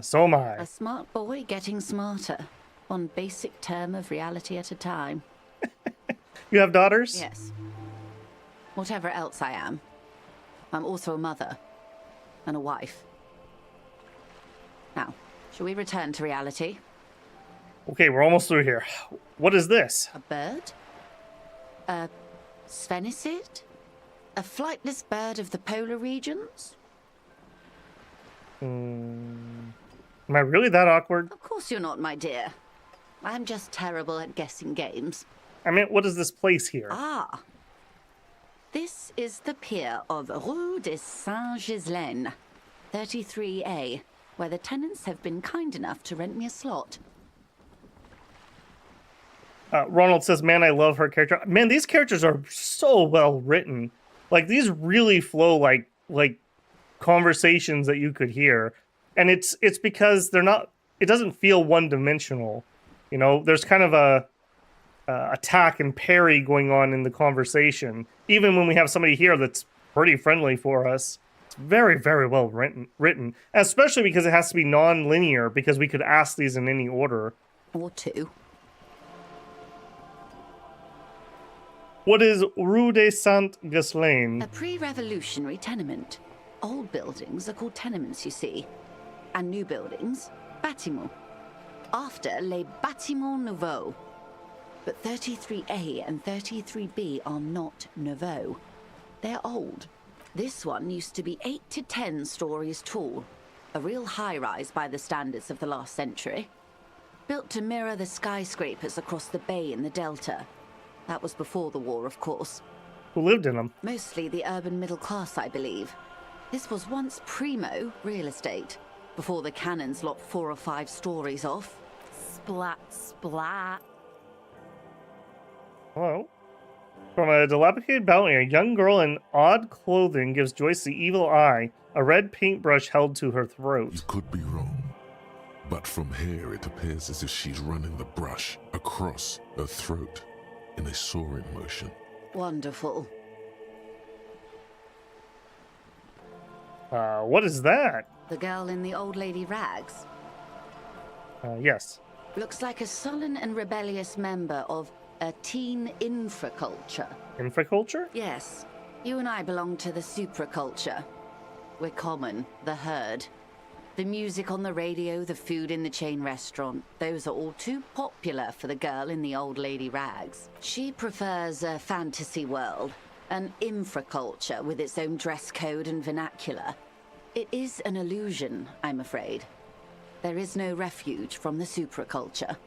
Speaker 1: So am I.
Speaker 10: A smart boy getting smarter. One basic term of reality at a time.
Speaker 1: You have daughters?
Speaker 10: Yes. Whatever else I am, I'm also a mother. And a wife. Now, shall we return to reality?
Speaker 1: Okay, we're almost through here. What is this?
Speaker 10: A bird? A sphenicid? A flightless bird of the polar regions?
Speaker 1: Am I really that awkward?
Speaker 10: Of course you're not, my dear. I'm just terrible at guessing games.
Speaker 1: I mean, what is this place here?
Speaker 10: Ah. This is the pier of Rue de Saint-Ghislaine, 33A, where the tenants have been kind enough to rent me a slot.
Speaker 1: Ronald says, man, I love her character. Man, these characters are so well written. Like, these really flow like conversations that you could hear. And it's because they're not, it doesn't feel one-dimensional. You know, there's kind of a attack and parry going on in the conversation. Even when we have somebody here that's pretty friendly for us, it's very, very well written. Especially because it has to be non-linear, because we could ask these in any order.
Speaker 10: Or two.
Speaker 1: What is Rue de Saint-Ghislain?
Speaker 10: A pre-revolutionary tenement. Old buildings are called tenements, you see. And new buildings, bâtiments. After les bâtiments nouveaux. But 33A and 33B are not nouveaux. They're old. This one used to be 8 to 10 stories tall. A real high-rise by the standards of the last century. Built to mirror the skyscrapers across the bay in the Delta. That was before the war, of course.
Speaker 1: Who lived in them?
Speaker 10: Mostly the urban middle class, I believe. This was once primo real estate, before the cannons lopped 4 or 5 stories off. Splat, splat.
Speaker 1: Hello? From a dilapidated balcony, a young girl in odd clothing gives Joyce the evil eye, a red paintbrush held to her throat.
Speaker 3: You could be wrong, but from here it appears as if she's running the brush across her throat in a soaring motion.
Speaker 10: Wonderful.
Speaker 1: What is that?
Speaker 10: The girl in the old lady rags.
Speaker 1: Yes.
Speaker 10: Looks like a sullen and rebellious member of a teen infraculture.
Speaker 1: Infraculture?
Speaker 10: Yes. You and I belong to the supraculture. We're common, the herd. The music on the radio, the food in the chain restaurant, those are all too popular for the girl in the old lady rags. She prefers a fantasy world, an infraculture with its own dress code and vernacular. It is an illusion, I'm afraid. There is no refuge from the supraculture.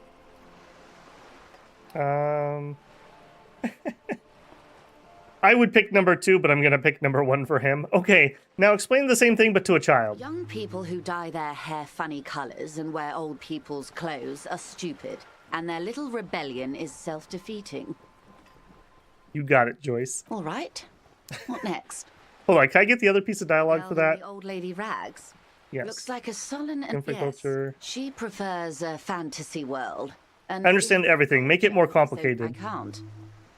Speaker 1: I would pick number 2, but I'm gonna pick number 1 for him. Okay, now explain the same thing but to a child.
Speaker 10: Young people who dye their hair funny colors and wear old people's clothes are stupid, and their little rebellion is self-defeating.
Speaker 1: You got it, Joyce.
Speaker 10: All right. What next?
Speaker 1: Hold on, can I get the other piece of dialogue for that?
Speaker 10: The old lady rags.
Speaker 1: Yes.
Speaker 10: Looks like a sullen and
Speaker 1: Infraculture.
Speaker 10: yes. She prefers a fantasy world.
Speaker 1: I understand everything. Make it more complicated.
Speaker 10: I can't.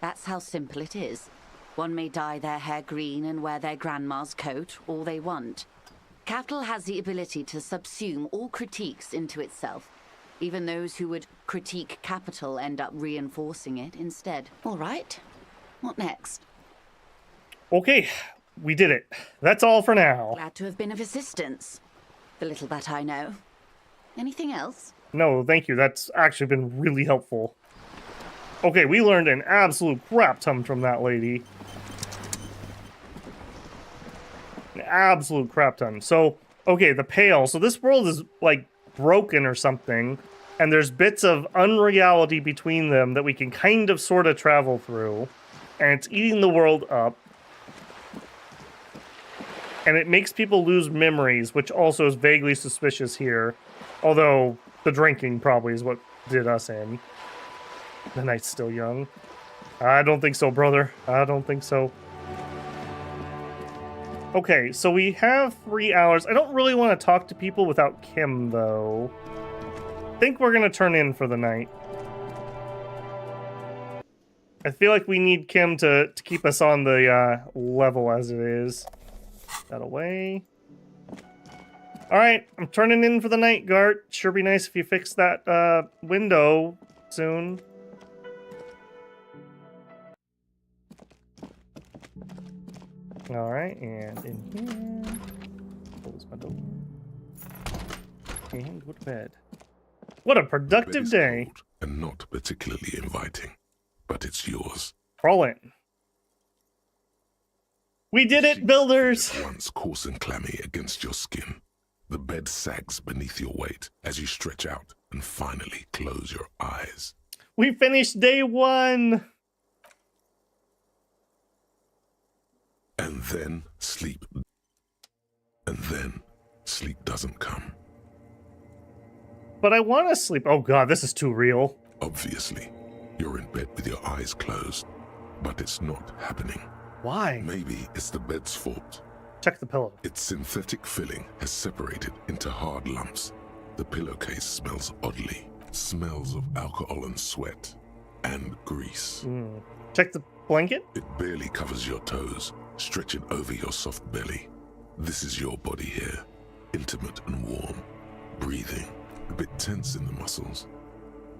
Speaker 10: That's how simple it is. One may dye their hair green and wear their grandma's coat all they want. Capital has the ability to subsume all critiques into itself. Even those who would critique capital end up reinforcing it instead. All right. What next?
Speaker 1: Okay, we did it. That's all for now.
Speaker 10: Glad to have been of assistance. The little that I know. Anything else?
Speaker 1: No, thank you. That's actually been really helpful. Okay, we learned an absolute crap ton from that lady. An absolute crap ton. So, okay, the Pale. So this world is, like, broken or something. And there's bits of unreality between them that we can kind of sort of travel through. And it's eating the world up. And it makes people lose memories, which also is vaguely suspicious here. Although, the drinking probably is what did us in. The night's still young. I don't think so, brother. I don't think so. Okay, so we have 3 hours. I don't really want to talk to people without Kim, though. I think we're going to turn in for the night. I feel like we need Kim to keep us on the level as it is. That away. Alright, I'm turning in for the night, Gart. Sure be nice if you fix that window soon. Alright, and in here. Close my door. And go to bed. What a productive day.
Speaker 3: Cold and not particularly inviting, but it's yours.
Speaker 1: Crawl in. We did it, builders!
Speaker 3: Once coarse and clammy against your skin. The bed sags beneath your weight as you stretch out and finally close your eyes.
Speaker 1: We finished day 1!
Speaker 3: And then sleep. And then sleep doesn't come.
Speaker 1: But I want to sleep. Oh god, this is too real.
Speaker 3: Obviously, you're in bed with your eyes closed, but it's not happening.
Speaker 1: Why?
Speaker 3: Maybe it's the bed's fault.
Speaker 1: Check the pillow.
Speaker 3: Its synthetic filling has separated into hard lumps. The pillowcase smells oddly. Smells of alcohol and sweat. And grease.
Speaker 1: Check the blanket.
Speaker 3: It barely covers your toes, stretching over your soft belly. This is your body here. Intimate and warm. Breathing. A bit tense in the muscles.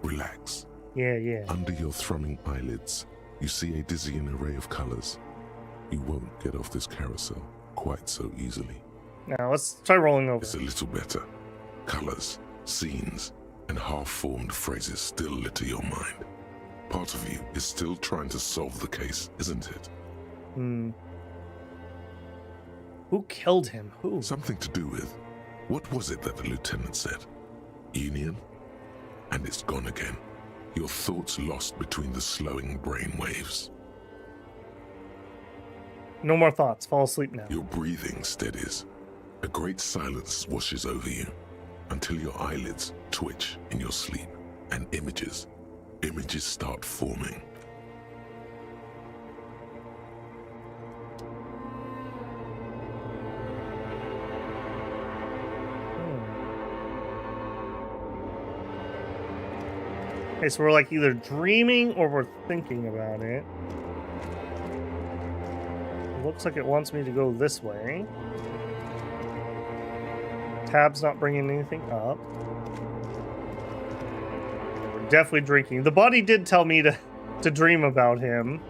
Speaker 3: Relax.
Speaker 1: Yeah.
Speaker 3: Under your thrumming eyelids, You see a dizzying array of colors. You won't get off this carousel quite so easily.
Speaker 1: Now let's try rolling over.
Speaker 3: It's a little better. Colors, scenes, and half-formed phrases still litter your mind. Part of you is still trying to solve the case, isn't it?
Speaker 1: Who killed him? Who?
Speaker 3: Something to do with, what was it that the lieutenant said? Union? And it's gone again. Your thoughts lost between the slowing brain waves.
Speaker 1: No more thoughts. Fall asleep now.
Speaker 3: Your breathing steadies. A great silence washes over you until your eyelids twitch in your sleep and images start forming.
Speaker 1: Okay, so we're like either dreaming or we're thinking about it. It looks like it wants me to go this way. Tab's not bringing anything up. We're definitely drinking. The body did tell me to dream about him.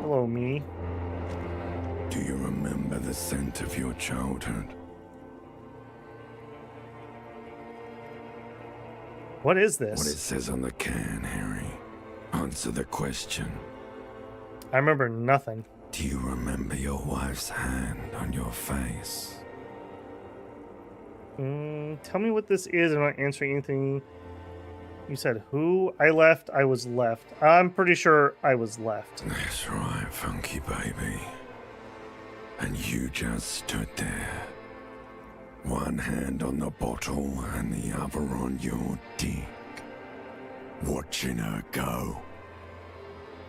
Speaker 1: Hello, me.
Speaker 7: Do you remember the scent of your childhood?
Speaker 1: What is this?
Speaker 7: What it says on the can, Harry. Answer the question.
Speaker 1: I remember nothing.
Speaker 7: Do you remember your wife's hand on your face?
Speaker 1: Tell me what this is. I'm not answering anything. You said who? I left. I was left. I'm pretty sure I was left.
Speaker 7: That's right, funky baby. And you just stood there. One hand on the bottle and the other on your dick. Watching her go.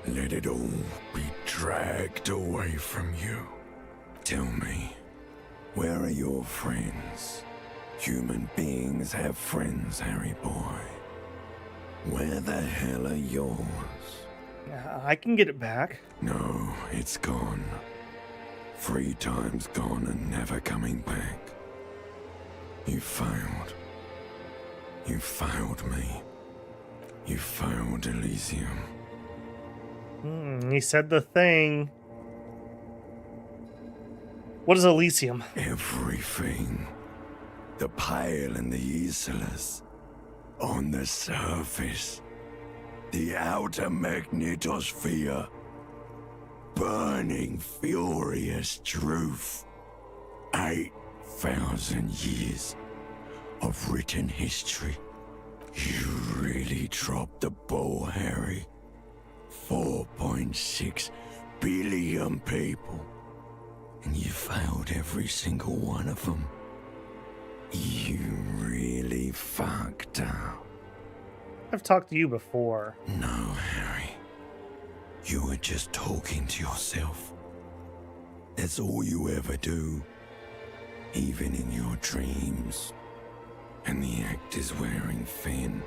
Speaker 7: Let it all be dragged away from you. Tell me, where are your friends? Human beings have friends, Harry boy. Where the hell are yours?
Speaker 1: I can get it back.
Speaker 7: No, it's gone. 3 times gone and never coming back. You failed. You failed me. You failed Elysium.
Speaker 1: He said the thing. What is Elysium?
Speaker 7: Everything. The Pale and the Isolas. On the surface. The outer magnetosphere. Burning, furious truth. 8,000 years of written history. You really dropped the ball, Harry. 4.6 billion people. And you failed every single one of them. You really fucked up.
Speaker 1: I've talked to you before.
Speaker 7: No, Harry. You were just talking to yourself. That's all you ever do. Even in your dreams. And the act is wearing thin.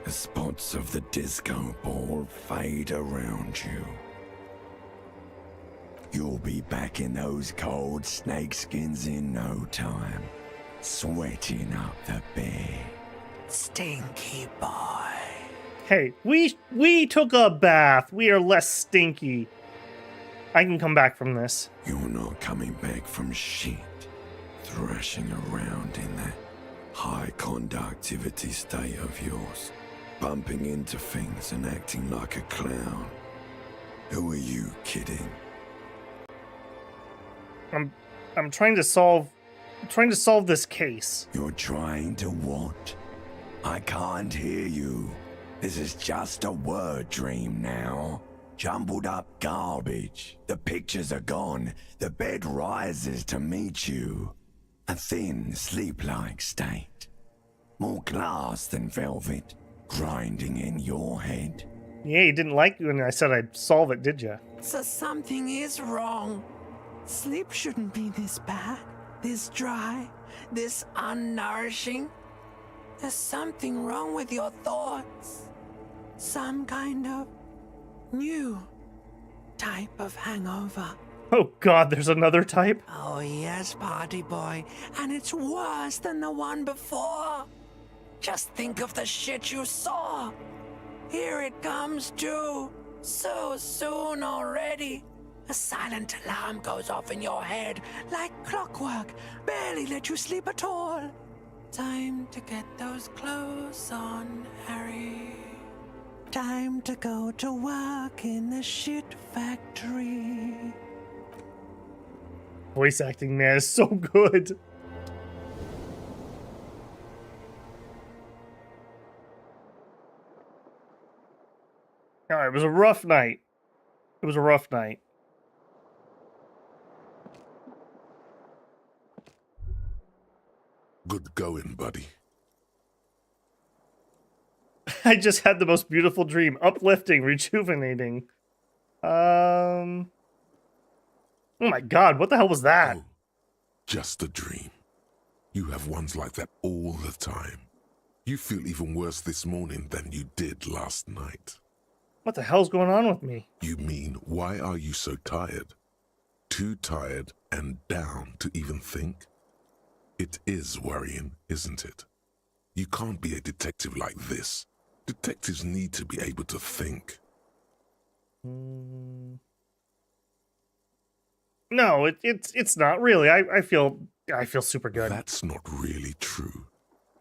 Speaker 7: The spots of the disco ball fade around you. You'll be back in those cold snakeskins in no time. Sweating up the bed. Stinky boy.
Speaker 1: Hey, we took a bath. We are less stinky. I can come back from this.
Speaker 7: You're not coming back from shit. Thrashing around in that high conductivity state of yours. Bumping into things and acting like a clown. Who are you kidding?
Speaker 1: I'm trying to solve this case.
Speaker 7: You're trying to what? I can't hear you. This is just a word dream now. Jumbled up garbage. The pictures are gone. The bed rises to meet you. A thin, sleep-like state. More glass than velvet. Grinding in your head.
Speaker 1: Yeah, you didn't like it when I said I'd solve it, did you?
Speaker 14: So something is wrong. Sleep shouldn't be this bad, this dry, this unnourishing. There's something wrong with your thoughts. Some kind of new type of hangover.
Speaker 1: Oh God, there's another type?
Speaker 14: Oh yes, party boy, and it's worse than the one before. Just think of the shit you saw. Here it comes too. So soon already. A silent alarm goes off in your head like clockwork. Barely let you sleep at all. Time to get those clothes on, Harry. Time to go to work in the shit factory.
Speaker 1: Voice acting, man, is so good. All right, it was a rough night. It was a rough night.
Speaker 3: Good going, buddy.
Speaker 1: I just had the most beautiful dream. Uplifting, rejuvenating. Oh my god, what the hell was that?
Speaker 3: Oh, just a dream. You have ones like that all the time. You feel even worse this morning than you did last night.
Speaker 1: What the hell's going on with me?
Speaker 3: You mean, why are you so tired? Too tired and down to even think? It is worrying, isn't it? You can't be a detective like this. Detectives need to be able to think.
Speaker 1: No, it's not really. I feel super good.
Speaker 3: That's not really true.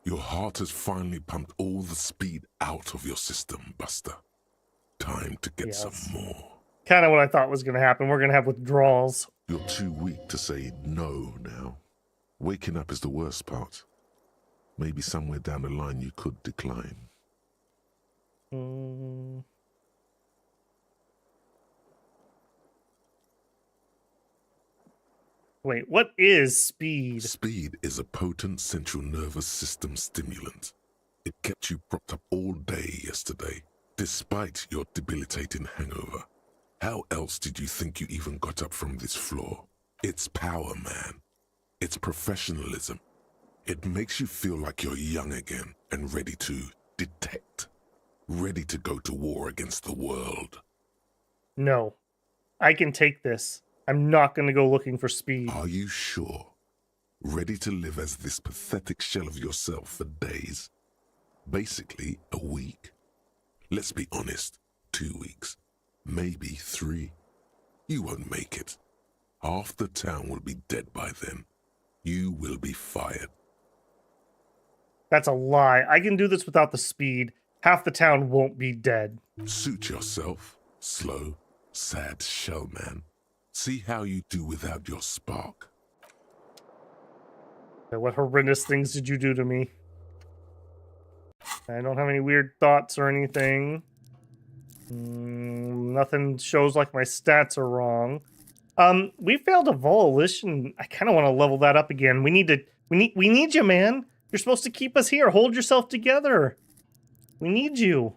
Speaker 3: Your heart has finally pumped all the speed out of your system, Buster. Time to get some more.
Speaker 1: Kind of what I thought was going to happen. We're going to have withdrawals.
Speaker 3: You're too weak to say no now. Waking up is the worst part. Maybe somewhere down the line you could decline.
Speaker 1: Wait, what is speed?
Speaker 3: Speed is a potent central nervous system stimulant. It kept you propped up all day yesterday, despite your debilitating hangover. How else did you think you even got up from this floor? It's power, man. It's professionalism. It makes you feel like you're young again and ready to detect. Ready to go to war against the world.
Speaker 1: No, I can take this. I'm not going to go looking for speed.
Speaker 3: Are you sure? Ready to live as this pathetic shell of yourself for days? Basically, a week? Let's be honest, 2 weeks. Maybe 3. You won't make it. Half the town will be dead by then. You will be fired.
Speaker 1: That's a lie. I can do this without the speed. Half the town won't be dead.
Speaker 3: Suit yourself, slow, sad shell man. See how you do without your spark.
Speaker 1: What horrendous things did you do to me? I don't have any weird thoughts or anything. Nothing shows like my stats are wrong. We failed a volition. I kind of want to level that up again. We need you, man. You're supposed to keep us here. Hold yourself together. We need you.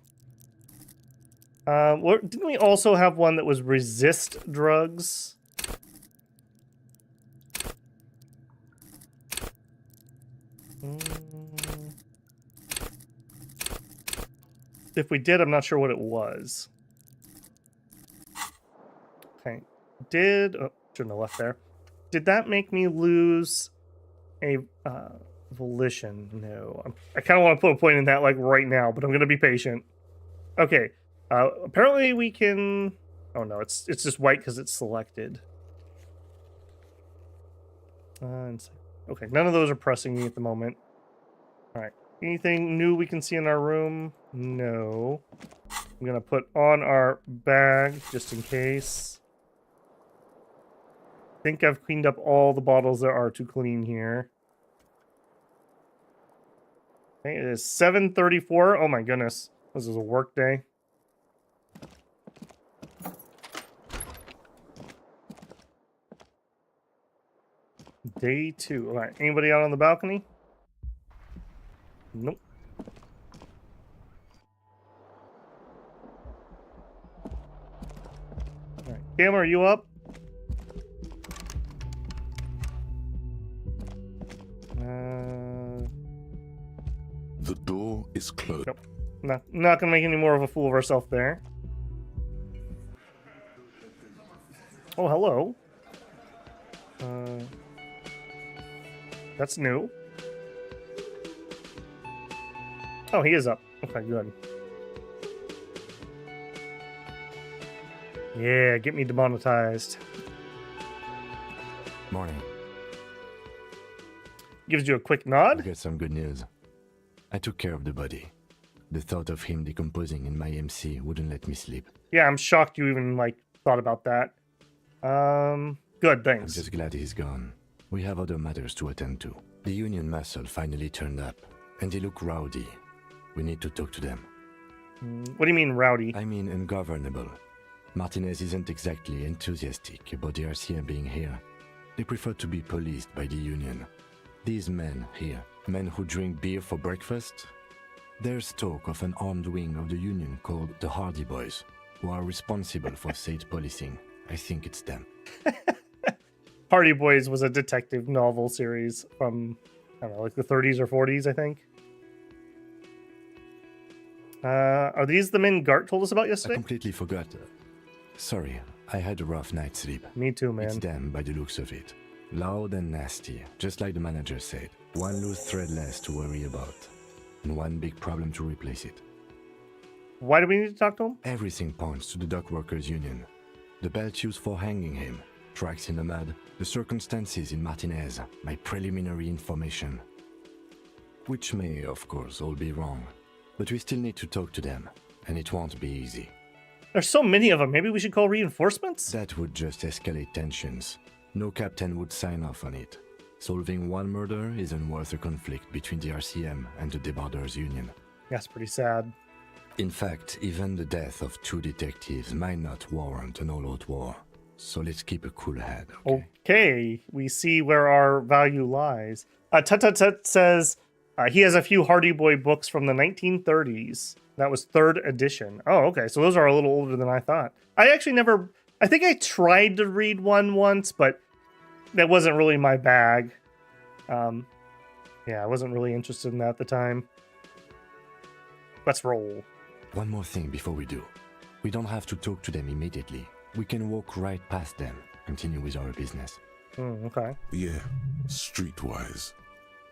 Speaker 1: Didn't we also have one that was resist drugs? If we did, I'm not sure what it was. Okay. Oh, shouldn't have left there. Did that make me lose a volition? No. I kind of want to put a point in that like right now, but I'm going to be patient. Okay. Apparently we can... Oh no, it's just white because it's selected. Okay, none of those are pressing me at the moment. Alright. Anything new we can see in our room? No. I'm going to put on our bag just in case. I think I've cleaned up all the bottles there are to clean here. Okay, it is 7:34. Oh my goodness. This is a work day. Day 2. All right. Anybody out on the balcony? Nope. All right. Cam, are you up?
Speaker 3: The door is closed.
Speaker 1: Nope. Not gonna make any more of a fool of ourselves there. Oh, hello. That's new. Oh, he is up. Okay, good. Yeah, get me demonetized.
Speaker 4: Morning.
Speaker 1: Gives you a quick nod.
Speaker 4: I've got some good news. I took care of the body. The thought of him decomposing in my MC wouldn't let me sleep.
Speaker 1: Yeah, I'm shocked you even, like, thought about that. Good,
Speaker 4: I'm
Speaker 1: thanks.
Speaker 4: just glad he's gone. We have other matters to attend to. The Union muscle finally turned up, and they look rowdy. We need to talk to them.
Speaker 1: What do you mean, rowdy?
Speaker 4: I mean ungovernable. Martinez isn't exactly enthusiastic about the RCM being here. They prefer to be policed by the Union. These men here, men who drink beer for breakfast, there's talk of an armed wing of the Union called the Hardy Boys, who are responsible for state policing. I think it's them.
Speaker 1: Hardy Boys was a detective novel series from, I don't know, like the 30s or 40s, I think. Are these the men Gart told us about
Speaker 4: I
Speaker 1: yesterday?
Speaker 4: completely forgot. Sorry, I had a rough night's sleep.
Speaker 1: Me too, man.
Speaker 4: It's them by the looks of it. Loud and nasty, just like the manager said. One loose thread less to worry about, and one big problem to replace it.
Speaker 1: Why do we need to talk to him?
Speaker 4: Everything points to the Dock Workers Union. The belt used for hanging him, tracks in the mud, the circumstances in Martinez, my preliminary information. Which may, of course, all be wrong. But we still need to talk to them, and it won't be easy.
Speaker 1: There's so many of them. Maybe we should call reinforcements?
Speaker 4: That would just escalate tensions. No captain would sign off on it. Solving one murder isn't worth a conflict between the RCM and the Debarders Union.
Speaker 1: That's pretty sad.
Speaker 4: In fact, even the death of 2 detectives might not warrant an all-out war. So let's keep a cool head, okay?
Speaker 1: Okay, we see where our value lies. Tut says he has a few Hardy Boy books from the 1930s. That was 3rd edition. Oh, okay, so those are a little older than I thought. I actually never... I think I tried to read one once, but that wasn't really my bag. Yeah, I wasn't really interested in that at the time. Let's roll.
Speaker 4: One more thing before we do. We don't have to talk to them immediately. We can walk right past them, continue with our business.
Speaker 1: Okay.
Speaker 3: Yeah, streetwise.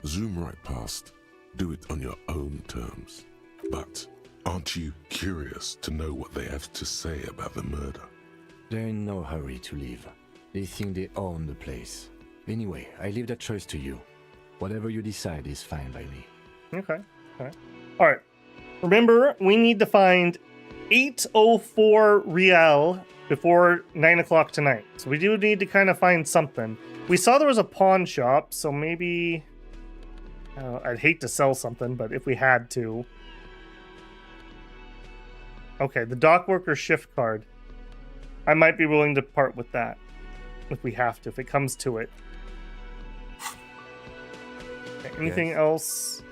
Speaker 3: Zoom right past. Do it on your own terms. But aren't you curious to know what they have to say about the murder?
Speaker 4: They're in no hurry to leave. They think they own the place. Anyway, I leave that choice to you. Whatever you decide is fine by me.
Speaker 1: Okay. All right. Remember, we need to find 804 Real before 9 o'clock tonight. So we do need to kind of find something. We saw there was a pawn shop, so maybe... I'd hate to sell something, but if we had to... Okay, the dock worker shift card. I might be willing to part with that. If we have to, if it comes to it. Okay, anything else?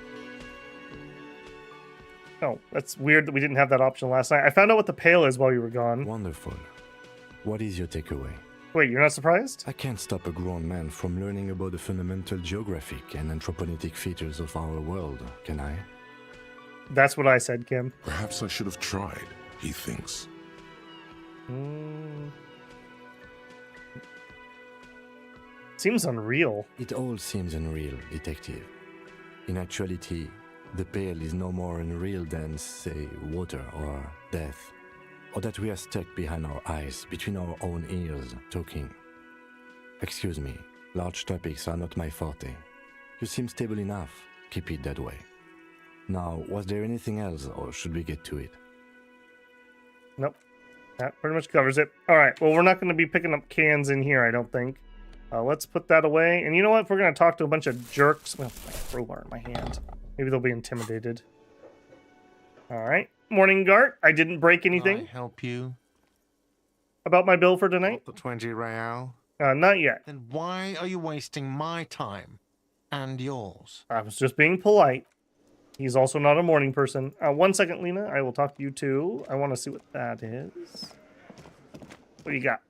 Speaker 1: Oh, that's weird that we didn't have that option last night. I found out what the pail is while you were gone.
Speaker 4: Wonderful. What is your takeaway?
Speaker 1: Wait, you're not surprised?
Speaker 4: I can't stop a grown man from learning about the fundamental geographic and anthropogenic features of our world, can I?
Speaker 1: That's what I said, Kim.
Speaker 3: Perhaps I should have tried, he thinks.
Speaker 1: Seems unreal.
Speaker 4: It all seems unreal, detective. In actuality, the pail is no more unreal than, say, water or death. Or that we are stuck behind our eyes, between our own ears, talking. Excuse me, large topics are not my forte. You seem stable enough. Keep it that way. Now, was there anything else, or should we get to it?
Speaker 1: Nope. That pretty much covers it. All right, well, we're not going to be picking up cans in here, I don't think. Let's put that away. And you know what? If we're going to talk to a bunch of jerks... Well, my crowbar in my hand. Maybe they'll be intimidated. All right. Morning, Gart. I didn't break anything.
Speaker 12: Can I help you?
Speaker 1: About my bill for tonight?
Speaker 12: The 20 real?
Speaker 1: Not yet.
Speaker 12: Then why are you wasting my time? And yours?
Speaker 1: I was just being polite. He's also not a morning person. 1 second, Lena. I will talk to you too. I want to see what that is. What do you got?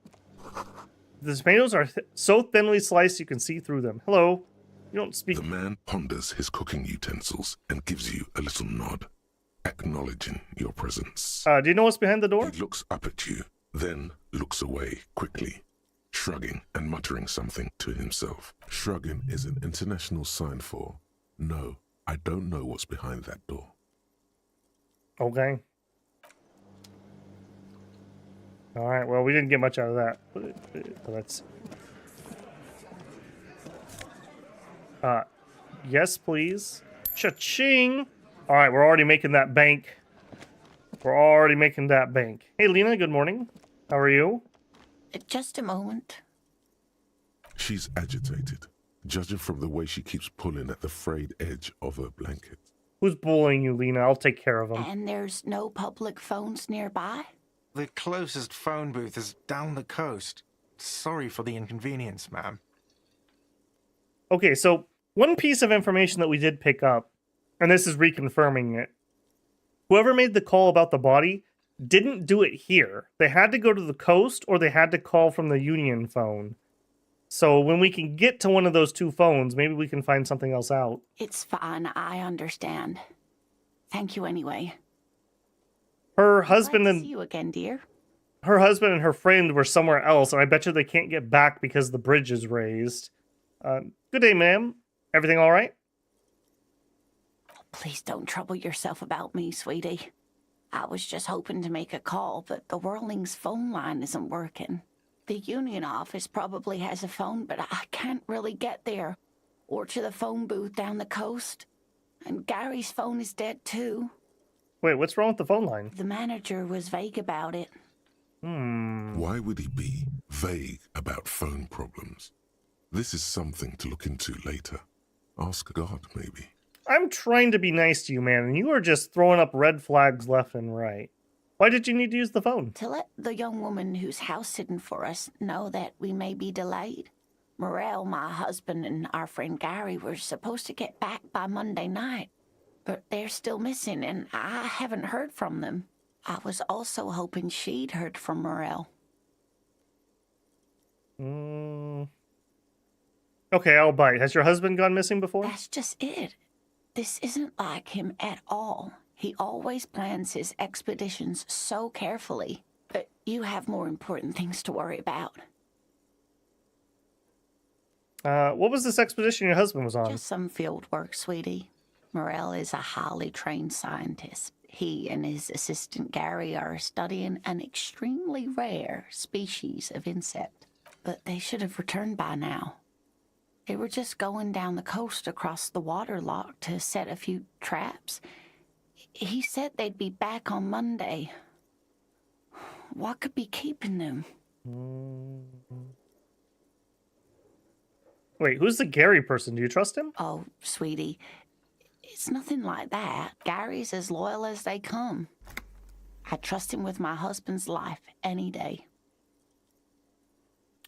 Speaker 1: The tomatoes are so thinly sliced you can see through them. Hello. You don't speak...
Speaker 3: The man ponders his cooking utensils and gives you a little nod, acknowledging your presence.
Speaker 1: Do you know what's behind the door?
Speaker 3: He looks up at you, then looks away quickly, shrugging and muttering something to himself. Shrugging is an international sign for, no, I don't know what's behind that door.
Speaker 1: Okay. All right. Well, we didn't get much out of that. Let's. Yes, please. Cha-ching. All right, we're already making that bank. We're already making that bank. Hey, Lena. Good morning. How are you?
Speaker 6: Just a moment.
Speaker 3: She's agitated, judging from the way she keeps pulling at the frayed edge of her blanket.
Speaker 1: Who's bullying you, Lena? I'll take care of him.
Speaker 6: And there's no public phones nearby?
Speaker 12: The closest phone booth is down the coast. Sorry for the inconvenience, ma'am.
Speaker 1: Okay, so one piece of information that we did pick up, and this is reconfirming it. Whoever made the call about the body didn't do it here. They had to go to the coast or they had to call from the Union phone. So when we can get to one of those two phones, maybe we can find something else out.
Speaker 6: It's fine, I understand. Thank you anyway.
Speaker 1: Her husband
Speaker 6: Glad to
Speaker 1: and
Speaker 6: see you again, dear.
Speaker 1: her husband and her friend were somewhere else, and I bet you they can't get back because the bridge is raised. Good day, ma'am. Everything all right?
Speaker 6: Please don't trouble yourself about me, sweetie. I was just hoping to make a call, but the Whirling's phone line isn't working. The Union office probably has a phone, but I can't really get there. Or to the phone booth down the coast. And Gary's phone is dead, too.
Speaker 1: Wait, what's wrong with the phone line?
Speaker 6: The manager was vague about it.
Speaker 3: Why would he be vague about phone problems? This is something to look into later. Ask God, maybe.
Speaker 1: I'm trying to be nice to you, man, and you are just throwing up red flags left and right. Why did you need to use the phone?
Speaker 6: To let the young woman who's house-sitting for us know that we may be delayed. Morel, my husband, and our friend Gary were supposed to get back by Monday night, but they're still missing, and I haven't heard from them. I was also hoping she'd heard from Morel.
Speaker 1: Okay, I'll bite. Has your husband gone missing before?
Speaker 6: That's just it. This isn't like him at all. He always plans his expeditions so carefully. But you have more important things to worry about.
Speaker 1: What was this expedition your husband was on?
Speaker 6: Just some field work, sweetie. Morel is a highly trained scientist. He and his assistant Gary are studying an extremely rare species of insect. But they should have returned by now. They were just going down the coast across the water lock to set a few traps. He said they'd be back on Monday. What could be keeping them?
Speaker 1: Wait, who's the Gary person? Do you trust him?
Speaker 6: Oh, sweetie, it's nothing like that. Gary's as loyal as they come. I trust him with my husband's life any day.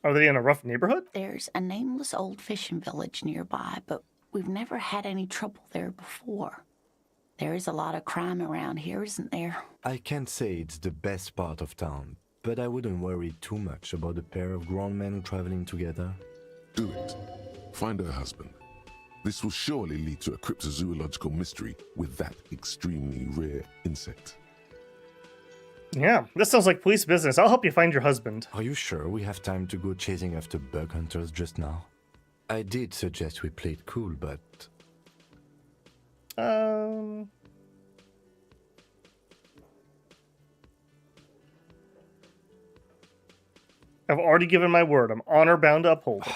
Speaker 1: Are they in a rough neighborhood?
Speaker 6: There's a nameless old fishing village nearby, but we've never had any trouble there before. There is a lot of crime around here, isn't there?
Speaker 4: I can't say it's the best part of town, but I wouldn't worry too much about a pair of grown men traveling together.
Speaker 3: Do it. Find her husband. This will surely lead to a cryptozoological mystery with that extremely rare insect.
Speaker 1: Yeah, this sounds like police business. I'll help you find your husband.
Speaker 4: Are you sure we have time to go chasing after bug hunters just now? I did suggest we play it cool, but...
Speaker 1: I've already given my word. I'm honor bound to uphold it.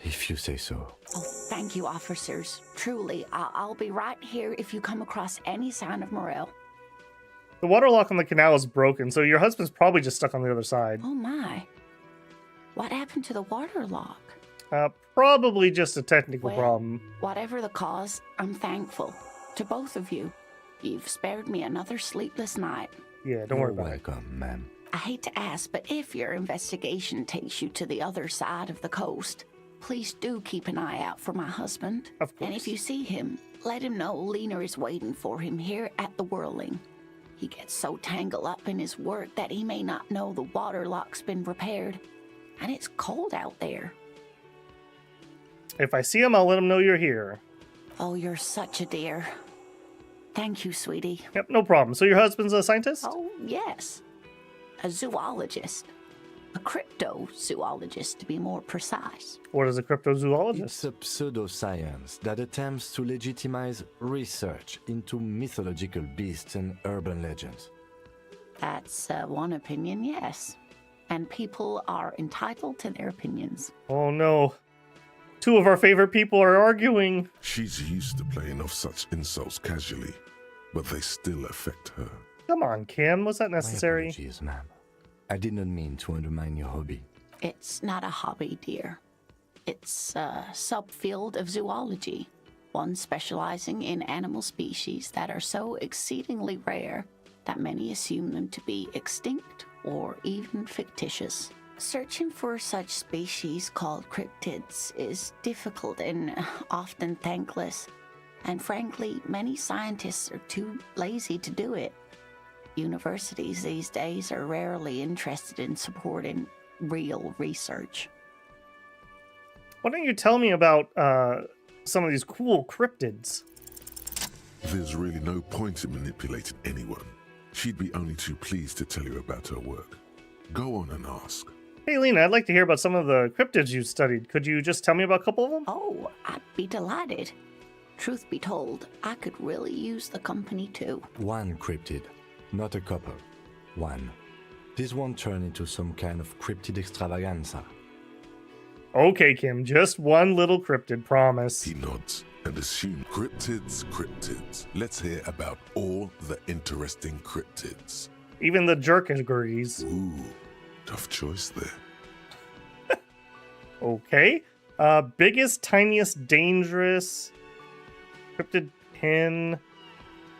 Speaker 4: If you say so.
Speaker 6: Oh, thank you, officers. Truly, I'll be right here if you come across any sign of Morel.
Speaker 1: The water lock on the canal is broken, so your husband's probably just stuck on the other side.
Speaker 6: Oh my. What happened to the water lock?
Speaker 1: Probably just a technical problem.
Speaker 6: Whatever the cause, I'm thankful. To both of you. You've spared me another sleepless night.
Speaker 1: Yeah, don't worry about it.
Speaker 4: Welcome, ma'am.
Speaker 6: I hate to ask, but if your investigation takes you to the other side of the coast, please do keep an eye out for my husband.
Speaker 1: Of course.
Speaker 6: And if you see him, let him know Lena is waiting for him here at the Whirling. He gets so tangled up in his work that he may not know the water lock's been repaired. And it's cold out there.
Speaker 1: If I see him, I'll let him know you're here.
Speaker 6: Oh, you're such a dear. Thank you, sweetie.
Speaker 1: Yep, no problem. So your husband's a scientist?
Speaker 6: Oh, yes. A zoologist. A cryptozoologist, to be more precise.
Speaker 1: What is a cryptozoologist?
Speaker 4: It's a pseudoscience that attempts to legitimize research into mythological beasts and urban legends.
Speaker 6: That's one opinion, yes. And people are entitled to their opinions.
Speaker 1: Oh no. Two of our favorite people are arguing.
Speaker 3: She's used to playing off such insults casually, but they still affect her.
Speaker 1: Come on, Kim. Was that necessary?
Speaker 4: My apologies, ma'am. I did not mean to undermine your hobby.
Speaker 6: It's not a hobby, dear. It's a subfield of zoology, one specializing in animal species that are so exceedingly rare that many assume them to be extinct or even fictitious. Searching for such species called cryptids is difficult and often thankless, and frankly, many scientists are too lazy to do it. Universities these days are rarely interested in supporting real research.
Speaker 1: Why don't you tell me about some of these cool cryptids?
Speaker 3: There's really no point in manipulating anyone. She'd be only too pleased to tell you about her work. Go on and ask.
Speaker 1: Hey, Lena, I'd like to hear about some of the cryptids you've studied. Could you just tell me about a couple of them?
Speaker 6: Oh, I'd be delighted. Truth be told, I could really use the company too.
Speaker 4: One cryptid, not a couple. One. This won't turn into some kind of cryptid extravaganza.
Speaker 1: Okay, Kim, just one little cryptid, promise.
Speaker 3: He nods and assumes cryptids. Let's hear about all the interesting cryptids.
Speaker 1: Even the jerk agrees.
Speaker 3: Ooh, tough choice there.
Speaker 1: Okay. Biggest, tiniest, dangerous, cryptid pin,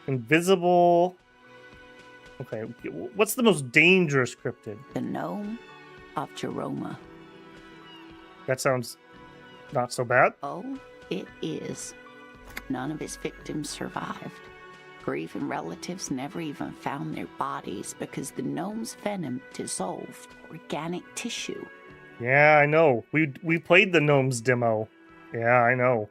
Speaker 1: invisible. Okay, what's the most dangerous cryptid?
Speaker 6: The gnome of Jeroma.
Speaker 1: That sounds not so bad.
Speaker 6: Oh, it is. None of his victims survived. Grieving relatives never even found their bodies because the gnome's venom dissolved organic tissue.
Speaker 1: Yeah, I know. We played the gnomes demo. Yeah, I know.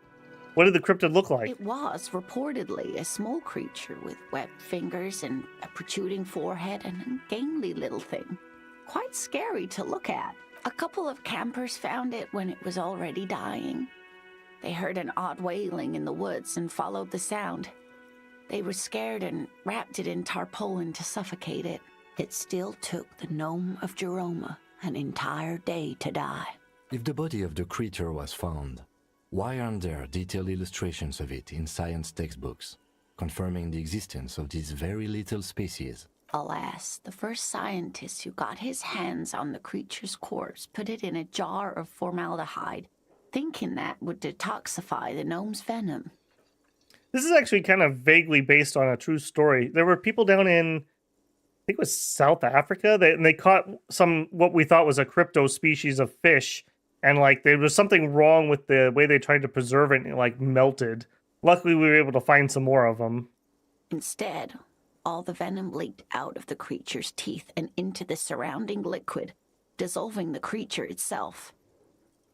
Speaker 1: What did the cryptid look like?
Speaker 6: It was reportedly a small creature with webbed fingers and a protruding forehead and a gangly little thing. Quite scary to look at. A couple of campers found it when it was already dying. They heard an odd wailing in the woods and followed the sound. They were scared and wrapped it in tarpaulin to suffocate it. It still took the gnome of Jeroma an entire day to die.
Speaker 4: If the body of the creature was found, why aren't there detailed illustrations of it in science textbooks, confirming the existence of this very little species?
Speaker 6: Alas, the first scientist who got his hands on the creature's corpse put it in a jar of formaldehyde, thinking that would detoxify the gnome's venom.
Speaker 1: This is actually kind of vaguely based on a true story. There were people down in, I think it was South Africa, they caught what we thought was a crypto species of fish, and like there was something wrong with the way they tried to preserve it, and it like melted. Luckily, we were able to find some more of them.
Speaker 6: Instead, all the venom leaked out of the creature's teeth and into the surrounding liquid, dissolving the creature itself.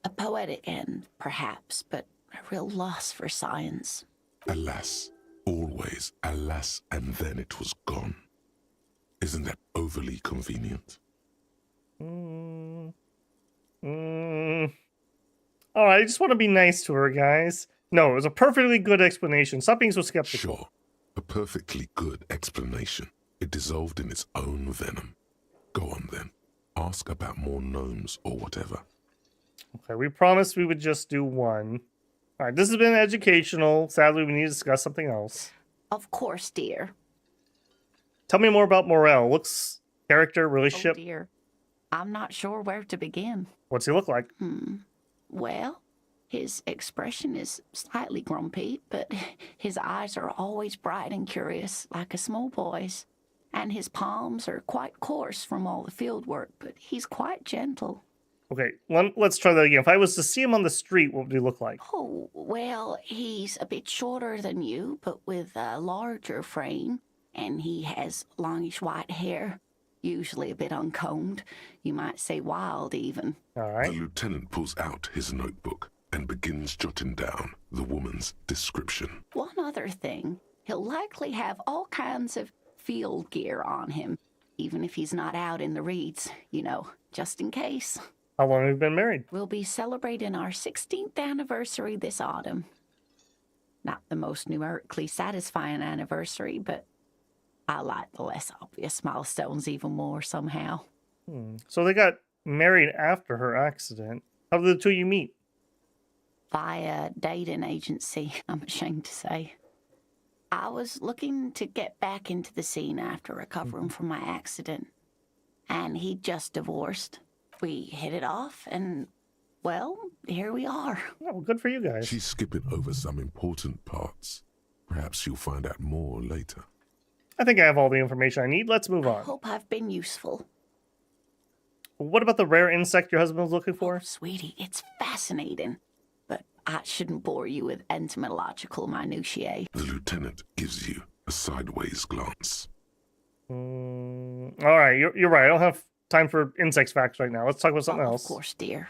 Speaker 6: A poetic end, perhaps, but a real loss for science.
Speaker 3: Alas, always alas, and then it was gone. Isn't that overly convenient?
Speaker 1: Alright, I just want to be nice to her, guys. No, it was a perfectly good explanation. Stop being so skeptical.
Speaker 3: Sure, a perfectly good explanation. It dissolved in its own venom. Go on then. Ask about more gnomes or whatever.
Speaker 1: Okay, we promised we would just do one. Alright, this has been educational. Sadly, we need to discuss something else.
Speaker 6: Of course, dear.
Speaker 1: Tell me more about Morel. Looks, character, relationship.
Speaker 6: Oh, dear. I'm not sure where to begin.
Speaker 1: What's he look like?
Speaker 6: Well, his expression is slightly grumpy, but his eyes are always bright and curious, like a small boy's. And his palms are quite coarse from all the field work, but he's quite gentle.
Speaker 1: Okay, let's try that again. If I was to see him on the street, what would he look like?
Speaker 6: Oh, well, he's a bit shorter than you, but with a larger frame. And he has longish white hair, usually a bit uncombed. You might say wild, even.
Speaker 1: All right.
Speaker 3: The lieutenant pulls out his notebook and begins jotting down the woman's description.
Speaker 6: One other thing, he'll likely have all kinds of field gear on him. even if he's not out in the reeds, you know, just in case.
Speaker 1: How long have you been married?
Speaker 6: We'll be celebrating our 16th anniversary this autumn. Not the most numerically satisfying anniversary, but I like the less obvious milestones even more somehow.
Speaker 1: So they got married after her accident. How did the two of you meet?
Speaker 6: Via dating agency, I'm ashamed to say. I was looking to get back into the scene after recovering from my accident, and he'd just divorced. We hit it off, and, well, here we are.
Speaker 1: Oh, well, good for you guys.
Speaker 3: She's skipping over some important parts. Perhaps you'll find out more later.
Speaker 1: I think I have all the information I need. Let's move
Speaker 6: I
Speaker 1: on.
Speaker 6: hope I've been useful.
Speaker 1: What about the rare insect your husband was looking for?
Speaker 6: Oh, sweetie, it's fascinating. But I shouldn't bore you with entomological minutiae.
Speaker 3: The lieutenant gives you a sideways glance.
Speaker 1: All right, you're right. I don't have time for insects facts right now. Let's talk about something else.
Speaker 6: Of course, dear.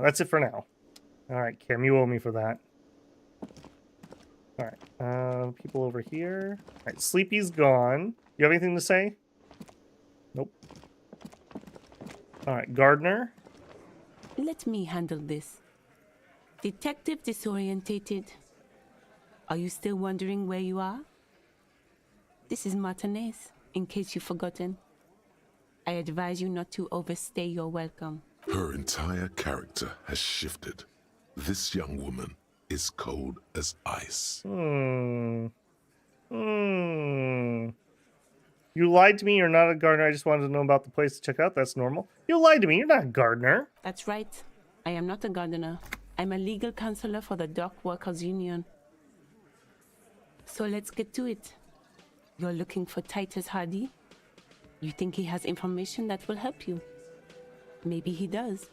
Speaker 1: That's it for now. All right, Kim, you owe me for that. All right, people over here. All right, Sleepy's gone. You have anything to say? Nope. All right, Gardner.
Speaker 8: Let me handle this. Detective disorientated. Are you still wondering where you are? This is Martinez, in case you've forgotten. I advise you not to overstay your welcome.
Speaker 3: Her entire character has shifted. This young woman is cold as ice.
Speaker 1: You lied to me. You're not a gardener. I just wanted to know about the place to check out. That's normal. You lied to me. You're not a gardener.
Speaker 8: That's right. I am not a gardener. I'm a legal counselor for the Dock Workers Union. So let's get to it. You're looking for Titus Hardy? You think he has information that will help you? Maybe he does.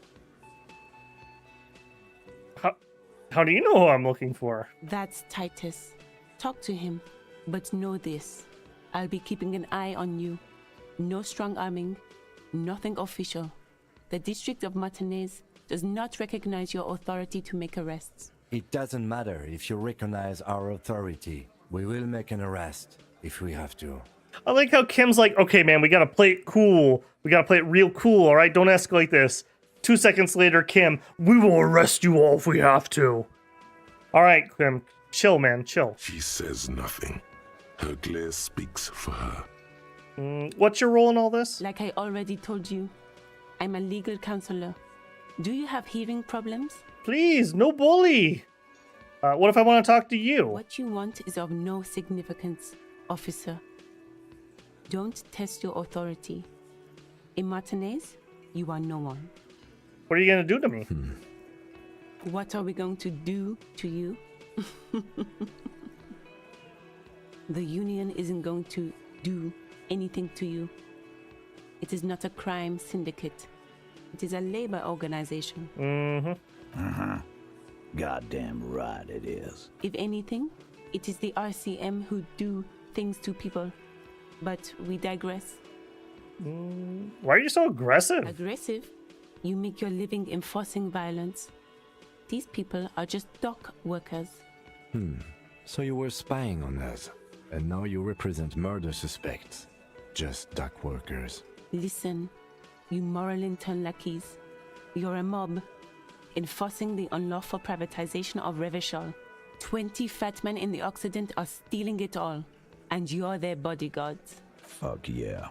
Speaker 1: How do you know who I'm looking for?
Speaker 8: That's Titus. Talk to him. But know this. I'll be keeping an eye on you. No strong arming. Nothing official. The District of Martinez does not recognize your authority to make arrests.
Speaker 4: It doesn't matter if you recognize our authority. We will make an arrest if we have to.
Speaker 1: I like how Kim's like, okay, man, we gotta play it cool. We gotta play it real cool, all right? Don't escalate this. 2 seconds later, Kim, we will arrest you all if we have to. All right, Kim, chill, man, chill.
Speaker 3: She says nothing. Her glare speaks for her.
Speaker 1: What's your role in all this?
Speaker 8: Like I already told you, I'm a legal counselor. Do you have hearing problems?
Speaker 1: Please, no bully. What if I want to talk to you?
Speaker 8: What you want is of no significance, officer. Don't test your authority. In Martinez, you are no one.
Speaker 1: What are you going to do to me?
Speaker 8: What are we going to do to you? The union isn't going to do anything to you. It is not a crime syndicate. It is a labor organization.
Speaker 9: Goddamn right it is.
Speaker 8: If anything, it is the RCM who do things to people. But we digress.
Speaker 1: Why are you so aggressive?
Speaker 8: Aggressive? You make your living enforcing violence. These people are just dock workers.
Speaker 4: So you were spying on us, and now you represent murder suspects. Just dock workers.
Speaker 8: Listen, you moral intern lackeys. You're a mob, enforcing the unlawful privatization of Revachol. 20 fat men in the Occident are stealing it all, and you're their bodyguards.
Speaker 9: Fuck yeah.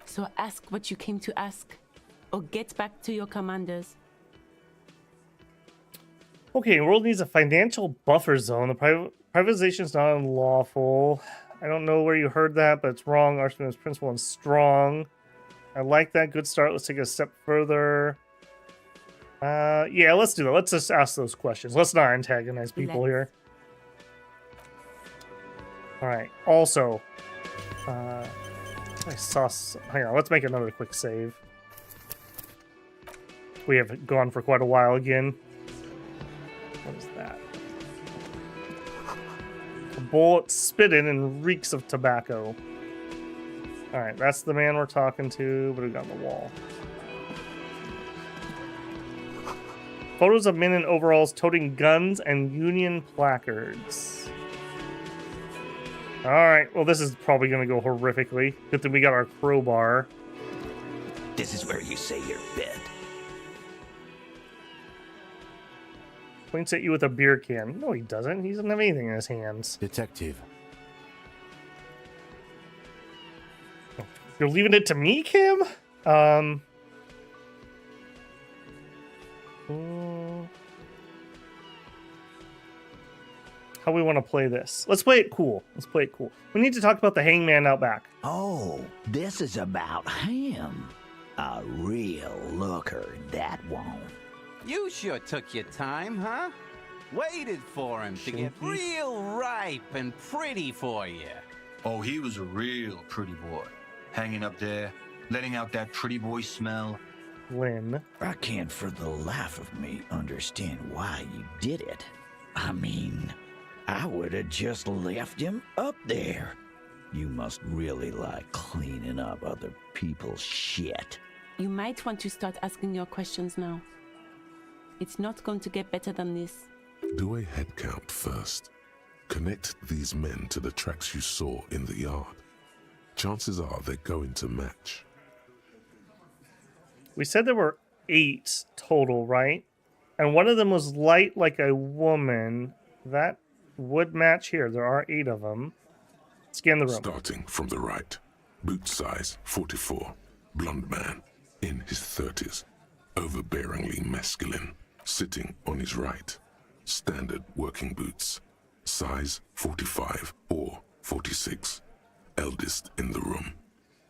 Speaker 8: So ask what you came to ask, or get back to your commanders.
Speaker 1: Okay, the world needs a financial buffer zone. The privatization is not unlawful. I don't know where you heard that, but it's wrong. Arsenal's principle and strong. I like that. Good start. Let's take it a step further. Yeah, let's do that. Let's just ask those questions. Let's not antagonize people here. All right. Also, I saw. Hang on. Let's make another quick save. We have gone for quite a while again. What is that? A bullet spitting and reeks of tobacco. Alright, that's the man we're talking to. What do we got on the wall? Photos of men in overalls toting guns and Union placards. All right. Well, this is probably going to go horrifically. Good thing we got our crowbar.
Speaker 9: This is where you say your bit.
Speaker 1: Points at you with a beer can. No, he doesn't. He doesn't have anything in his hands.
Speaker 4: Detective.
Speaker 1: You're leaving it to me, Kim? How we want to play this? Let's play it cool. We need to talk about the hangman out back.
Speaker 9: Oh, this is about him. A real looker, that won't.
Speaker 15: You sure took your time, huh? Waited for him to get real ripe and pretty for you.
Speaker 16: Oh, he was a real pretty boy. Hanging up there, letting out that pretty boy smell.
Speaker 1: Lynn.
Speaker 9: I can't for the life of me understand why you did it. I mean, I would have just left him up there. You must really like cleaning up other people's shit.
Speaker 8: You might want to start asking your questions now. It's not going to get better than this.
Speaker 3: Do a head count first. Connect these men to the tracks you saw in the yard. Chances are they're going to match.
Speaker 1: We said there were 8 total, right? And one of them was light like a woman. That would match here. There are 8 of them. Scan the room.
Speaker 3: Starting from the right. Boot size 44. Blonde man. In his 30s. Overbearingly masculine. Sitting on his right. Standard working boots. Size 45 or 46. Eldest in the room.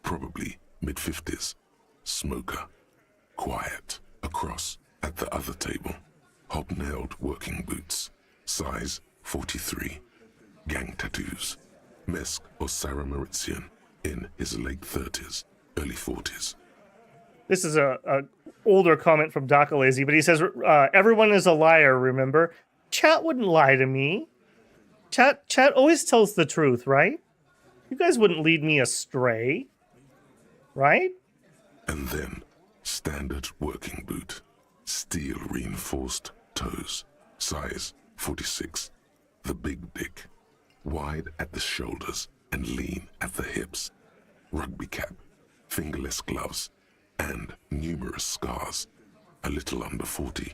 Speaker 3: Probably mid-50s. Smoker. Quiet. Across at the other table. Hobnailed working boots. Size 43. Gang tattoos. Mesk or Sarah Mauritian. In his late 30s. Early 40s.
Speaker 1: This is a older comment from Doc Lazy, but he says, everyone is a liar, remember? Chat wouldn't lie to me. Chat always tells the truth, right? You guys wouldn't lead me astray, right?
Speaker 3: And then, standard working boot. Steel reinforced toes. Size 46. The big dick. Wide at the shoulders and lean at the hips. Rugby cap. Fingerless gloves. And numerous scars. A little under 40.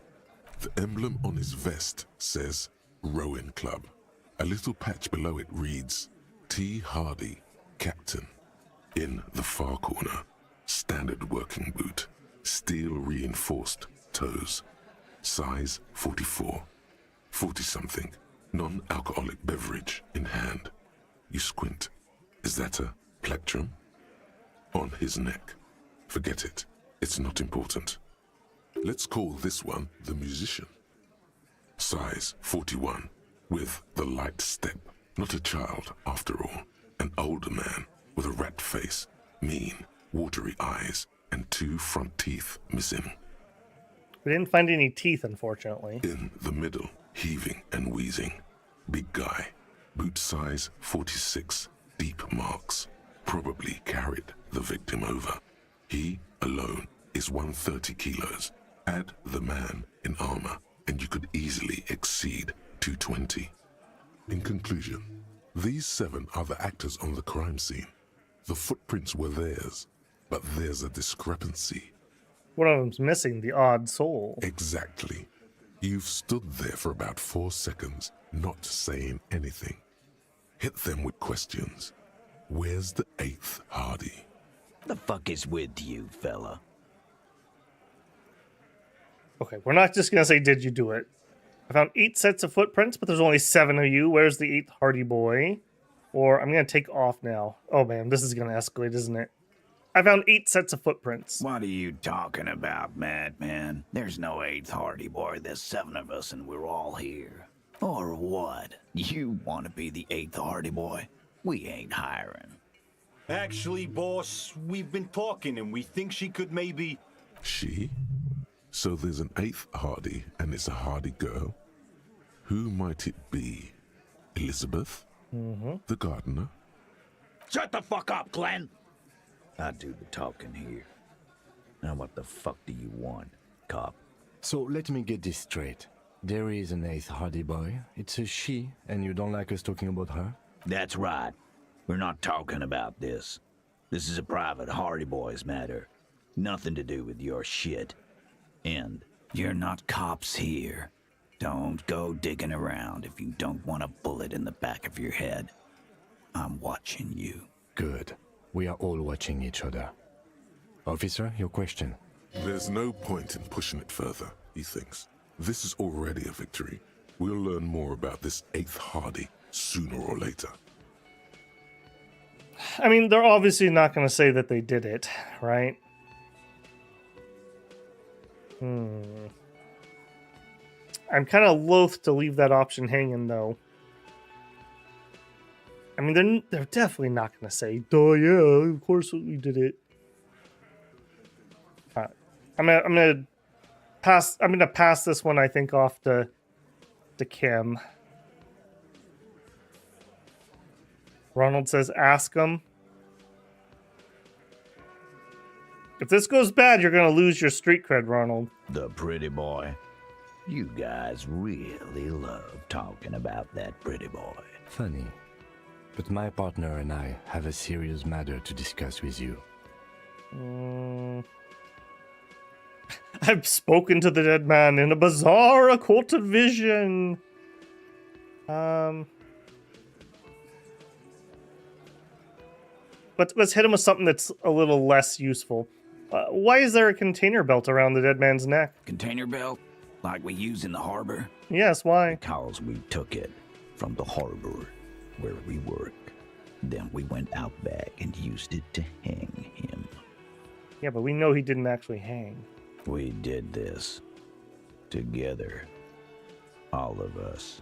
Speaker 3: The emblem on his vest says Rowing Club. A little patch below it reads T. Hardy, Captain. In the far corner, standard working boot. Steel reinforced toes. Size 44. 40-something. Non-alcoholic beverage in hand. You squint. Is that a plectrum? On his neck. Forget it. It's not important. Let's call this one the musician. Size 41, with the light step. Not a child, after all. An older man with a rat face, mean, watery eyes, and 2 front teeth missing.
Speaker 1: We didn't find any teeth, unfortunately.
Speaker 3: In the middle, heaving and wheezing. Big guy. Boot size 46, deep marks. Probably carried the victim over. He, alone, is 130 kilos. Add the man in armor, and you could easily exceed 220. In conclusion, these 7 are the actors on the crime scene. The footprints were theirs, but there's a discrepancy.
Speaker 1: One of them's missing, the odd soul.
Speaker 3: Exactly. You've stood there for about 4 seconds, not saying anything. Hit them with questions. Where's the 8th Hardy?
Speaker 9: The fuck is with you, fella?
Speaker 1: Okay, we're not just gonna say, did you do it? I found 8 sets of footprints, but there's only 7 of you. Where's the 8th Hardy boy? Or I'm gonna take off now. Oh man, this is gonna escalate, isn't it? I found 8 sets of footprints.
Speaker 9: What are you talking about, madman? There's no 8th Hardy boy. There's 7 of us and we're all here. Or what? You want to be the 8th Hardy boy? We ain't hiring.
Speaker 16: Actually, boss, we've been talking and we think she could maybe...
Speaker 3: She? So there's an 8th Hardy and it's a Hardy girl? Who might it be? Elizabeth?
Speaker 1: Mm-hmm.
Speaker 3: The gardener?
Speaker 9: Shut the fuck up, Glenn! I do the talking here. Now what the fuck do you want, cop?
Speaker 4: So let me get this straight. There is an 8th Hardy boy. It's a she, and you don't like us talking about her?
Speaker 9: That's right. We're not talking about this. This is a private Hardy Boys matter. Nothing to do with your shit. And you're not cops here. Don't go digging around if you don't want a bullet in the back of your head. I'm watching you.
Speaker 4: Good. We are all watching each other. Officer, your question.
Speaker 3: There's no point in pushing it further, he thinks. This is already a victory. We'll learn more about this 8th Hardy sooner or later.
Speaker 1: I mean, they're obviously not going to say that they did it, right? I'm kind of loath to leave that option hanging, though. I mean, they're definitely not going to say, "Oh yeah, of course we did it." I'm gonna pass. I'm gonna pass this one, I think, off to Kim. Ronald says, "Ask him." If this goes bad, you're gonna lose your street cred, Ronald.
Speaker 9: The pretty boy. You guys really love talking about that pretty boy.
Speaker 4: Funny. But my partner and I have a serious matter to discuss with you.
Speaker 1: I've spoken to the dead man in a bizarre occulted vision. Let's hit him with something that's a little less useful. Why is there a container belt around the dead man's neck?
Speaker 9: Container belt? Like we use in the harbor?
Speaker 1: Yes, why?
Speaker 9: Because we took it from the harbor where we work. Then we went out back and used it to hang him.
Speaker 1: Yeah, but we know he didn't actually hang.
Speaker 9: We did this together. All of us.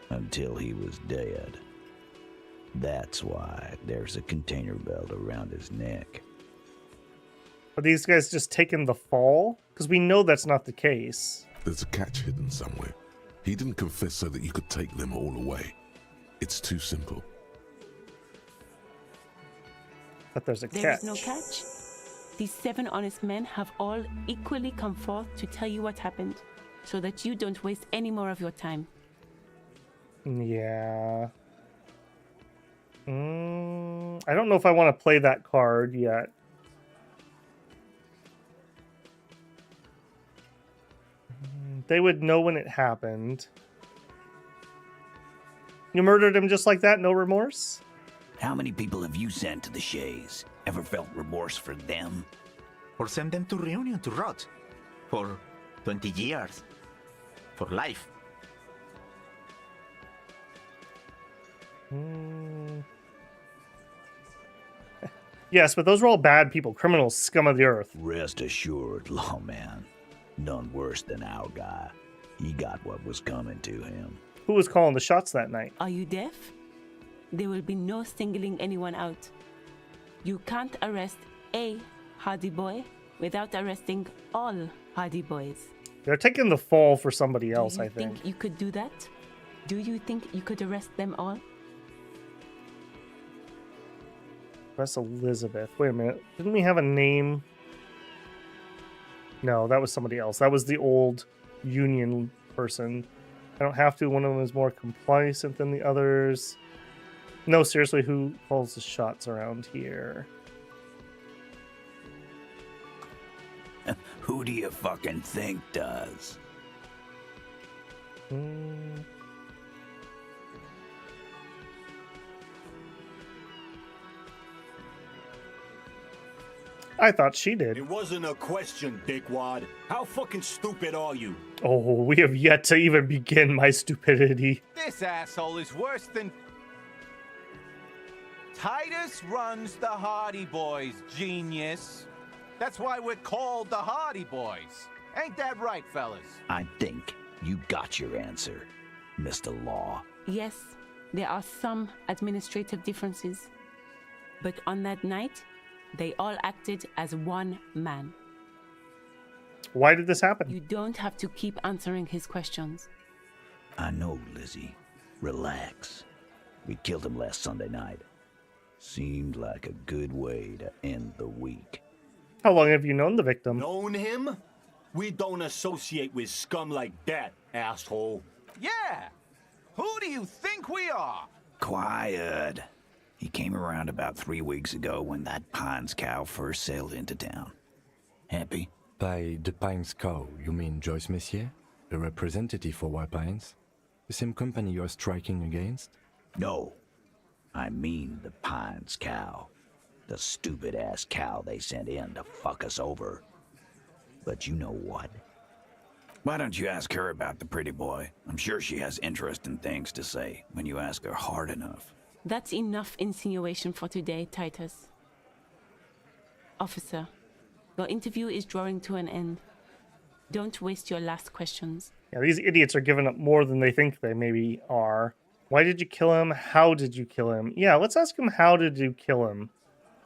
Speaker 9: Until he was dead. That's why there's a container belt around his neck.
Speaker 1: Are these guys just taking the fall? Because we know that's not the case.
Speaker 3: There's a catch hidden somewhere. He didn't confess so that you could take them all away. It's too simple.
Speaker 1: But there's a catch.
Speaker 8: There is no catch. These 7 honest men have all equally come forth to tell you what happened, so that you don't waste any more of your time.
Speaker 1: Yeah. I don't know if I want to play that card yet. They would know when it happened. You murdered him just like that, no remorse?
Speaker 9: How many people have you sent to the Shays? Ever felt remorse for them?
Speaker 17: Or send them to Reunion to rot. For 20 years. For life.
Speaker 1: Yes, but those were all bad people, criminals, scum of the earth.
Speaker 9: Rest assured, lawman. None worse than our guy. He got what was coming to him.
Speaker 1: Who was calling the shots that night?
Speaker 8: Are you deaf? There will be no singling anyone out. You can't arrest a Hardy Boy without arresting all Hardy Boys.
Speaker 1: They're taking the fall for somebody else, I think.
Speaker 8: Do you think you could do that? Do you think you could arrest them all?
Speaker 1: That's Elizabeth. Wait a minute. Didn't we have a name? No, that was somebody else. That was the old Union person. I don't have to. One of them is more complacent than the others. No, seriously, who calls the shots around here?
Speaker 9: Who do you fucking think does?
Speaker 1: I thought she did.
Speaker 18: It wasn't a question, dickwad. How fucking stupid are you?
Speaker 1: Oh, we have yet to even begin my stupidity.
Speaker 15: This asshole is worse than... Titus runs the Hardy Boys, genius. That's why we're called the Hardy Boys. Ain't that right, fellas?
Speaker 9: I think you got your answer, Mr. Law.
Speaker 8: Yes, there are some administrative differences. But on that night, they all acted as one man.
Speaker 1: Why did this happen?
Speaker 8: You don't have to keep answering his questions.
Speaker 9: I know, Lizzie. Relax. We killed him last Sunday night. Seemed like a good way to end the week.
Speaker 1: How long have you known the victim?
Speaker 18: Known him? We don't associate with scum like that, asshole.
Speaker 15: Yeah! Who do you think we are?
Speaker 9: Quiet. He came around about 3 weeks ago when that Pines cow first sailed into town. Happy?
Speaker 4: By the Pines cow, you mean Joyce Messier? A representative for White Pines? The same company you're striking against?
Speaker 9: No. I mean the Pines cow. The stupid-ass cow they sent in to fuck us over. But you know what? Why don't you ask her about the pretty boy? I'm sure she has interesting things to say when you ask her hard enough.
Speaker 8: That's enough insinuation for today, Titus. Officer, your interview is drawing to an end. Don't waste your last questions.
Speaker 1: Yeah, these idiots are giving up more than they think they maybe are. Why did you kill him? How did you kill him? Yeah, let's ask him, how did you kill him?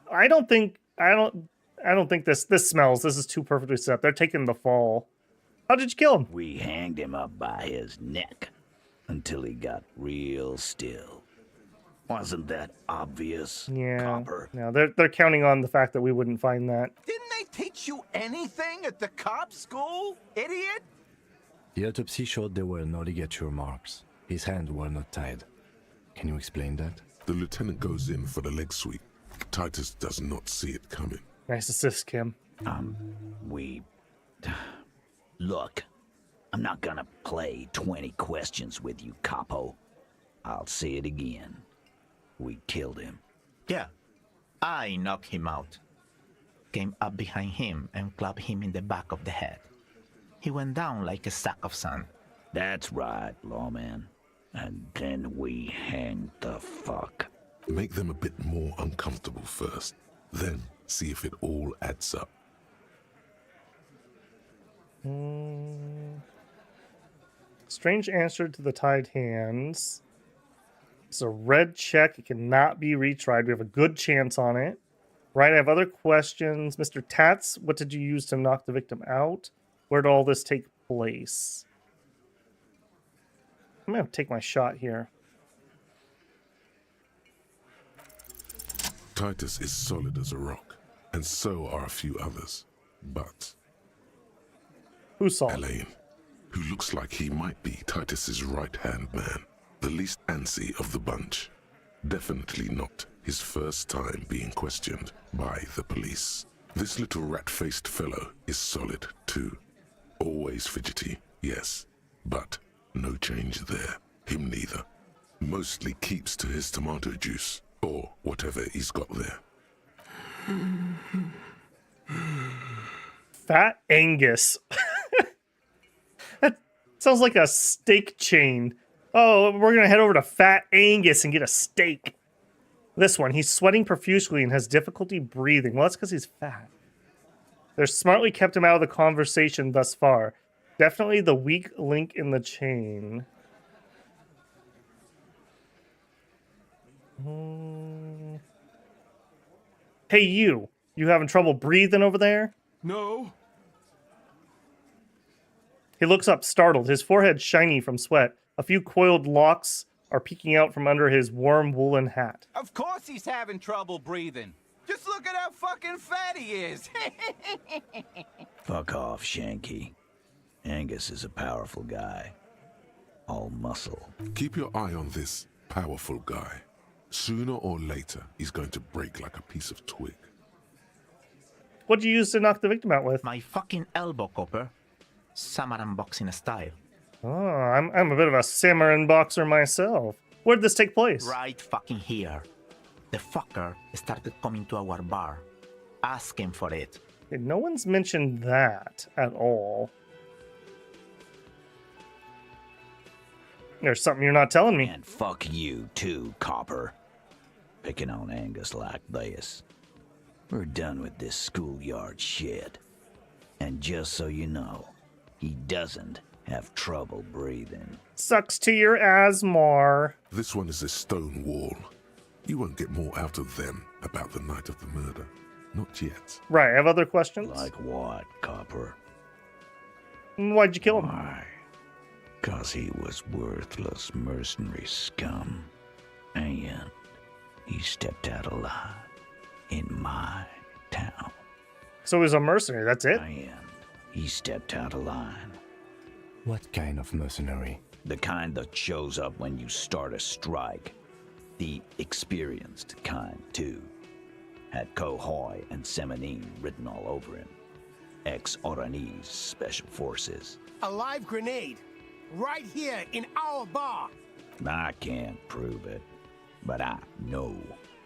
Speaker 1: I don't think this smells. This is too perfectly set up. They're taking the fall. How did you kill him?
Speaker 9: We hanged him up by his neck until he got real still. Wasn't that obvious,
Speaker 1: Yeah.
Speaker 9: Copper?
Speaker 1: No, they're counting on the fact that we wouldn't find that.
Speaker 15: Didn't they teach you anything at the cop school, idiot?
Speaker 4: The autopsy showed there were no ligature marks. His hands were not tied. Can you explain that?
Speaker 3: The lieutenant goes in for the leg sweep. Titus does not see it coming.
Speaker 1: Nice assist, Kim.
Speaker 9: Look, I'm not gonna play 20 questions with you, Capo. I'll say it again. We killed him.
Speaker 17: Yeah, I knocked him out. Came up behind him and clubbed him in the back of the head. He went down like a sack of sand.
Speaker 9: That's right, lawman. And then we hanged the fuck.
Speaker 3: Make them a bit more uncomfortable first. Then see if it all adds up.
Speaker 1: Strange answer to the tied hands. It's a red check. It cannot be retried. We have a good chance on it. Right, I have other questions. Mr. Tats, what did you use to knock the victim out? Where did all this take place? I'm going to take my shot here.
Speaker 3: Titus is solid as a rock, and so are a few others. But
Speaker 1: who's solid?
Speaker 3: Elaine, who looks like he might be Titus's right-hand man, the least antsy of the bunch. Definitely not his first time being questioned by the police. This little rat-faced fellow is solid too. Always fidgety, yes, but no change there. Him neither. Mostly keeps to his tomato juice, or whatever he's got there.
Speaker 1: Fat Angus. That sounds like a steak chain. Oh, we're going to head over to Fat Angus and get a steak. This one, he's sweating profusely and has difficulty breathing. Well, that's because he's fat. They're smartly kept him out of the conversation thus far. Definitely the weak link in the chain. Hey, you. You having trouble breathing over there?
Speaker 3: No.
Speaker 1: He looks up, startled, his forehead shiny from sweat. A few coiled locks are peeking out from under his warm woolen hat.
Speaker 15: Of course he's having trouble breathing. Just look at how fucking fat he is.
Speaker 9: Fuck off, Shanky. Angus is a powerful guy. All muscle.
Speaker 3: Keep your eye on this powerful guy. Sooner or later, he's going to break like a piece of twig.
Speaker 1: What did you use to knock the victim out with?
Speaker 17: My fucking elbow, Copper. Samaran boxing style.
Speaker 1: Oh, I'm a bit of a Samaran boxer myself. Where did this take place?
Speaker 17: Right fucking here. The fucker started coming to our bar, asking for it.
Speaker 1: Okay, no one's mentioned that at all. There's something you're not telling me.
Speaker 9: And fuck you too, Copper. Picking on Angus like this. We're done with this schoolyard shit. And just so you know, he doesn't have trouble breathing.
Speaker 1: Sucks to your asthma.
Speaker 3: This one is a stone wall. You won't get more out of them about the night of the murder. Not yet.
Speaker 1: Right, I have other questions?
Speaker 9: Like what, Copper?
Speaker 1: Why'd you kill him?
Speaker 9: Why? 'Cause he was worthless mercenary scum. And he stepped out alive in my town.
Speaker 1: So he was a mercenary, that's it?
Speaker 9: And he stepped out of line.
Speaker 4: What kind of mercenary?
Speaker 9: The kind that shows up when you start a strike. The experienced kind, too. Had Kohoi and Semenine written all over him. Ex-Oranese Special Forces.
Speaker 19: A live grenade. Right here in our bar.
Speaker 9: I can't prove it, but I know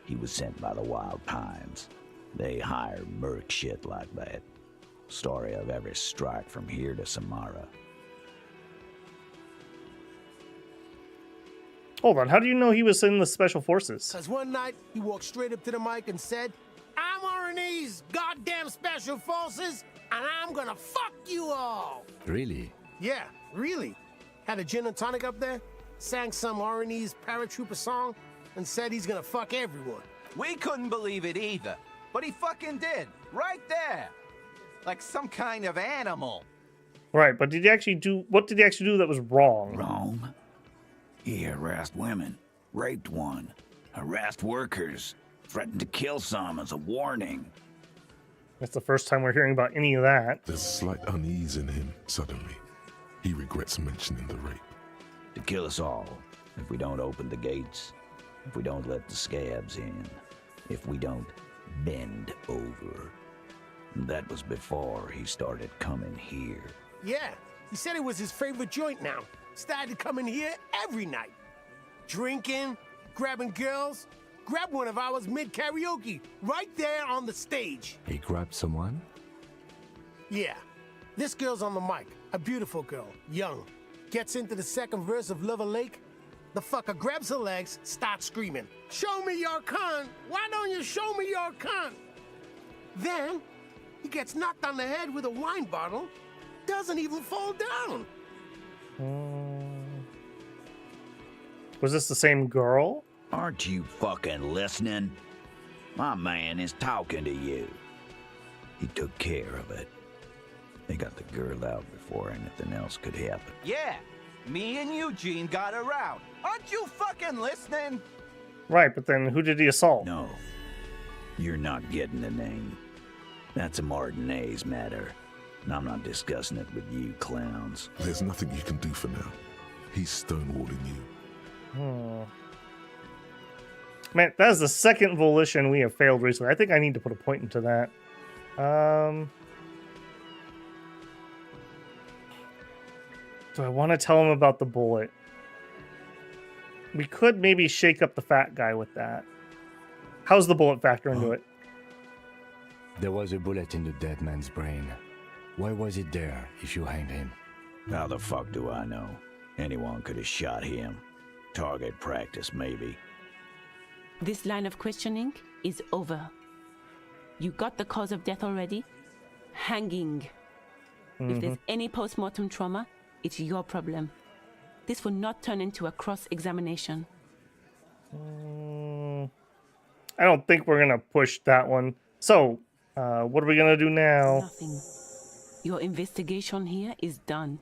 Speaker 9: he was sent by the Wild Pines. They hire merc shit like that. Story of every strike from here to Samara.
Speaker 1: Hold on, how do you know he was in the Special Forces?
Speaker 19: Because one night, he walked straight up to the mic and said, I'm Oranese goddamn Special Forces, and I'm gonna fuck you all.
Speaker 4: Really?
Speaker 19: Yeah, really. Had a gin and tonic up there, sang some Oranese paratrooper song, and said he's gonna fuck everyone.
Speaker 15: We couldn't believe it either, but he fucking did, right there. Like some kind of animal.
Speaker 1: Right, but did he actually do, what did he actually do that was wrong?
Speaker 9: Wrong? He harassed women, raped one, harassed workers, threatened to kill some as a warning.
Speaker 1: That's the first time we're hearing about any of that.
Speaker 3: There's slight unease in him suddenly. He regrets mentioning the rape.
Speaker 9: To kill us all, if we don't open the gates, if we don't let the scabs in, if we don't bend over. That was before he started coming here.
Speaker 19: Yeah, he said it was his favorite joint now. Started coming here every night. Drinking, grabbing girls. Grabbed one of ours mid-karaoke, right there on the stage.
Speaker 4: He grabbed someone?
Speaker 19: Yeah. This girl's on the mic. A beautiful girl, young. Gets into the second verse of Lover Lake. The fucker grabs her legs, starts screaming, "Show me your cunt! Why don't you show me your cunt?" Then, he gets knocked on the head with a wine bottle. Doesn't even fall down.
Speaker 1: Was this the same girl?
Speaker 9: Aren't you fucking listening? My man is talking to you. He took care of it. They got the girl out before anything else could happen.
Speaker 15: Yeah, me and Eugene got around. Aren't you fucking listening?
Speaker 1: Right, but then who did he assault?
Speaker 9: No, you're not getting the name. That's a Martinez matter. And I'm not discussing it with you clowns.
Speaker 3: There's nothing you can do for now. He's stonewalling you.
Speaker 1: Man, that is the second volition we have failed recently. I think I need to put a point into that. Do I want to tell him about the bullet? We could maybe shake up the fat guy with that. How's the bullet factor into it?
Speaker 4: There was a bullet in the dead man's brain. Why was it there if you hanged him?
Speaker 9: How the fuck do I know? Anyone could have shot him. Target practice, maybe.
Speaker 8: This line of questioning is over. You got the cause of death already? Hanging. If there's any post-mortem trauma, it's your problem. This will not turn into a cross-examination.
Speaker 1: I don't think we're going to push that one. So, what are we going to do now?
Speaker 8: Nothing. Your investigation here is done.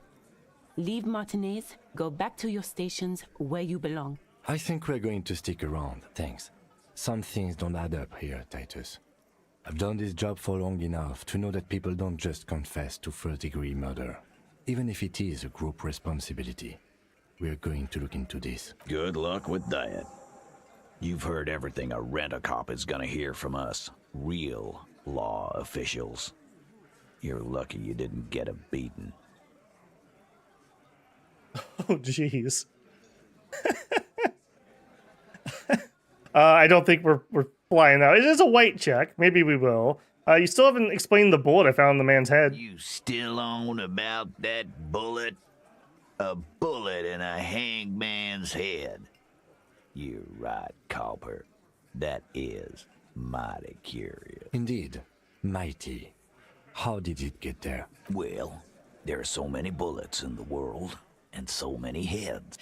Speaker 8: Leave Martinez, go back to your stations where you belong.
Speaker 4: I think we're going to stick around, thanks. Some things don't add up here, Titus. I've done this job for long enough to know that people don't just confess to first-degree murder, even if it is a group responsibility. We're going to look into this.
Speaker 9: Good luck with that. You've heard everything a rent-a-cop is gonna hear from us. Real law officials. You're lucky you didn't get a beating.
Speaker 1: Oh, jeez. I don't think we're flying now. It is a white check. Maybe we will. You still haven't explained the bullet I found in the man's head.
Speaker 9: You still on about that bullet? A bullet in a hangman's head. You're right, Copper. That is mighty curious.
Speaker 4: Indeed. Mighty. How did it get there?
Speaker 9: Well, there are so many bullets in the world, and so many heads.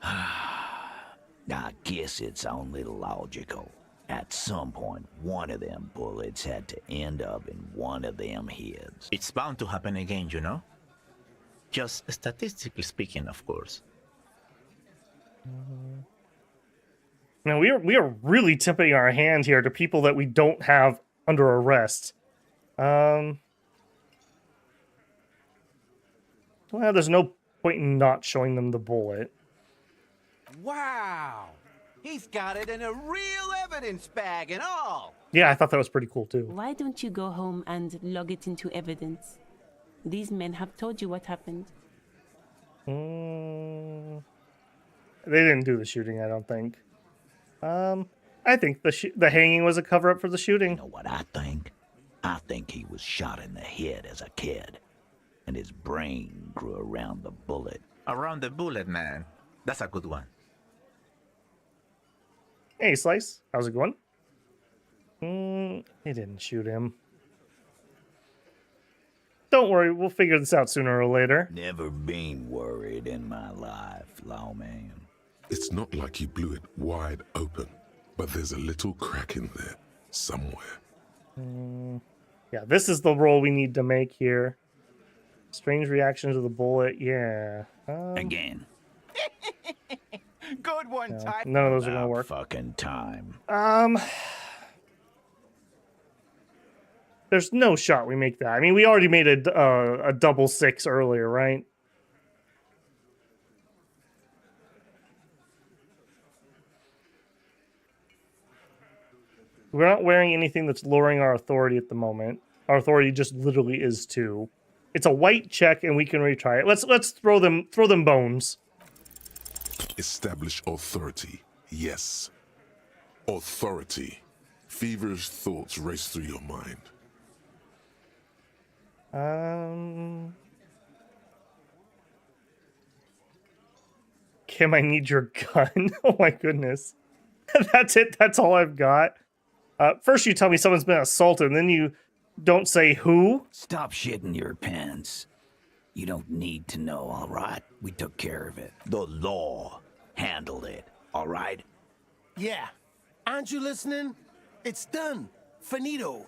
Speaker 9: I guess it's only logical. At some point, one of them bullets had to end up in one of them heads.
Speaker 17: It's bound to happen again, you know? Just statistically speaking, of course.
Speaker 1: Now, we are really tipping our hand here to people that we don't have under arrest. Well, there's no point in not showing them the bullet.
Speaker 15: Wow! He's got it in a real evidence bag and all.
Speaker 1: Yeah, I thought that was pretty cool too.
Speaker 8: Why don't you go home and log it into evidence? These men have told you what happened.
Speaker 1: They didn't do the shooting, I don't think. I think the hanging was a cover-up for the shooting.
Speaker 9: You know what I think? I think he was shot in the head as a kid, and his brain grew around the bullet.
Speaker 17: Around the bullet, man. That's a good one.
Speaker 1: Hey, Slice. How's it going? They didn't shoot him. Don't worry, we'll figure this out sooner or later.
Speaker 9: Never been worried in my life, lawman.
Speaker 3: It's not like you blew it wide open, but there's a little crack in there somewhere.
Speaker 1: Yeah, this is the roll we need to make here. Strange reaction to the bullet, yeah.
Speaker 9: Again.
Speaker 15: Good one,
Speaker 1: No,
Speaker 15: Ty.
Speaker 1: none of those are gonna work.
Speaker 9: Fucking time.
Speaker 1: There's no shot we make that. I mean, we already made a double 6 earlier, right? We're not wearing anything that's lowering our authority at the moment. Our authority just literally is 2. It's a white check, and we can retry it. Let's throw them bones.
Speaker 3: Establish authority. Yes. Authority. Feverish thoughts race through your mind.
Speaker 1: Kim, I need your gun. Oh my goodness. That's it. That's all I've got. First you tell me someone's been assaulted, and then you don't say who.
Speaker 9: Stop shitting your pants. You don't need to know, all right? We took care of it. The law handled it, all right?
Speaker 19: Yeah. Aren't you listening? It's done. Finito.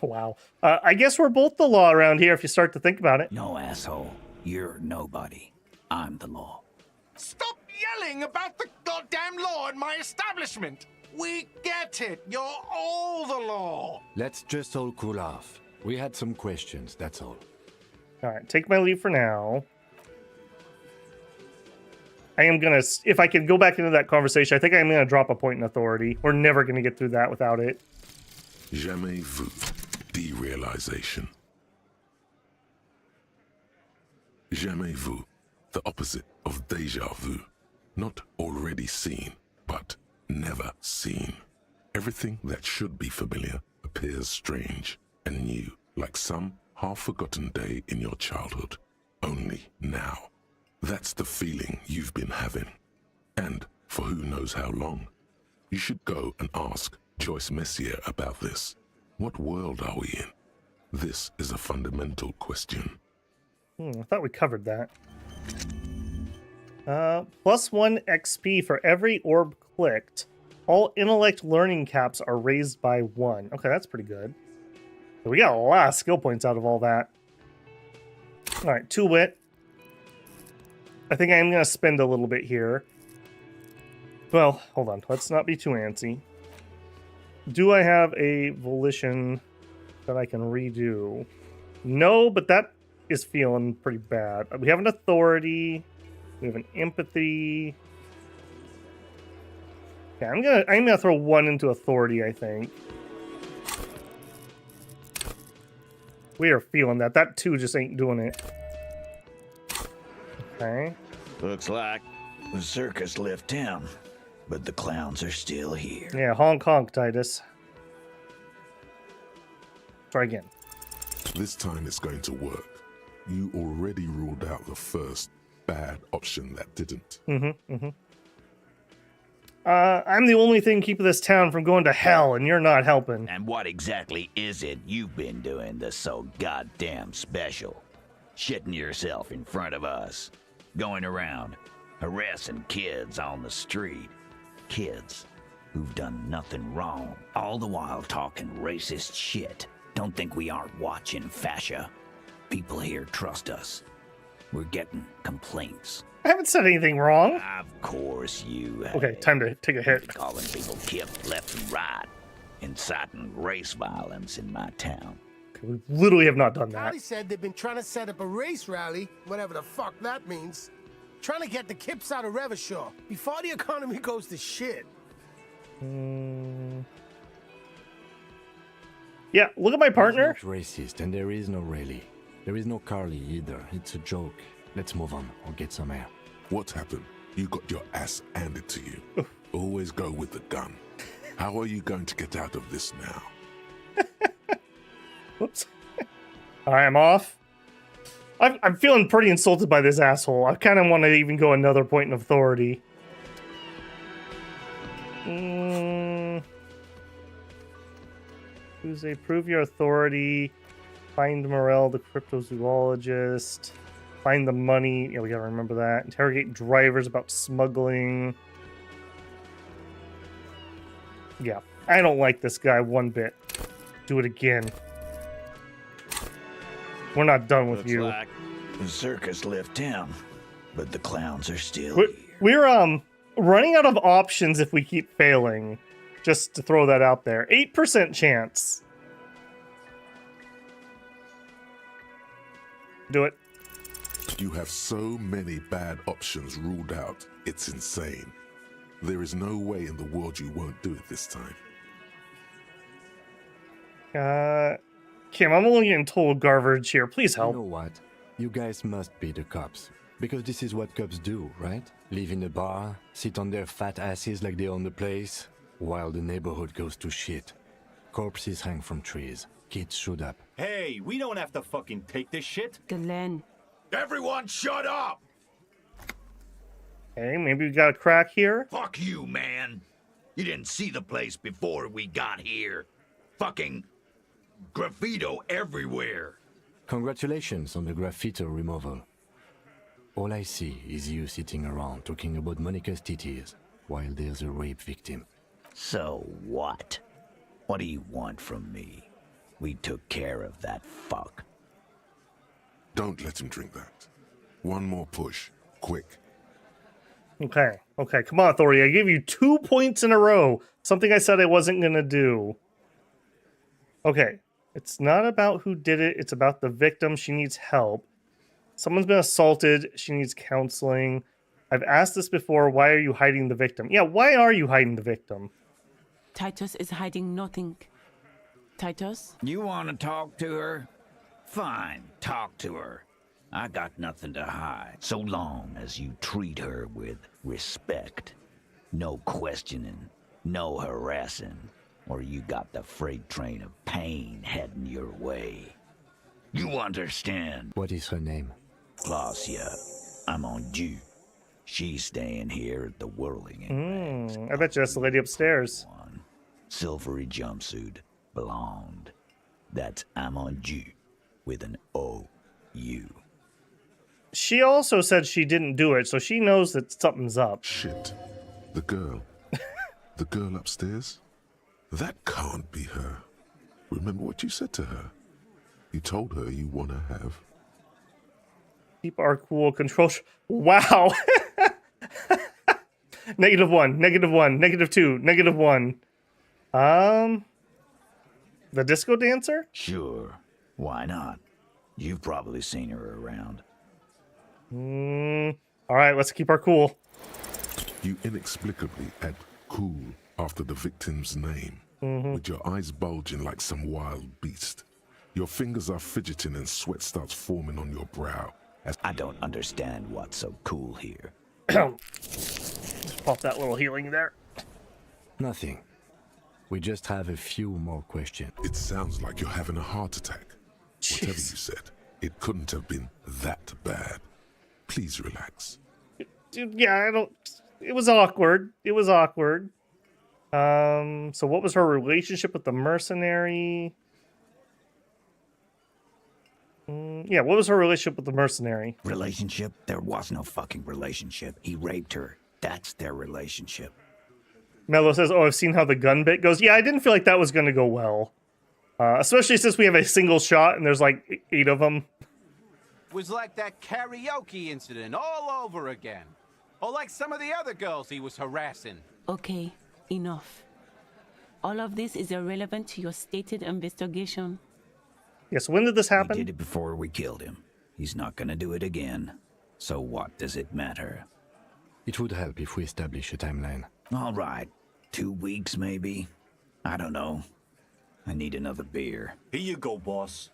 Speaker 1: Wow. I guess we're both the law around here if you start to think about it.
Speaker 9: No, asshole. You're nobody. I'm the law.
Speaker 12: Stop yelling about the goddamn law in my establishment. We get it. You're all the law.
Speaker 4: Let's just all cool off. We had some questions, that's all.
Speaker 1: All right, take my leave for now. I am gonna, if I can go back into that conversation, I think I'm gonna drop a point in authority. We're never gonna get through that without it.
Speaker 3: Jamais vu. Derealization. Jamais vu. The opposite of déjà vu. Not already seen, but never seen. Everything that should be familiar appears strange and new, like some half-forgotten day in your childhood. Only now. That's the feeling you've been having. And for who knows how long. You should go and ask Joyce Messier about this. What world are we in? This is a fundamental question.
Speaker 1: I thought we covered that. +1 XP for every orb clicked. All intellect learning caps are raised by 1. Okay, that's pretty good. So we got a lot of skill points out of all that. Alright, 2 wit. I think I am going to spend a little bit here. Well, hold on. Let's not be too antsy. Do I have a volition that I can redo? No, but that is feeling pretty bad. We have an authority. We have an empathy. Yeah, I'm gonna throw 1 into authority, I think. We are feeling that. That 2 just ain't doing it. Okay.
Speaker 9: Looks like the circus left town, but the clowns are still here.
Speaker 1: Yeah, honk honk, Titus. Try again.
Speaker 3: This time it's going to work. You already ruled out the first bad option that didn't.
Speaker 1: I'm the only thing keeping this town from going to hell, and you're not helping.
Speaker 9: And what exactly is it you've been doing that's so goddamn special? Shitting yourself in front of us. Going around, harassing kids on the street. Kids who've done nothing wrong. All the while talking racist shit. Don't think we aren't watching, fascia. People here trust us. We're getting complaints.
Speaker 1: I haven't said anything wrong.
Speaker 9: Of course you have.
Speaker 1: Okay, time to take a hit.
Speaker 9: Calling people kip left and right. Inciting race violence in my town.
Speaker 1: We literally have not done that.
Speaker 19: Holly said they've been trying to set up a race rally, whatever the fuck that means. Trying to get the kips out of Revachol before the economy goes to shit.
Speaker 1: Yeah, look at my partner.
Speaker 4: He's not racist, and there is no rally. There is no Carly either. It's a joke. Let's move on or get some air.
Speaker 3: What happened? You got your ass handed to you. Always go with the gun. How are you going to get out of this now?
Speaker 1: Whoops. All right, I'm off. I'm feeling pretty insulted by this asshole. I kind of want to even go another point of authority. Who's a prove your authority? Find Morel, the cryptozoologist. Find the money. Yeah, we gotta remember that. Interrogate drivers about smuggling. Yeah, I don't like this guy one bit. Do it again. We're not done with you.
Speaker 9: Like the circus left town, but the clowns are still
Speaker 1: We're running out of options if we keep failing. Just to throw that out there. 8% chance. Do it.
Speaker 3: You have so many bad options ruled out. It's insane. There is no way in the world you won't do it this time.
Speaker 1: Kim, I'm only getting told garbage here. Please help.
Speaker 4: You know what? You guys must be the cops. Because this is what cops do, right? Live in a bar, sit on their fat asses like they own the place, while the neighborhood goes to shit. Corpses hang from trees. Kids shoot up.
Speaker 18: Hey, we don't have to fucking take this shit.
Speaker 8: Glenn.
Speaker 7: Everyone shut up!
Speaker 1: Okay, maybe we got a crack here.
Speaker 7: Fuck you, man. You didn't see the place before we got here. Fucking graffito everywhere.
Speaker 4: Congratulations on the graffito removal. All I see is you sitting around talking about Monica's titties while there's a rape victim.
Speaker 9: So what? What do you want from me? We took care of that fuck.
Speaker 3: Don't let him drink that. One more push. Quick.
Speaker 1: Okay, come on, Authority. I gave you 2 points in a row. Something I said I wasn't gonna do. Okay, it's not about who did it. It's about the victim. She needs help. Someone's been assaulted. She needs counseling. I've asked this before. Why are you hiding the victim? Yeah, why are you hiding the victim?
Speaker 8: Titus is hiding nothing. Titus?
Speaker 9: You want to talk to her? Fine, talk to her. I got nothing to hide, so long as you treat her with respect. No questioning, no harassing, or you got the freight train of pain heading your way. You understand?
Speaker 4: What is her name?
Speaker 9: Glacia. I'm on due. She's staying here at the Whirling.
Speaker 1: I bet you that's the lady upstairs.
Speaker 9: Silvery jumpsuit, blonde. That's Amonju with an O-U.
Speaker 1: She also said she didn't do it, so she knows that something's up.
Speaker 3: Shit. The girl. The girl upstairs? That can't be her. Remember what you said to her? You told her you want to have.
Speaker 1: Keep our cool control. Wow. -1, -1, -2, -1. The disco dancer?
Speaker 9: Sure. Why not? You've probably seen her around.
Speaker 1: All right, let's keep our cool.
Speaker 3: You inexplicably add cool after the victim's name, with your eyes bulging like some wild beast. Your fingers are fidgeting and sweat starts forming on your brow.
Speaker 9: I don't understand what's so cool here.
Speaker 1: Just pop that little healing there.
Speaker 4: Nothing. We just have a few more questions.
Speaker 3: It sounds like you're having a heart attack. Whatever you said, it couldn't have been that bad. Please relax.
Speaker 1: Dude, yeah, I don't... It was awkward. So what was her relationship with the mercenary? Yeah, what was her relationship with the mercenary?
Speaker 9: Relationship? There was no fucking relationship. He raped her. That's their relationship.
Speaker 1: Mello says, oh, I've seen how the gun bit goes. Yeah, I didn't feel like that was going to go well. Especially since we have a single shot and there's like 8 of them.
Speaker 15: Was like that karaoke incident all over again. Or like some of the other girls he was harassing.
Speaker 8: Okay, enough. All of this is irrelevant to your stated investigation.
Speaker 1: Yes, when did this happen?
Speaker 9: We did it before we killed him. He's not gonna do it again. So what does it matter?
Speaker 4: It would help if we establish a timeline.
Speaker 9: All right. 2 weeks, maybe? I don't know. I need another beer.
Speaker 18: Here you go, boss.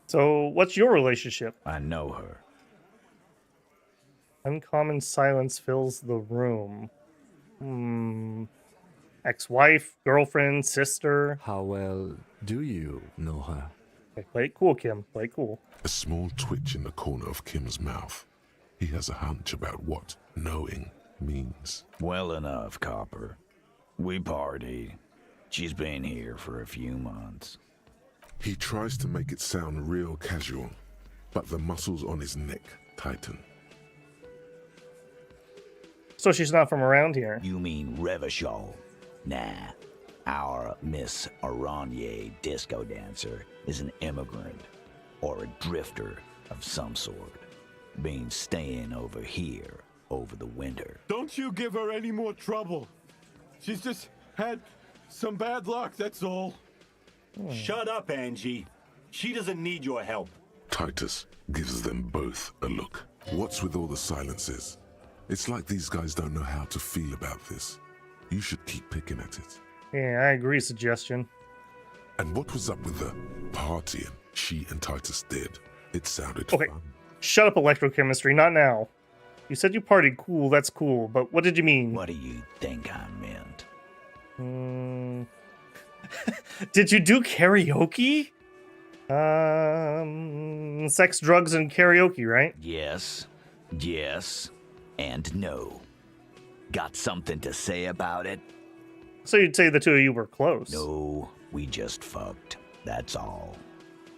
Speaker 1: So, what's your relationship?
Speaker 9: I know her.
Speaker 1: Uncommon silence fills the room. Ex-wife, girlfriend, sister.
Speaker 4: How well do you know her?
Speaker 1: Okay, play it cool, Kim. Play it cool.
Speaker 3: A small twitch in the corner of Kim's mouth. He has a hunch about what knowing means.
Speaker 9: Well enough, Copper. We party. She's been here for a few months.
Speaker 3: He tries to make it sound real casual, but the muscles on his neck tighten.
Speaker 1: So she's not from around here.
Speaker 9: You mean Revachol? Nah. Our Miss Aranye disco dancer is an immigrant or a drifter of some sort. Been staying over here over the winter.
Speaker 18: Don't you give her any more trouble. She's just had some bad luck, that's all. Shut up, Angie. She doesn't need your help.
Speaker 3: Titus gives them both a look. What's with all the silences? It's like these guys don't know how to feel about this. You should keep picking at it.
Speaker 1: Yeah, I agree, suggestion.
Speaker 3: And what was up with the partying she and Titus did? It sounded
Speaker 1: Okay,
Speaker 3: fun.
Speaker 1: shut up, electrochemistry, not now. You said you partied cool, that's cool, but what did you mean?
Speaker 9: What do you think I meant?
Speaker 1: Did you do karaoke? Sex, drugs, and karaoke, right?
Speaker 9: Yes, and no. Got something to say about it?
Speaker 1: So you'd say the two of you were close.
Speaker 9: No, we just fucked. That's all.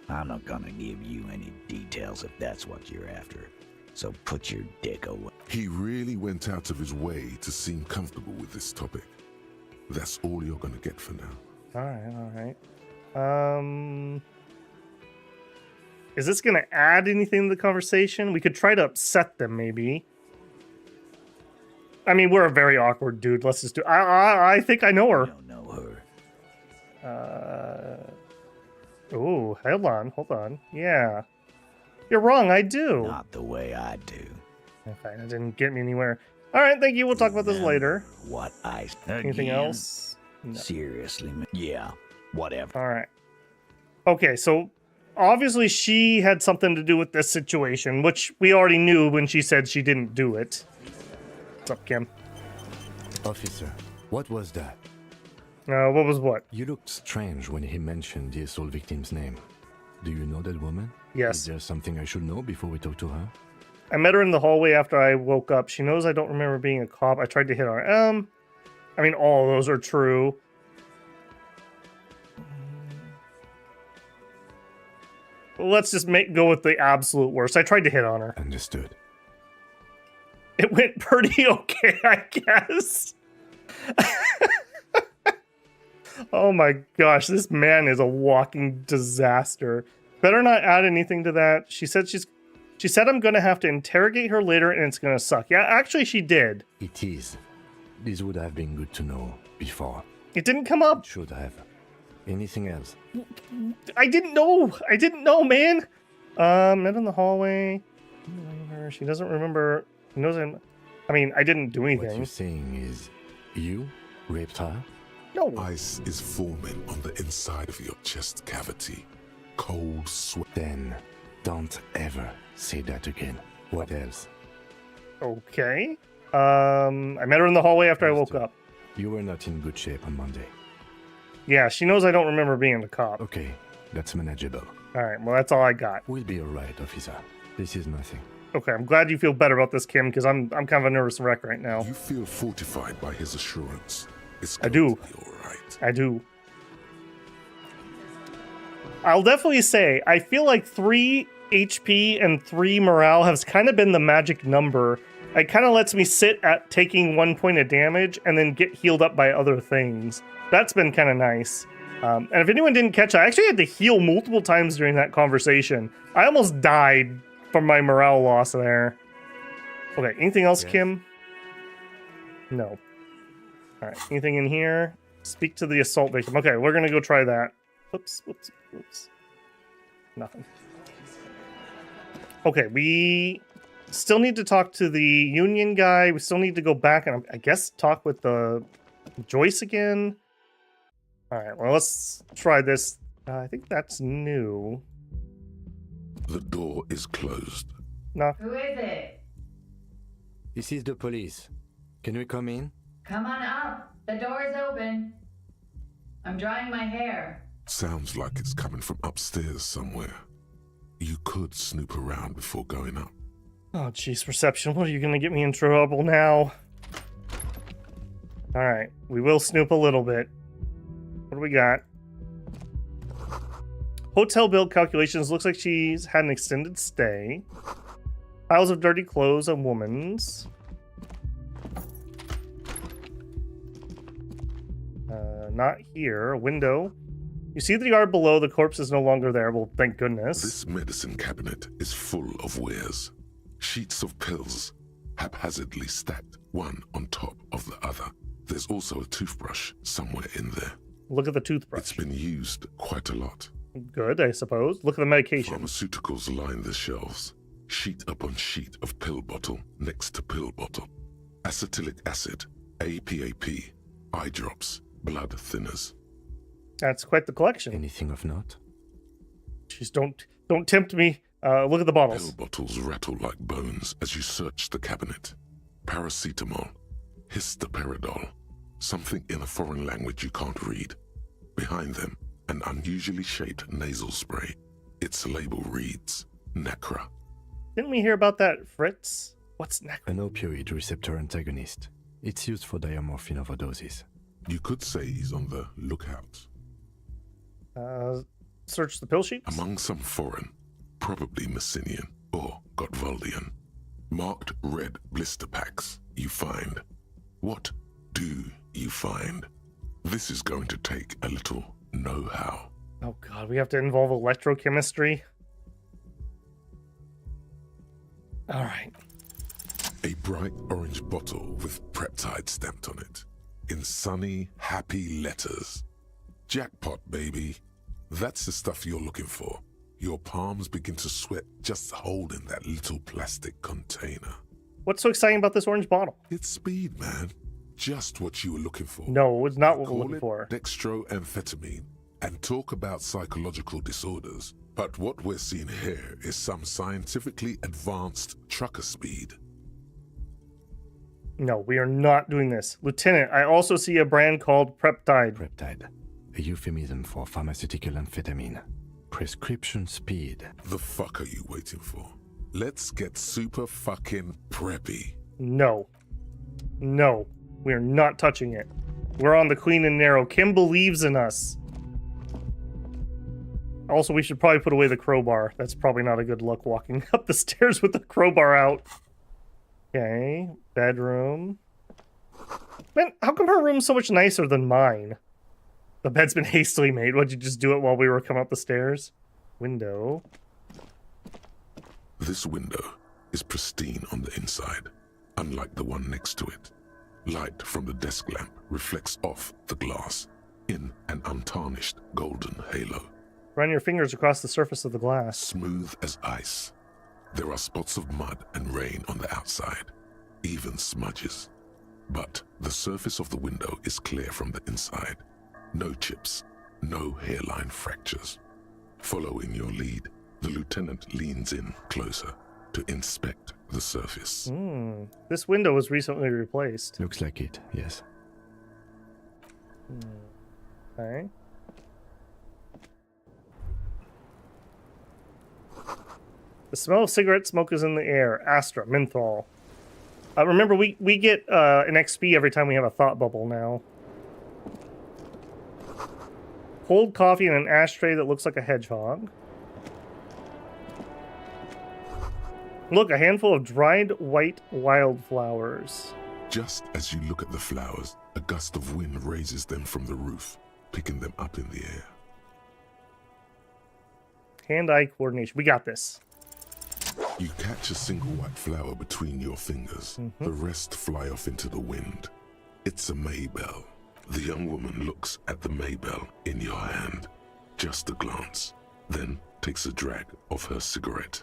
Speaker 9: I'm not gonna give you any details if that's what you're after. So put your dick away.
Speaker 3: He really went out of his way to seem comfortable with this topic. That's all you're gonna get for now.
Speaker 1: Alright. Is this gonna add anything to the conversation? We could try to upset them, maybe. I mean, we're a very awkward dude. Let's just do. I think I know her.
Speaker 9: I don't know her.
Speaker 1: Oh, hold on. Yeah, you're wrong. I do.
Speaker 9: Not the way I do.
Speaker 1: Okay, that didn't get me anywhere. All right, thank you. We'll talk about this later.
Speaker 9: What I
Speaker 1: Anything
Speaker 9: again?
Speaker 1: else? No.
Speaker 9: Seriously, man. Yeah, whatever.
Speaker 1: All right. Okay, so obviously she had something to do with this situation, which we already knew when she said she didn't do it. What's up, Kim?
Speaker 4: Officer, what was that?
Speaker 1: What was what?
Speaker 4: You looked strange when he mentioned the assault victim's name. Do you know that woman?
Speaker 1: Yes.
Speaker 4: Is there something I should know before we talk to her?
Speaker 1: I met her in the hallway after I woke up. She knows I don't remember being a cop. I tried to hit her. I mean, all of those are true. Let's just go with the absolute worst. I tried to hit on her.
Speaker 4: Understood.
Speaker 1: It went pretty okay, I guess. Oh my gosh, this man is a walking disaster. Better not add anything to that. She said I'm gonna have to interrogate her later and it's gonna suck. Yeah, actually she did.
Speaker 4: It is. This would have been good to know before.
Speaker 1: It didn't come up.
Speaker 4: It should have. Anything else?
Speaker 1: I didn't know, man. Met in the hallway. She doesn't remember. Knows him. I mean, I didn't do anything.
Speaker 4: What you're saying is, you raped her?
Speaker 1: No.
Speaker 3: Ice is forming on the inside of your chest cavity. Cold sweat.
Speaker 4: Then, don't ever say that again. What else?
Speaker 1: Okay. I met her in the hallway after I woke up.
Speaker 4: You were not in good shape on Monday.
Speaker 1: Yeah, she knows I don't remember being a cop.
Speaker 4: Okay, that's manageable.
Speaker 1: All right, well, that's all I got.
Speaker 4: We'll be all right, officer. This is nothing.
Speaker 1: Okay, I'm glad you feel better about this, Kim, because I'm kind of a nervous wreck right now.
Speaker 3: You feel fortified by his assurance.
Speaker 1: I do. I do. I'll definitely say, I feel like 3 HP and 3 morale has kind of been the magic number. It kind of lets me sit at taking 1 point of damage and then get healed up by other things. That's been kind of nice. And if anyone didn't catch, I actually had to heal multiple times during that conversation. I almost died from my morale loss there. Okay, anything else, Kim? No. All right, anything in here? Speak to the assault victim. Okay, we're gonna go try that. Whoops. Nothing. Okay, we still need to talk to the union guy. We still need to go back and I guess talk with the Joyce again. All right, well, let's try this. I think that's new.
Speaker 3: The door is closed.
Speaker 1: No.
Speaker 20: Who is it?
Speaker 4: This is the police. Can we come in?
Speaker 20: Come on up. The door is open. I'm drying my hair.
Speaker 3: Sounds like it's coming from upstairs somewhere. You could snoop around before going up.
Speaker 1: Oh, jeez, reception. What are you going to get me in trouble now? All right, we will snoop a little bit. What do we got? Hotel bill calculations. Looks like she's had an extended stay. Piles of dirty clothes, a woman's. Not here. A window. You see the yard below. The corpse is no longer there. Well, thank goodness.
Speaker 3: This medicine cabinet is full of wares. Sheets of pills, haphazardly stacked, one on top of the other. There's also a toothbrush somewhere in there.
Speaker 1: Look at the toothbrush.
Speaker 3: It's been used quite a lot.
Speaker 1: Good, I suppose. Look at the medication.
Speaker 3: Pharmaceuticals line the shelves. Sheet upon sheet of pill bottle next to pill bottle. Acetylic acid, APAP, eye drops, blood thinners.
Speaker 1: That's quite the collection.
Speaker 4: Anything of note?
Speaker 1: Jeez, don't tempt me. Look at the bottles.
Speaker 3: Pill bottles rattle like bones as you search the cabinet. Paracetamol, histoperidol, something in a foreign language you can't read. Behind them, an unusually shaped nasal spray. Its label reads, Nacra.
Speaker 1: Didn't we hear about that, Fritz? What's Nacra?
Speaker 4: An opioid receptor antagonist. It's used for diamorphine overdoses.
Speaker 3: You could say he's on the lookout.
Speaker 1: Search the pill sheets?
Speaker 3: Among some foreign, probably Messinian or Gottwaldian, marked red blister packs you find. What do you find? This is going to take a little know-how.
Speaker 1: Oh god, we have to involve electrochemistry? Alright.
Speaker 3: A bright orange bottle with peptide stamped on it. In sunny, happy letters. Jackpot, baby. That's the stuff you're looking for. Your palms begin to sweat just holding that little plastic container.
Speaker 1: What's so exciting about this orange bottle?
Speaker 3: It's speed, man. Just what you were looking for.
Speaker 1: No, it's not what we're
Speaker 3: Call
Speaker 1: looking
Speaker 3: it
Speaker 1: for.
Speaker 3: dextroamphetamine and talk about psychological disorders. But what we're seeing here is some scientifically advanced trucker speed.
Speaker 1: No, we are not doing this. Lieutenant, I also see a brand called Peptide.
Speaker 4: Peptide, a euphemism for pharmaceutical amphetamine. Prescription speed.
Speaker 3: The fuck are you waiting for? Let's get super fucking preppy.
Speaker 1: No. No. We are not touching it. We're on the Queen and Narrow. Kim believes in us. Also, we should probably put away the crowbar. That's probably not a good look walking up the stairs with the crowbar out. Okay, bedroom. Man, how come her room's so much nicer than mine? The bed's been hastily made. Would you just do it while we were coming up the stairs? Window.
Speaker 3: This window is pristine on the inside, unlike the one next to it. Light from the desk lamp reflects off the glass in an untarnished golden halo.
Speaker 1: Run your fingers across the surface of the glass.
Speaker 3: Smooth as ice. There are spots of mud and rain on the outside, even smudges. But the surface of the window is clear from the inside. No chips, no hairline fractures. Following your lead, the lieutenant leans in closer to inspect the surface.
Speaker 1: This window was recently replaced.
Speaker 4: Looks like it, yes.
Speaker 1: Okay. The smell of cigarette smoke is in the air. Astra, menthol. Remember, we get an XP every time we have a thought bubble now. Cold coffee in an ashtray that looks like a hedgehog. Look, a handful of dried white wildflowers.
Speaker 3: Just as you look at the flowers, a gust of wind raises them from the roof, picking them up in the air.
Speaker 1: Hand-eye coordination. We got this.
Speaker 3: You catch a single white flower between your fingers. The rest fly off into the wind. It's a Maybell. The young woman looks at the Maybell in your hand. Just a glance, then takes a drag of her cigarette.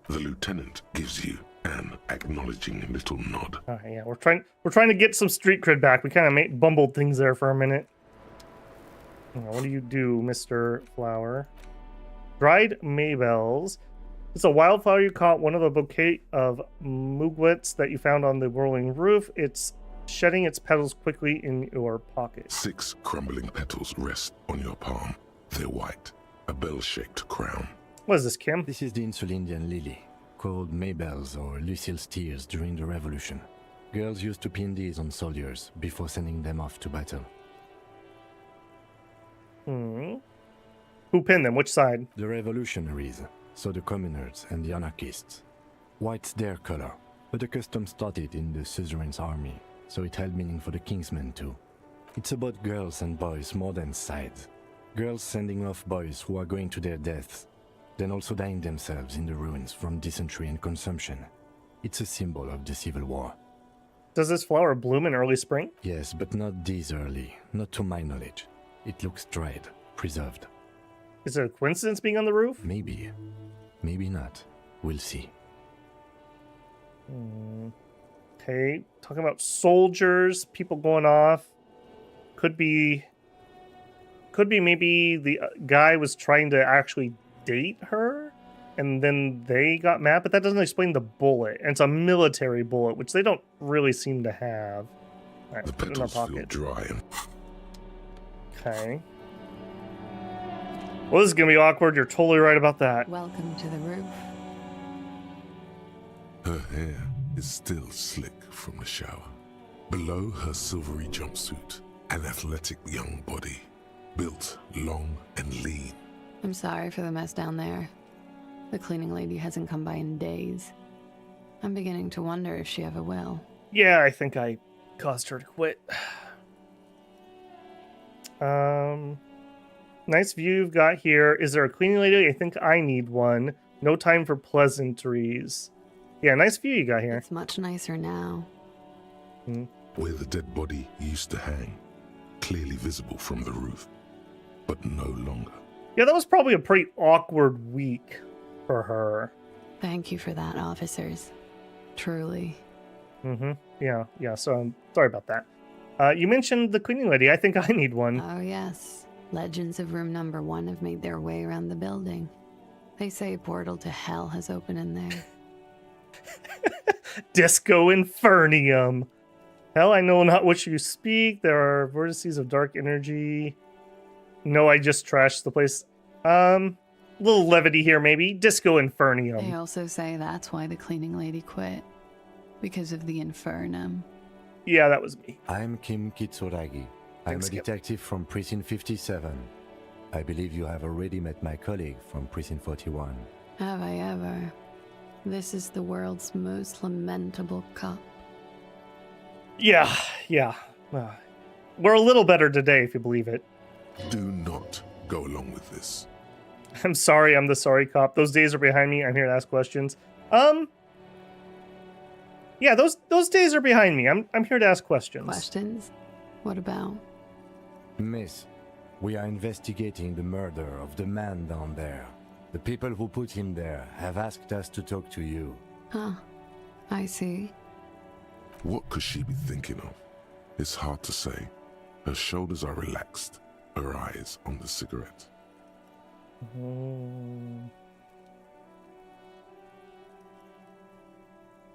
Speaker 3: The lieutenant gives you an acknowledging little nod.
Speaker 1: Yeah, we're trying to get some street cred back. We kind of bumbled things there for a minute. What do you do, Mr. Flower? Dried Maybells. It's a wildflower you caught, one of a bouquet of mugworts that you found on the whirling roof. It's shedding its petals quickly in your pocket.
Speaker 3: 6 crumbling petals rest on your palm. They're white, a bell-shaped crown.
Speaker 1: What is this, Kim?
Speaker 4: This is the Insulindian lily, called Maybells or Lucille's tears during the Revolution. Girls used to pin these on soldiers before sending them off to battle.
Speaker 1: Who pinned them? Which side?
Speaker 4: The revolutionaries, so the communards and the anarchists. White's their color, but the custom started in the suzerain's army, so it held meaning for the kingsmen too. It's about girls and boys more than sides. Girls sending off boys who are going to their deaths, then also dying themselves in the ruins from dysentery and consumption. It's a symbol of the Civil War.
Speaker 1: Does this flower bloom in early spring?
Speaker 4: Yes, but not this early, not to my knowledge. It looks dried, preserved.
Speaker 1: Is it a coincidence being on the roof?
Speaker 4: Maybe. Maybe not. We'll see.
Speaker 1: Okay, talking about soldiers, people going off. Could be maybe the guy was trying to actually date her, and then they got mad, but that doesn't explain the bullet. And it's a military bullet, which they don't really seem to have. All right,
Speaker 3: The
Speaker 1: put it in our
Speaker 3: petals feel
Speaker 1: pocket.
Speaker 3: dry and
Speaker 1: Okay. Well, this is gonna be awkward. You're totally right about that.
Speaker 13: Welcome to the roof.
Speaker 3: her hair is still slick from the shower. Below her silvery jumpsuit, an athletic young body, built long and lean.
Speaker 13: I'm sorry for the mess down there. The cleaning lady hasn't come by in days. I'm beginning to wonder if she ever will.
Speaker 1: Yeah, I think I caused her to quit. Nice view you've got here. Is there a cleaning lady? I think I need one. No time for pleasantries. Yeah, nice view you got here.
Speaker 13: It's much nicer now.
Speaker 3: Where the dead body used to hang, clearly visible from the roof, but no longer.
Speaker 1: Yeah, that was probably a pretty awkward week for her.
Speaker 13: Thank you for that, officers. Truly.
Speaker 1: Yeah, so I'm sorry about that. You mentioned the cleaning lady. I think I need one.
Speaker 13: Oh, yes. Legends of room number 1 have made their way around the building. They say a portal to hell has opened in there.
Speaker 1: Disco Infernium. Hell, I know not which you speak. There are vortices of dark energy. No, I just trashed the place. Little levity here, maybe. Disco Infernium.
Speaker 13: They also say that's why the cleaning lady quit. Because of the Infernum.
Speaker 1: Yeah, that was me.
Speaker 4: I'm Kim Kitsuragi. I'm a detective from Precinct 57. I believe you have already met my colleague from Precinct 41.
Speaker 13: Have I ever? This is the world's most lamentable cop.
Speaker 1: Yeah. We're a little better today, if you believe it.
Speaker 3: Do not go along with this.
Speaker 1: I'm sorry, I'm the sorry cop. Those days are behind me. I'm here to ask questions. Yeah, those days are behind me. I'm here to ask questions.
Speaker 13: Questions? What about?
Speaker 4: Miss, we are investigating the murder of the man down there. The people who put him there have asked us to talk to you.
Speaker 13: Huh. I see.
Speaker 3: What could she be thinking of? It's hard to say. Her shoulders are relaxed, her eyes on the cigarette.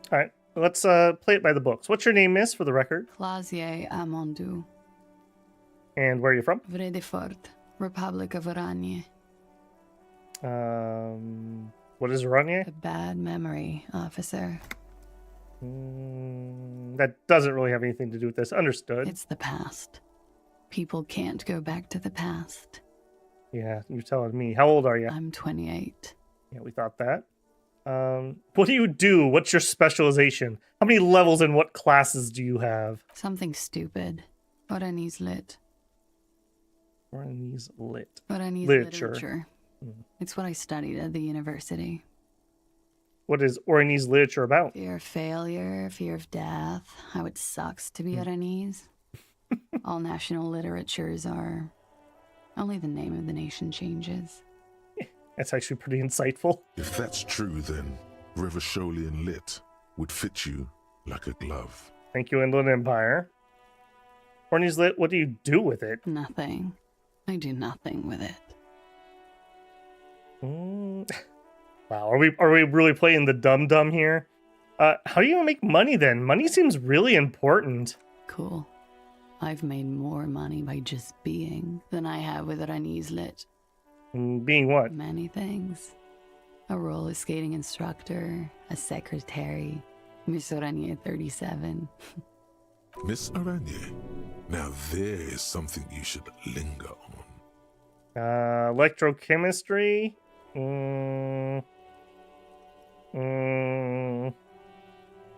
Speaker 1: All right, let's play it by the books. What's your name, miss, for the record?
Speaker 13: Clausier Amondou.
Speaker 1: And where are you from?
Speaker 13: Vredefort, Republic of Oranje.
Speaker 1: What is Oranje?
Speaker 13: A bad memory, officer.
Speaker 1: That doesn't really have anything to do with this. Understood.
Speaker 13: It's the past. People can't go back to the past.
Speaker 1: Yeah, you're telling me. How old are you?
Speaker 13: I'm 28.
Speaker 1: Yeah, we thought that. What do you do? What's your specialization? How many levels and what classes do you have?
Speaker 13: Something stupid. Oranese lit.
Speaker 1: Oranese lit.
Speaker 13: Oranese literature. It's what I studied at the university.
Speaker 1: What is Oranese literature about?
Speaker 13: Fear of failure, fear of death, how it sucks to be Oranese. All national literatures are. Only the name of the nation changes.
Speaker 1: That's actually pretty insightful.
Speaker 3: If that's true, then Revacholian Lit would fit you like a glove.
Speaker 1: Thank you, Inland Empire. Horny's Lit, what do you do with it?
Speaker 13: Nothing. I do nothing with it.
Speaker 1: Wow, are we really playing the dum-dum here? How do you make money then? Money seems really important.
Speaker 13: Cool. I've made more money by just being than I have with Horny's Lit.
Speaker 1: Being what?
Speaker 13: Many things. A roller skating instructor, a secretary, Miss Oranje 37.
Speaker 3: Miss Oranje, now there is something you should linger on.
Speaker 1: Electrochemistry?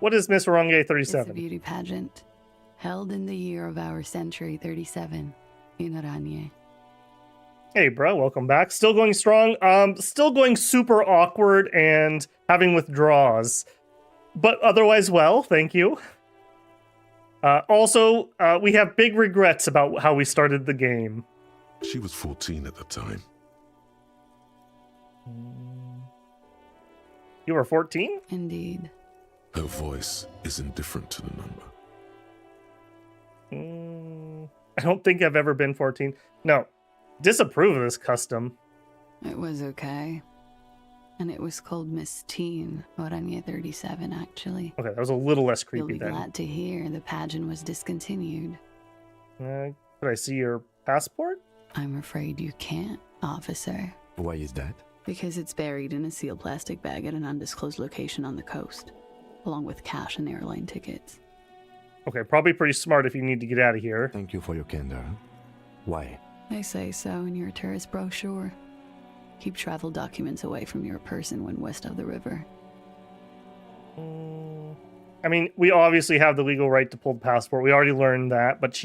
Speaker 1: What is Miss Oranje 37?
Speaker 13: It's a beauty pageant, held in the year of our century 37, in Oranje.
Speaker 1: Hey, bro, welcome back. Still going strong. Still going super awkward and having withdrawals. But otherwise well, thank you. Also, we have big regrets about how we started the game.
Speaker 3: She was 14 at the time.
Speaker 1: You were 14?
Speaker 13: Indeed.
Speaker 3: Her voice is indifferent to the number.
Speaker 1: I don't think I've ever been 14. No. Disapprove of this custom.
Speaker 13: It was okay. And it was called Miss Teen, Oranje 37, actually.
Speaker 1: Okay, that was a little less
Speaker 13: You'll
Speaker 1: creepy
Speaker 13: be
Speaker 1: then.
Speaker 13: glad to hear the pageant was discontinued.
Speaker 1: Could I see your passport?
Speaker 13: I'm afraid you can't, officer.
Speaker 4: Why is that?
Speaker 13: Because it's buried in a sealed plastic bag at an undisclosed location on the coast, along with cash and airline tickets.
Speaker 1: Okay, probably pretty smart if you need to get out of here.
Speaker 4: Thank you for your candor. Why?
Speaker 13: They say so in your tourist brochure. Keep travel documents away from your person when west of the river.
Speaker 1: I mean, we obviously have the legal right to pull the passport. We already learned that, but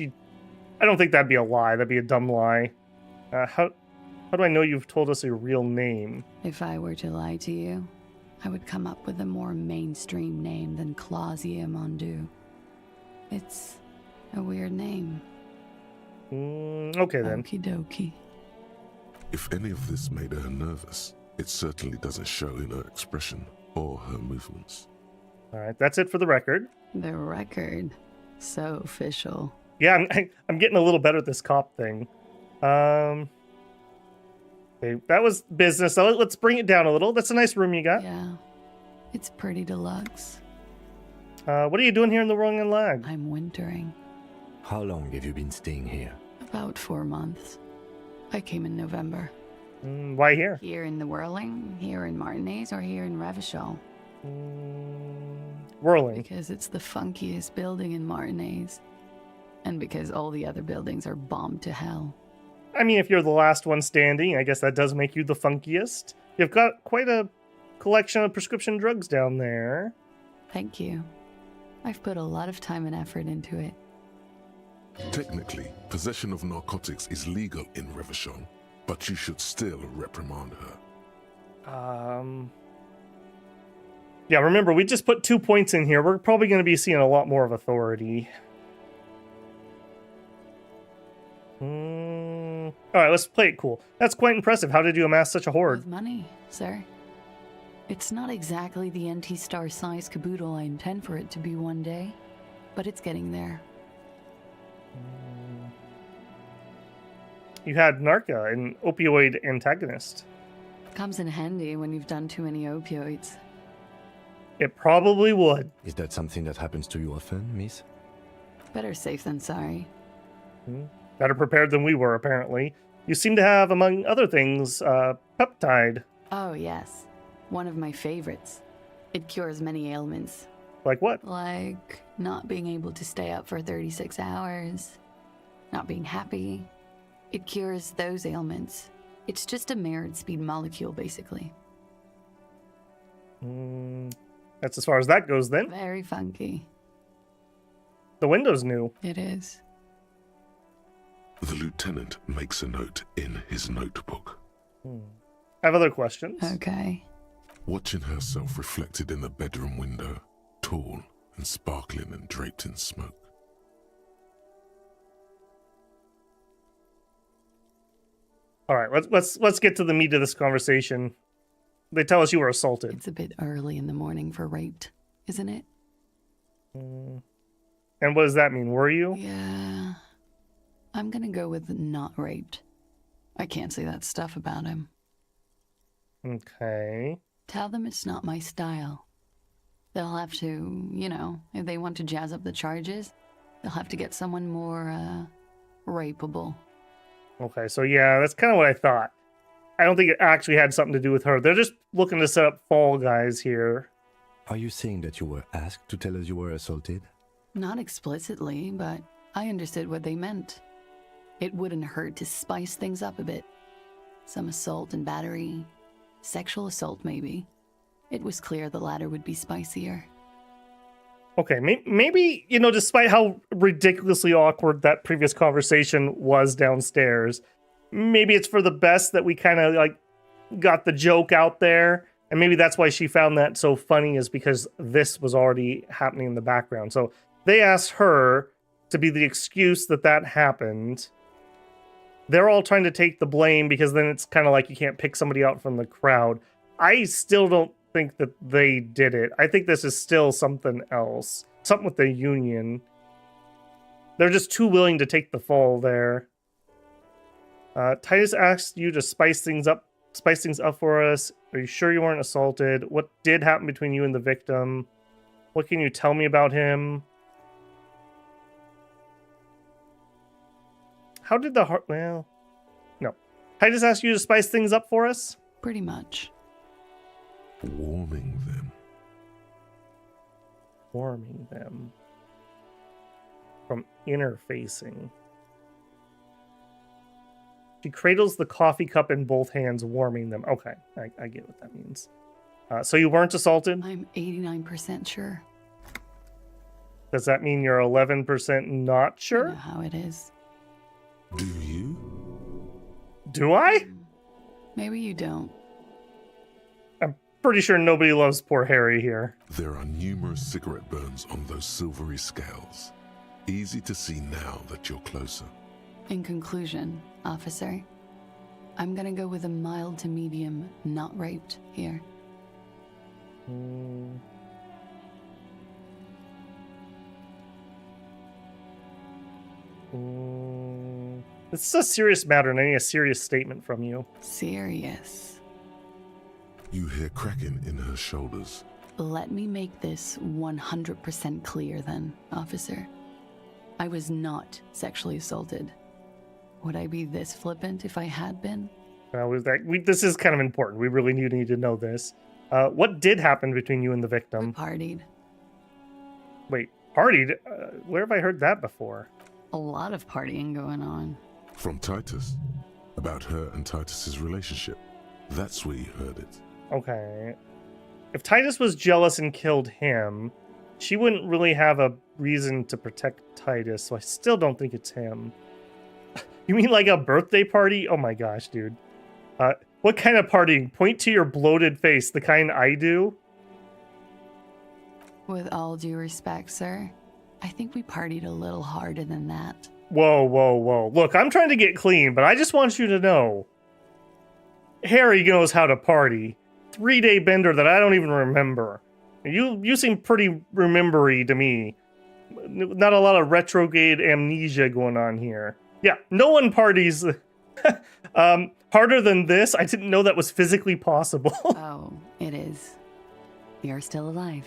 Speaker 1: I don't think that'd be a lie. That'd be a dumb lie. How do I know you've told us your real name?
Speaker 13: If I were to lie to you, I would come up with a more mainstream name than Clausia Mondu. It's a weird name.
Speaker 1: Okay then.
Speaker 13: Okie dokie.
Speaker 3: If any of this made her nervous, it certainly doesn't show in her expression or her movements.
Speaker 1: All right, that's it for the record.
Speaker 13: The record. So official.
Speaker 1: Yeah, I'm getting a little better at this cop thing. Okay, that was business. So let's bring it down a little. That's a nice room you got.
Speaker 13: Yeah, it's pretty deluxe.
Speaker 1: What are you doing here in the Wrong and Lag?
Speaker 13: I'm wintering.
Speaker 4: How long have you been staying here?
Speaker 13: About 4 months. I came in November.
Speaker 1: Why here?
Speaker 13: Here in the Whirling, here in Martinez, or here in Revachol?
Speaker 1: Whirling.
Speaker 13: Because it's the funkiest building in Martinez. And because all the other buildings are bombed to hell.
Speaker 1: I mean, if you're the last one standing, I guess that does make you the funkiest. You've got quite a collection of prescription drugs down there.
Speaker 13: Thank you. I've put a lot of time and effort into it.
Speaker 3: Technically, possession of narcotics is legal in Revachol, but you should still reprimand her.
Speaker 1: Yeah, remember, we just put 2 points in here. We're probably going to be seeing a lot more of authority. All right, let's play it cool. That's quite impressive. How did you amass such a hoard?
Speaker 13: With money, sir. It's not exactly the NT-star size caboodle I intend for it to be one day, but it's getting there.
Speaker 1: You had Narca, an opioid antagonist.
Speaker 13: Comes in handy when you've done too many opioids.
Speaker 1: It probably would.
Speaker 4: Is that something that happens to you often, miss?
Speaker 13: Better safe than sorry.
Speaker 1: Better prepared than we were, apparently. You seem to have, among other things, peptide.
Speaker 13: Oh, yes. One of my favorites. It cures many ailments.
Speaker 1: Like what?
Speaker 13: Like not being able to stay up for 36 hours. Not being happy. It cures those ailments. It's just a mirrored speed molecule, basically.
Speaker 1: That's as far as that goes, then.
Speaker 13: Very funky.
Speaker 1: The window's new.
Speaker 13: It is.
Speaker 3: The lieutenant makes a note in his notebook.
Speaker 1: I have other questions.
Speaker 13: Okay.
Speaker 3: Watching herself reflected in the bedroom window, tall and sparkling and draped in smoke.
Speaker 1: All right, let's get to the meat of this conversation. They tell us you were assaulted.
Speaker 13: It's a bit early in the morning for raped, isn't it?
Speaker 1: And what does that mean? Were you?
Speaker 13: Yeah. I'm gonna go with not raped. I can't say that stuff about him.
Speaker 1: Okay.
Speaker 13: Tell them it's not my style. They'll have to, if they want to jazz up the charges, they'll have to get someone more, rapeable.
Speaker 1: Okay, so yeah, that's kind of what I thought. I don't think it actually had something to do with her. They're just looking to set up Fall Guys here.
Speaker 4: Are you saying that you were asked to tell us you were assaulted?
Speaker 13: Not explicitly, but I understood what they meant. It wouldn't hurt to spice things up a bit. Some assault and battery. Sexual assault, maybe. It was clear the latter would be spicier.
Speaker 1: Okay, maybe, despite how ridiculously awkward that previous conversation was downstairs, maybe it's for the best that we kind of, got the joke out there. And maybe that's why she found that so funny, is because this was already happening in the background. So they asked her to be the excuse that happened. They're all trying to take the blame because then it's kind of like you can't pick somebody out from the crowd. I still don't think that they did it. I think this is still something else. Something with the union. They're just too willing to take the fall there. Titus asked you to spice things up for us. Are you sure you weren't assaulted? What did happen between you and the victim? What can you tell me about him? How did the heart... Well, no. Titus asked you to spice things up for us?
Speaker 13: Pretty much.
Speaker 3: Warming them.
Speaker 1: Warming them. From interfacing. She cradles the coffee cup in both hands, warming them. Okay, I get what that means. So you weren't assaulted?
Speaker 13: I'm 89% sure.
Speaker 1: Does that mean you're 11% not sure?
Speaker 13: You know how it is.
Speaker 3: Do you?
Speaker 1: Do I?
Speaker 13: Maybe you don't.
Speaker 1: I'm pretty sure nobody loves poor Harry here.
Speaker 3: There are numerous cigarette burns on those silvery scales. Easy to see now that you're closer.
Speaker 13: In conclusion, officer, I'm gonna go with a mild to medium not raped here.
Speaker 1: This is a serious matter, and I need a serious statement from you.
Speaker 13: Serious.
Speaker 3: You hear cracking in her shoulders.
Speaker 13: Let me make this 100% clear then, officer. I was not sexually assaulted. Would I be this flippant if I had been?
Speaker 1: This is kind of important. We really need to know this. What did happen between you and the victim?
Speaker 13: We partied.
Speaker 1: Wait, partied? Where have I heard that before?
Speaker 13: A lot of partying going on.
Speaker 3: From Titus. About her and Titus's relationship. That's where you heard it.
Speaker 1: Okay. If Titus was jealous and killed him, she wouldn't really have a reason to protect Titus, so I still don't think it's him. You mean like a birthday party? Oh my gosh, dude. What kind of partying? Point to your bloated face, the kind I do?
Speaker 13: With all due respect, sir, I think we partied a little harder than that.
Speaker 1: Whoa. Look, I'm trying to get clean, but I just want you to know. Harry knows how to party. 3-day bender that I don't even remember. You seem pretty remembery to me. Not a lot of retrograde amnesia going on here. Yeah, no one parties harder than this. I didn't know that was physically possible.
Speaker 13: Oh, it is. You're still alive.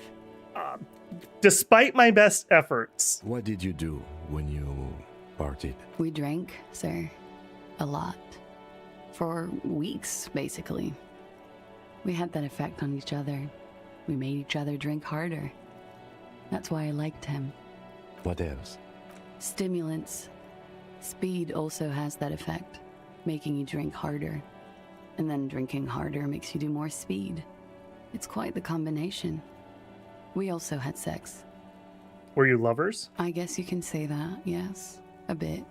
Speaker 1: Despite my best efforts.
Speaker 4: What did you do when you partied?
Speaker 13: We drank, sir. A lot. For weeks, basically. We had that effect on each other. We made each other drink harder. That's why I liked him.
Speaker 4: What else?
Speaker 13: Stimulants. Speed also has that effect, making you drink harder. And then drinking harder makes you do more speed. It's quite the combination. We also had sex.
Speaker 1: Were you lovers?
Speaker 13: I guess you can say that, yes. A bit.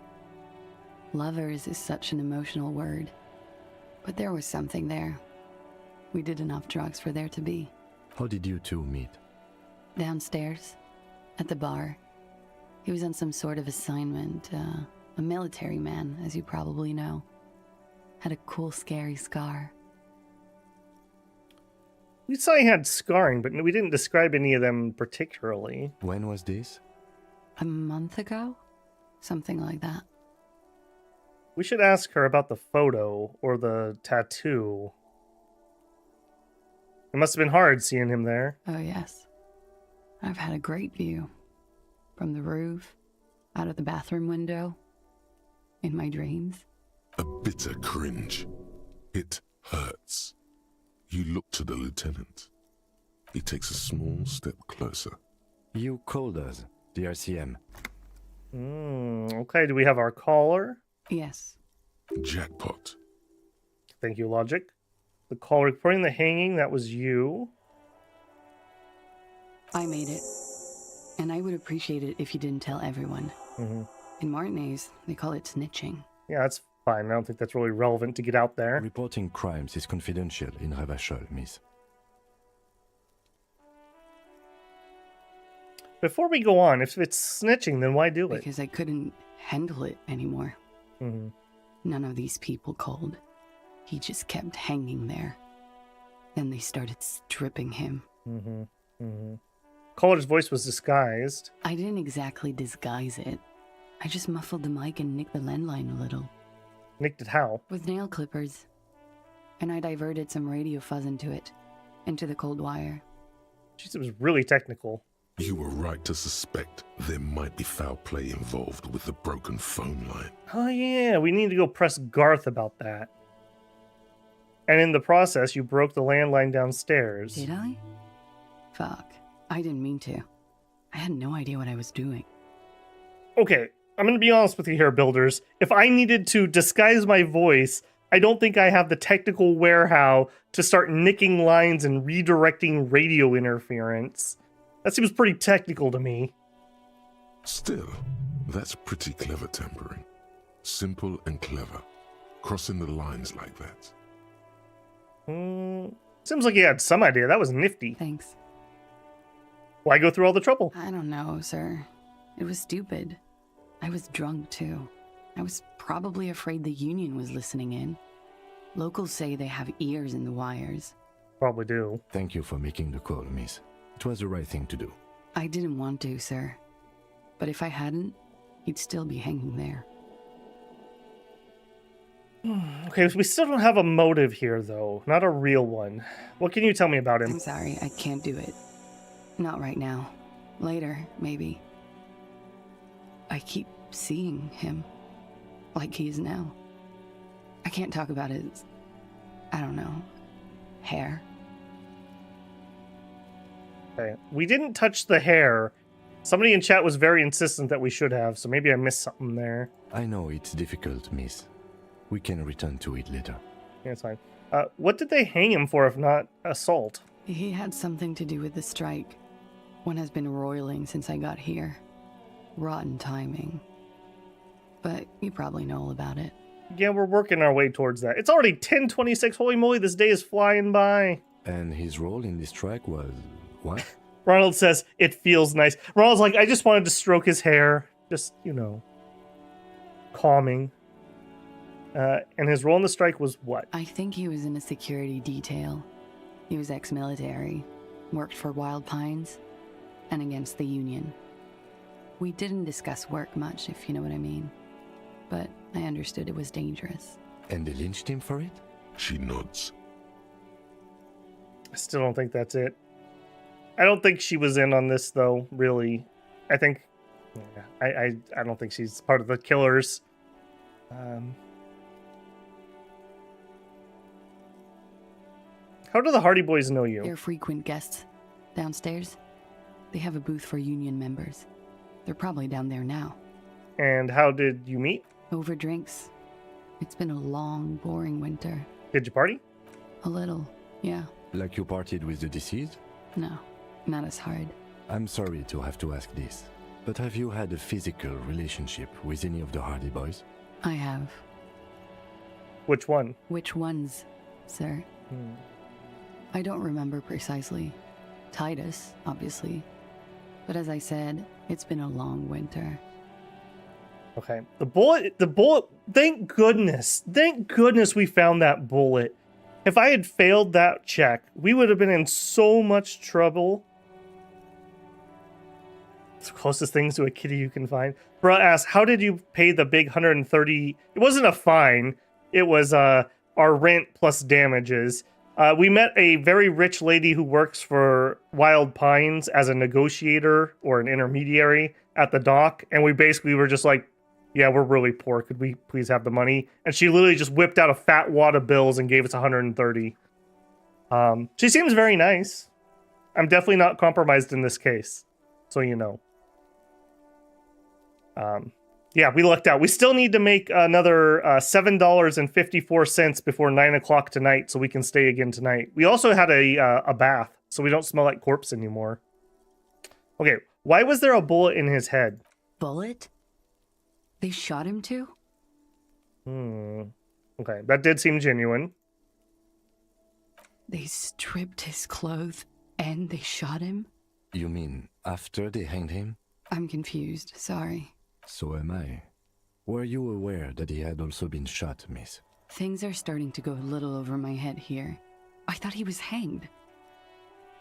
Speaker 13: Lovers is such an emotional word. But there was something there. We did enough drugs for there to be.
Speaker 4: How did you two meet?
Speaker 13: Downstairs. At the bar. He was on some sort of assignment, a military man, as you probably know. Had a cool, scary scar.
Speaker 1: We saw he had scarring, but we didn't describe any of them particularly.
Speaker 4: When was this?
Speaker 13: A month ago? Something like that.
Speaker 1: We should ask her about the photo or the tattoo. It must have been hard seeing him there.
Speaker 13: Oh, yes. I've had a great view. From the roof, out of the bathroom window, in my dreams.
Speaker 3: A bitter cringe. It hurts. You look to the lieutenant. He takes a small step closer.
Speaker 4: You called us, the RCM.
Speaker 1: Okay, do we have our caller?
Speaker 13: Yes.
Speaker 3: Jackpot.
Speaker 1: Thank you, Logic. The call reporting the hanging, that was you.
Speaker 13: I made it. And I would appreciate it if you didn't tell everyone. In Martinez, they call it snitching.
Speaker 1: Yeah, that's fine. I don't think that's really relevant to get out there.
Speaker 4: Reporting crimes is confidential in Revachol, miss.
Speaker 1: Before we go on, if it's snitching, then why do it?
Speaker 13: Because I couldn't handle it anymore. None of these people called. He just kept hanging there. Then they started stripping him.
Speaker 1: Caller's voice was disguised.
Speaker 13: I didn't exactly disguise it. I just muffled the mic and nicked the landline a little.
Speaker 1: Nicked it how?
Speaker 13: With nail clippers. And I diverted some radio fuzz into it. Into the cold wire.
Speaker 1: Jeez, it was really technical.
Speaker 3: You were right to suspect there might be foul play involved with the broken phone line.
Speaker 1: Oh yeah, we need to go press Garth about that. And in the process, you broke the landline downstairs.
Speaker 13: Did I? Fuck. I didn't mean to. I had no idea what I was doing.
Speaker 1: Okay, I'm going to be honest with you here, builders. If I needed to disguise my voice, I don't think I have the technical where-how to start nicking lines and redirecting radio interference. That seems pretty technical to me.
Speaker 3: Still, that's pretty clever tampering. Simple and clever. Crossing the lines like that.
Speaker 1: Seems like you had some idea. That was nifty.
Speaker 13: Thanks.
Speaker 1: Why go through all the trouble?
Speaker 13: I don't know, sir. It was stupid. I was drunk, too. I was probably afraid the union was listening in. Locals say they have ears in the wires.
Speaker 1: Probably do.
Speaker 4: Thank you for making the call, miss. It was the right thing to do.
Speaker 13: I didn't want to, sir. But if I hadn't, he'd still be hanging there.
Speaker 1: Okay, so we still don't have a motive here, though. Not a real one. What can you tell me about him?
Speaker 13: I'm sorry, I can't do it. Not right now. Later, maybe. I keep seeing him. Like he is now. I can't talk about his... I don't know. Hair.
Speaker 1: Okay. We didn't touch the hair. Somebody in chat was very insistent that we should have, so maybe I missed something there.
Speaker 4: I know it's difficult, miss. We can return to it later.
Speaker 1: Yeah, it's fine. What did they hang him for if not assault?
Speaker 13: He had something to do with the strike. One has been roiling since I got here. Rotten timing. But you probably know all about it.
Speaker 1: Yeah, we're working our way towards that. It's already 10:26. Holy moly, this day is flying by.
Speaker 4: And his role in this strike was... what?
Speaker 1: Ronald says, it feels nice. Ronald's like, I just wanted to stroke his hair. Just, you know, calming. And his role in the strike was what?
Speaker 13: I think he was in a security detail. He was ex-military, worked for Wild Pines, and against the Union. We didn't discuss work much, if you know what I mean. But I understood it was dangerous.
Speaker 4: And they lynched him for it?
Speaker 3: She nods.
Speaker 1: I still don't think that's it. I don't think she was in on this, though, really. I think... yeah, I don't think she's part of the killers. How do the Hardy Boys know you?
Speaker 13: They're frequent guests. Downstairs, they have a booth for Union members. They're probably down there now.
Speaker 1: And how did you meet?
Speaker 13: Over drinks. It's been a long, boring winter.
Speaker 1: Did you party?
Speaker 13: A little, yeah.
Speaker 4: Like you partied with the deceased?
Speaker 13: No, not as hard.
Speaker 4: I'm sorry to have to ask this, but have you had a physical relationship with any of the Hardy Boys?
Speaker 13: I have.
Speaker 1: Which one?
Speaker 13: Which ones, sir? I don't remember precisely. Titus, obviously. But as I said, it's been a long winter.
Speaker 1: Okay, the bullet, thank goodness we found that bullet. If I had failed that check, we would have been in so much trouble. It's the closest things to a kitty you can find. Bruh asks, how did you pay the big 130? It wasn't a fine. It was our rent plus damages. We met a very rich lady who works for Wild Pines as a negotiator or an intermediary at the dock. And we basically were just like, yeah, we're really poor. Could we please have the money? And she literally just whipped out a fat wad of bills and gave us 130. She seems very nice. I'm definitely not compromised in this case. So you know. Yeah, we lucked out. We still need to make another $7.54 before 9 o'clock tonight so we can stay again tonight. We also had a bath, so we don't smell like corpse anymore. Okay, why was there a bullet in his head?
Speaker 13: Bullet? They shot him too?
Speaker 1: Okay, that did seem genuine.
Speaker 13: They stripped his clothes and they shot him?
Speaker 4: You mean after they hanged him?
Speaker 13: I'm confused, sorry.
Speaker 4: So am I. Were you aware that he had also been shot, miss?
Speaker 13: Things are starting to go a little over my head here. I thought he was hanged.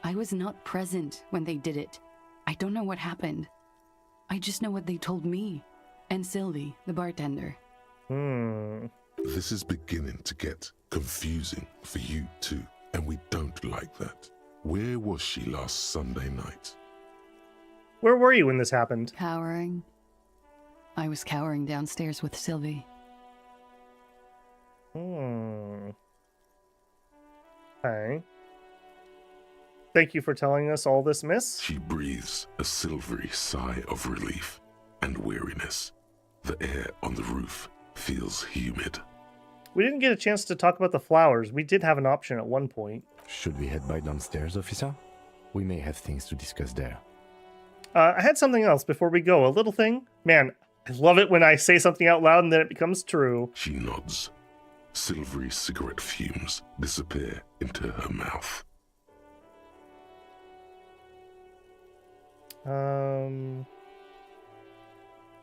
Speaker 13: I was not present when they did it. I don't know what happened. I just know what they told me. And Sylvie, the bartender.
Speaker 3: This is beginning to get confusing for you too, and we don't like that. Where was she last Sunday night?
Speaker 1: Where were you when this happened?
Speaker 13: Cowering. I was cowering downstairs with Sylvie.
Speaker 1: Okay. Thank you for telling us all this, miss.
Speaker 3: She breathes a silvery sigh of relief and weariness. The air on the roof feels humid.
Speaker 1: We didn't get a chance to talk about the flowers. We did have an option at one point.
Speaker 4: Should we head by downstairs, officer? We may have things to discuss there.
Speaker 1: I had something else before we go. A little thing. Man, I love it when I say something out loud and then it becomes true.
Speaker 3: She nods. Silvery cigarette fumes disappear into her mouth.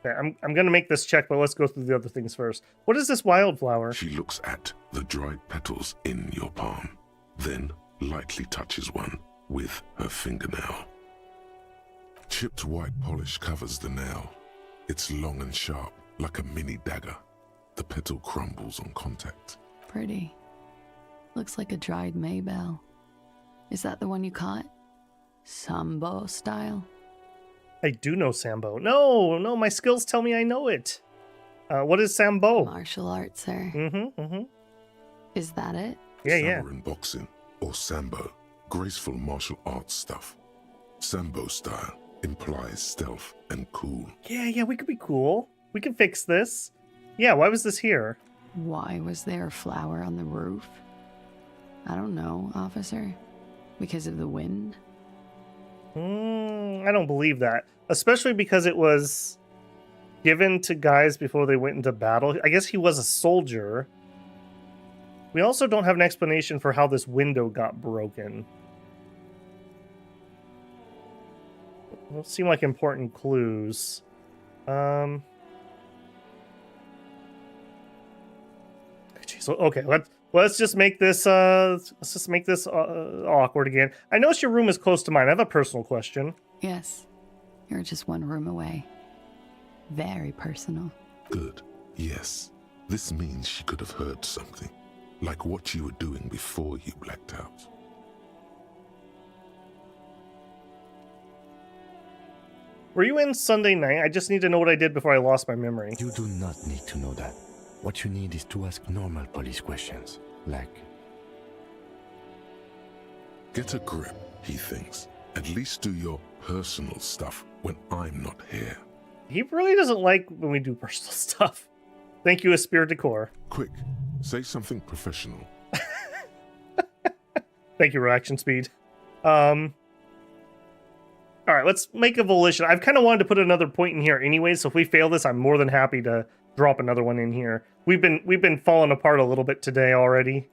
Speaker 1: Okay, I'm gonna make this check, but let's go through the other things first. What is this wildflower?
Speaker 3: She looks at the dried petals in your palm, then lightly touches one with her fingernail. Chipped white polish covers the nail. It's long and sharp, like a mini dagger. The petal crumbles on contact.
Speaker 13: Pretty. Looks like a dried maybell. Is that the one you caught? Sambo style?
Speaker 1: I do know Sambo. No, my skills tell me I know it. What is Sambo?
Speaker 13: Martial arts, sir.
Speaker 1: Mm-hmm.
Speaker 13: Is that it?
Speaker 1: Yeah.
Speaker 3: Samurai boxing, or Sambo, graceful martial arts stuff. Sambo style implies stealth and cool.
Speaker 1: Yeah, we could be cool. We can fix this. Yeah, why was this here?
Speaker 13: Why was there a flower on the roof? I don't know, officer. Because of the wind?
Speaker 1: I don't believe that. Especially because it was given to guys before they went into battle. I guess he was a soldier. We also don't have an explanation for how this window got broken. Those seem like important clues. Jeez, okay, let's just make this awkward again. I notice your room is close to mine. I have a personal question.
Speaker 13: Yes. You're just one room away. Very personal.
Speaker 3: Good. Yes. This means she could have heard something. Like what you were doing before you blacked out.
Speaker 1: Were you in Sunday night? I just need to know what I did before I lost my memory.
Speaker 4: You do not need to know that. What you need is to ask normal police questions. Like...
Speaker 3: Get a grip, he thinks. At least do your personal stuff when I'm not here.
Speaker 1: He really doesn't like when we do personal stuff. Thank you, Esprit de Corps.
Speaker 3: Quick, say something professional.
Speaker 1: Thank you, reaction speed. Alright, let's make a volition. I've kind of wanted to put another point in here anyway, so if we fail this, I'm more than happy to drop another one in here. We've been falling apart a little bit today already.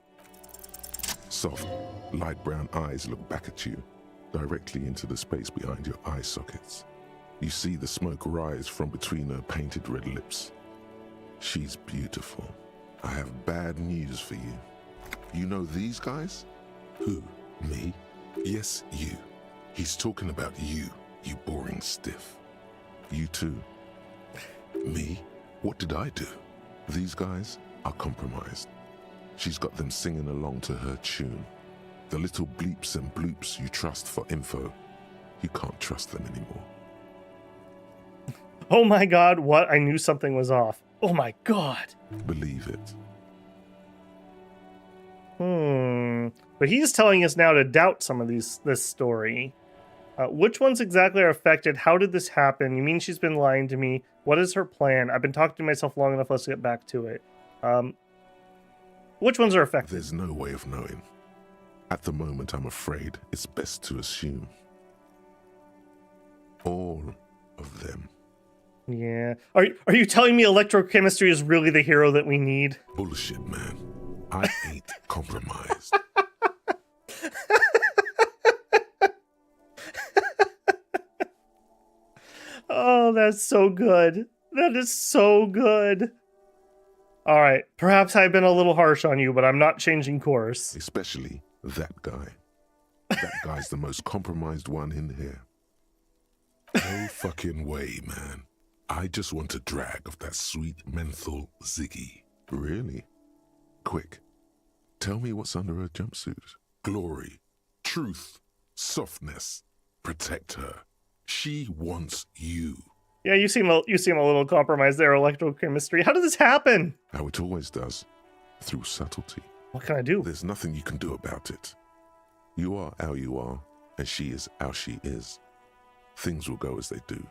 Speaker 3: Soft, light brown eyes look back at you, directly into the space behind your eye sockets. You see the smoke rise from between her painted red lips. She's beautiful. I have bad news for you. You know these guys? Who? Me? Yes, you. He's talking about you, you boring stiff. You too. Me? What did I do? These guys are compromised. She's got them singing along to her tune. The little bleeps and bloops you trust for info, you can't trust them anymore.
Speaker 1: Oh my god, what? I knew something was off. Oh my god.
Speaker 3: Believe it.
Speaker 1: But he's telling us now to doubt some of this story. Which ones exactly are affected? How did this happen? You mean she's been lying to me? What is her plan? I've been talking to myself long enough. Let's get back to it. Which ones are affected?
Speaker 3: There's no way of knowing. At the moment, I'm afraid it's best to assume. All of them.
Speaker 1: Yeah. Are you telling me electrochemistry is really the hero that we need?
Speaker 3: Bullshit, man. I ain't compromised.
Speaker 1: Oh, that's so good. That is so good. All right. Perhaps I've been a little harsh on you, but I'm not changing course.
Speaker 3: Especially that guy. That guy's the most compromised one in here. No fucking way, man. I just want a drag of that sweet menthol Ziggy. Really? Quick. Tell me what's under her jumpsuit. Glory. Truth. Softness. Protect her. She wants you.
Speaker 1: Yeah, you seem a little compromised there, electrochemistry. How did this happen?
Speaker 3: How it always does. Through subtlety.
Speaker 1: What can I do?
Speaker 3: There's nothing you can do about it. You are how you are, and she is how she is. Things will go as they do.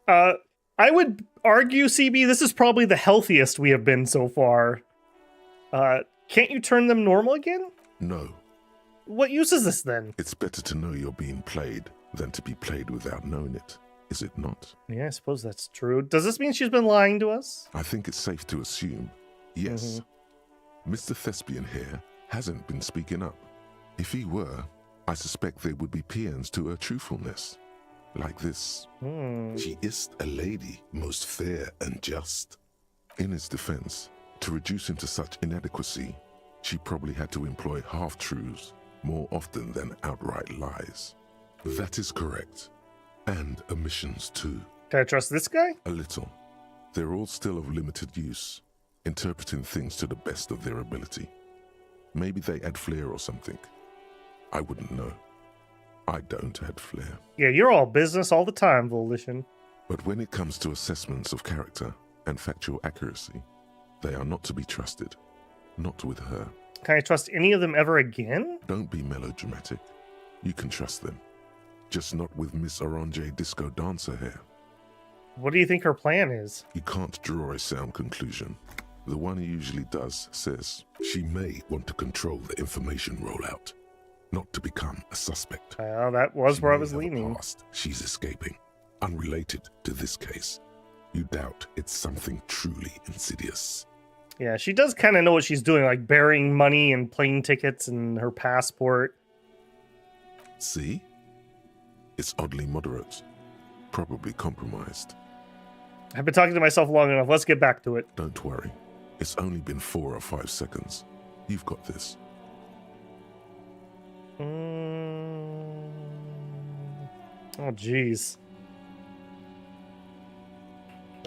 Speaker 1: I would argue, CB, this is probably the healthiest we have been so far. Can't you turn them normal again?
Speaker 3: No.
Speaker 1: What use is this then?
Speaker 3: It's better to know you're being played than to be played without knowing it, is it not?
Speaker 1: Yeah, I suppose that's true. Does this mean she's been lying to us?
Speaker 3: I think it's safe to assume, yes. Mr. Thespian here hasn't been speaking up. If he were, I suspect there would be paeans to her truthfulness. Like this. She is a lady, most fair and just. In his defense, to reduce him to such inadequacy, she probably had to employ half-truths more often than outright lies. That is correct. And omissions too.
Speaker 1: Can I trust this guy?
Speaker 3: A little. They're all still of limited use, interpreting things to the best of their ability. Maybe they add flair or something. I wouldn't know. I don't add flair.
Speaker 1: Yeah, you're all business all the time, Volition.
Speaker 3: But when it comes to assessments of character and factual accuracy, they are not to be trusted. Not with her.
Speaker 1: Can I trust any of them ever again?
Speaker 3: Don't be melodramatic. You can trust them. Just not with Miss Orange Disco Dancer here.
Speaker 1: What do you think her plan is?
Speaker 3: You can't draw a sound conclusion. The one who usually does says she may want to control the information rollout, not to become a suspect.
Speaker 1: Well, that was where I was leaning.
Speaker 3: She's escaping, unrelated to this case. You doubt it's something truly insidious.
Speaker 1: Yeah, she does kind of know what she's doing, like burying money and plane tickets and her passport.
Speaker 3: See? It's oddly moderate. Probably compromised.
Speaker 1: I've been talking to myself long enough. Let's get back to it.
Speaker 3: Don't worry. It's only been 4 or 5 seconds. You've got this.
Speaker 1: Oh, jeez.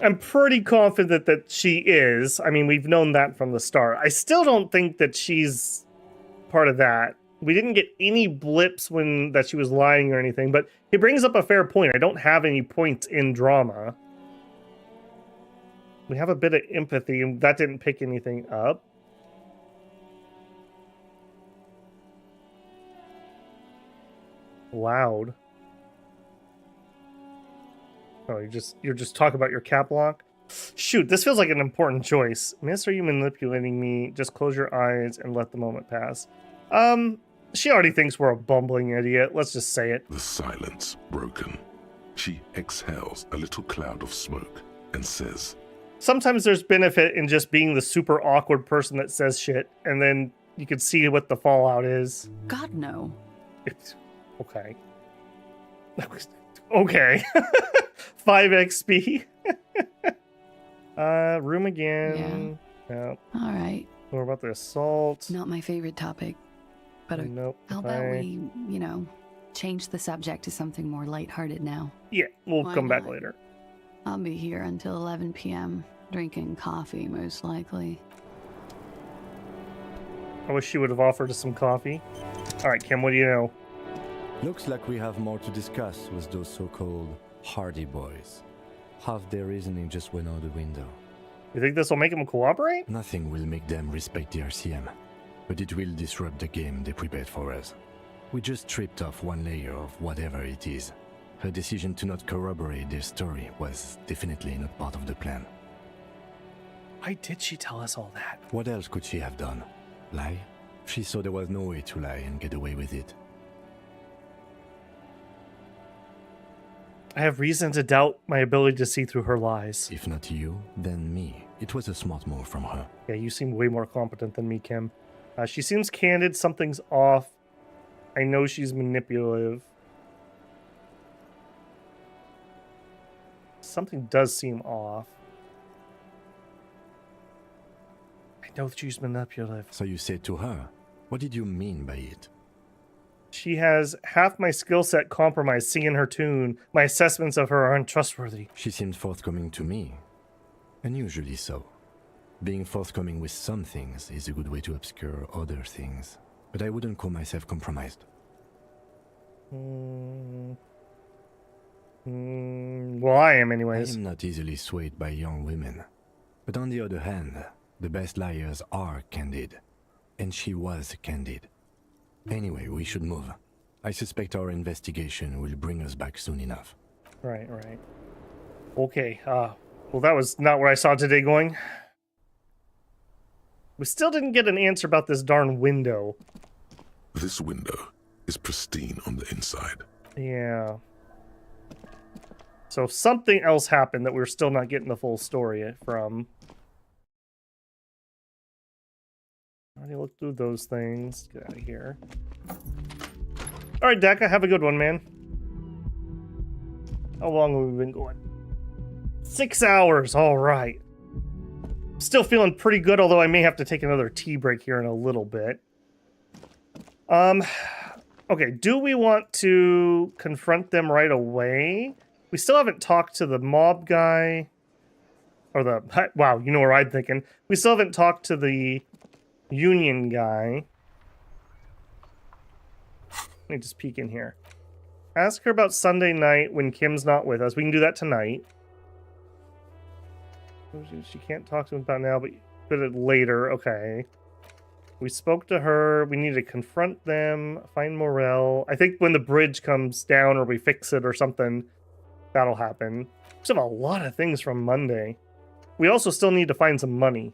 Speaker 1: I'm pretty confident that she is. I mean, we've known that from the start. I still don't think that she's part of that. We didn't get any blips that she was lying or anything, but he brings up a fair point. I don't have any points in drama. We have a bit of empathy, and that didn't pick anything up. Loud. Oh, you're just talking about your cap lock? Shoot, this feels like an important choice. Miss, are you manipulating me? Just close your eyes and let the moment pass. She already thinks we're a bumbling idiot. Let's just say it.
Speaker 3: The silence broken. She exhales a little cloud of smoke and says,
Speaker 1: sometimes there's benefit in just being the super awkward person that says shit, and then you can see what the fallout is.
Speaker 13: God, no.
Speaker 1: Okay. Okay. 5 XP. Room again. Yeah.
Speaker 13: All right.
Speaker 1: More about the assault.
Speaker 13: Not my favorite topic, but
Speaker 1: Nope.
Speaker 13: how about we, change the subject to something more lighthearted now?
Speaker 1: Yeah, we'll
Speaker 13: Why
Speaker 1: come back
Speaker 13: not?
Speaker 1: later.
Speaker 13: I'll be here until 11 p.m., drinking coffee, most likely.
Speaker 1: I wish she would have offered us some coffee. All right, Kim, what do you know?
Speaker 4: Looks like we have more to discuss with those so-called Hardy Boys. Half their reasoning just went out the window.
Speaker 1: You think this will make them cooperate?
Speaker 4: Nothing will make them respect the RCM, but it will disrupt the game they prepared for us. We just stripped off one layer of whatever it is. Her decision to not corroborate their story was definitely not part of the plan.
Speaker 1: Why did she tell us all that?
Speaker 4: What else could she have done? Lie? She saw there was no way to lie and get away with it.
Speaker 1: I have reason to doubt my ability to see through her lies.
Speaker 4: If not you, then me. It was a smart move from her.
Speaker 1: Yeah, you seem way more competent than me, Kim. She seems candid. Something's off. I know she's manipulative. Something does seem off. I know that she's manipulative.
Speaker 4: So you said to her, what did you mean by it?
Speaker 1: She has half my skill set compromised singing her tune. My assessments of her are untrustworthy.
Speaker 4: She seemed forthcoming to me. Unusually so. Being forthcoming with some things is a good way to obscure other things. But I wouldn't call myself compromised.
Speaker 1: Well, I am anyways.
Speaker 4: I am not easily swayed by young women. But on the other hand, the best liars are candid. And she was candid. Anyway, we should move. I suspect our investigation will bring us back soon enough.
Speaker 1: Right. Okay, well, that was not where I saw today going. We still didn't get an answer about this darn window.
Speaker 3: This window is pristine on the inside.
Speaker 1: Yeah. So something else happened that we're still not getting the full story from. Already looked through those things. Get out of here. All right, Daka, have a good one, man. How long have we been going? 6 hours. All right. Still feeling pretty good, although I may have to take another tea break here in a little bit. Okay, do we want to confront them right away? We still haven't talked to the mob guy. Or the... Wow, you know where I'm thinking. We still haven't talked to the union guy. Let me just peek in here. Ask her about Sunday night when Kim's not with us. We can do that tonight. She can't talk to him about now, but later. Okay. We spoke to her. We need to confront them. Find Morel. I think when the bridge comes down or we fix it or something, that'll happen. We still have a lot of things from Monday. We also still need to find some money.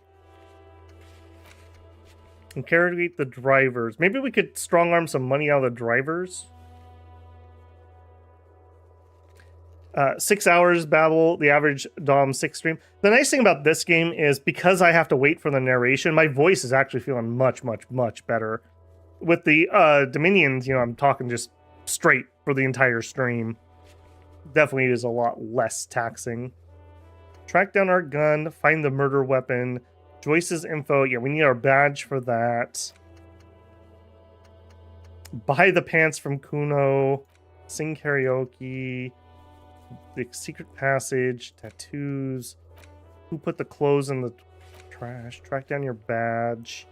Speaker 1: Interrogate the drivers. Maybe we could strong-arm some money out of the drivers. 6 hours, Babel, the average Dom 6 stream. The nice thing about this game is because I have to wait for the narration, my voice is actually feeling much, much, much better. With the Dominions, I'm talking just straight for the entire stream. Definitely is a lot less taxing. Track down our gun, find the murder weapon. Joyce's info. Yeah, we need our badge for that. Buy the pants from Kuno. Sing karaoke. The secret passage. Tattoos. Who put the clothes in the trash? Track down your badge.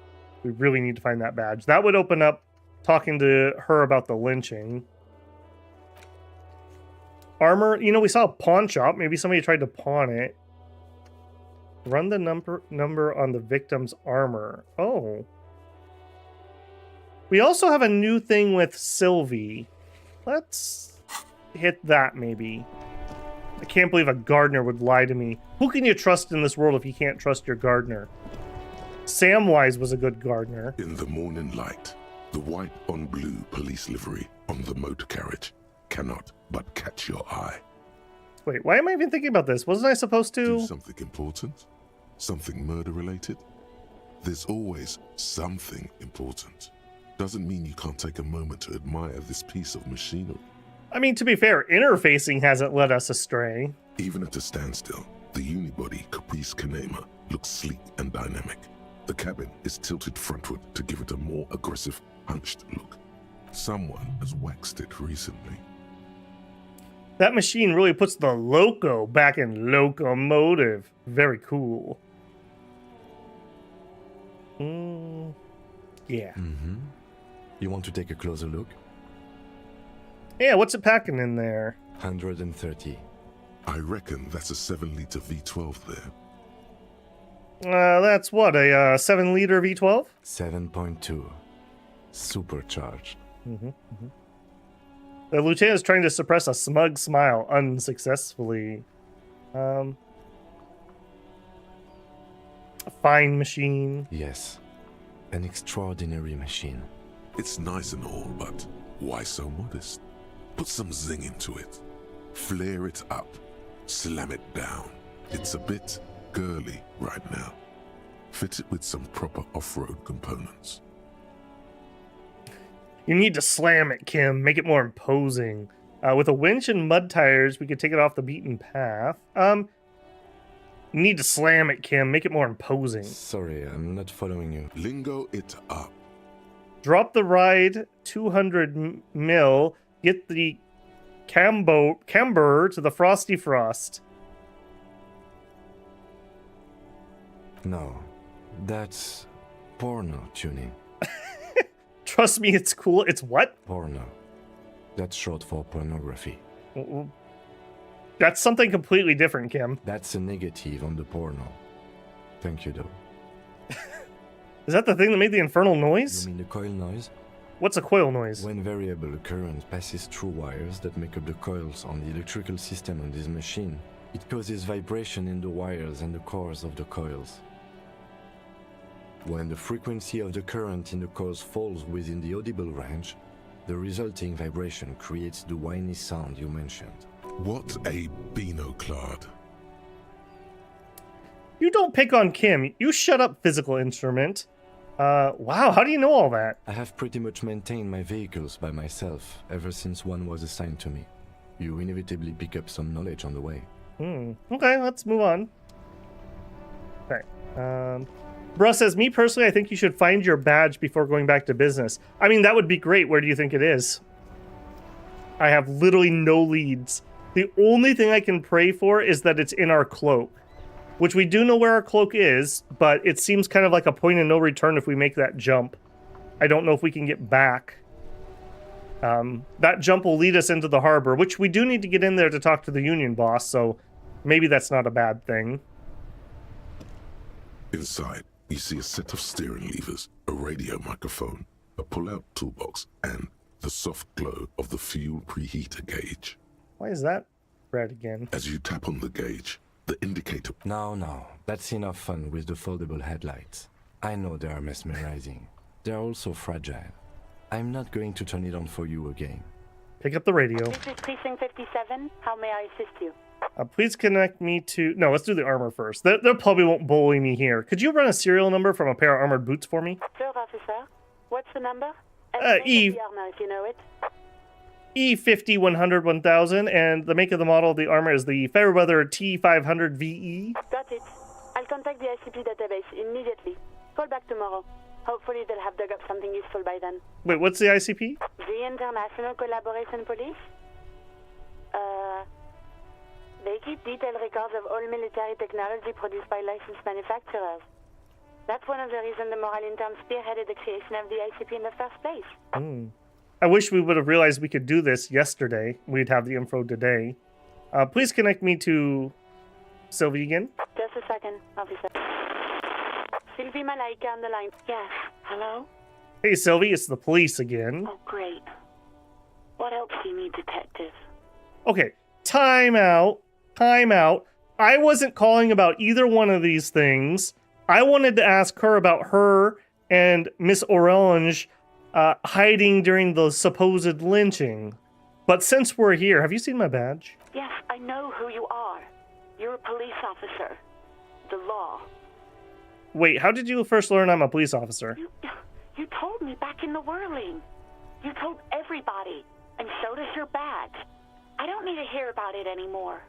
Speaker 1: We really need to find that badge. That would open up talking to her about the lynching. Armor. We saw a pawn shop. Maybe somebody tried to pawn it. Run the number on the victim's armor. Oh. We also have a new thing with Sylvie. Let's hit that, maybe. I can't believe a gardener would lie to me. Who can you trust in this world if you can't trust your gardener? Samwise was a good gardener.
Speaker 3: In the morning light, the white on blue police livery on the motor carriage cannot but catch your eye.
Speaker 1: Wait, why am I even thinking about this? Wasn't I supposed to...
Speaker 3: Do something important? Something murder-related? There's always something important. Doesn't mean you can't take a moment to admire this piece of machinery.
Speaker 1: I mean, to be fair, interfacing hasn't led us astray.
Speaker 3: Even at a standstill, the unibody Caprice Kinema looks sleek and dynamic. The cabin is tilted frontward to give it a more aggressive, hunched look. Someone has waxed it recently.
Speaker 1: That machine really puts the loco back in locomotive. Very cool. Yeah.
Speaker 4: You want to take a closer look?
Speaker 1: Yeah, what's it packing in there?
Speaker 4: 130.
Speaker 3: I reckon that's a 7-liter V12 there.
Speaker 1: That's what, a 7-liter V12?
Speaker 4: 7.2. Supercharged.
Speaker 1: The lieutenant is trying to suppress a smug smile unsuccessfully. A fine machine.
Speaker 4: Yes. An extraordinary machine.
Speaker 3: It's nice and all, but why so modest? Put some zing into it. Flare it up. Slam it down. It's a bit girly right now. Fit it with some proper off-road components.
Speaker 1: You need to slam it, Kim. Make it more imposing. With a winch and mud tires, we could take it off the beaten path. You need to slam it, Kim. Make it more imposing.
Speaker 4: Sorry, I'm not following you.
Speaker 3: Lingo it up.
Speaker 1: Drop the ride 200 mil. Get the camber to the frosty frost.
Speaker 4: No, that's porno tuning.
Speaker 1: Trust me, it's cool. It's what?
Speaker 4: Porno. That's short for pornography.
Speaker 1: That's something completely different, Kim.
Speaker 4: That's a negative on the porno. Thank you, though.
Speaker 1: Is that the thing that made the infernal noise?
Speaker 4: You mean the coil noise?
Speaker 1: What's a coil noise?
Speaker 4: When variable current passes through wires that make up the coils on the electrical system on this machine, it causes vibration in the wires and the cores of the coils. When the frequency of the current in the coils falls within the audible range, the resulting vibration creates the whiny sound you mentioned.
Speaker 3: What a binoclard.
Speaker 1: You don't pick on Kim. You shut up, physical instrument. Wow, how do you know all that?
Speaker 4: I have pretty much maintained my vehicles by myself ever since one was assigned to me. You inevitably pick up some knowledge on the way.
Speaker 1: Okay, let's move on. Okay. Bruh says, me personally, I think you should find your badge before going back to business. I mean, that would be great. Where do you think it is? I have literally no leads. The only thing I can pray for is that it's in our cloak. Which we do know where our cloak is, but it seems kind of like a point of no return if we make that jump. I don't know if we can get back. That jump will lead us into the harbor, which we do need to get in there to talk to the union boss, so maybe that's not a bad thing.
Speaker 3: Inside, you see a set of steering levers, a radio microphone, a pull-out toolbox, and the soft glow of the fuel preheater gauge.
Speaker 1: Why is that red again?
Speaker 3: As you tap on the gauge, the indicator...
Speaker 4: No, that's enough fun with the foldable headlights. I know they are mesmerizing. They're also fragile. I'm not going to turn it on for you again.
Speaker 1: Pick up the radio.
Speaker 21: This is Precinct 57. How may I assist you?
Speaker 1: Please connect me to... No, let's do the armor first. They probably won't bully me here. Could you run a serial number from a pair of armored boots for me?
Speaker 21: Sure, officer. What's the number?
Speaker 1: E...
Speaker 21: The armor, if you know it.
Speaker 1: E50 100 1000, and the make of the model of the armor is the Fairweather T500 VE.
Speaker 21: Got it. I'll contact the ICP database immediately. Call back tomorrow. Hopefully they'll have dug up something useful by then.
Speaker 1: Wait, what's the ICP?
Speaker 21: The International Collaboration Police? They keep detailed records of all military technology produced by licensed manufacturers. That's one of the reasons the Moral Intern spearheaded the creation of the ICP in the first place.
Speaker 1: I wish we would have realized we could do this yesterday. We'd have the info today. Please connect me to Sylvie again.
Speaker 21: Just a second, officer. Sylvie Malaika on the line. Yes, hello?
Speaker 1: Hey, Sylvie, it's the police again.
Speaker 21: Oh, great. What else do you need, detective?
Speaker 1: Okay, time out. I wasn't calling about either one of these things. I wanted to ask her about her and Miss Orange hiding during the supposed lynching. But since we're here, have you seen my badge?
Speaker 21: Yes, I know who you are. You're a police officer. The law.
Speaker 1: Wait, how did you first learn I'm a police officer?
Speaker 21: You told me back in the whirling. You told everybody. And so does your badge. I don't need to hear about it anymore.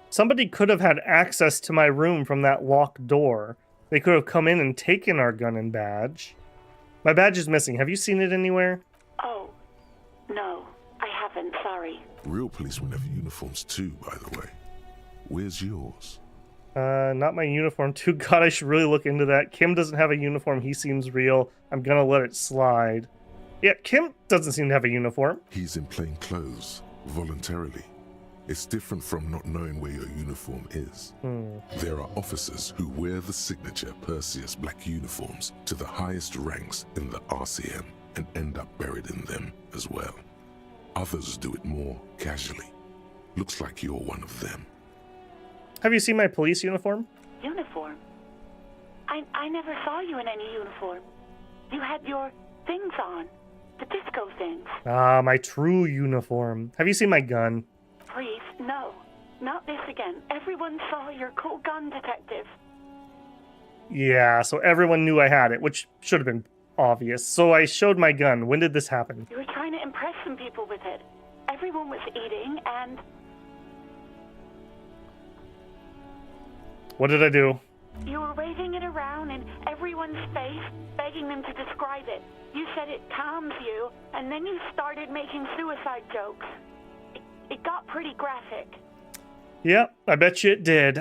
Speaker 1: Somebody could have had access to my room from that locked door. They could have come in and taken our gun and badge. My badge is missing. Have you seen it anywhere?
Speaker 21: Oh, no, I haven't, sorry.
Speaker 3: Real policemen have uniforms too, by the way. Where's yours?
Speaker 1: Not my uniform too. God, I should really look into that. Kim doesn't have a uniform. He seems real. I'm gonna let it slide. Yeah, Kim doesn't seem to have a uniform.
Speaker 3: He's in plain clothes, voluntarily. It's different from not knowing where your uniform is. There are officers who wear the signature Perseus black uniforms to the highest ranks in the RCM and end up buried in them as well. Others do it more casually. Looks like you're one of them.
Speaker 1: Have you seen my police uniform?
Speaker 21: Uniform? I never saw you in any uniform. You had your things on. The disco things.
Speaker 1: Ah, my true uniform. Have you seen my gun?
Speaker 21: Please, no. Not this again. Everyone saw your cool gun, detective.
Speaker 1: Yeah, so everyone knew I had it, which should have been obvious. So I showed my gun. When did this happen?
Speaker 21: You were trying to impress some people with it. Everyone was eating, and...
Speaker 1: What did I do?
Speaker 21: You were waving it around in everyone's face, begging them to describe it. You said it calms you, and then you started making suicide jokes. It got pretty graphic.
Speaker 1: Yep, I bet you it did.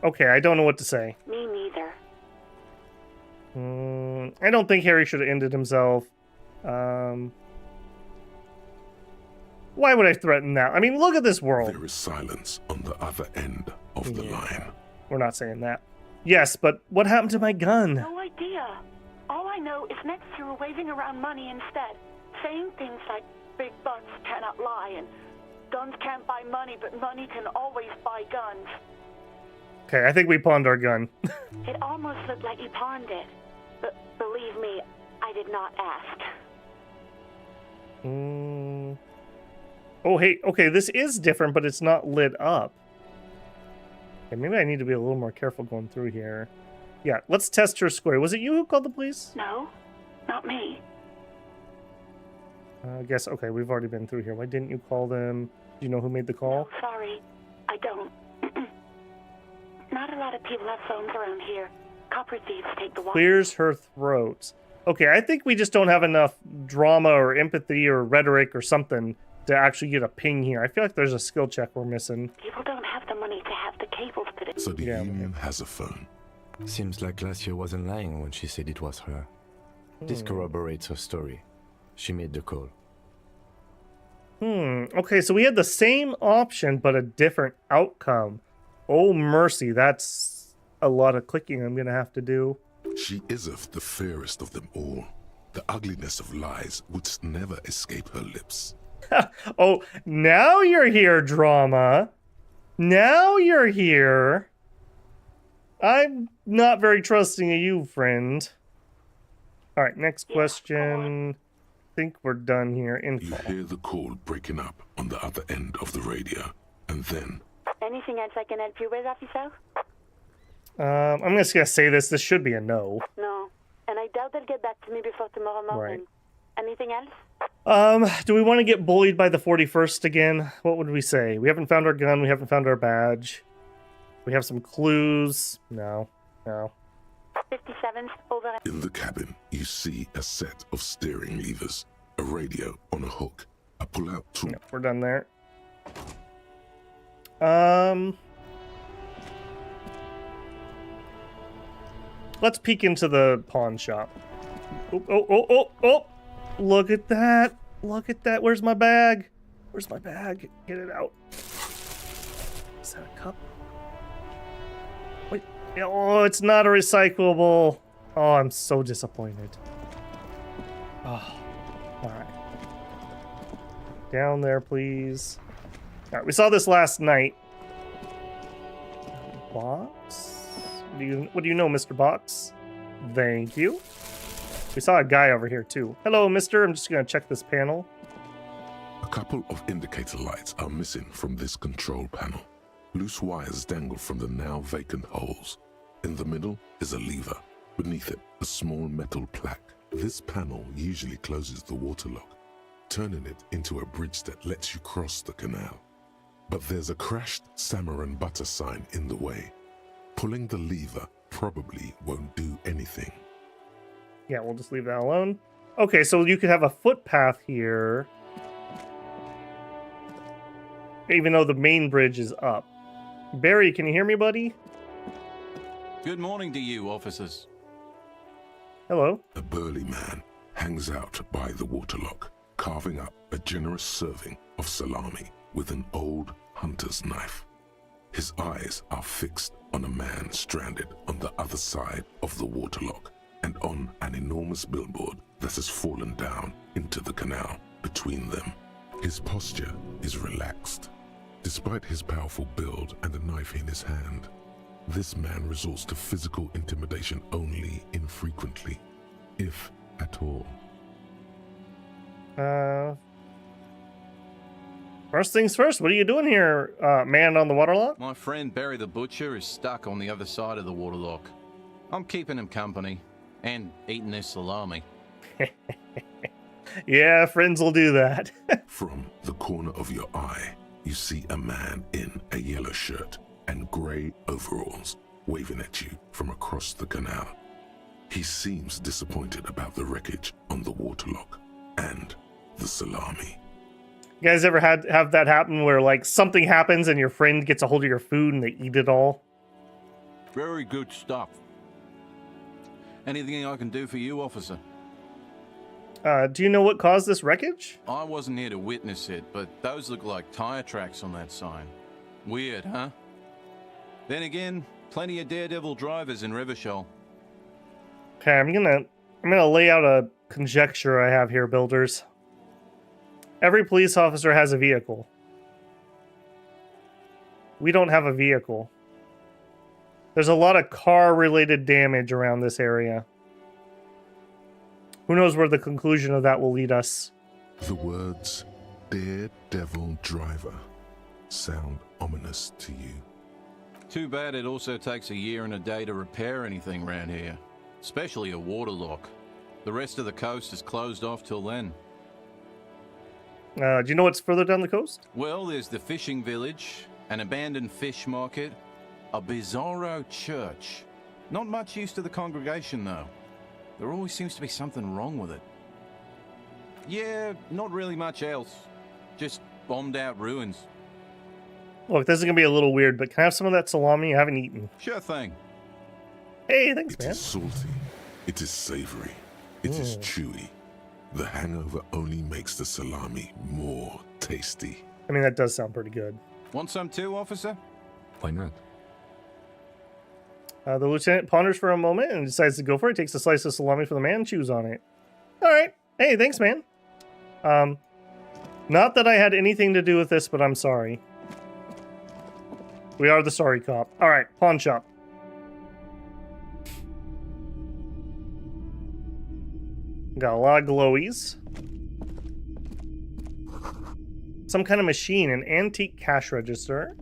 Speaker 1: Okay, I don't know what to say.
Speaker 21: Me neither.
Speaker 1: I don't think Harry should have ended himself. Why would I threaten that? I mean, look at this world.
Speaker 3: There is silence on the other end of the line.
Speaker 1: We're not saying that. Yes, but what happened to my gun?
Speaker 21: No idea. All I know is next you were waving around money instead, saying things like big butts cannot lie and guns can't buy money, but money can always buy guns.
Speaker 1: Okay, I think we pawned our gun.
Speaker 21: It almost looked like you pawned it, but believe me, I did not ask.
Speaker 1: Oh, hey, okay, this is different, but it's not lit up. Okay, maybe I need to be a little more careful going through here. Yeah, let's test her square. Was it you who called the police?
Speaker 21: No, not me.
Speaker 1: I guess, okay, we've already been through here. Why didn't you call them? Do you know who made the call?
Speaker 21: No, sorry, I don't. Not a lot of people have phones around here. Copper thieves take the watch.
Speaker 1: Clears her throat. Okay, I think we just don't have enough drama or empathy or rhetoric or something to actually get a ping here. I feel like there's a skill check we're missing.
Speaker 21: People don't have the money to have the cables put in.
Speaker 3: So the Union has a phone.
Speaker 4: Seems like Glacier wasn't lying when she said it was her. This corroborates her story. She made the call.
Speaker 1: Okay, so we had the same option, but a different outcome. Oh, mercy, that's a lot of clicking I'm gonna have to do.
Speaker 3: She iseth the fairest of them all. The ugliness of lies would never escape her lips.
Speaker 1: Oh, now you're here, drama. Now you're here. I'm not very trusting of you, friend. All right, next question. I think we're done here.
Speaker 3: You
Speaker 1: Info.
Speaker 3: hear the call breaking up on the other end of the radio, and then...
Speaker 21: Anything else I can help you with, officer?
Speaker 1: I'm just gonna say this. This should be a no.
Speaker 21: No, and I doubt they'll get back to me before tomorrow morning.
Speaker 1: Right.
Speaker 21: Anything else?
Speaker 1: Do we want to get bullied by the 41st again? What would we say? We haven't found our gun. We haven't found our badge. We have some clues. No.
Speaker 21: 57's over.
Speaker 3: In the cabin, you see a set of steering levers, a radio on a hook, a pull-out tool.
Speaker 1: Yep, we're done there. Let's peek into the pawn shop. Oh. Look at that. Look at that. Where's my bag? Where's my bag? Get it out. Is that a cup? Wait. Oh, it's not a recyclable. Oh, I'm so disappointed. Oh, all right. Down there, please. All right, we saw this last night. Box? What do you know, Mr. Box? Thank you. We saw a guy over here, too. Hello, mister. I'm just going to check this panel.
Speaker 3: A couple of indicator lights are missing from this control panel. Loose wires dangle from the now vacant holes. In the middle is a lever. Beneath it, a small metal plaque. This panel usually closes the waterlock, turning it into a bridge that lets you cross the canal. But there's a crashed salmon and butter sign in the way. Pulling the lever probably won't do anything.
Speaker 1: Yeah, we'll just leave that alone. Okay, so you could have a footpath here, even though the main bridge is up. Barry, can you hear me, buddy?
Speaker 15: Good morning to you, officers.
Speaker 1: Hello.
Speaker 3: A burly man hangs out by the waterlock, carving up a generous serving of salami with an old hunter's knife. His eyes are fixed on a man stranded on the other side of the waterlock and on an enormous billboard that has fallen down into the canal between them. His posture is relaxed. Despite his powerful build and a knife in his hand, this man resorts to physical intimidation only infrequently, if at all.
Speaker 1: First things first, what are you doing here, man on the waterlock?
Speaker 15: My friend Barry the Butcher is stuck on the other side of the waterlock. I'm keeping him company and eating his salami.
Speaker 1: Yeah, friends will do that.
Speaker 3: From the corner of your eye, you see a man in a yellow shirt and grey overalls waving at you from across the canal. He seems disappointed about the wreckage on the waterlock and the salami.
Speaker 1: You guys ever have that happen where like something happens and your friend gets a hold of your food and they eat it all?
Speaker 15: Very good stuff. Anything I can do for you, officer?
Speaker 1: Do you know what caused this wreckage?
Speaker 15: I wasn't here to witness it, but those look like tire tracks on that sign. Weird, huh? Then again, plenty of daredevil drivers in Rivershoal.
Speaker 1: Okay, I'm gonna lay out a conjecture I have here, builders. Every police officer has a vehicle. We don't have a vehicle. There's a lot of car-related damage around this area. Who knows where the conclusion of that will lead us?
Speaker 3: The words daredevil driver sound ominous to you.
Speaker 15: Too bad it also takes a year and a day to repair anything around here, especially a waterlock. The rest of the coast is closed off till then.
Speaker 1: Do you know what's further down the coast?
Speaker 15: Well, there's the fishing village, an abandoned fish market, a bizarro church. Not much use to the congregation, though. There always seems to be something wrong with it. Yeah, not really much else. Just bombed out ruins.
Speaker 1: Look, this is gonna be a little weird, but can I have some of that salami I haven't eaten?
Speaker 15: Sure thing.
Speaker 1: Hey, thanks,
Speaker 3: It
Speaker 1: man.
Speaker 3: is salty. It is savory. It is chewy. The hangover only makes the salami more tasty.
Speaker 1: I mean, that does sound pretty good.
Speaker 15: Want some too, officer?
Speaker 4: Why not?
Speaker 1: The lieutenant ponders for a moment and decides to go for it. Takes a slice of salami for the man, chews on it. All right. Hey, thanks, man. Not that I had anything to do with this, but I'm sorry. We are the sorry cop. All right, pawn shop. Got a lot of glowies. Some kind of machine, an antique cash register.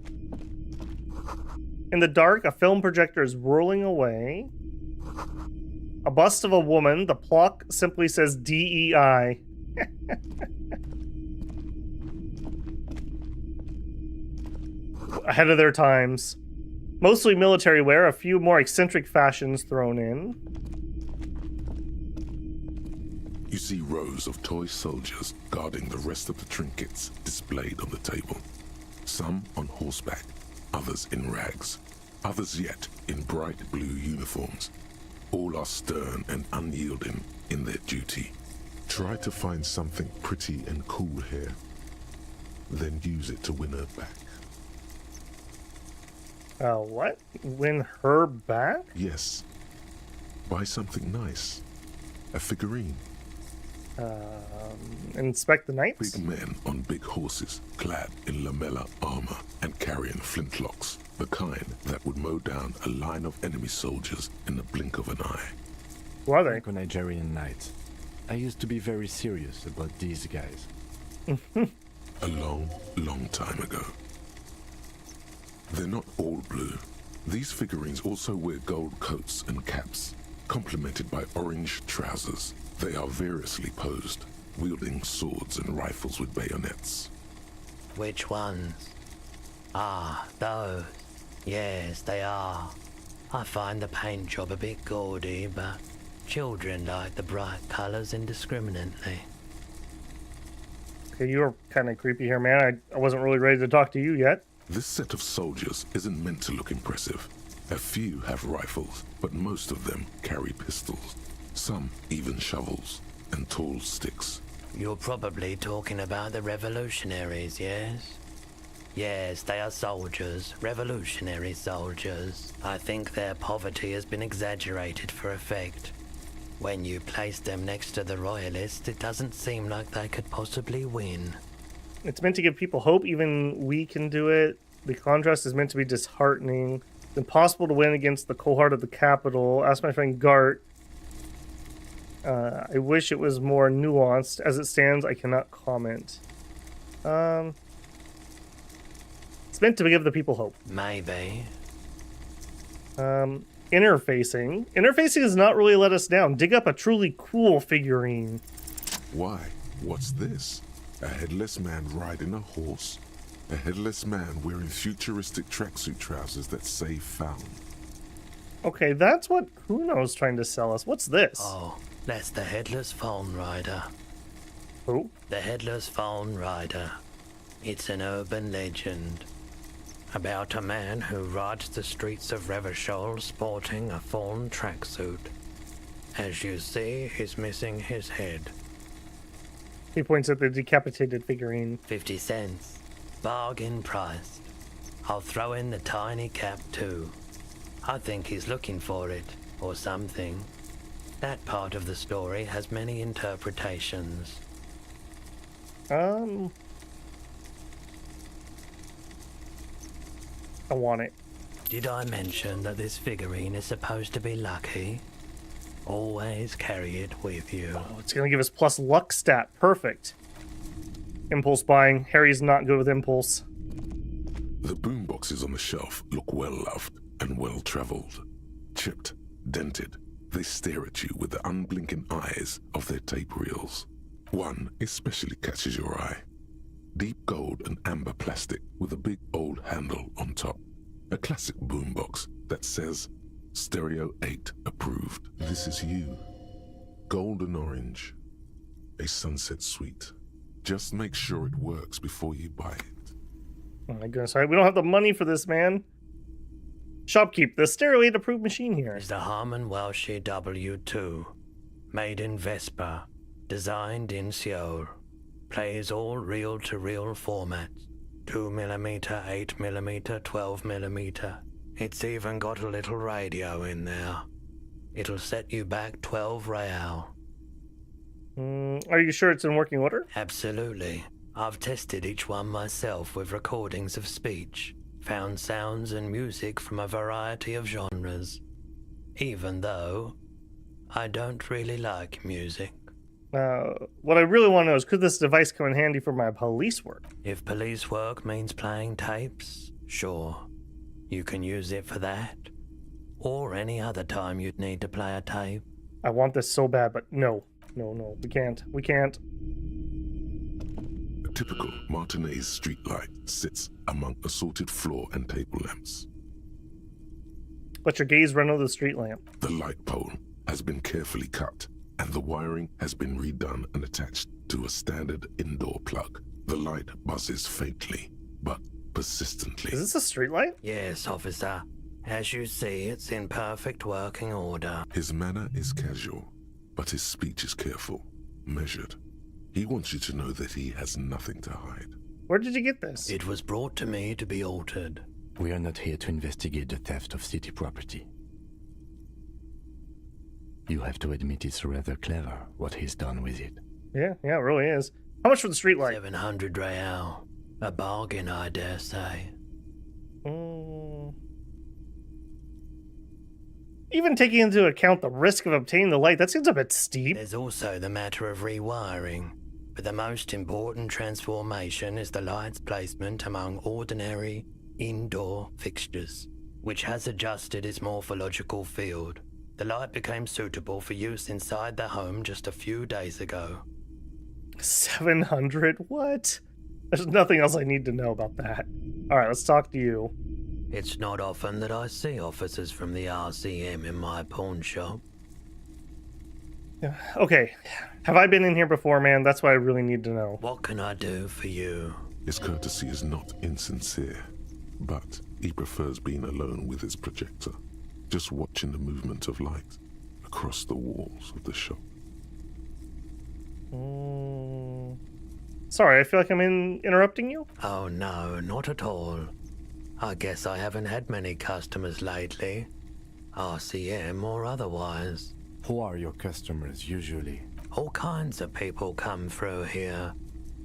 Speaker 1: In the dark, a film projector is whirling away. A bust of a woman. The plaque simply says DEI. Ahead of their times. Mostly military wear, a few more eccentric fashions thrown in.
Speaker 3: You see rows of toy soldiers guarding the rest of the trinkets displayed on the table. Some on horseback, others in rags, others yet in bright blue uniforms. All are stern and unyielding in their duty. Try to find something pretty and cool here, then use it to win her back.
Speaker 1: What? Win her back?
Speaker 3: Yes. Buy something nice. A figurine.
Speaker 1: Inspect the knights?
Speaker 3: Big men on big horses, clad in lamella armor and carrying flintlocks, the kind that would mow down a line of enemy soldiers in the blink of an eye.
Speaker 1: Who are they?
Speaker 4: Nigerian knights. I used to be very serious about these guys.
Speaker 3: A long, long time ago. They're not all blue. These figurines also wear gold coats and caps, complemented by orange trousers. They are variously posed, wielding swords and rifles with bayonets.
Speaker 5: Which ones? Ah, those. Yes, they are. I find the paint job a bit gaudy, but children like the bright colours indiscriminately.
Speaker 1: Okay, you were kind of creepy here, man. I wasn't really ready to talk to you yet.
Speaker 3: This set of soldiers isn't meant to look impressive. A few have rifles, but most of them carry pistols. Some even shovels and tall sticks.
Speaker 5: You're probably talking about the revolutionaries, yes? Yes, they are soldiers, revolutionary soldiers. I think their poverty has been exaggerated for effect. When you place them next to the royalists, it doesn't seem like they could possibly win.
Speaker 1: It's meant to give people hope. Even we can do it. The contrast is meant to be disheartening. It's impossible to win against the cohort of the capital. Ask my friend Gart. I wish it was more nuanced. As it stands, I cannot comment. It's meant to give the people hope.
Speaker 5: Maybe.
Speaker 1: Interfacing. Interfacing has not really let us down. Dig up a truly cool figurine.
Speaker 3: Why? What's this? A headless man riding a horse? A headless man wearing futuristic tracksuit trousers that say found.
Speaker 1: Okay, that's what Kuno's trying to sell us. What's this?
Speaker 5: Oh, that's the Headless Phone Rider.
Speaker 1: Who?
Speaker 5: The Headless Phone Rider. It's an urban legend about a man who rides the streets of Revachol sporting a fawn tracksuit. As you see, he's missing his head.
Speaker 1: He points at the decapitated figurine.
Speaker 5: 50 cents. Bargain priced. I'll throw in the tiny cap too. I think he's looking for it, or something. That part of the story has many interpretations.
Speaker 1: I want it.
Speaker 5: Did I mention that this figurine is supposed to be lucky? Always carry it with you.
Speaker 1: Oh, it's going to give us plus luck stat. Perfect. Impulse buying. Harry's not good with impulse.
Speaker 3: The boomboxes on the shelf look well-loved and well-traveled. Chipped, dented, they stare at you with the unblinking eyes of their tape reels. One especially catches your eye. Deep gold and amber plastic with a big old handle on top. A classic boombox that says, Stereo 8 approved. This is you. Golden orange. A sunset suite. Just make sure it works before you buy it.
Speaker 1: Oh my goodness, we don't have the money for this, man. Shopkeep, the Stereo 8 approved machine here.
Speaker 5: Is the Harman Welsh W2. Made in Vespa. Designed in Seoul. Plays all reel-to-reel formats. 2mm, 8mm, 12mm. It's even got a little radio in there. It'll set you back 12 real.
Speaker 1: Are you sure it's in working order?
Speaker 5: Absolutely. I've tested each one myself with recordings of speech. Found sounds and music from a variety of genres. Even though I don't really like music.
Speaker 1: What I really want to know is, could this device come in handy for my police work?
Speaker 5: If police work means playing tapes, sure. You can use it for that. Or any other time you'd need to play a tape.
Speaker 1: I want this so bad, but no. No, we can't. We can't.
Speaker 3: A typical Martinez streetlight sits among assorted floor and table lamps.
Speaker 1: Let your gaze run over the street lamp.
Speaker 3: The light pole has been carefully cut, and the wiring has been redone and attached to a standard indoor plug. The light buzzes faintly, but persistently.
Speaker 1: Is this a street light?
Speaker 5: Yes, officer. As you see, it's in perfect working order.
Speaker 3: His manner is casual, but his speech is careful, measured. He wants you to know that he has nothing to hide.
Speaker 1: Where did you get this?
Speaker 5: It was brought to me to be altered.
Speaker 4: We are not here to investigate the theft of city property. You have to admit it's rather clever what he's done with it.
Speaker 1: Yeah, it really is. How much for the street light?
Speaker 5: 700 real. A bargain, I dare say.
Speaker 1: Even taking into account the risk of obtaining the light, that seems a bit steep.
Speaker 5: There's also the matter of rewiring. But the most important transformation is the light's placement among ordinary indoor fixtures. which has adjusted its morphological field. The light became suitable for use inside the home just a few days ago.
Speaker 1: 700? What? There's nothing else I need to know about that. Alright, let's talk to you.
Speaker 5: It's not often that I see officers from the RCM in my pawn shop.
Speaker 1: Okay, have I been in here before, man? That's what I really need to know.
Speaker 5: What can I do for you?
Speaker 3: His courtesy is not insincere, but he prefers being alone with his projector, just watching the movement of light across the walls of the shop.
Speaker 1: Sorry, I feel like I'm interrupting you?
Speaker 5: Oh no, not at all. I guess I haven't had many customers lately, RCM or otherwise.
Speaker 4: Who are your customers usually?
Speaker 5: All kinds of people come through here.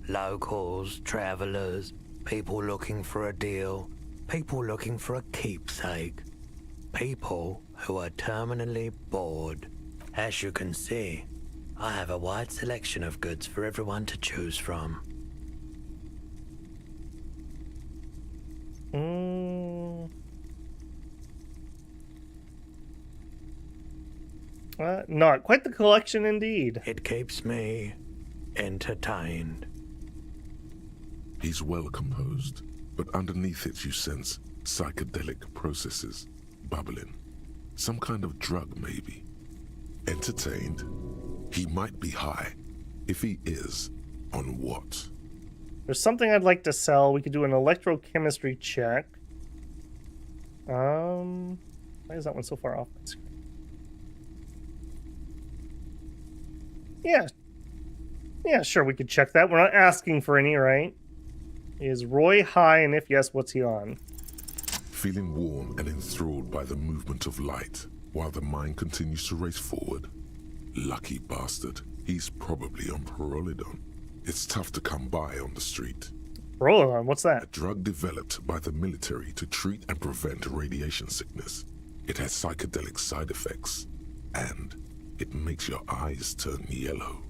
Speaker 5: Locals, travelers, people looking for a deal, people looking for a keepsake, people who are terminally bored. As you can see, I have a wide selection of goods for everyone to choose from.
Speaker 1: Not quite the collection indeed.
Speaker 5: It keeps me entertained.
Speaker 3: He's well composed, but underneath it you sense psychedelic processes bubbling. Some kind of drug, maybe. Entertained? He might be high. If he is, on what?
Speaker 1: There's something I'd like to sell. We could do an electrochemistry check. Why is that one so far off my screen? Yeah, sure, we could check that. We're not asking for any, right? Is Roy high, and if yes, what's he on?
Speaker 3: Feeling warm and enthralled by the movement of light, while the mind continues to race forward. Lucky bastard. He's probably on Parolidon. It's tough to come by on the street.
Speaker 1: Parolidon, what's that?
Speaker 3: A drug developed by the military to treat and prevent radiation sickness. It has psychedelic side effects, and it makes your eyes turn yellow.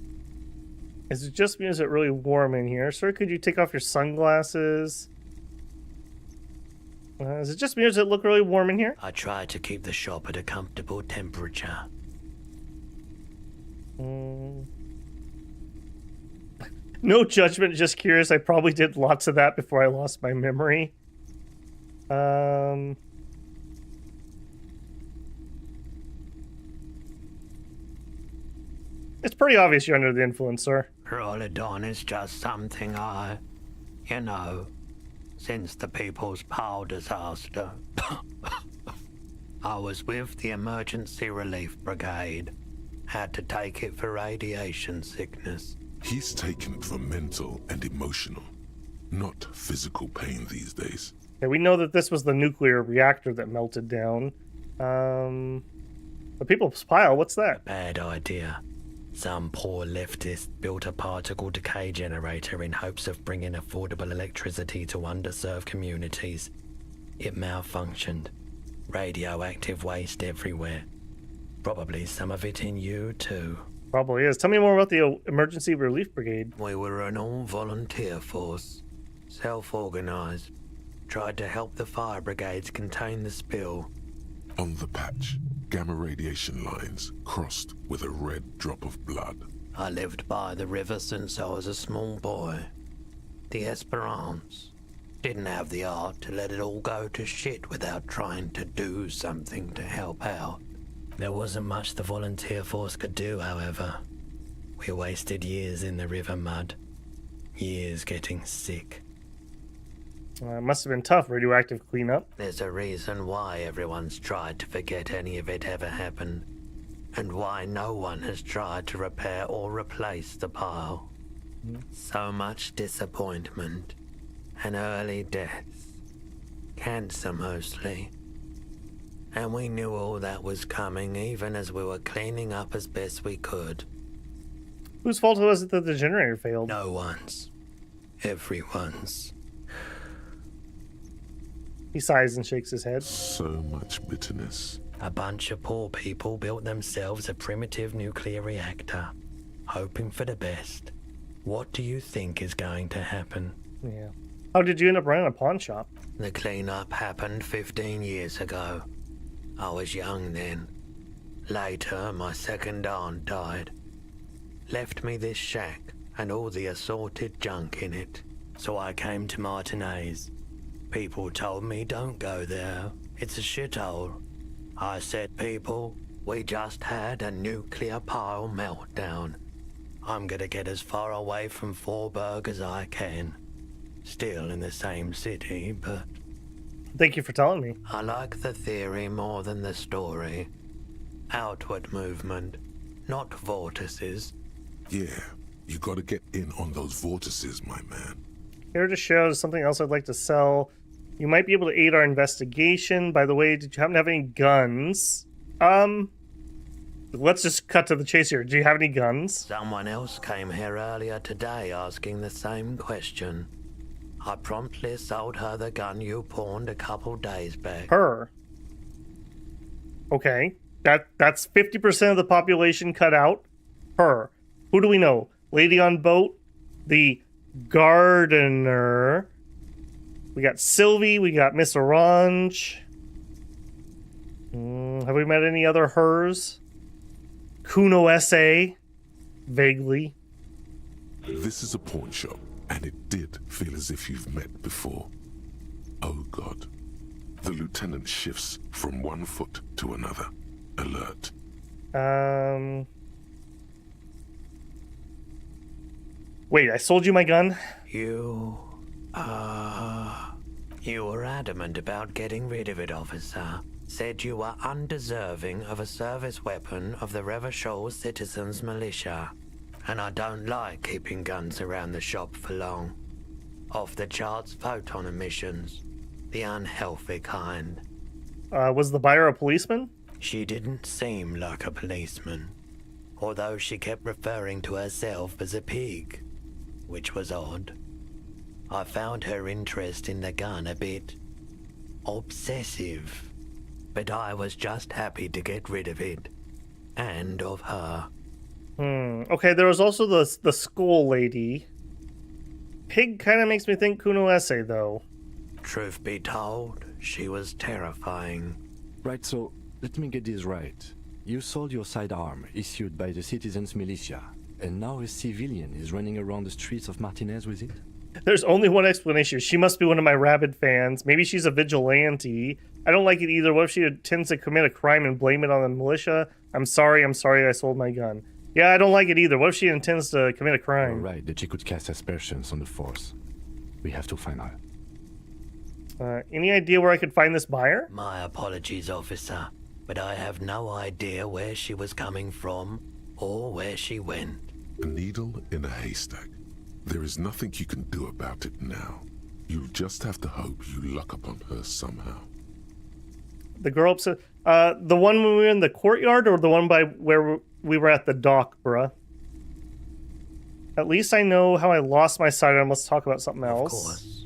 Speaker 1: Is it just because it's really warm in here? Sir, could you take off your sunglasses? Is it just because it look really warm in here?
Speaker 5: I try to keep the shop at a comfortable temperature.
Speaker 1: No judgment, just curious. I probably did lots of that before I lost my memory. It's pretty obvious you're under the influence, sir.
Speaker 5: Parolidon is just something since the People's Power disaster. I was with the Emergency Relief Brigade. Had to take it for radiation sickness.
Speaker 3: He's taken it for mental and emotional, not physical pain these days.
Speaker 1: Yeah, we know that this was the nuclear reactor that melted down. The People's Pile, what's that?
Speaker 5: Bad idea. Some poor leftist built a particle decay generator in hopes of bringing affordable electricity to underserved communities. It malfunctioned. Radioactive waste everywhere. Probably some of it in you, too.
Speaker 1: Probably is. Tell me more about the Emergency Relief Brigade.
Speaker 5: We were an all-volunteer force. Self-organized. Tried to help the fire brigades contain the spill.
Speaker 3: On the patch, gamma radiation lines crossed with a red drop of blood.
Speaker 5: I lived by the river since I was a small boy. The Esperance. Didn't have the art to let it all go to shit without trying to do something to help out. There wasn't much the volunteer force could do, however. We wasted years in the river mud. Years getting sick.
Speaker 1: It must have been tough, radioactive cleanup.
Speaker 5: There's a reason why everyone's tried to forget any of it ever happened, and why no one has tried to repair or replace the pile. So much disappointment, and early deaths. Cancer mostly. And we knew all that was coming even as we were cleaning up as best we could.
Speaker 1: Whose fault was it that the generator failed?
Speaker 5: No one's. Everyone's.
Speaker 1: He sighs and shakes his head.
Speaker 3: So much bitterness.
Speaker 5: A bunch of poor people built themselves a primitive nuclear reactor, hoping for the best. What do you think is going to happen?
Speaker 1: Yeah. How did you end up running a pawn shop?
Speaker 5: The cleanup happened 15 years ago. I was young then. Later, my second aunt died. Left me this shack and all the assorted junk in it. So I came to Martinez. People told me don't go there. It's a shithole. I said, people, we just had a nuclear pile meltdown. I'm gonna get as far away from Forburg as I can. Still in the same city, but...
Speaker 1: Thank you for telling me.
Speaker 5: I like the theory more than the story. Outward movement, not vortices.
Speaker 3: Yeah, you gotta get in on those vortices, my man.
Speaker 1: Here to show something else I'd like to sell. You might be able to aid our investigation. By the way, did you happen to have any guns? Let's just cut to the chase here. Do you have any guns?
Speaker 5: Someone else came here earlier today asking the same question. I promptly sold her the gun you pawned a couple days back.
Speaker 1: Her? Okay. That's 50% of the population cut out. Her. Who do we know? Lady on boat? The gardener? We got Sylvie. We got Miss Orange. Have we met any other hers? Kuno S.A. Vaguely.
Speaker 3: This is a pawn shop, and it did feel as if you've met before. Oh God. The lieutenant shifts from one foot to another. Alert.
Speaker 1: Wait, I sold you my gun?
Speaker 5: You were adamant about getting rid of it, officer. Said you were undeserving of a service weapon of the Revachol Citizens Militia. And I don't like keeping guns around the shop for long. Off the charts photon emissions. The unhealthy kind.
Speaker 1: Was the buyer a policeman?
Speaker 5: She didn't seem like a policeman. Although she kept referring to herself as a pig. Which was odd. I found her interest in the gun a bit obsessive. But I was just happy to get rid of it. And of her.
Speaker 1: Okay, there was also the skull lady. Pig kind of makes me think Kuno Esse, though.
Speaker 5: Truth be told, she was terrifying.
Speaker 4: Right, so let me get this right. You sold your sidearm, issued by the Citizens Militia, and now a civilian is running around the streets of Martinez with it?
Speaker 1: There's only one explanation. She must be one of my rabid fans. Maybe she's a vigilante. I don't like it either. What if she intends to commit a crime and blame it on the militia? I'm sorry I sold my gun. Yeah, I don't like it either. What if she intends to commit a crime?
Speaker 4: You're right, that she could cast aspersions on the force. We have to find her.
Speaker 1: Any idea where I could find this buyer?
Speaker 5: My apologies, officer, but I have no idea where she was coming from or where she went.
Speaker 3: A needle in a haystack. There is nothing you can do about it now. You'll just have to hope you luck upon her somehow.
Speaker 1: The girl upset. The one when we were in the courtyard, or the one by where we were at the dock, bruh? At least I know how I lost my sidearm. Let's talk about something else.
Speaker 5: Of course.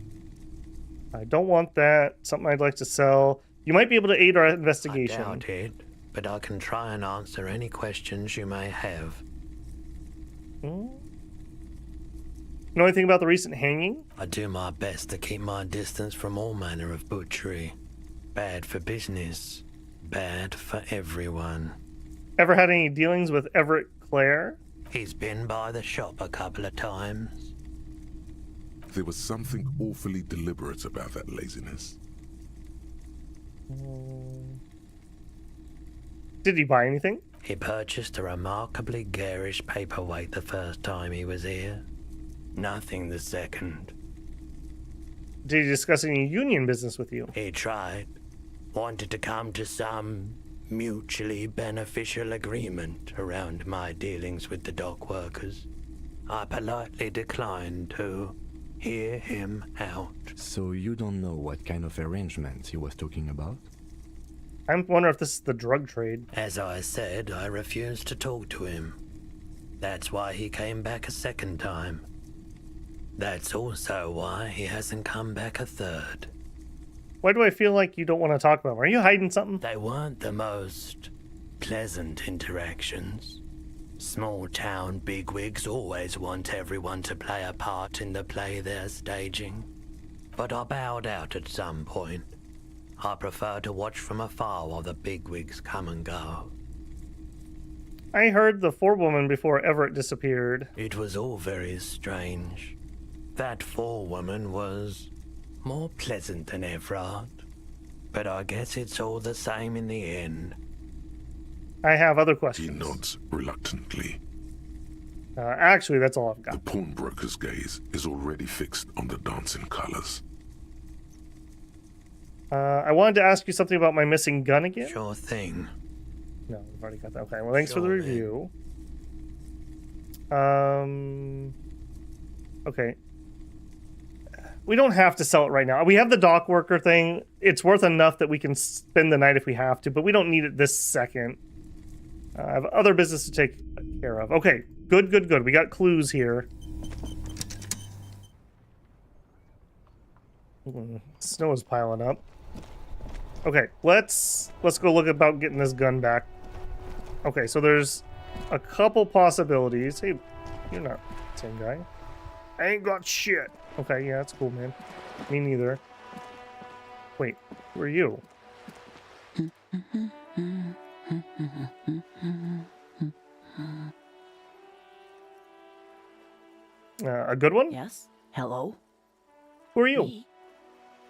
Speaker 1: I don't want that. Something I'd like to sell. You might be able to aid our investigation.
Speaker 5: I doubt it, but I can try and answer any questions you may have.
Speaker 1: Know anything about the recent hanging?
Speaker 5: I do my best to keep my distance from all manner of butchery. Bad for business. Bad for everyone.
Speaker 1: Ever had any dealings with Everett Clare?
Speaker 5: He's been by the shop a couple of times.
Speaker 3: There was something awfully deliberate about that laziness.
Speaker 1: Did he buy anything?
Speaker 5: He purchased a remarkably garish paperweight the first time he was here. Nothing the second.
Speaker 1: Did he discuss any union business with you?
Speaker 5: He tried. Wanted to come to some mutually beneficial agreement around my dealings with the dock workers. I politely declined to hear him out.
Speaker 4: So you don't know what kind of arrangements he was talking about?
Speaker 1: I'm wondering if this is the drug trade.
Speaker 5: As I said, I refused to talk to him. That's why he came back a second time. That's also why he hasn't come back a third.
Speaker 1: Why do I feel like you don't want to talk about him? Are you hiding something?
Speaker 5: They weren't the most pleasant interactions. Small town bigwigs always want everyone to play a part in the play they're staging. but I bowed out at some point. I prefer to watch from afar while the bigwigs come and go.
Speaker 1: I heard the forewoman before Everett disappeared.
Speaker 5: It was all very strange. That forewoman was more pleasant than Everard. But I guess it's all the same in the end.
Speaker 1: I have other questions.
Speaker 3: He nods reluctantly.
Speaker 1: Actually, that's all I've got.
Speaker 3: The pawnbroker's gaze is already fixed on the dancing colors.
Speaker 1: I wanted to ask you something about my missing gun again.
Speaker 5: Sure thing.
Speaker 1: No, we've already got that. Okay, well, thanks for the review. Okay. We don't have to sell it right now. We have the dock worker thing. It's worth enough that we can spend the night if we have to, but we don't need it this second. I have other business to take care of. Okay, good. We got clues here. Snow is piling up. Okay, let's go look about getting this gun back. Okay, so there's a couple possibilities. Hey, you're not the same guy. I ain't got shit. Okay, yeah, that's cool, man. Me neither. Wait, who are you? A good one?
Speaker 6: Yes? Hello?
Speaker 1: Who are you?
Speaker 6: Me?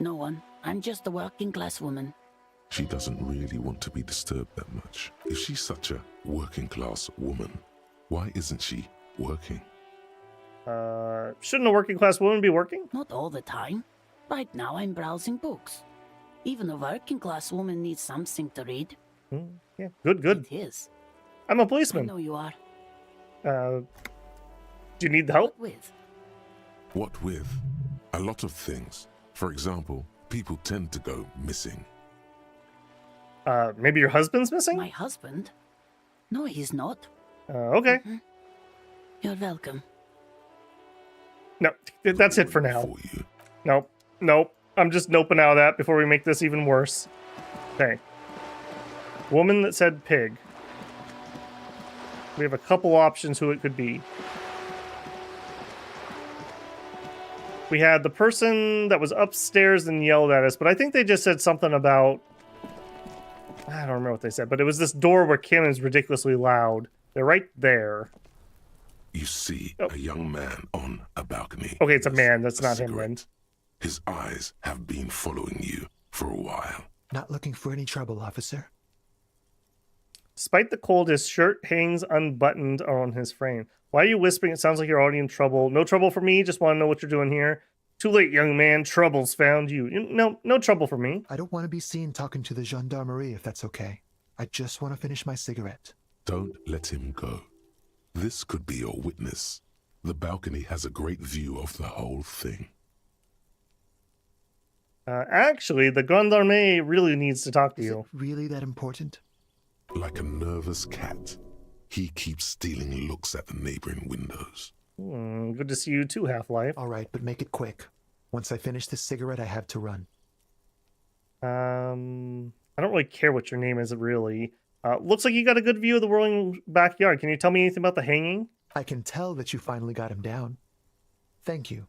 Speaker 6: No one. I'm just a working class woman.
Speaker 3: She doesn't really want to be disturbed that much. If she's such a working class woman, why isn't she working?
Speaker 1: Shouldn't a working class woman be working?
Speaker 6: Not all the time. Right now I'm browsing books. Even a working class woman needs something to read.
Speaker 1: Yeah, good.
Speaker 6: It is.
Speaker 1: I'm a policeman.
Speaker 6: I know you are.
Speaker 1: Do you need help?
Speaker 3: What with? A lot of things. For example, people tend to go missing.
Speaker 1: Maybe your husband's missing?
Speaker 6: My husband? No, he's not.
Speaker 1: Okay.
Speaker 6: You're welcome.
Speaker 1: No, that's it for now. Nope. I'm just noping out of that before we make this even worse. Okay. Woman that said pig. We have a couple options who it could be. We had the person that was upstairs and yelled at us, but I think they just said something about... I don't remember what they said, but it was this door where Kim is ridiculously loud. They're right there.
Speaker 3: You see a young man on a balcony.
Speaker 1: Okay, it's a man. That's not him, then.
Speaker 3: His eyes have been following you for a while.
Speaker 11: Not looking for any trouble, officer.
Speaker 1: Despite the cold, his shirt hangs unbuttoned on his frame. Why are you whispering? It sounds like you're already in trouble. No trouble for me. Just want to know what you're doing here. Too late, young man. Trouble's found you. No trouble for me.
Speaker 11: I don't want to be seen talking to the gendarmerie, if that's okay. I just want to finish my cigarette.
Speaker 3: Don't let him go. This could be your witness. The balcony has a great view of the whole thing.
Speaker 1: Actually, the gendarme really needs to talk to you.
Speaker 11: Is it really that important?
Speaker 3: Like a nervous cat, he keeps stealing looks at the neighboring windows.
Speaker 1: Good to see you too, Half-Life.
Speaker 11: All right, but make it quick. Once I finish this cigarette, I have to run.
Speaker 1: I don't really care what your name is, really. Looks like you got a good view of the whirling backyard. Can you tell me anything about the hanging?
Speaker 11: I can tell that you finally got him down. Thank you.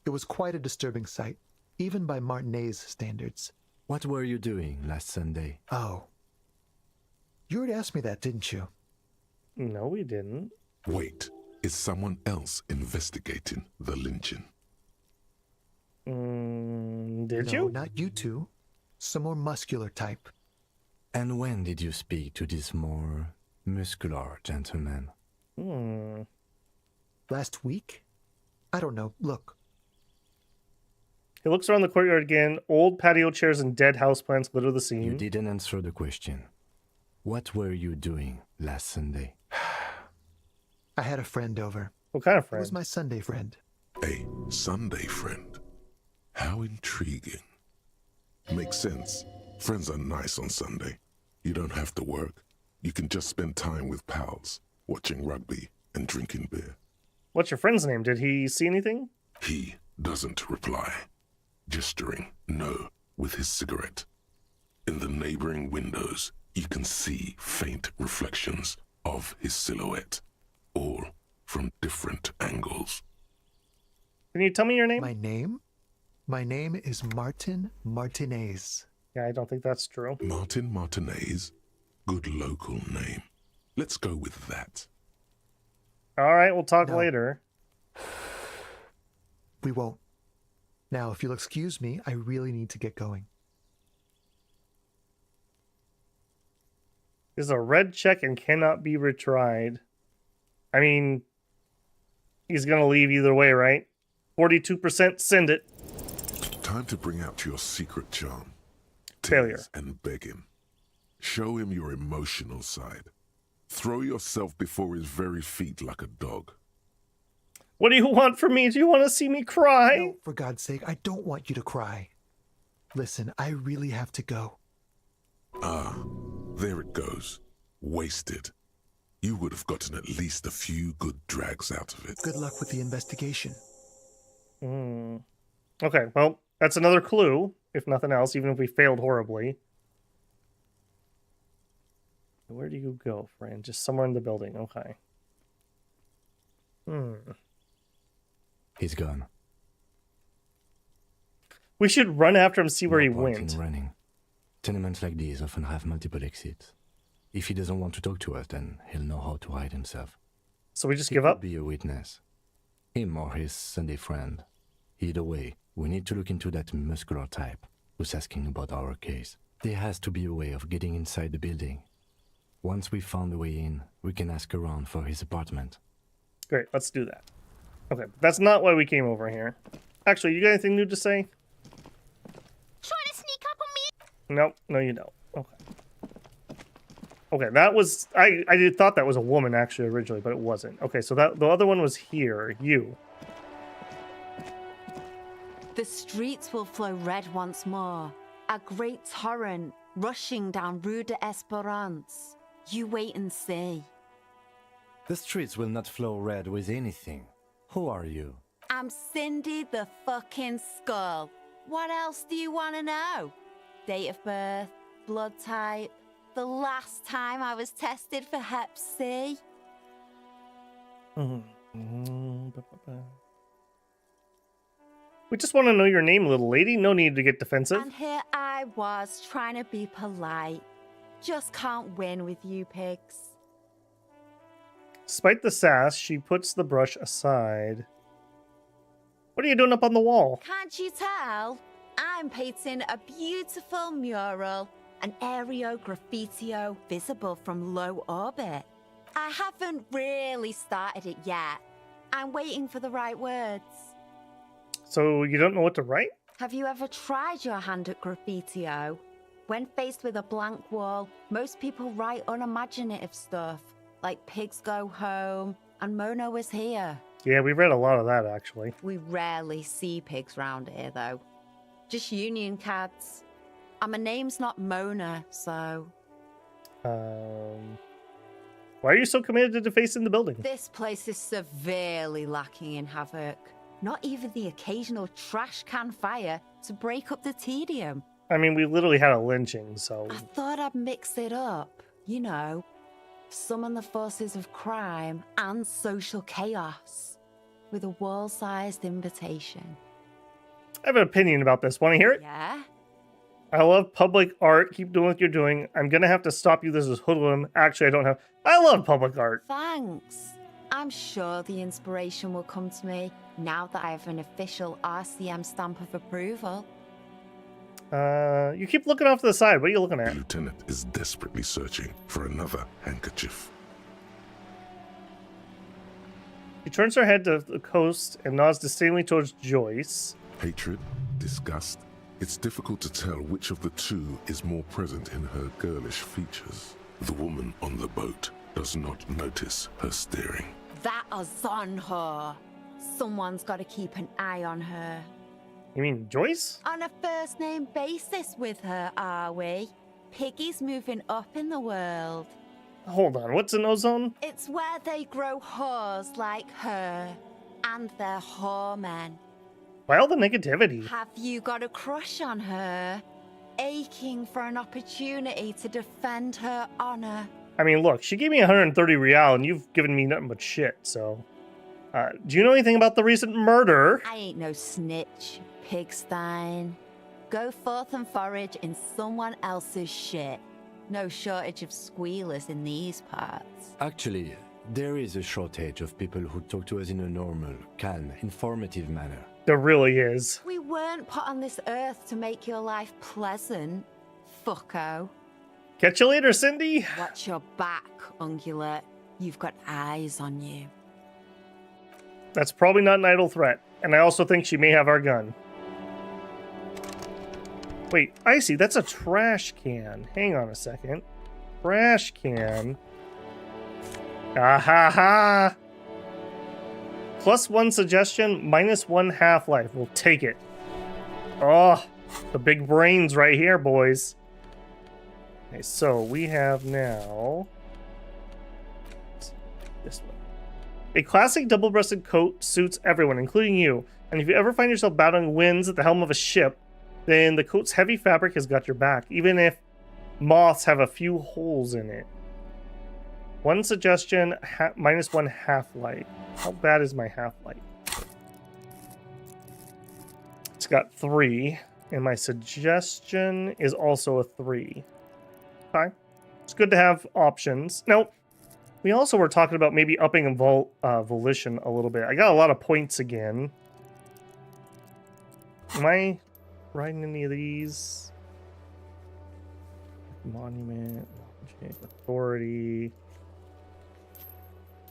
Speaker 11: It was quite a disturbing sight, even by Martinet's standards.
Speaker 4: What were you doing last Sunday?
Speaker 11: Oh. You already asked me that, didn't you?
Speaker 1: No, we didn't.
Speaker 3: Wait, is someone else investigating the lynching?
Speaker 1: Did you?
Speaker 11: No, not you two. Some more muscular type.
Speaker 4: And when did you speak to this more muscular gentleman?
Speaker 11: Last week? I don't know. Look.
Speaker 1: He looks around the courtyard again. Old patio chairs and dead houseplants litter the scene.
Speaker 4: You didn't answer the question. What were you doing last Sunday?
Speaker 11: I had a friend over.
Speaker 1: What kind of friend?
Speaker 11: It was my Sunday friend.
Speaker 3: A Sunday friend? How intriguing. Makes sense. Friends are nice on Sunday. You don't have to work. You can just spend time with pals, watching rugby and drinking beer.
Speaker 1: What's your friend's name? Did he see anything?
Speaker 3: He doesn't reply, gesturing no with his cigarette. In the neighboring windows, you can see faint reflections of his silhouette, all from different angles.
Speaker 1: Can you tell me your name?
Speaker 11: My name? My name is Martin Martinez.
Speaker 1: Yeah, I don't think that's true.
Speaker 3: Martin Martinez? Good local name. Let's go with that.
Speaker 1: All right, we'll talk later.
Speaker 11: We won't. Now, if you'll excuse me, I really need to get going.
Speaker 1: This is a red check and cannot be retried. I mean, he's going to leave either way, right? 42%, send it.
Speaker 3: Time to bring out your secret charm.
Speaker 1: Failure.
Speaker 3: Tease and beg him. Show him your emotional side. Throw yourself before his very feet like a dog.
Speaker 1: What do you want from me? Do you want to see me cry?
Speaker 11: No, for God's sake, I don't want you to cry. Listen, I really have to go.
Speaker 3: Ah, there it goes. Wasted. You would have gotten at least a few good drags out of it.
Speaker 11: Good luck with the investigation.
Speaker 1: Okay, well, that's another clue, if nothing else, even if we failed horribly. Where do you go, friend? Just somewhere in the building. Okay.
Speaker 4: He's gone.
Speaker 1: We should run after him, see where he
Speaker 4: No point
Speaker 1: went.
Speaker 4: in running. Tenements like these often have multiple exits. If he doesn't want to talk to us, then he'll know how to hide himself.
Speaker 1: So we just
Speaker 4: He
Speaker 1: give
Speaker 4: could
Speaker 1: up?
Speaker 4: be a witness. Him or his Sunday friend. Either way, we need to look into that muscular type who's asking about our case. There has to be a way of getting inside the building. Once we've found a way in, we can ask around for his apartment.
Speaker 1: Great, let's do that. Okay, that's not why we came over here. Actually, you got anything new to say?
Speaker 21: Trying to sneak up on me?
Speaker 1: Nope, no you don't. Okay. Okay, that was... I thought that was a woman, actually, originally, but it wasn't. Okay, so that the other one was here. You.
Speaker 10: The streets will flow red once more. A great torrent rushing down Rue de Esperance. You wait and see.
Speaker 4: The streets will not flow red with anything. Who are you?
Speaker 10: I'm Cindy the fucking Skull. What else do you want to know? Date of birth, blood type, the last time I was tested for Hep C.
Speaker 1: We just want to know your name, little lady. No need to get defensive.
Speaker 10: And here I was trying to be polite. Just can't win with you pigs.
Speaker 1: Despite the sass, she puts the brush aside. What are you doing up on the wall?
Speaker 10: Can't you tell? I'm painting a beautiful mural, an aereo graffitio visible from low orbit. I haven't really started it yet. I'm waiting for the right words.
Speaker 1: So you don't know what to write?
Speaker 10: Have you ever tried your hand at graffitio? When faced with a blank wall, most people write unimaginative stuff, like Pigs Go Home and Mona Was Here.
Speaker 1: Yeah, we read a lot of that, actually.
Speaker 10: We rarely see pigs round here, though. Just union cats. And my name's not Mona, so...
Speaker 1: Why are you so committed to defacing the building?
Speaker 10: This place is severely lacking in havoc. Not even the occasional trash can fire to break up the tedium.
Speaker 1: I mean, we literally had a lynching, so...
Speaker 10: I thought I'd mix it up, you know. Summon the forces of crime and social chaos with a wall-sized invitation.
Speaker 1: I have an opinion about this. Want to hear it?
Speaker 10: Yeah?
Speaker 1: I love public art. Keep doing what you're doing. I'm going to have to stop you. This is hoodlum. Actually, I don't have... I love public art.
Speaker 10: Thanks. I'm sure the inspiration will come to me now that I have an official RCM stamp of approval.
Speaker 1: You keep looking off to the side. What are you looking
Speaker 3: The
Speaker 1: at?
Speaker 3: lieutenant is desperately searching for another handkerchief.
Speaker 1: She turns her head to the coast and nods disdainfully towards Joyce.
Speaker 3: Hatred, disgust. It's difficult to tell which of the two is more present in her girlish features. The woman on the boat does not notice her staring.
Speaker 10: That is on her. Someone's got to keep an eye on her.
Speaker 1: You mean Joyce?
Speaker 10: On a first-name basis with her, are we? Piggy's moving up in the world.
Speaker 1: Hold on, what's an ozone?
Speaker 10: It's where they grow whores like her. And they're whoremen.
Speaker 1: Why all the negativity?
Speaker 10: Have you got a crush on her? Aching for an opportunity to defend her honor?
Speaker 1: I mean, look, she gave me 130 real and you've given me nothing but shit, so... do you know anything about the recent murder?
Speaker 10: I ain't no snitch. Pigstein. Go forth and forage in someone else's shit. No shortage of squealers in these parts.
Speaker 4: Actually, there is a shortage of people who talk to us in a normal, calm, informative manner.
Speaker 1: There really is.
Speaker 10: We weren't put on this earth to make your life pleasant, fucko.
Speaker 1: Catch you later, Cindy.
Speaker 10: Watch your back, Ungulate. You've got eyes on you.
Speaker 1: That's probably not an idle threat. And I also think she may have our gun. Wait, Icy, that's a trash can. Hang on a second. Trash can. Ah ha ha! +1 suggestion, -1 half-life. We'll take it. Oh, the big brains right here, boys. Okay, so we have now this one. A classic double-breasted coat suits everyone, including you. And if you ever find yourself battling winds at the helm of a ship, then the coat's heavy fabric has got your back, even if moths have a few holes in it. One suggestion, -1 half-life. How bad is my half-life? It's got 3, and my suggestion is also a 3. Okay. It's good to have options. Now, we also were talking about maybe upping volition a little bit. I got a lot of points again. Am I riding any of these? Monument, authority.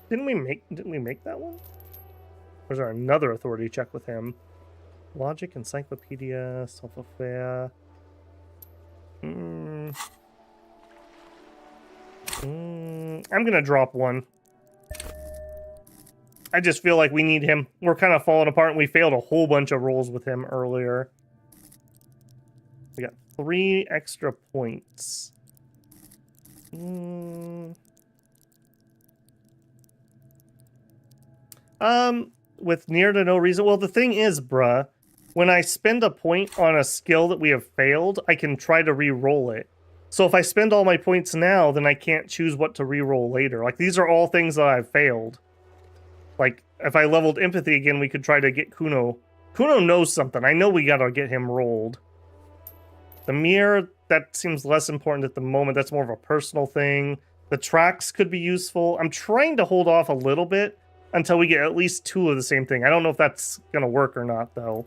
Speaker 1: Didn't we make that one? Or is there another authority check with him? Logic, encyclopedia, self-affair. I'm gonna drop one. I just feel like we need him. We're kind of falling apart, and we failed a whole bunch of rolls with him earlier. We got 3 extra points. With near to no reason. Well, the thing is, bruh, when I spend a point on a skill that we have failed, I can try to re-roll it. So if I spend all my points now, then I can't choose what to re-roll later. Like, these are all things that I've failed. Like, if I leveled empathy again, we could try to get Kuno. Kuno knows something. I know we gotta get him rolled. The mirror, that seems less important at the moment. That's more of a personal thing. The tracks could be useful. I'm trying to hold off a little bit until we get at least 2 of the same thing. I don't know if that's gonna work or not, though.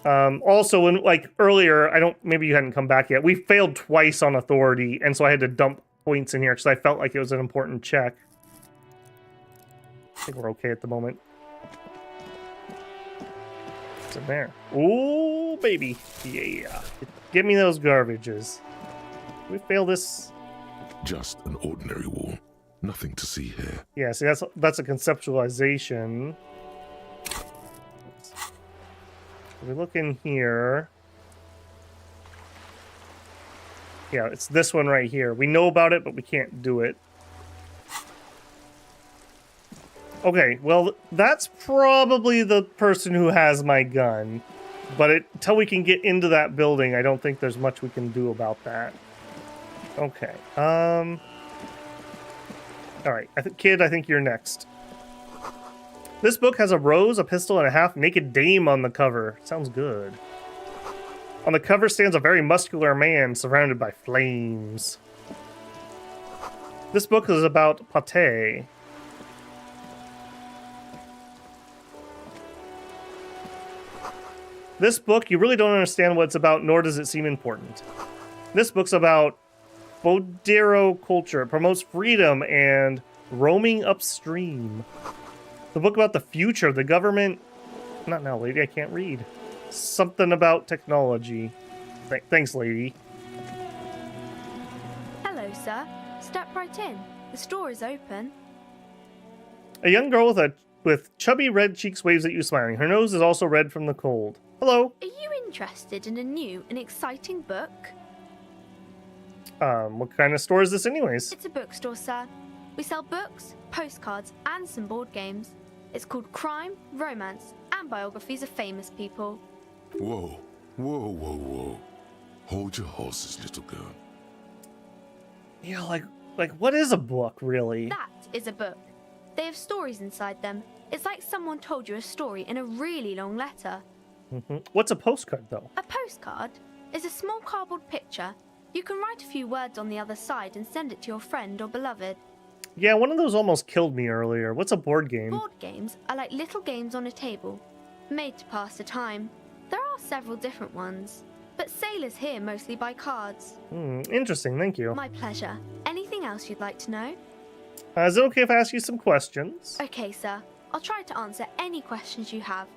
Speaker 1: Also, when, like, earlier, maybe you hadn't come back yet. We failed twice on authority, and so I had to dump points in here because I felt like it was an important check. I think we're okay at the moment. What's in there? Ooh, baby. Yeah. Give me those garbages. We fail this.
Speaker 3: Just an ordinary wall. Nothing to see here.
Speaker 1: Yeah, see, that's a conceptualization. We look in here. Yeah, it's this one right here. We know about it, but we can't do it. Okay, well, that's probably the person who has my gun. But until we can get into that building, I don't think there's much we can do about that. Okay, Alright, kid, I think you're next. This book has a rose, a pistol, and a half-naked dame on the cover. Sounds good. On the cover stands a very muscular man surrounded by flames. This book is about pate. This book, you really don't understand what it's about, nor does it seem important. This book's about Bodero culture. It promotes freedom and roaming upstream. The book about the future, the government... Not now, lady, I can't read. Something about technology. Thanks, lady.
Speaker 2: Hello, sir. Step right in. The store is open.
Speaker 1: A young girl with chubby red cheeks waves at you smiling. Her nose is also red from the cold. Hello.
Speaker 2: Are you interested in a new and exciting book?
Speaker 1: What kind of store is this anyways?
Speaker 2: It's a bookstore, sir. We sell books, postcards, and some board games. It's called Crime, Romance, and Biographies of Famous People.
Speaker 3: Whoa, whoa, whoa, whoa. Hold your horses, little girl.
Speaker 1: Yeah, like what is a book, really?
Speaker 2: That is a book. They have stories inside them. It's like someone told you a story in a really long letter.
Speaker 1: What's a postcard, though?
Speaker 2: A postcard is a small cardboard picture. You can write a few words on the other side and send it to your friend or beloved.
Speaker 1: Yeah, one of those almost killed me earlier. What's a board game?
Speaker 2: Board games are like little games on a table, made to pass the time. There are several different ones, but sailors here mostly buy cards.
Speaker 1: Interesting, thank you.
Speaker 2: My pleasure. Anything else you'd like to know?
Speaker 1: Is it okay if I ask you some questions?
Speaker 2: Okay, sir. I'll try to answer any questions you have.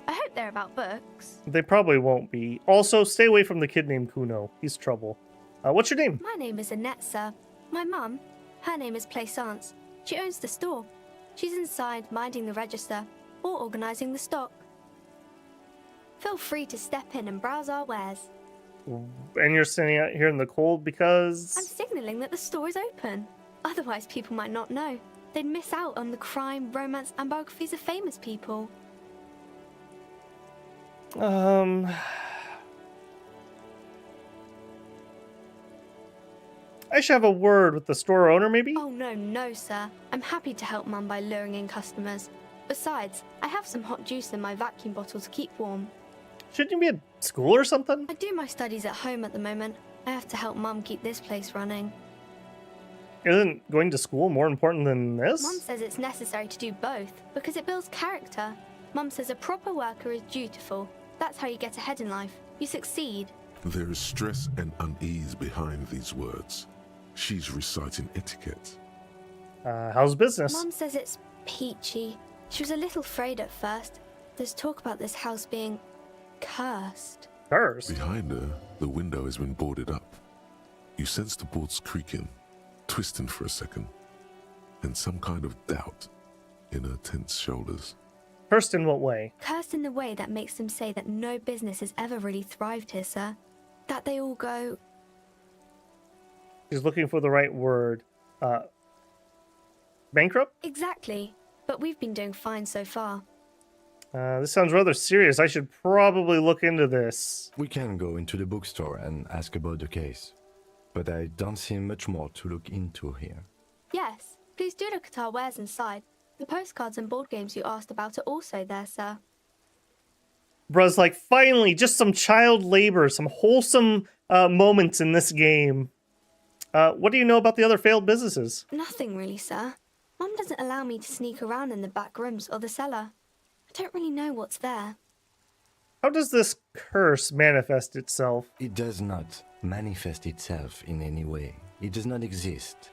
Speaker 2: I hope they're about books.
Speaker 1: They probably won't be. Also, stay away from the kid named Kuno. He's trouble. What's your name?
Speaker 2: My name is Annette, sir. My mum, her name is Plaisance. She owns the store. She's inside minding the register or organising the stock. Feel free to step in and browse our wares.
Speaker 1: And you're standing out here in the cold because...
Speaker 2: I'm signalling that the store is open. Otherwise, people might not know. They'd miss out on the crime, romance, and biographies of famous people.
Speaker 1: I should have a word with the store owner, maybe?
Speaker 2: Oh, no, sir. I'm happy to help Mum by luring in customers. Besides, I have some hot juice in my vacuum bottle to keep warm.
Speaker 1: Shouldn't you be at school or something?
Speaker 2: I do my studies at home at the moment. I have to help Mum keep this place running.
Speaker 1: Isn't going to school more important than this?
Speaker 2: Mum says it's necessary to do both because it builds character. Mum says a proper worker is dutiful. That's how you get ahead in life. You succeed.
Speaker 3: There is stress and unease behind these words. She's reciting etiquette.
Speaker 1: How's business?
Speaker 2: Mum says it's peachy. She was a little afraid at first. There's talk about this house being cursed.
Speaker 1: Cursed?
Speaker 3: Behind her, the window has been boarded up. You sense the boards creaking, twisting for a second, and some kind of doubt in her tense shoulders.
Speaker 1: Cursed in what way?
Speaker 2: Cursed in the way that makes them say that no business has ever really thrived here, sir. That they all go...
Speaker 1: She's looking for the right word. Bankrupt?
Speaker 2: Exactly. But we've been doing fine so far.
Speaker 1: This sounds rather serious. I should probably look into this.
Speaker 4: We can go into the bookstore and ask about the case. But I don't see much more to look into here.
Speaker 2: Yes, please do look at our wares inside. The postcards and board games you asked about are also there, sir.
Speaker 1: Bruh's like, finally, just some child labor, some wholesome moments in this game. What do you know about the other failed businesses?
Speaker 2: Nothing really, sir. Mum doesn't allow me to sneak around in the back rooms or the cellar. I don't really know what's there.
Speaker 1: How does this curse manifest itself?
Speaker 4: It does not manifest itself in any way. It does not exist.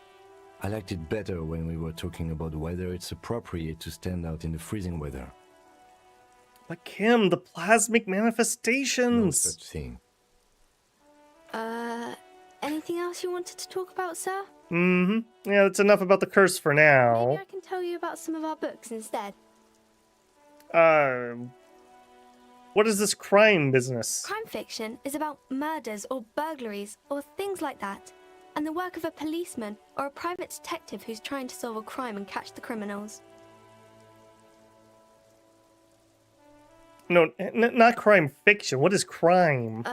Speaker 4: I liked it better when we were talking about whether it's appropriate to stand out in the freezing weather.
Speaker 1: But Kim, the plasmic manifestations.
Speaker 4: No such thing.
Speaker 2: Anything else you wanted to talk about, sir?
Speaker 1: Yeah, that's enough about the curse for now.
Speaker 2: Maybe I can tell you about some of our books instead.
Speaker 1: What is this crime business?
Speaker 2: Crime fiction is about murders or burglaries or things like that, and the work of a policeman or a private detective who's trying to solve a crime and catch the criminals.
Speaker 1: No, not crime fiction. What is crime?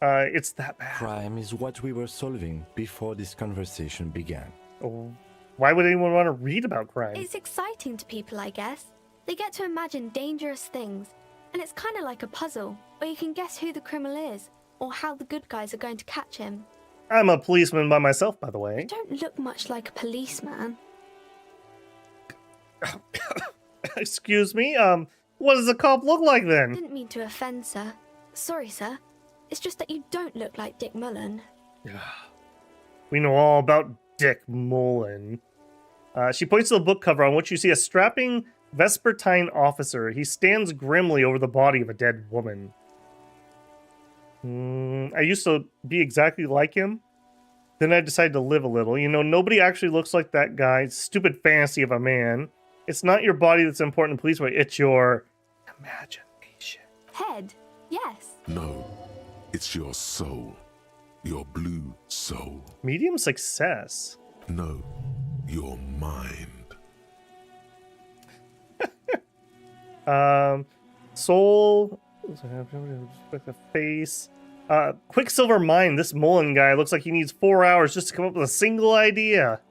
Speaker 1: It's that bad.
Speaker 4: Crime is what we were solving before this conversation began.
Speaker 1: Oh, why would anyone want to read about crime?
Speaker 2: It's exciting to people, I guess. They get to imagine dangerous things, and it's kind of like a puzzle, where you can guess who the criminal is, or how the good guys are going to catch him.
Speaker 1: I'm a policeman by myself, by the way.
Speaker 2: You don't look much like a policeman.
Speaker 1: Excuse me? What does a cop look like then?
Speaker 2: Didn't mean to offend, sir. Sorry, sir. It's just that you don't look like Dick Mullen.
Speaker 1: We know all about Dick Mullen. She points to the book cover on which you see a strapping Vespertine officer. He stands grimly over the body of a dead woman. I used to be exactly like him. Then I decided to live a little. You know, nobody actually looks like that guy. Stupid fantasy of a man. It's not your body that's important in police work. It's your imagination.
Speaker 2: Head? Yes.
Speaker 3: No, it's your soul. Your blue soul.
Speaker 1: Medium success.
Speaker 3: No, your mind.
Speaker 1: Soul. The face. Quicksilver mind. This Mullen guy looks like he needs 4 hours just to come up with a single idea.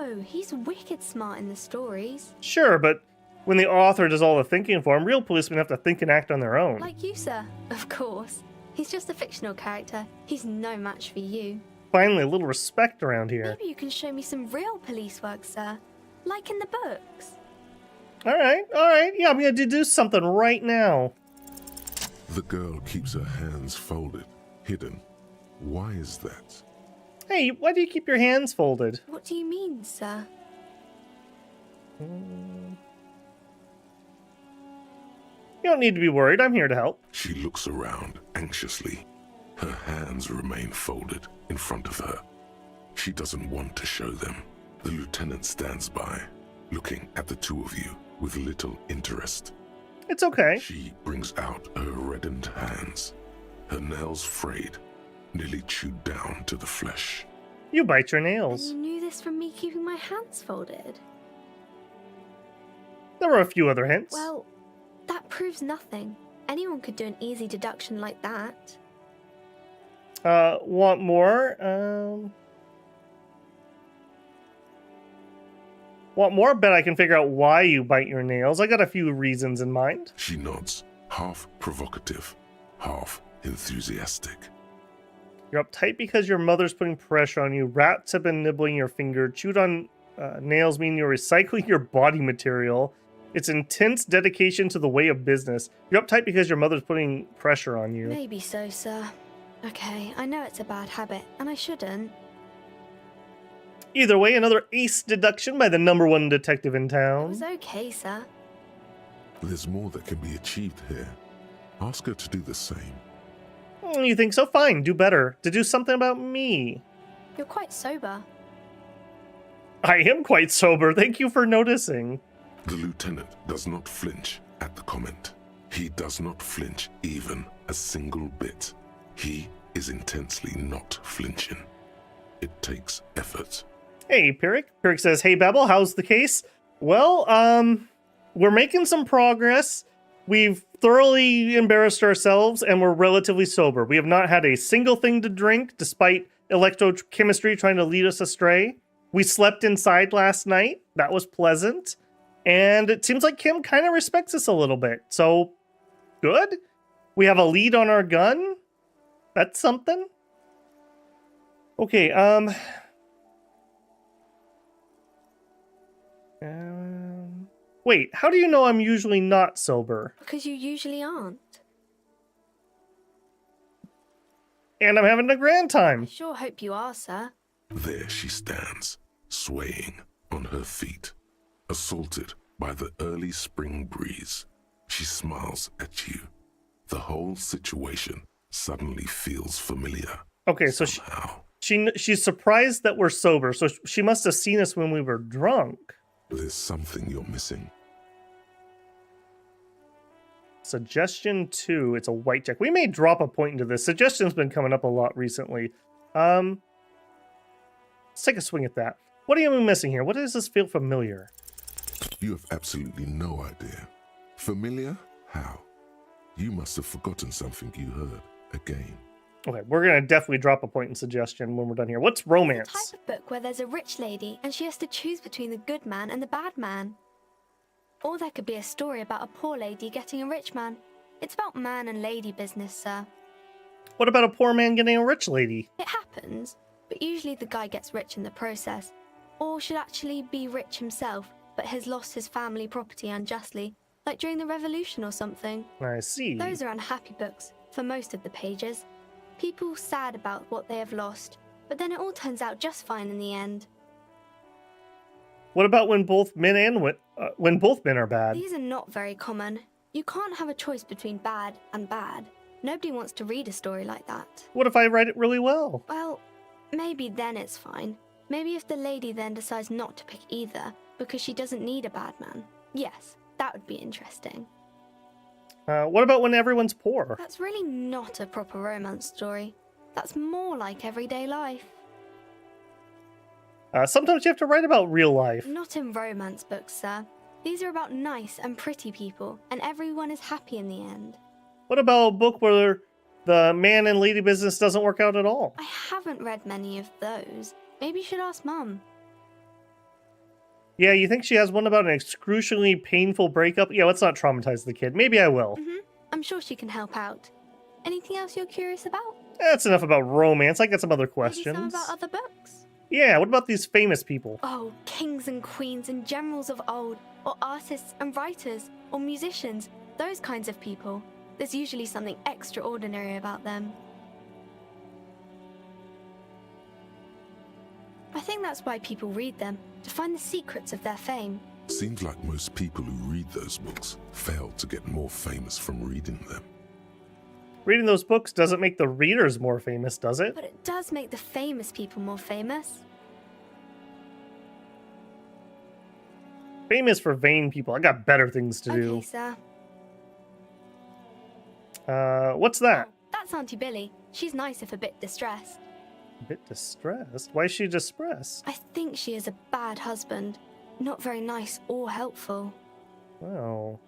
Speaker 2: No, he's wicked smart in the stories.
Speaker 1: Sure, but when the author does all the thinking for him, real policemen have to think and act on their own.
Speaker 2: Like you, sir. Of course. He's just a fictional character. He's no match for you.
Speaker 1: Finally, a little respect around here.
Speaker 2: Maybe you can show me some real police work, sir. Like in the books.
Speaker 1: Alright. Yeah, I'm gonna do something right now.
Speaker 3: The girl keeps her hands folded, hidden. Why is that?
Speaker 1: Hey, why do you keep your hands folded?
Speaker 2: What do you mean, sir?
Speaker 1: You don't need to be worried. I'm here to help.
Speaker 3: She looks around anxiously. Her hands remain folded in front of her. She doesn't want to show them. The lieutenant stands by, looking at the two of you with little interest.
Speaker 1: It's okay.
Speaker 3: She brings out her reddened hands, her nails frayed, nearly chewed down to the flesh.
Speaker 1: You bite your nails.
Speaker 2: And you knew this from me keeping my hands folded?
Speaker 1: There were a few other hints.
Speaker 2: Well, that proves nothing. Anyone could do an easy deduction like that.
Speaker 1: Want more? Want more? Bet I can figure out why you bite your nails. I got a few reasons in mind.
Speaker 3: She nods, half provocative, half enthusiastic.
Speaker 1: You're uptight because your mother's putting pressure on you. Rats have been nibbling your finger. Chewed on nails mean you're recycling your body material. It's intense dedication to the way of business. You're uptight because your mother's putting pressure on you.
Speaker 2: Maybe so, sir. Okay, I know it's a bad habit, and I shouldn't.
Speaker 1: Either way, another ace deduction by the #1 detective in
Speaker 2: It
Speaker 1: town.
Speaker 2: was okay, sir.
Speaker 3: There's more that can be achieved here. Ask her to do the same.
Speaker 1: You think so? Fine, do better. To do something about me.
Speaker 2: You're quite sober.
Speaker 1: I am quite sober. Thank you for noticing.
Speaker 3: The lieutenant does not flinch at the comment. He does not flinch even a single bit. He is intensely not flinching. It takes effort.
Speaker 1: Hey, Pyrrhic. Pyrrhic says, hey, Babel, how's the case? Well, we're making some progress. We've thoroughly embarrassed ourselves, and we're relatively sober. We have not had a single thing to drink, despite electrochemistry trying to lead us astray. We slept inside last night. That was pleasant. And it seems like Kim kind of respects us a little bit. So, good. We have a lead on our gun. That's something. Okay, wait, how do you know I'm usually not sober?
Speaker 2: Because you usually aren't.
Speaker 1: And I'm having a grand time.
Speaker 2: I sure hope you are, sir.
Speaker 3: There she stands, swaying on her feet, assaulted by the early spring breeze. She smiles at you. The whole situation suddenly feels familiar.
Speaker 1: Okay, so she's surprised that we're sober, so she must have seen us when we were drunk.
Speaker 3: There's something you're missing.
Speaker 1: Suggestion 2, it's a white check. We may drop a point into this. Suggestion's been coming up a lot recently. Let's take a swing at that. What are you missing here? What does this feel familiar?
Speaker 3: You have absolutely no idea. Familiar? How? You must have forgotten something you heard again.
Speaker 1: Okay, we're gonna definitely drop a point in suggestion when we're done here. What's romance?
Speaker 2: It's a type of book where there's a rich lady and she has to choose between the good man and the bad man. Or there could be a story about a poor lady getting a rich man. It's about man and lady business, sir.
Speaker 1: What about a poor man getting a rich lady?
Speaker 2: It happens, but usually the guy gets rich in the process. Or should actually be rich himself, but has lost his family property unjustly, like during the revolution or something.
Speaker 1: I see.
Speaker 2: Those are unhappy books, for most of the pages. People sad about what they have lost, but then it all turns out just fine in the end.
Speaker 1: What about when both men are bad?
Speaker 2: These are not very common. You can't have a choice between bad and bad. Nobody wants to read a story like that.
Speaker 1: What if I write it really well?
Speaker 2: Well, maybe then it's fine. Maybe if the lady then decides not to pick either, because she doesn't need a bad man. Yes, that would be interesting.
Speaker 1: What about when everyone's poor?
Speaker 2: That's really not a proper romance story. That's more like everyday life.
Speaker 1: Sometimes you have to write about real life.
Speaker 2: Not in romance books, sir. These are about nice and pretty people, and everyone is happy in the end.
Speaker 1: What about a book where the man and lady business doesn't work out at all?
Speaker 2: I haven't read many of those. Maybe you should ask Mum.
Speaker 1: Yeah, you think she has one about an excruciatingly painful breakup? Yeah, let's not traumatize the kid. Maybe I will.
Speaker 2: I'm sure she can help out. Anything else you're curious about?
Speaker 1: That's enough about romance. I got some other
Speaker 2: Maybe
Speaker 1: questions.
Speaker 2: some about other books?
Speaker 1: Yeah, what about these famous people?
Speaker 2: Oh, kings and queens and generals of old, or artists and writers, or musicians, those kinds of people. There's usually something extraordinary about them. I think that's why people read them, to find the secrets of their fame.
Speaker 3: Seems like most people who read those books fail to get more famous from reading them.
Speaker 1: Reading those books doesn't make the readers more famous, does it?
Speaker 2: But it does make the famous people more famous.
Speaker 1: Famous for vain people. I got better things to do.
Speaker 2: Okay, sir.
Speaker 1: What's that?
Speaker 2: That's Auntie Billy. She's nice if a bit distressed.
Speaker 1: A bit distressed? Why is she distressed?
Speaker 2: I think she is a bad husband. Not very nice or helpful.
Speaker 1: Oh.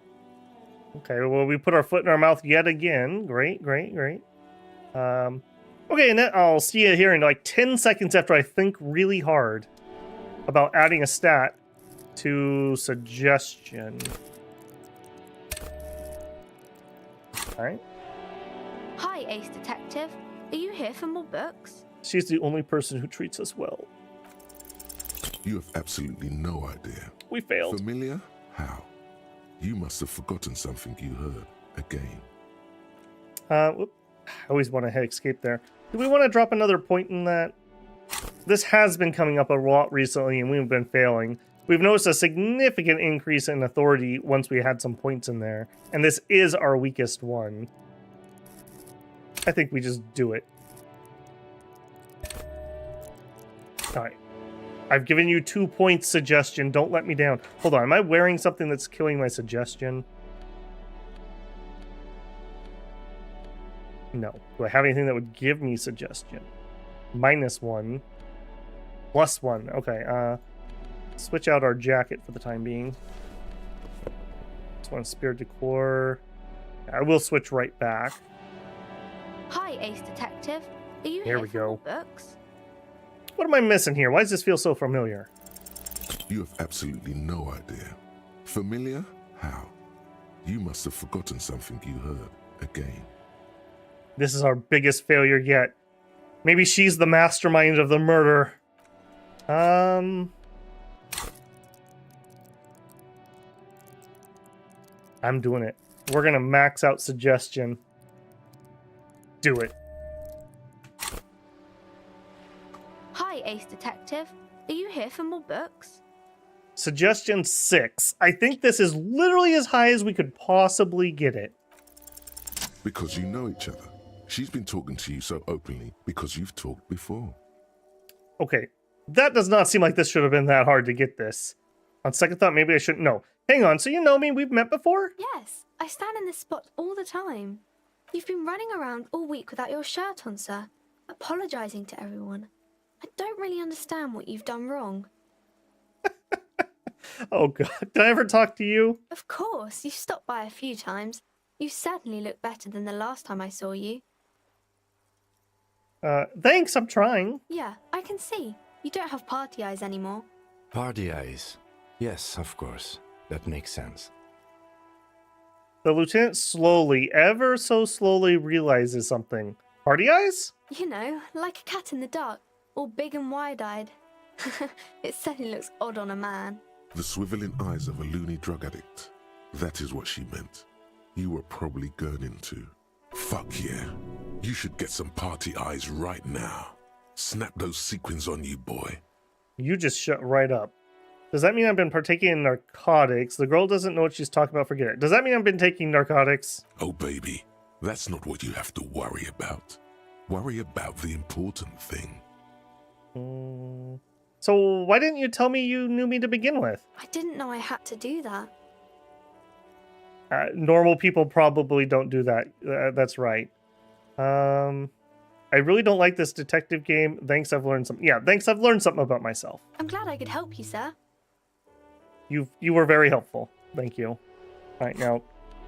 Speaker 1: Okay, well, we put our foot in our mouth yet again. Great, great, great. Okay, and then I'll see you here in like 10 seconds after I think really hard about adding a stat to suggestion. Alright.
Speaker 2: Hi, Ace Detective. Are you here for more books?
Speaker 1: She's the only person who treats us well.
Speaker 3: You have absolutely no idea.
Speaker 1: We failed.
Speaker 3: Familiar? How? You must have forgotten something you heard again.
Speaker 1: Whoop. I always want to head escape there. Do we want to drop another point in that? This has been coming up a lot recently, and we've been failing. We've noticed a significant increase in authority once we had some points in there, and this is our weakest one. I think we just do it. Alright. I've given you 2 points suggestion. Don't let me down. Hold on. Am I wearing something that's killing my suggestion? No. Do I have anything that would give me suggestion? -1. +1. Okay. Switch out our jacket for the time being. Just want Spirit Decor. I will switch right back.
Speaker 2: Hi, Ace Detective. Are you
Speaker 1: Here
Speaker 2: here
Speaker 1: we
Speaker 2: for
Speaker 1: go.
Speaker 2: more books?
Speaker 1: What am I missing here? Why does this feel so familiar?
Speaker 3: You have absolutely no idea. Familiar? How? You must have forgotten something you heard again.
Speaker 1: This is our biggest failure yet. Maybe she's the mastermind of the murder. I'm doing it. We're gonna max out suggestion. Do it.
Speaker 2: Hi, Ace Detective. Are you here for more books?
Speaker 1: Suggestion 6. I think this is literally as high as we could possibly get it.
Speaker 3: Because you know each other. She's been talking to you so openly because you've talked before.
Speaker 1: Okay, that does not seem like this should have been that hard to get this. On second thought, maybe I shouldn't know. Hang on, so you know me? We've met before?
Speaker 2: Yes, I stand in this spot all the time. You've been running around all week without your shirt on, sir, apologizing to everyone. I don't really understand what you've done wrong.
Speaker 1: Oh god, did I ever talk to you?
Speaker 2: Of course, you've stopped by a few times. You certainly look better than the last time I saw you.
Speaker 1: Thanks, I'm trying.
Speaker 2: Yeah, I can see. You don't have party eyes anymore.
Speaker 4: Party eyes. Yes, of course. That makes sense.
Speaker 1: The lieutenant slowly, ever so slowly, realizes something. Party eyes?
Speaker 2: You know, like a cat in the dark, all big and wide-eyed. It certainly looks odd on a man.
Speaker 3: The swiveling eyes of a loony drug addict. That is what she meant. You were probably gurning too. Fuck yeah. You should get some party eyes right now. Snap those sequins on you, boy.
Speaker 1: You just shut right up. Does that mean I've been partaking in narcotics? The girl doesn't know what she's talking about, forget it. Does that mean I've been taking narcotics?
Speaker 3: Oh, baby. That's not what you have to worry about. Worry about the important thing.
Speaker 1: So why didn't you tell me you knew me to begin with?
Speaker 2: I didn't know I had to do that.
Speaker 1: Normal people probably don't do that. That's right. I really don't like this detective game. Thanks, I've learned something. Yeah, thanks, I've learned something about myself.
Speaker 2: I'm glad I could help you, sir.
Speaker 1: You were very helpful. Thank you. All right, now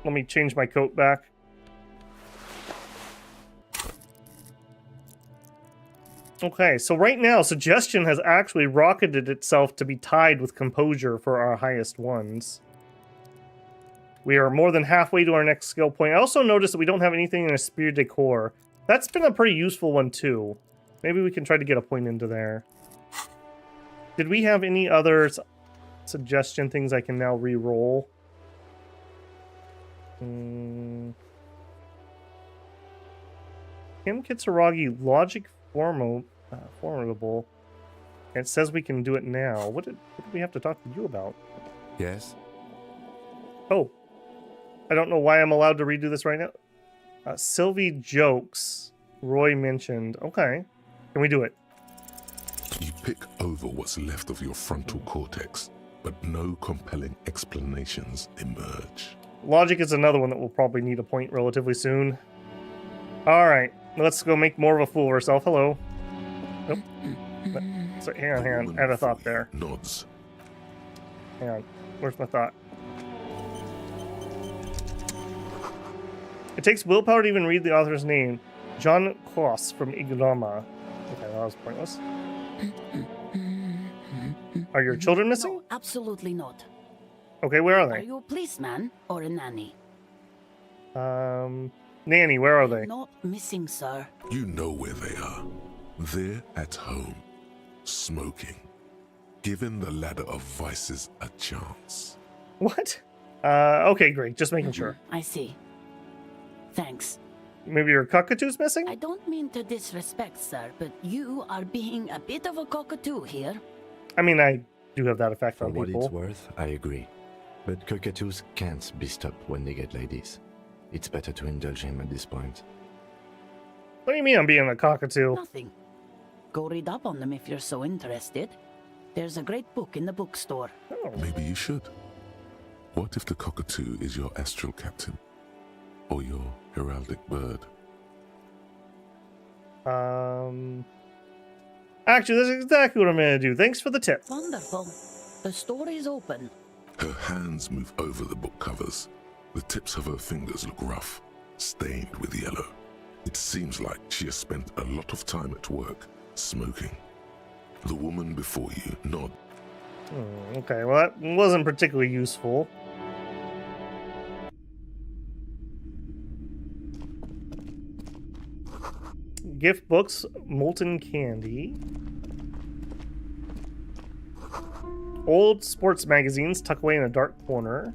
Speaker 1: let me change my coat back. Okay, so right now, suggestion has actually rocketed itself to be tied with composure for our highest ones. We are more than halfway to our next skill point. I also noticed that we don't have anything in esprit de corps. That's been a pretty useful one too. Maybe we can try to get a point into there. Did we have any other suggestion things I can now re-roll? Kim Kitsuragi, logic formidable. It says we can do it now. What did we have to talk to you about?
Speaker 4: Yes?
Speaker 1: Oh. I don't know why I'm allowed to redo this right now. Sylvie jokes. Roy mentioned. Okay. Can we do it?
Speaker 3: You pick over what's left of your frontal cortex, but no compelling explanations emerge.
Speaker 1: Logic is another one that will probably need a point relatively soon. Alright. Let's go make more of a fool of herself. Hello. Nope. Sorry, hang on. I had a thought there.
Speaker 3: Nods.
Speaker 1: Hang on. Where's my thought? It takes willpower to even read the author's name. John Kloss from Ignoma. Okay, that was pointless. Are your children missing?
Speaker 14: No, absolutely not.
Speaker 1: Okay, where are
Speaker 14: Are
Speaker 1: they?
Speaker 14: you a policeman or a nanny?
Speaker 1: Nanny, where are they?
Speaker 14: Not missing, sir.
Speaker 3: You know where they are. They're at home, smoking, giving the ladder of vices a chance.
Speaker 1: What? Okay, great. Just making sure.
Speaker 14: I see. Thanks.
Speaker 1: Maybe your cockatoo's missing?
Speaker 14: I don't mean to disrespect, sir, but you are being a bit of a cockatoo here.
Speaker 1: I mean, I do have that effect on
Speaker 4: For what
Speaker 1: people.
Speaker 4: it's worth, I agree. But cockatoos can't be stopped when they get ladies. It's better to indulge him at this point.
Speaker 1: What do you mean I'm being a cockatoo?
Speaker 14: Nothing. Go read up on them if you're so interested. There's a great book in the bookstore.
Speaker 3: Maybe you should. What if the cockatoo is your astral captain? Or your heraldic bird?
Speaker 1: Actually, that's exactly what I'm going to do. Thanks for the tip.
Speaker 14: Wonderful. The store is open.
Speaker 3: Her hands move over the book covers. The tips of her fingers look rough, stained with yellow. It seems like she has spent a lot of time at work, smoking. The woman before you nods.
Speaker 1: Okay, well that wasn't particularly useful. Gift books, molten candy. Old sports magazines tucked away in a dark corner.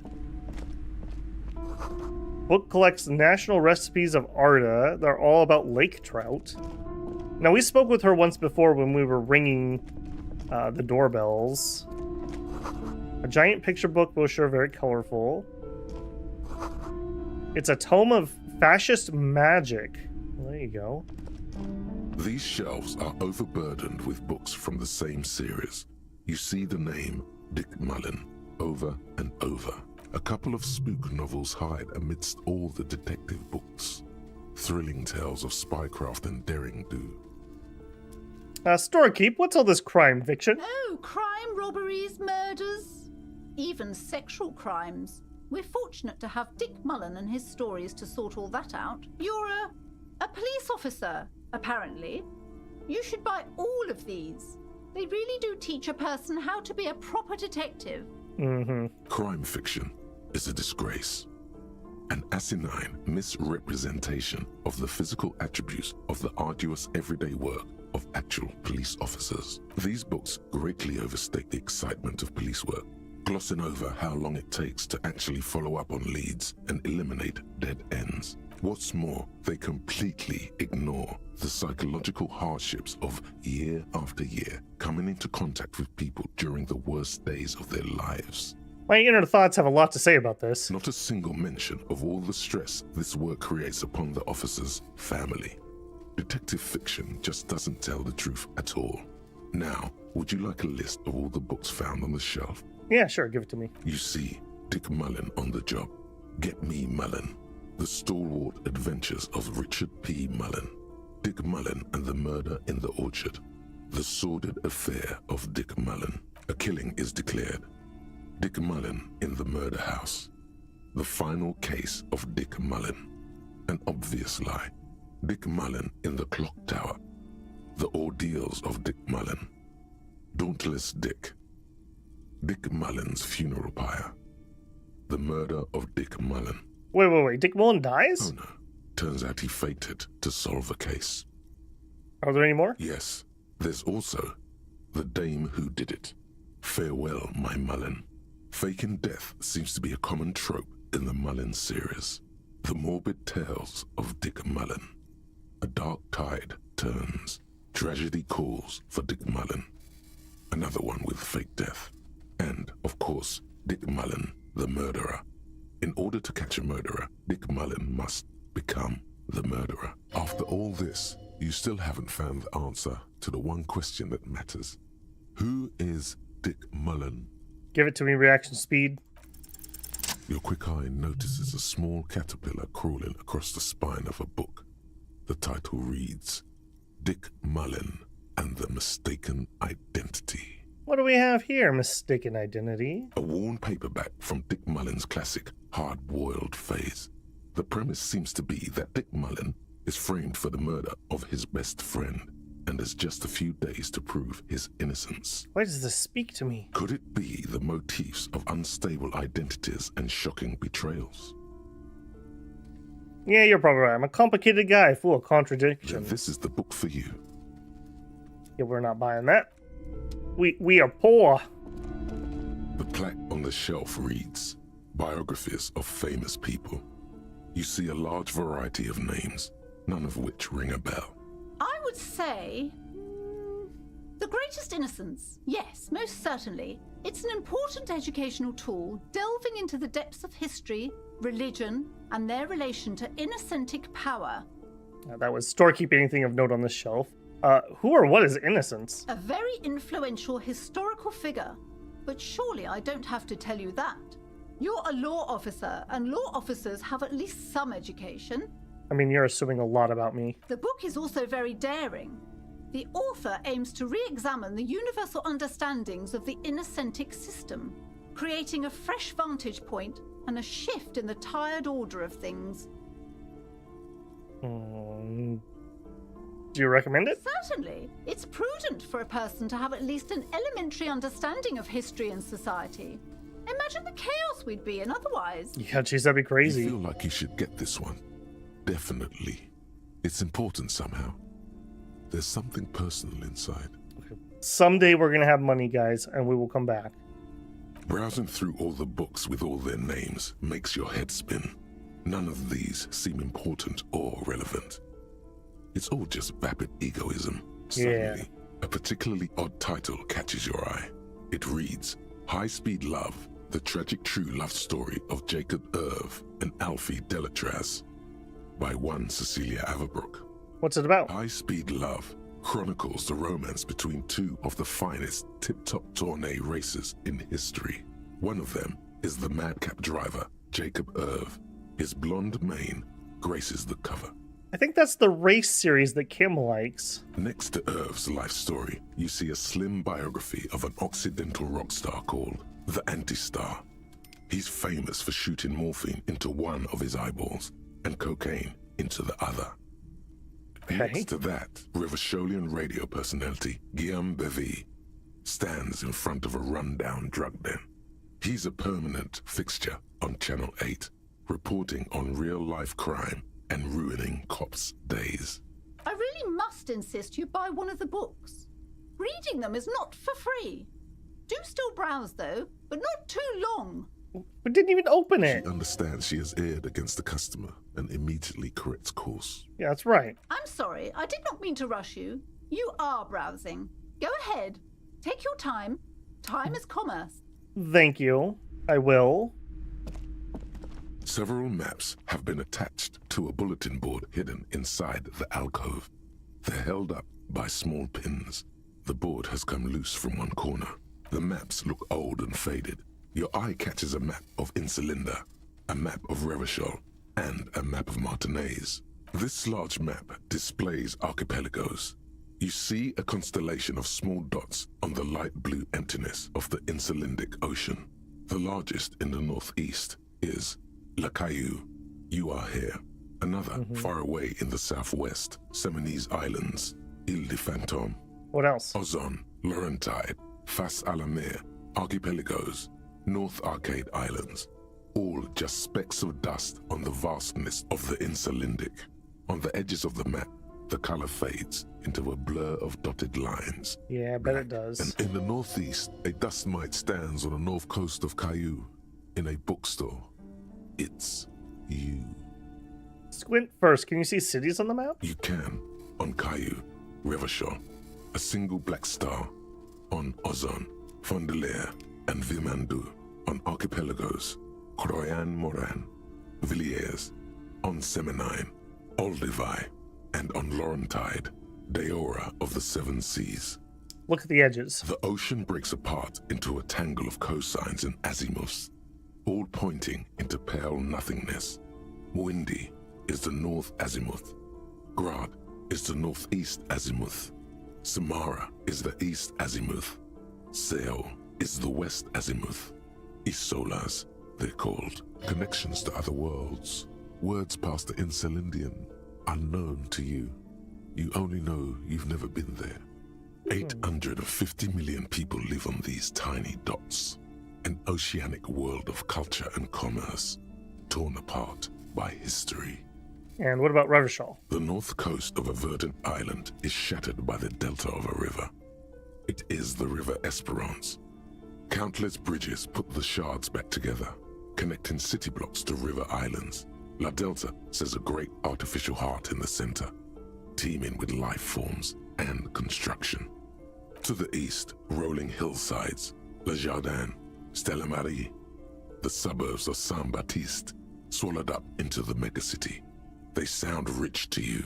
Speaker 1: Book collects national recipes of Arda. They're all about lake trout. Now, we spoke with her once before when we were ringing the doorbells. A giant picture book brochure, very colorful. It's a tome of fascist magic. Well, there you go.
Speaker 3: These shelves are overburdened with books from the same series. You see the name Dick Mullen over and over. A couple of spook novels hide amidst all the detective books. Thrilling tales of spycraft and daring do.
Speaker 1: Storekeep, what's all this crime fiction?
Speaker 22: Oh, crime, robberies, murders, even sexual crimes. We're fortunate to have Dick Mullen and his stories to sort all that out. You're a police officer, apparently. You should buy all of these. They really do teach a person how to be a proper detective.
Speaker 3: Crime fiction is a disgrace. An asinine misrepresentation of the physical attributes of the arduous everyday work of actual police officers. These books greatly overstate the excitement of police work, glossing over how long it takes to actually follow up on leads and eliminate dead ends. What's more, they completely ignore the psychological hardships of year after year coming into contact with people during the worst days of their lives.
Speaker 1: My inner thoughts have a lot to say about this.
Speaker 3: Not a single mention of all the stress this work creates upon the officer's family. Detective fiction just doesn't tell the truth at all. Now, would you like a list of all the books found on the shelf?
Speaker 1: Yeah, sure, give it to me.
Speaker 3: You see Dick Mullen on the job. Get Me Mullen. The Stalwart Adventures of Richard P. Mullen. Dick Mullen and the Murder in the Orchard. The Sordid Affair of Dick Mullen. A killing is declared. Dick Mullen in the Murder House. The Final Case of Dick Mullen. An Obvious Lie. Dick Mullen in the Clock Tower. The Ordeals of Dick Mullen. Dauntless Dick. Dick Mullen's funeral pyre. The murder of Dick Mullen.
Speaker 1: Wait. Dick Mullen dies?
Speaker 3: Oh no. Turns out he faked it to solve the case.
Speaker 1: Are there any more?
Speaker 3: Yes. There's also the dame who did it. Farewell, my Mullen. Faking death seems to be a common trope in the Mullen series. The morbid tales of Dick Mullen. A dark tide turns. Tragedy calls for Dick Mullen. Another one with fake death. And, of course, Dick Mullen, the murderer. In order to catch a murderer, Dick Mullen must become the murderer. After all this, you still haven't found the answer to the one question that matters. Who is Dick Mullen?
Speaker 1: Give it to me, reaction speed.
Speaker 3: Your quick eye notices a small caterpillar crawling across the spine of a book. The title reads, Dick Mullen and the Mistaken Identity.
Speaker 1: What do we have here, Mistaken Identity?
Speaker 3: A worn paperback from Dick Mullen's classic hard-boiled phase. The premise seems to be that Dick Mullen is framed for the murder of his best friend and has just a few days to prove his innocence.
Speaker 1: Why does this speak to me?
Speaker 3: Could it be the motifs of unstable identities and shocking betrayals?
Speaker 1: Yeah, you're probably right. I'm a complicated guy full of contradictions.
Speaker 3: Then this is the book for you.
Speaker 1: Yeah, we're not buying that. We are poor.
Speaker 3: The plaque on the shelf reads, Biographies of Famous People. You see a large variety of names, none of which ring a bell.
Speaker 22: I would say The Greatest Innocence. Yes, most certainly. It's an important educational tool delving into the depths of history, religion, and their relation to innocentic power.
Speaker 1: That was storekeep anything of note on this shelf. Who or what is Innocence?
Speaker 22: A very influential historical figure. But surely I don't have to tell you that. You're a law officer, and law officers have at least some education.
Speaker 1: I mean, you're assuming a lot about me.
Speaker 22: The book is also very daring. The author aims to re-examine the universal understandings of the innocentic system, creating a fresh vantage point and a shift in the tired order of things.
Speaker 1: Do you recommend it?
Speaker 22: Certainly. It's prudent for a person to have at least an elementary understanding of history and society. Imagine the chaos we'd be in otherwise.
Speaker 1: Yeah, geez, that'd be crazy.
Speaker 3: You feel like you should get this one. Definitely. It's important somehow. There's something personal inside.
Speaker 1: Someday we're gonna have money, guys, and we will come back.
Speaker 3: Browsing through all the books with all their names makes your head spin. None of these seem important or relevant. It's all just vapid egoism. Suddenly, a particularly odd title catches your eye. It reads, High Speed Love, the tragic true love story of Jacob Irv and Alfie Delatraz, by one Cecilia Averbrook.
Speaker 1: What's it about?
Speaker 3: High Speed Love chronicles the romance between two of the finest tip-top tourney racers in history. One of them is the madcap driver, Jacob Irv. His blonde mane graces the cover.
Speaker 1: I think that's the race series that Kim likes.
Speaker 3: Next to Irv's life story, you see a slim biography of an Occidental rock star called the Anti-Star. He's famous for shooting morphine into one of his eyeballs and cocaine into the other.
Speaker 1: Okay.
Speaker 3: Next to that, Rivasholian radio personality Guillaume Bevy stands in front of a rundown drug den. He's a permanent fixture on Channel 8, reporting on real-life crime and ruining cops' days.
Speaker 22: I really must insist you buy one of the books. Reading them is not for free. Do still browse, though, but not too long.
Speaker 1: We didn't even open it.
Speaker 3: She understands she has erred against the customer and immediately corrects course.
Speaker 1: Yeah, that's right.
Speaker 22: I'm sorry, I did not mean to rush you. You are browsing. Go ahead. Take your time. Time is commerce.
Speaker 1: Thank you. I will.
Speaker 3: Several maps have been attached to a bulletin board hidden inside the alcove. They're held up by small pins. The board has come loose from one corner. The maps look old and faded. Your eye catches a map of Insulinda, a map of Revachol, and a map of Martinaise. This large map displays archipelagos. You see a constellation of small dots on the light blue emptiness of the Insulindic Ocean. The largest in the northeast is La Caillou. You are here. Another, far away in the southwest, Seminese Islands, Ile de Fantôme.
Speaker 1: What else?
Speaker 3: Ozon, Laurentide, Fas Alamir, Archipelagos, North Arcade Islands. All just specks of dust on the vastness of the Insulindic. On the edges of the map, the color fades into a blur of dotted lines.
Speaker 1: Yeah, I bet it does.
Speaker 3: And in the northeast, a dust mite stands on the north coast of Caillou in a bookstore. It's you.
Speaker 1: Squint first. Can you see cities on the map?
Speaker 3: You can. On Caillou, Revachol, a single black star. On Ozon, Fondelier, and Vilmandu. On Archipelagos, Croyan Moran, Villiers. On Seminine, Olduvai, and on Laurentide, Deora of the Seven Seas.
Speaker 1: Look at the edges.
Speaker 3: The ocean breaks apart into a tangle of cosines and azimuths, all pointing into pale nothingness. Windy is the north azimuth. Grad is the northeast azimuth. Samara is the east azimuth. Seo is the west azimuth. Isolas, they're called. Connections to other worlds. Words past the Insulindian, unknown to you. You only know you've never been there. 850 million people live on these tiny dots. An oceanic world of culture and commerce, torn apart by history.
Speaker 1: And what about Revachol?
Speaker 3: The north coast of a verdant island is shattered by the delta of a river. It is the River Esperance. Countless bridges put the shards back together, connecting city blocks to river islands. La Delta says a great artificial heart in the center, teeming with life forms and construction. To the east, rolling hillsides, Le Jardin, Stella Marie, the suburbs of Saint-Baptiste, swallowed up into the megacity. They sound rich to you.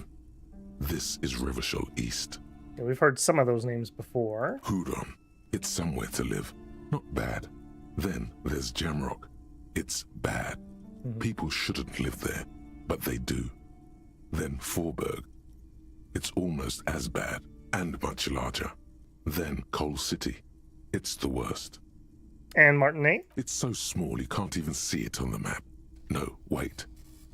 Speaker 3: This is Revachol East.
Speaker 1: Yeah, we've heard some of those names before.
Speaker 3: Hudon, it's somewhere to live. Not bad. Then there's Jamrock. It's bad. People shouldn't live there, but they do. Then Forberg. It's almost as bad, and much larger. Then Coal City. It's the worst.
Speaker 1: And Martinet?
Speaker 3: It's so small you can't even see it on the map. No, wait.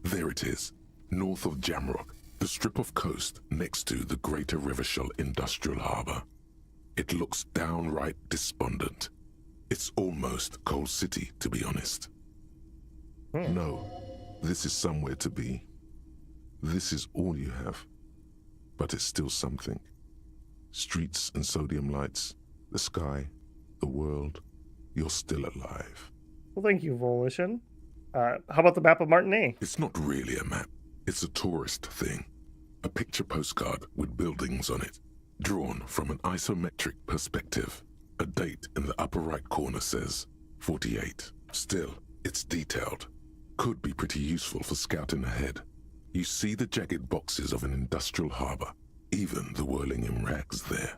Speaker 3: There it is. North of Jamrock, the strip of coast next to the Greater Revachol Industrial Harbor. It looks downright despondent. It's almost Coal City, to be honest. No, this is somewhere to be. This is all you have. But it's still something. Streets and sodium lights, the sky, the world. You're still alive.
Speaker 1: Well, thank you, Volition. How about the map of Martinet?
Speaker 3: It's not really a map. It's a tourist thing. A picture postcard with buildings on it, drawn from an isometric perspective. A date in the upper right corner says 48. Still, it's detailed. Could be pretty useful for scouting ahead. You see the jagged boxes of an industrial harbor, even the whirling in rags there.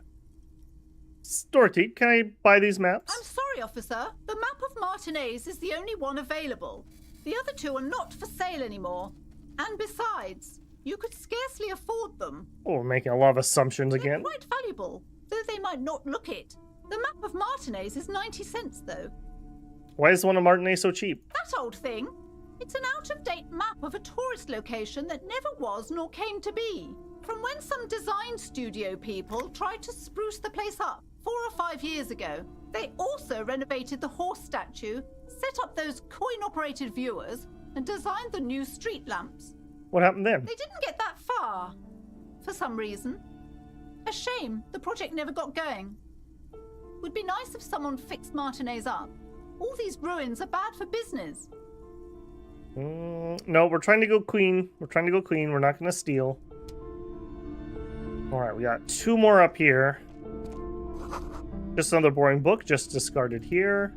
Speaker 1: Storky, can I buy these maps?
Speaker 22: I'm sorry, officer. The map of Martinez is the only one available. The other two are not for sale anymore. And besides, you could scarcely afford them.
Speaker 1: Oh, we're making a lot of assumptions again.
Speaker 22: They're quite valuable, though they might not look it. The map of Martinez is 90 cents, though.
Speaker 1: Why is the one of Martinet so cheap?
Speaker 22: That old thing. It's an out-of-date map of a tourist location that never was nor came to be. From when some design studio people tried to spruce the place up 4 or 5 years ago. They also renovated the horse statue, set up those coin-operated viewers, and designed the new street lamps.
Speaker 1: What happened then?
Speaker 22: They didn't get that far, for some reason. A shame the project never got going. Would be nice if someone fixed Martinez up. All these ruins are bad for business.
Speaker 1: No, we're trying to go queen. We're not going to steal. All right, we got 2 more up here. Just another boring book, just discarded here.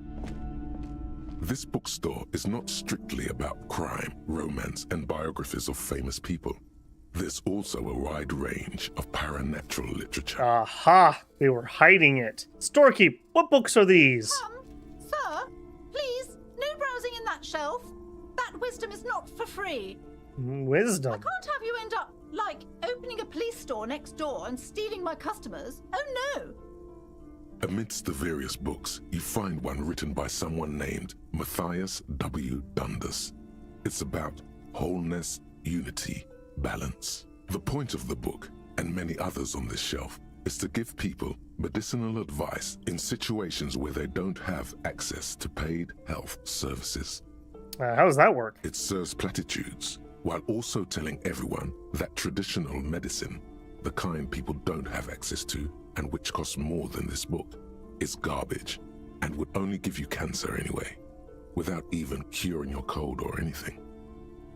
Speaker 3: This bookstore is not strictly about crime, romance, and biographies of famous people. There's also a wide range of paranatural literature.
Speaker 1: Aha! They were hiding it. Storekeep, what books are these?
Speaker 22: Sir, please, no browsing in that shelf. That wisdom is not for free.
Speaker 1: Wisdom?
Speaker 22: I can't have you end up, like, opening a police store next door and stealing my customers. Oh no!
Speaker 3: Amidst the various books, you find one written by someone named Matthias W. Dundas. It's about wholeness, unity, balance. The point of the book and many others on this shelf, is to give people medicinal advice in situations where they don't have access to paid health services.
Speaker 1: How does that work?
Speaker 3: It serves platitudes, while also telling everyone that traditional medicine, the kind people don't have access to and which costs more than this book, is garbage and would only give you cancer anyway, without even curing your cold or anything.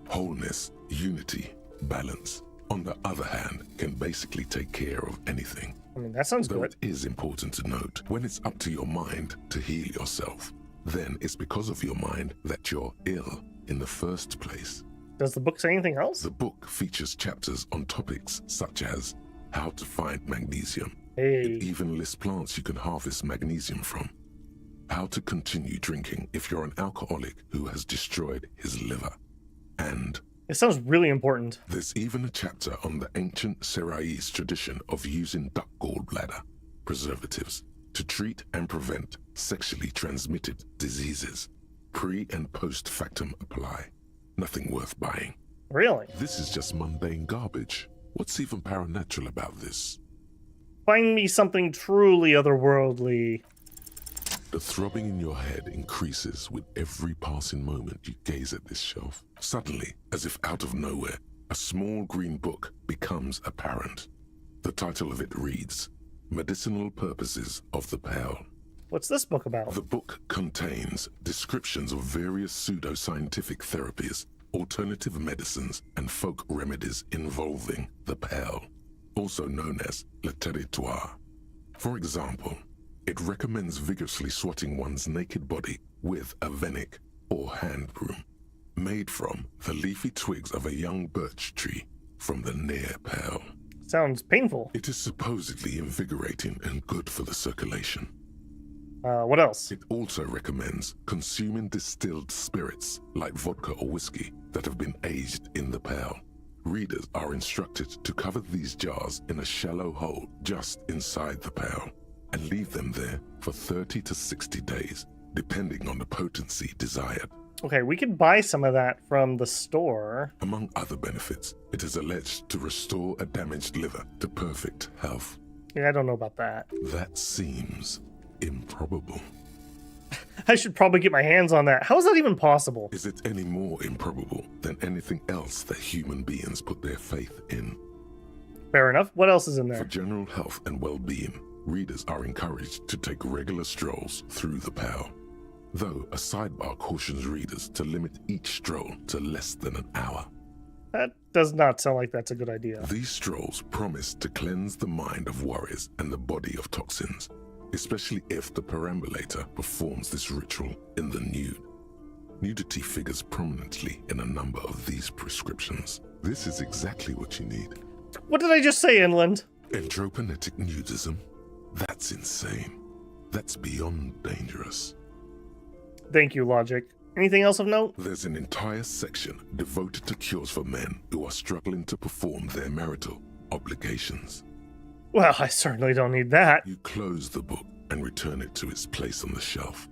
Speaker 3: Wholeness, unity, balance, on the other hand, can basically take care of anything.
Speaker 1: I mean, that sounds
Speaker 3: Though
Speaker 1: good.
Speaker 3: it is important to note, when it's up to your mind to heal yourself, then it's because of your mind that you're ill in the first place.
Speaker 1: Does the book say anything else?
Speaker 3: The book features chapters on topics such as how to find magnesium.
Speaker 1: Hey.
Speaker 3: It even lists plants you can harvest magnesium from. How to continue drinking if you're an alcoholic who has destroyed his liver. And
Speaker 1: it sounds really important.
Speaker 3: There's even a chapter on the ancient Seraïs tradition of using duck gallbladder preservatives to treat and prevent sexually transmitted diseases. Pre and post factum apply. Nothing worth buying.
Speaker 1: Really?
Speaker 3: This is just mundane garbage. What's even paranatural about this?
Speaker 1: Find me something truly otherworldly.
Speaker 3: The throbbing in your head increases with every passing moment you gaze at this shelf. Suddenly, as if out of nowhere, a small green book becomes apparent. The title of it reads, Medicinal Purposes of the Pale.
Speaker 1: What's this book about?
Speaker 3: The book contains descriptions of various pseudoscientific therapies, alternative medicines, and folk remedies involving the pale, also known as le territoire. For example, it recommends vigorously swatting one's naked body with a venik, or hand broom, made from the leafy twigs of a young birch tree from the near pale.
Speaker 1: Sounds painful.
Speaker 3: It is supposedly invigorating and good for the circulation.
Speaker 1: What else?
Speaker 3: It also recommends consuming distilled spirits like vodka or whiskey that have been aged in the pale. Readers are instructed to cover these jars in a shallow hole just inside the pale and leave them there for 30 to 60 days, depending on the potency desired.
Speaker 1: Okay, we could buy some of that from the store.
Speaker 3: Among other benefits, it is alleged to restore a damaged liver to perfect health.
Speaker 1: Yeah, I don't know about that.
Speaker 3: That seems improbable.
Speaker 1: I should probably get my hands on that. How is that even possible?
Speaker 3: Is it any more improbable than anything else that human beings put their faith in?
Speaker 1: Fair enough. What else is in
Speaker 3: For
Speaker 1: there?
Speaker 3: general health and well-being, readers are encouraged to take regular strolls through the pale. Though a sidebar cautions readers to limit each stroll to less than an hour.
Speaker 1: That does not sound like that's a good idea.
Speaker 3: These strolls promise to cleanse the mind of worries and the body of toxins, especially if the perambulator performs this ritual in the nude. Nudity figures prominently in a number of these prescriptions. This is exactly what you need.
Speaker 1: What did I just say, Inland?
Speaker 3: Andropanetic nudism? That's insane. That's beyond dangerous.
Speaker 1: Thank you, Logic. Anything else of note?
Speaker 3: There's an entire section devoted to cures for men who are struggling to perform their marital obligations.
Speaker 1: Well, I certainly don't need that.
Speaker 3: You close the book and return it to its place on the shelf.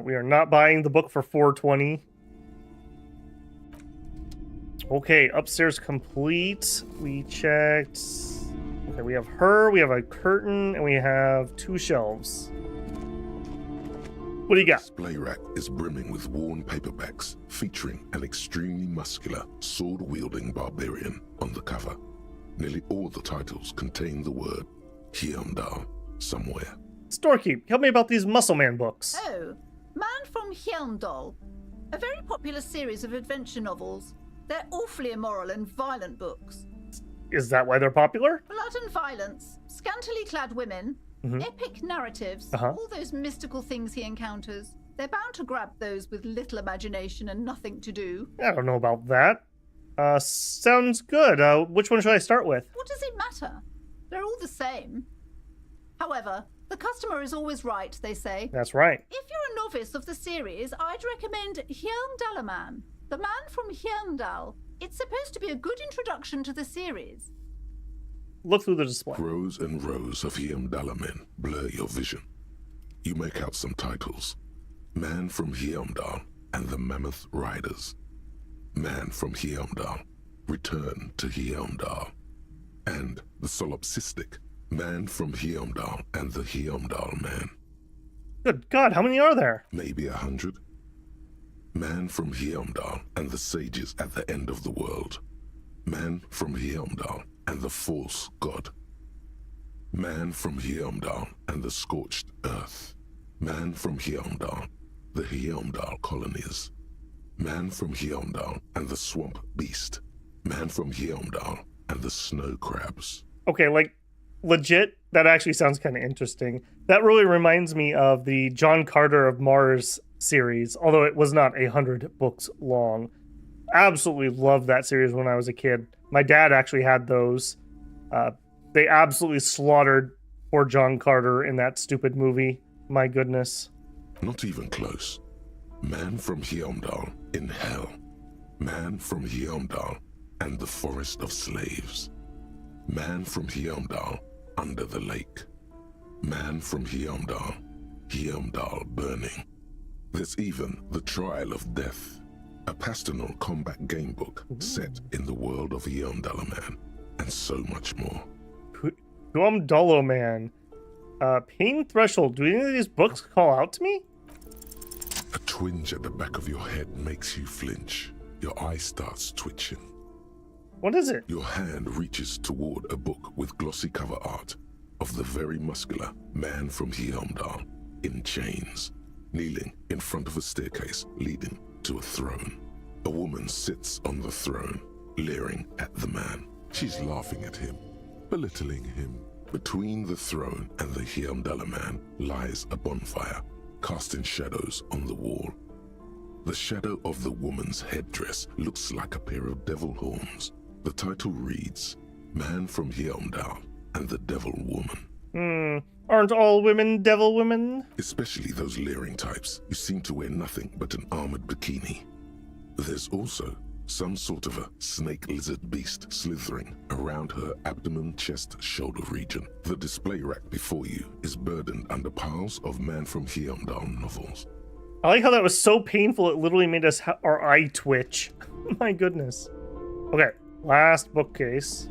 Speaker 1: We are not buying the book for $4.20. Okay, upstairs complete. We checked. Okay, we have her, we have a curtain, and we have 2 shelves. What do you got?
Speaker 3: The display rack is brimming with worn paperbacks featuring an extremely muscular, sword-wielding barbarian on the cover. Nearly all the titles contain the word Hyundai somewhere.
Speaker 1: Storekeep, help me about these Muscle Man books.
Speaker 22: Oh, Man from Hyundai. A very popular series of adventure novels. They're awfully immoral and violent books.
Speaker 1: Is that why they're popular?
Speaker 22: Blood and violence, scantily clad women, epic narratives, all those mystical things he encounters. They're bound to grab those with little imagination and nothing to do.
Speaker 1: I don't know about that. Sounds good. Which one should I start with?
Speaker 22: What does it matter? They're all the same. However, the customer is always right, they say.
Speaker 1: That's right.
Speaker 22: If you're a novice of the series, I'd recommend Hyundalaman, the man from Hyundal. It's supposed to be a good introduction to the series.
Speaker 1: Look through the display.
Speaker 3: Rows and rows of Hyundalamen blur your vision. You make out some titles. Man from Hyundal and the Mammoth Riders. Man from Hyundal, Return to Hyundal. And the solipsistic, man from Heimdall and the Heimdall man.
Speaker 1: Good God, how many are there?
Speaker 3: Maybe 100. Man from Heimdall and the sages at the end of the world. Man from Heimdall and the false god. Man from Heimdall and the scorched earth. Man from Heimdall, the Heimdall colonies. Man from Heimdall and the swamp beast. Man from Heimdall and the snow crabs.
Speaker 1: Okay, like, legit, that actually sounds kind of interesting. That really reminds me of the John Carter of Mars series, although it was not 100 books long. Absolutely loved that series when I was a kid. My dad actually had those. They absolutely slaughtered poor John Carter in that stupid movie. My goodness.
Speaker 3: Not even close. Man from Heimdall in hell. Man from Heimdall and the forest of slaves. Man from Heimdall under the lake. Man from Heimdall, Heimdall burning. There's even the Trial of Death, a pastoral combat game book set in the world of Heimdall-man, and so much more.
Speaker 1: Heimdall-man. Pain Threshold. Do any of these books call out to me?
Speaker 3: A twinge at the back of your head makes you flinch. Your eye starts twitching.
Speaker 1: What is it?
Speaker 3: Your hand reaches toward a book with glossy cover art of the very muscular man from Heimdall in chains, kneeling in front of a staircase leading to a throne. A woman sits on the throne, leering at the man. She's laughing at him, belittling him. Between the throne and the Heimdall man lies a bonfire, casting shadows on the wall. The shadow of the woman's headdress looks like a pair of devil horns. The title reads, Man from Heimdall and the Devil Woman.
Speaker 1: Aren't all women devil women?
Speaker 3: Especially those leering types who seem to wear nothing but an armored bikini. There's also some sort of a snake lizard beast slithering around her abdomen, chest, shoulder region. The display rack before you is burdened under piles of Man from Heimdall novels.
Speaker 1: I like how that was so painful it literally made us our eye twitch. My goodness. Okay, last bookcase.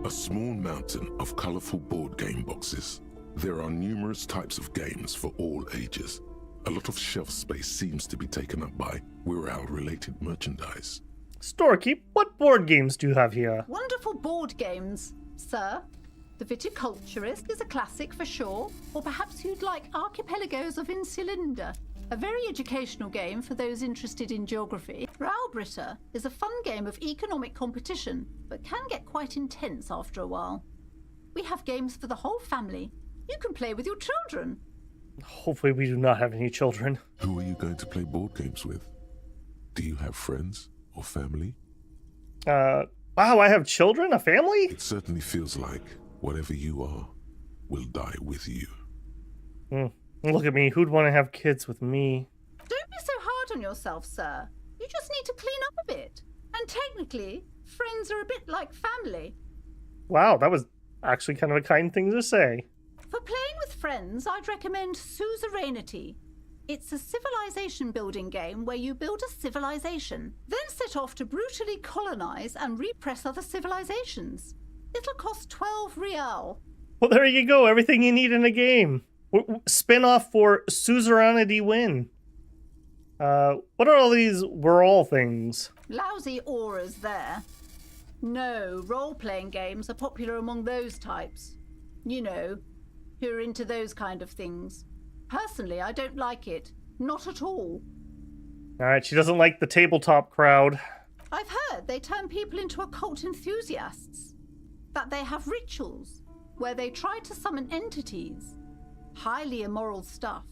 Speaker 3: A small mountain of colorful board game boxes. There are numerous types of games for all ages. A lot of shelf space seems to be taken up by Wirral-related merchandise.
Speaker 1: Storekeep, what board games do you have here?
Speaker 22: Wonderful board games, sir. The Viticulturist is a classic for sure, or perhaps you'd like Archipelagos of Insulinda, a very educational game for those interested in geography. Raubritter is a fun game of economic competition, but can get quite intense after a while. We have games for the whole family. You can play with your children.
Speaker 1: Hopefully we do not have any children.
Speaker 3: Who are you going to play board games with? Do you have friends or family?
Speaker 1: Wow, I have children? A family?
Speaker 3: It certainly feels like whatever you are will die with you.
Speaker 1: Look at me. Who'd want to have kids with me?
Speaker 22: Don't be so hard on yourself, sir. You just need to clean up a bit. And technically, friends are a bit like family.
Speaker 1: Wow, that was actually kind of a kind thing to say.
Speaker 22: For playing with friends, I'd recommend Suzerainty. It's a civilization building game where you build a civilization, then set off to brutally colonize and repress other civilizations. It'll cost 12 real.
Speaker 1: Well, there you go. Everything you need in a game. Spin-off for Suzerainty Win. What are all these we're all things?
Speaker 22: Lousy auras there. No, role-playing games are popular among those types. You know, who are into those kind of things. Personally, I don't like it. Not at all.
Speaker 1: Alright, she doesn't like the tabletop crowd.
Speaker 22: I've heard they turn people into occult enthusiasts. That they have rituals where they try to summon entities. Highly immoral stuff.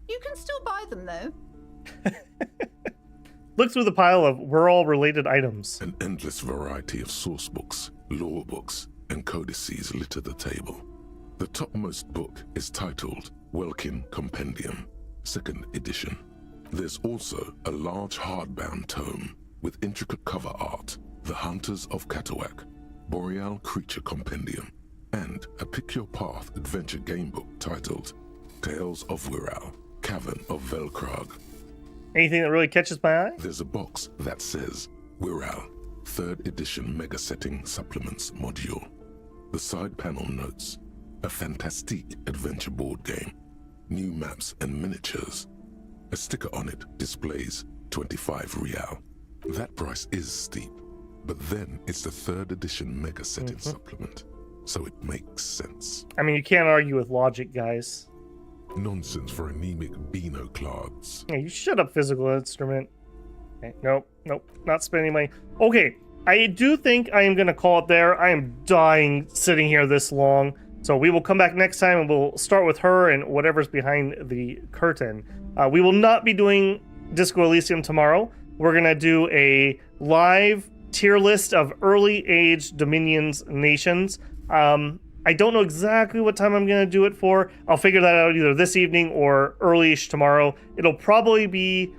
Speaker 22: You can still buy them, though.
Speaker 1: Look through the pile of we're all related items.
Speaker 3: An endless variety of source books, lore books, and codices litter the table. The topmost book is titled Welkin Compendium, 2nd edition. There's also a large hardbound tome with intricate cover art, The Hunters of Katawak, Boreal Creature Compendium, and a Pick Your Path adventure game book titled Tales of Wirral, Cavern of Velkrag.
Speaker 1: Anything that really catches my eye?
Speaker 3: There's a box that says Wirral, 3rd edition Mega Setting Supplements module. The side panel notes, a fantastique adventure board game, new maps and miniatures. A sticker on it displays 25 real. That price is steep, but then it's the 3rd edition Mega Setting supplement, so it makes sense.
Speaker 1: I mean, you can't argue with logic, guys.
Speaker 3: Nonsense for anemic Beano-clads.
Speaker 1: Yeah, you shut up, physical instrument. Okay, nope, not spending money. Okay, I do think I am going to call it there. I am dying sitting here this long. So we will come back next time and we'll start with her and whatever's behind the curtain. We will not be doing Disco Elysium tomorrow. We're going to do a live tier list of early age Dominions nations. I don't know exactly what time I'm going to do it for. I'll figure that out either this evening or early-ish tomorrow. It'll probably be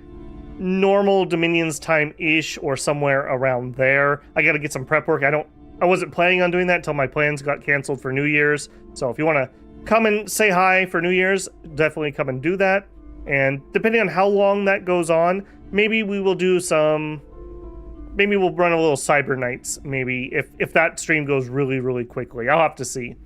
Speaker 1: normal Dominions time-ish or somewhere around there. I got to get some prep work. I wasn't planning on doing that until my plans got canceled for New Year's. So if you want to come and say hi for New Year's, definitely come and do that. And depending on how long that goes on, maybe we will do maybe we'll run a little Cyber Nights, maybe, if that stream goes really, really quickly. I'll have to see.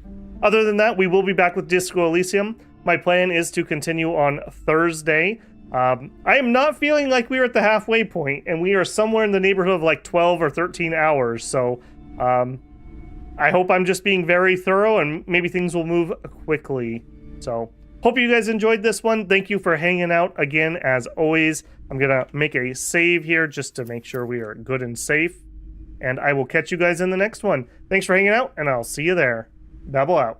Speaker 1: Other than that, we will be back with Disco Elysium. My plan is to continue on Thursday. I am not feeling like we're at the halfway point, and we are somewhere in the neighborhood of like 12 or 13 hours, so I hope I'm just being very thorough, and maybe things will move quickly. So, hope you guys enjoyed this one. Thank you for hanging out again, as always. I'm going to make a save here just to make sure we are good and safe. And I will catch you guys in the next one. Thanks for hanging out, and I'll see you there. Babble out.